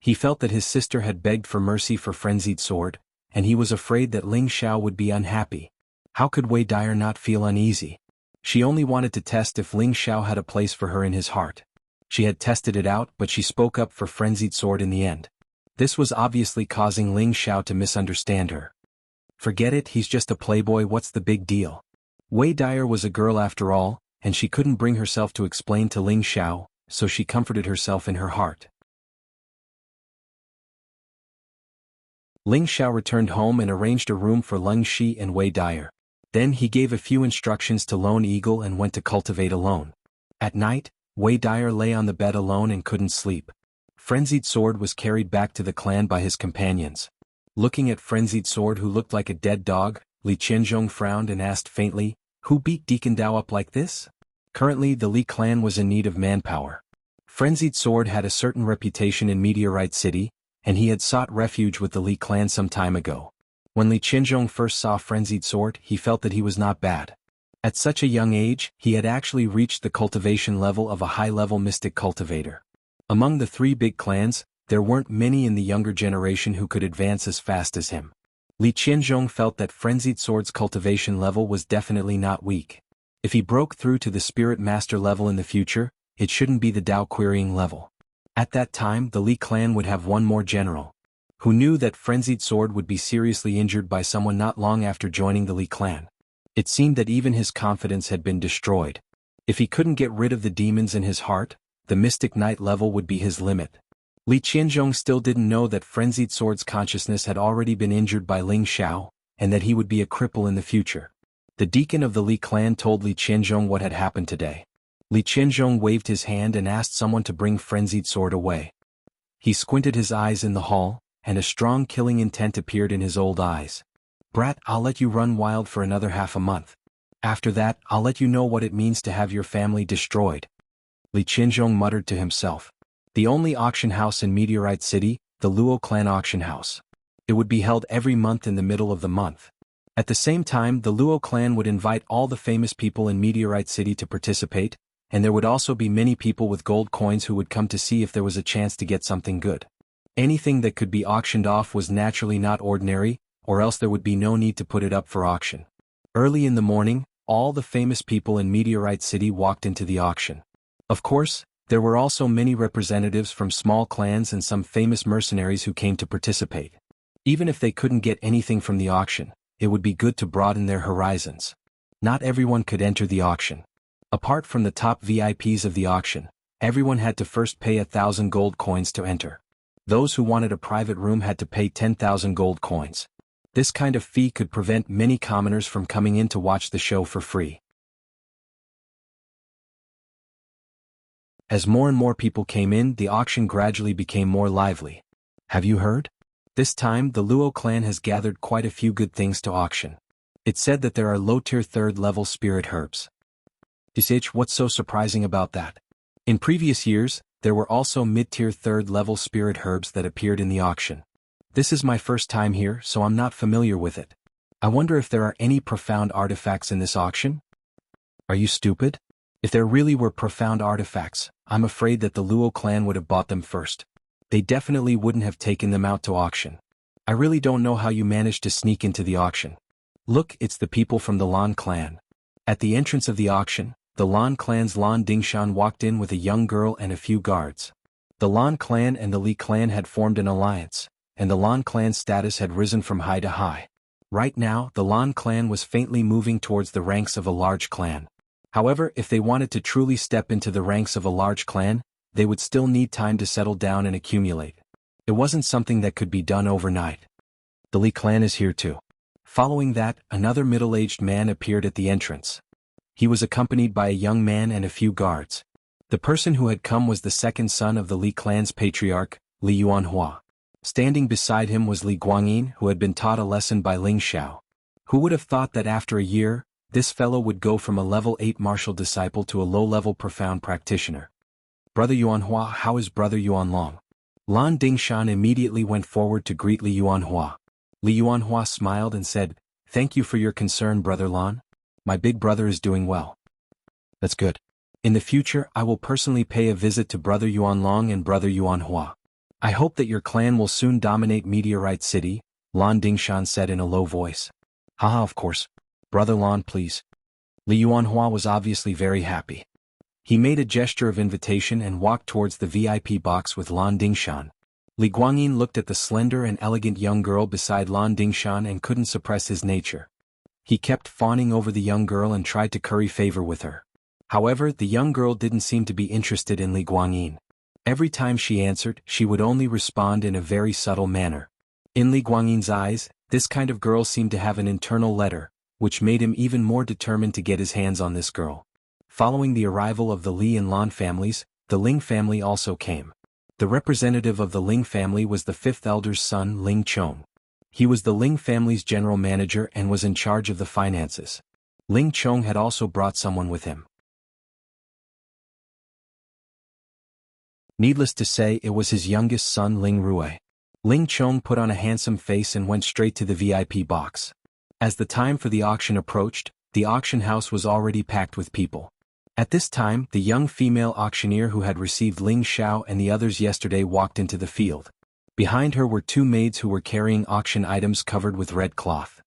He felt that his sister had begged for mercy for Frenzied Sword, and he was afraid that Ling Xiao would be unhappy. How could Wei Dyer not feel uneasy? She only wanted to test if Ling Xiao had a place for her in his heart. She had tested it out, but she spoke up for Frenzied Sword in the end. This was obviously causing Ling Xiao to misunderstand her. Forget it, he's just a playboy, what's the big deal? Wei Dyer was a girl after all, and she couldn't bring herself to explain to Ling Xiao, so she comforted herself in her heart. Ling Xiao returned home and arranged a room for Lung Shi and Wei Dyer. Then he gave a few instructions to Lone Eagle and went to cultivate alone. At night, Wei Dyer lay on the bed alone and couldn't sleep. Frenzied Sword was carried back to the clan by his companions. Looking at Frenzied Sword, who looked like a dead dog, Li Qianzhong frowned and asked faintly, "Who beat Deacon Dao up like this?" Currently the Li clan was in need of manpower. Frenzied Sword had a certain reputation in Meteorite City, and he had sought refuge with the Li clan some time ago. When Li Qianzhong first saw Frenzied Sword, he felt that he was not bad. At such a young age, he had actually reached the cultivation level of a high-level mystic cultivator. Among the three big clans, there weren't many in the younger generation who could advance as fast as him. Li Qianzhong felt that Frenzied Sword's cultivation level was definitely not weak. If he broke through to the Spirit Master level in the future, it shouldn't be the Dao Querying level. At that time, the Li clan would have one more general, who knew that Frenzied Sword would be seriously injured by someone not long after joining the Li clan. It seemed that even his confidence had been destroyed. If he couldn't get rid of the demons in his heart, the Mystic Knight level would be his limit. Li Qianzhong still didn't know that Frenzied Sword's consciousness had already been injured by Ling Xiao, and that he would be a cripple in the future. The deacon of the Li clan told Li Qianzhong what had happened today. Li Qianzhong waved his hand and asked someone to bring Frenzied Sword away. He squinted his eyes in the hall, and a strong killing intent appeared in his old eyes. "Brat, I'll let you run wild for another half a month. After that, I'll let you know what it means to have your family destroyed." Li Qianzhong muttered to himself. The only auction house in Meteorite City, the Luo clan auction house. It would be held every month in the middle of the month. At the same time, the Luo clan would invite all the famous people in Meteorite City to participate, and there would also be many people with gold coins who would come to see if there was a chance to get something good. Anything that could be auctioned off was naturally not ordinary, or else there would be no need to put it up for auction. Early in the morning, all the famous people in Meteorite City walked into the auction. Of course, there were also many representatives from small clans and some famous mercenaries who came to participate. Even if they couldn't get anything from the auction, it would be good to broaden their horizons. Not everyone could enter the auction. Apart from the top VIPs of the auction, everyone had to first pay 1,000 gold coins to enter. Those who wanted a private room had to pay 10,000 gold coins. This kind of fee could prevent many commoners from coming in to watch the show for free. As more and more people came in, the auction gradually became more lively. Have you heard? This time, the Luo clan has gathered quite a few good things to auction. It said that there are low-tier 3rd-level spirit herbs. What's so surprising about that? In previous years, there were also mid-tier 3rd-level spirit herbs that appeared in the auction. This is my first time here, so I'm not familiar with it. I wonder if there are any profound artifacts in this auction? Are you stupid? If there really were profound artifacts, I'm afraid that the Luo clan would have bought them first. They definitely wouldn't have taken them out to auction. I really don't know how you managed to sneak into the auction. Look, it's the people from the Lan clan. At the entrance of the auction, the Lan clan's Lan Dingshan walked in with a young girl and a few guards. The Lan clan and the Li clan had formed an alliance, and the Lan clan's status had risen from high to high. Right now, the Lan clan was faintly moving towards the ranks of a large clan. However, if they wanted to truly step into the ranks of a large clan, they would still need time to settle down and accumulate. It wasn't something that could be done overnight. The Li clan is here too. Following that, another middle-aged man appeared at the entrance. He was accompanied by a young man and a few guards. The person who had come was the second son of the Li clan's patriarch, Li Yuanhua. Standing beside him was Li Guangyin, who had been taught a lesson by Ling Xiao. Who would have thought that after a year, this fellow would go from a level 8 martial disciple to a low-level profound practitioner? Brother Yuanhua, how is Brother Yuanlong? Lan Dingshan immediately went forward to greet Li Yuanhua. Li Yuanhua smiled and said, "Thank you for your concern, Brother Lan. My big brother is doing well." "That's good. In the future I will personally pay a visit to Brother Yuanlong and Brother Yuanhua. I hope that your clan will soon dominate Meteorite City," Lan Dingshan said in a low voice. "Haha, of course. Brother Lan, please." Li Yuanhua was obviously very happy. He made a gesture of invitation and walked towards the VIP box with Lan Dingshan. Li Guangyin looked at the slender and elegant young girl beside Lan Dingshan and couldn't suppress his nature. He kept fawning over the young girl and tried to curry favor with her. However, the young girl didn't seem to be interested in Li Guangyin. Every time she answered, she would only respond in a very subtle manner. In Li Guangyin's eyes, this kind of girl seemed to have an internal letter, which made him even more determined to get his hands on this girl. Following the arrival of the Li and Lan families, the Ling family also came. The representative of the Ling family was the fifth elder's son, Ling Chong. He was the Ling family's general manager and was in charge of the finances. Ling Chong had also brought someone with him. Needless to say, it was his youngest son, Ling Rui. Ling Chong put on a handsome face and went straight to the VIP box. As the time for the auction approached, the auction house was already packed with people. At this time, the young female auctioneer who had received Ling Xiao and the others yesterday walked into the field. Behind her were two maids who were carrying auction items covered with red cloth.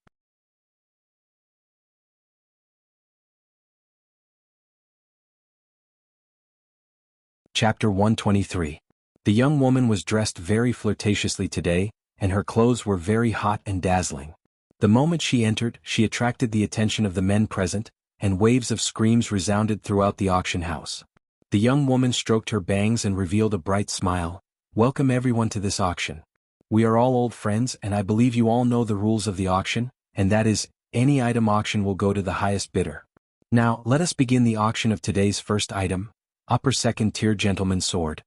Chapter 123. The young woman was dressed very flirtatiously today, and her clothes were very hot and dazzling. The moment she entered, she attracted the attention of the men present, and waves of screams resounded throughout the auction house. The young woman stroked her bangs and revealed a bright smile. "Welcome everyone to this auction. We are all old friends and I believe you all know the rules of the auction, and that is, any item auction will go to the highest bidder. Now, let us begin the auction of today's first item, upper second tier gentleman's sword."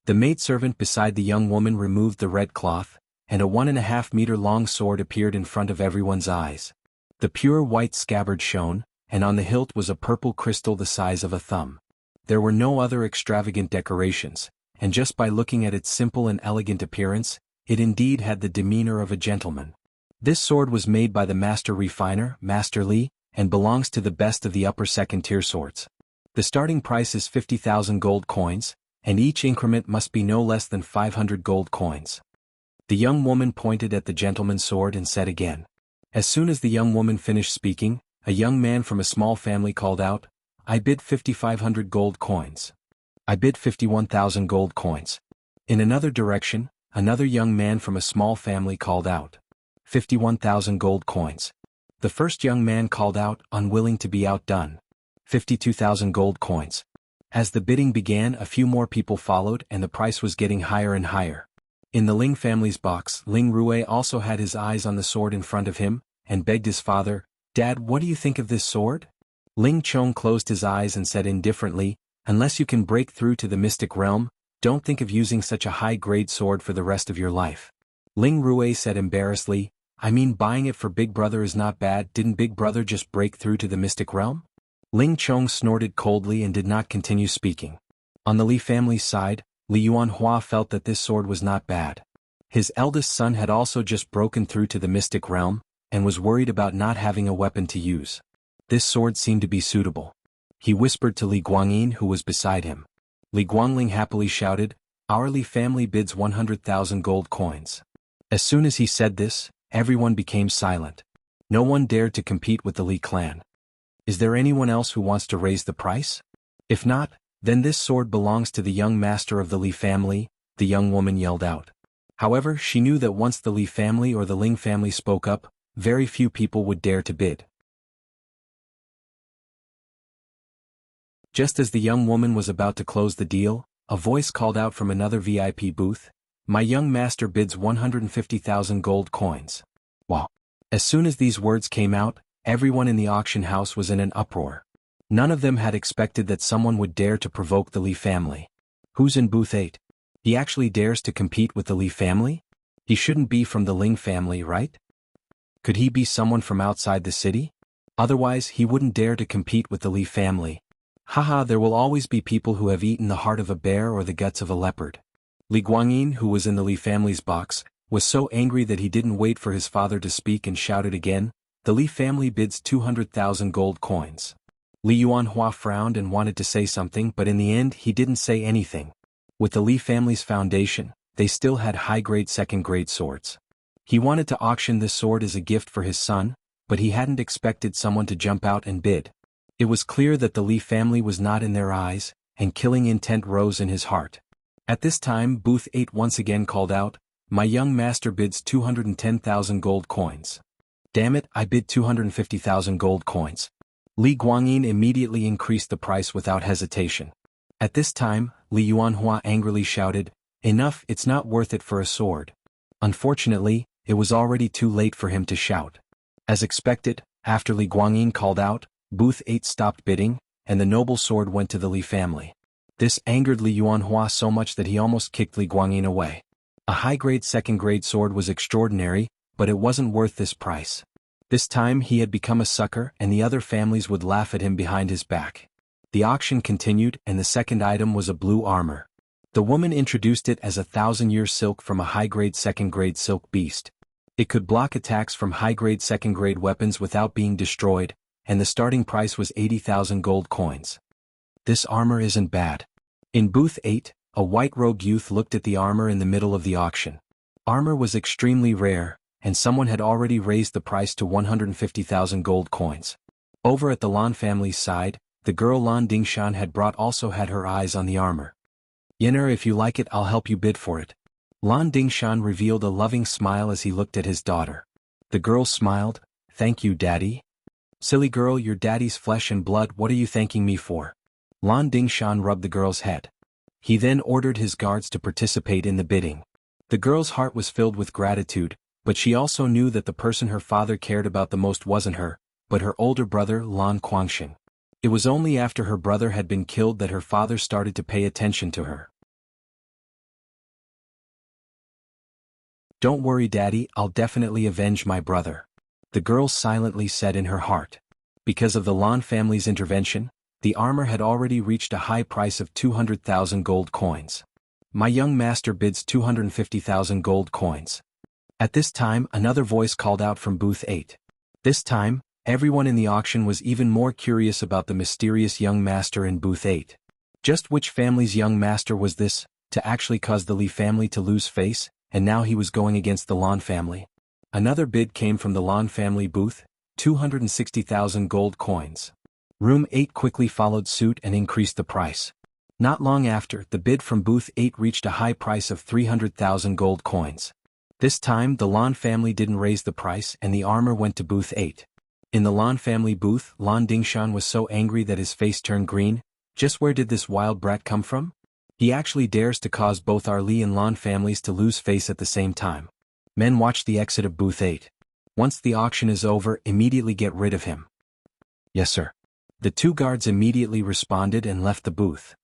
The maidservant beside the young woman removed the red cloth, and a 1.5 meter long sword appeared in front of everyone's eyes. The pure white scabbard shone, and on the hilt was a purple crystal the size of a thumb. There were no other extravagant decorations, and just by looking at its simple and elegant appearance, it indeed had the demeanor of a gentleman. This sword was made by the master refiner, Master Li, and belongs to the best of the upper second tier swords. The starting price is 50,000 gold coins, and each increment must be no less than 500 gold coins. The young woman pointed at the gentleman's sword and said again. As soon as the young woman finished speaking, a young man from a small family called out, "I bid 5,500 gold coins." "I bid 51,000 gold coins." In another direction, another young man from a small family called out, 51,000 gold coins. The first young man called out, unwilling to be outdone, 52,000 gold coins. As the bidding began, a few more people followed and the price was getting higher and higher. In the Ling family's box, Ling Rui also had his eyes on the sword in front of him, and begged his father, "Dad, what do you think of this sword?" Ling Chong closed his eyes and said indifferently, "Unless you can break through to the mystic realm, don't think of using such a high-grade sword for the rest of your life." Ling Rui said embarrassedly, "I mean, buying it for Big Brother is not bad. Didn't Big Brother just break through to the mystic realm?" Ling Chong snorted coldly and did not continue speaking. On the Li family's side, Li Yuanhua felt that this sword was not bad. His eldest son had also just broken through to the mystic realm, and was worried about not having a weapon to use. This sword seemed to be suitable. He whispered to Li Guangyin, who was beside him. Li Guangling happily shouted, "Our Li family bids 100,000 gold coins." As soon as he said this, everyone became silent. No one dared to compete with the Li clan. Is there anyone else who wants to raise the price? If not, then this sword belongs to the young master of the Li family, the young woman yelled out. However, she knew that once the Li family or the Ling family spoke up, very few people would dare to bid. Just as the young woman was about to close the deal, a voice called out from another VIP booth, "My young master bids 150,000 gold coins." Wow. As soon as these words came out, everyone in the auction house was in an uproar. None of them had expected that someone would dare to provoke the Li family. Who's in booth 8? He actually dares to compete with the Li family? He shouldn't be from the Ling family, right? Could he be someone from outside the city? Otherwise, he wouldn't dare to compete with the Li family. Haha, there will always be people who have eaten the heart of a bear or the guts of a leopard. Li Guangyin, who was in the Li family's box, was so angry that he didn't wait for his father to speak and shouted again, "The Li family bids 200,000 gold coins." Li Yuanhua frowned and wanted to say something, but in the end he didn't say anything. With the Li family's foundation, they still had high-grade second-grade swords. He wanted to auction this sword as a gift for his son, but he hadn't expected someone to jump out and bid. It was clear that the Li family was not in their eyes, and killing intent rose in his heart. At this time booth 8 once again called out, "My young master bids 210,000 gold coins." "Damn it, I bid 250,000 gold coins." Li Guangyin immediately increased the price without hesitation. At this time, Li Yuanhua angrily shouted, "Enough, it's not worth it for a sword." Unfortunately, it was already too late for him to shout. As expected, after Li Guangyin called out, booth 8 stopped bidding, and the noble sword went to the Li family. This angered Li Yuanhua so much that he almost kicked Li Guangyin away. A high-grade second-grade sword was extraordinary, but it wasn't worth this price. This time he had become a sucker and the other families would laugh at him behind his back. The auction continued and the second item was a blue armor. The woman introduced it as a 1,000-year silk from a high-grade second-grade silk beast. It could block attacks from high-grade second-grade weapons without being destroyed, and the starting price was 80,000 gold coins. This armor isn't bad. In booth 8, a white-robed youth looked at the armor in the middle of the auction. Armor was extremely rare, and someone had already raised the price to 150,000 gold coins. Over at the Lan family's side, the girl Lan Dingshan had brought also had her eyes on the armor. "Yinner, if you like it, I'll help you bid for it." Lan Dingshan revealed a loving smile as he looked at his daughter. The girl smiled, "Thank you, Daddy." "Silly girl, your daddy's flesh and blood, what are you thanking me for?" Lan Dingshan rubbed the girl's head. He then ordered his guards to participate in the bidding. The girl's heart was filled with gratitude, but she also knew that the person her father cared about the most wasn't her, but her older brother Lan Quangxing. It was only after her brother had been killed that her father started to pay attention to her. "Don't worry, Daddy, I'll definitely avenge my brother," the girl silently said in her heart. Because of the Lan family's intervention, the armor had already reached a high price of 200,000 gold coins. "My young master bids 250,000 gold coins." At this time another voice called out from booth 8. This time, everyone in the auction was even more curious about the mysterious young master in booth 8. Just which family's young master was this, to actually cause the Li family to lose face, and now he was going against the Lan family? Another bid came from the Lan family booth, 260,000 gold coins. Room 8 quickly followed suit and increased the price. Not long after, the bid from booth 8 reached a high price of 300,000 gold coins. This time the Lan family didn't raise the price and the armor went to booth 8. In the Lan family booth, Lan Dingshan was so angry that his face turned green. Just where did this wild brat come from? He actually dares to cause both our Li and Lan families to lose face at the same time. Men watch the exit of booth 8. Once the auction is over, immediately get rid of him. "Yes, sir." The two guards immediately responded and left the booth.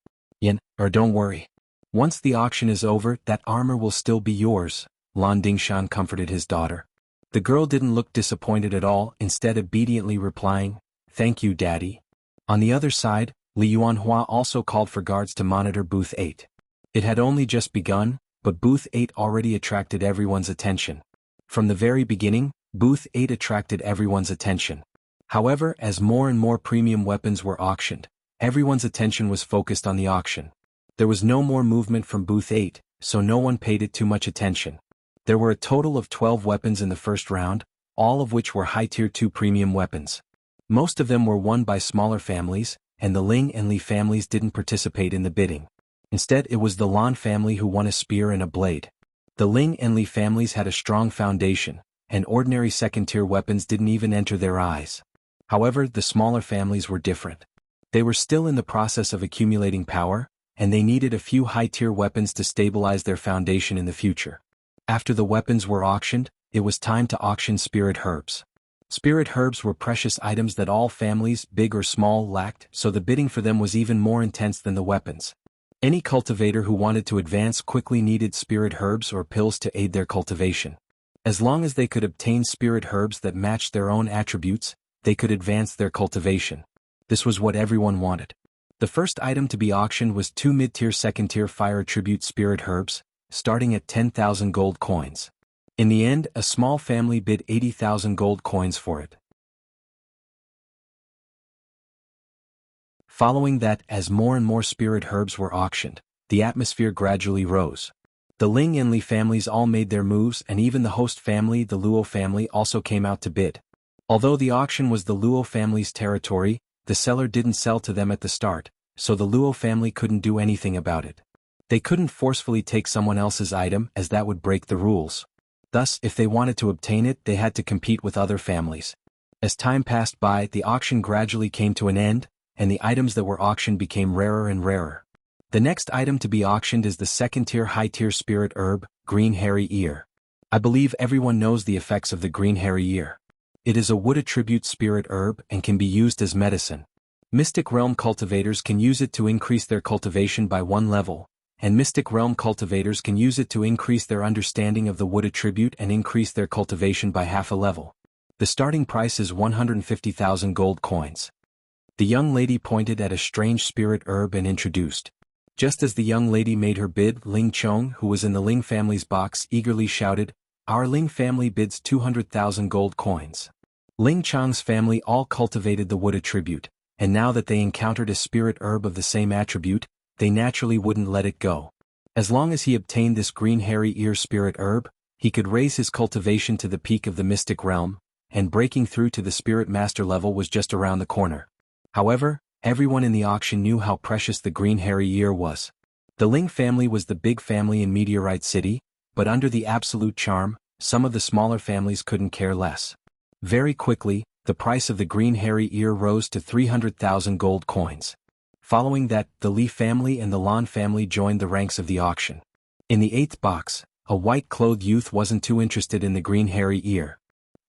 Don't worry. Once the auction is over, that armor will still be yours," Lan Dingshan comforted his daughter. The girl didn't look disappointed at all, instead obediently replying, "Thank you, Daddy." On the other side, Li Yuanhua also called for guards to monitor booth 8. It had only just begun, but booth 8 already attracted everyone's attention. From the very beginning, booth 8 attracted everyone's attention. However, as more and more premium weapons were auctioned, everyone's attention was focused on the auction. There was no more movement from booth 8, so no one paid it too much attention. There were a total of 12 weapons in the first round, all of which were high tier 2 premium weapons. Most of them were won by smaller families, and the Ling and Li families didn't participate in the bidding. Instead, it was the Lan family who won a spear and a blade. The Ling and Li families had a strong foundation, and ordinary second-tier weapons didn't even enter their eyes. However, the smaller families were different. They were still in the process of accumulating power, and they needed a few high-tier weapons to stabilize their foundation in the future. After the weapons were auctioned, it was time to auction spirit herbs. Spirit herbs were precious items that all families, big or small, lacked, so the bidding for them was even more intense than the weapons. Any cultivator who wanted to advance quickly needed spirit herbs or pills to aid their cultivation. As long as they could obtain spirit herbs that matched their own attributes, they could advance their cultivation. This was what everyone wanted. The first item to be auctioned was 2 mid-tier second-tier fire attribute spirit herbs, starting at 10,000 gold coins. In the end, a small family bid 80,000 gold coins for it. Following that, as more and more spirit herbs were auctioned, the atmosphere gradually rose. The Ling and Li families all made their moves, and even the host family, the Luo family, also came out to bid. Although the auction was the Luo family's territory, the seller didn't sell to them at the start, so the Luo family couldn't do anything about it. They couldn't forcefully take someone else's item, as that would break the rules. Thus, if they wanted to obtain it, they had to compete with other families. As time passed by, the auction gradually came to an end, and the items that were auctioned became rarer and rarer. The next item to be auctioned is the second-tier high-tier spirit herb, green hairy ear. I believe everyone knows the effects of the green hairy ear. It is a wood attribute spirit herb and can be used as medicine. Mystic Realm cultivators can use it to increase their cultivation by 1 level, and Mystic Realm cultivators can use it to increase their understanding of the wood attribute and increase their cultivation by half a level. The starting price is 150,000 gold coins. The young lady pointed at a strange spirit herb and introduced. Just as the young lady made her bid, Ling Chong, who was in the Ling family's box, eagerly shouted, "Our Ling family bids 200,000 gold coins." Ling Chong's family all cultivated the wood attribute, and now that they encountered a spirit herb of the same attribute, they naturally wouldn't let it go. As long as he obtained this green hairy ear spirit herb, he could raise his cultivation to the peak of the Mystic Realm, and breaking through to the Spirit Master level was just around the corner. However, everyone in the auction knew how precious the green hairy ear was. The Ling family was the big family in Meteorite City, but under the absolute charm, some of the smaller families couldn't care less. Very quickly, the price of the green hairy ear rose to 300,000 gold coins. Following that, the Li family and the Lan family joined the ranks of the auction. In the 8th box, a white-clothed youth wasn't too interested in the green hairy ear.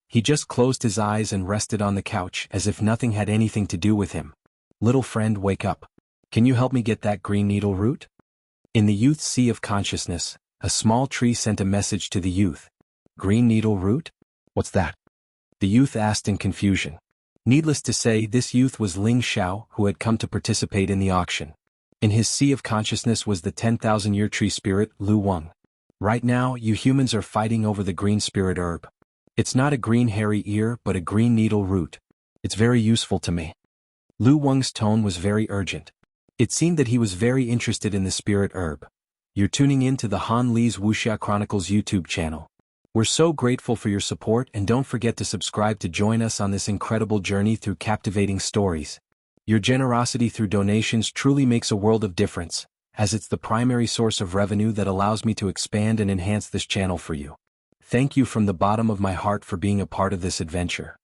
He just closed his eyes and rested on the couch as if nothing had anything to do with him. "Little friend, wake up. Can you help me get that green needle root?" In the youth's sea of consciousness, a small tree sent a message to the youth. "Green needle root? What's that?" The youth asked in confusion. Needless to say, this youth was Ling Xiao, who had come to participate in the auction. In his sea of consciousness was the 10,000-year tree spirit, Lu Wang. "Right now, you humans are fighting over the green spirit herb. It's not a green hairy ear but a green needle root. It's very useful to me." Lu Wang's tone was very urgent. It seemed that he was very interested in the spirit herb. "You're tuning in to the Han Li's Wuxia Chronicles YouTube channel. We're so grateful for your support, and don't forget to subscribe to join us on this incredible journey through captivating stories. Your generosity through donations truly makes a world of difference, as it's the primary source of revenue that allows me to expand and enhance this channel for you. Thank you from the bottom of my heart for being a part of this adventure.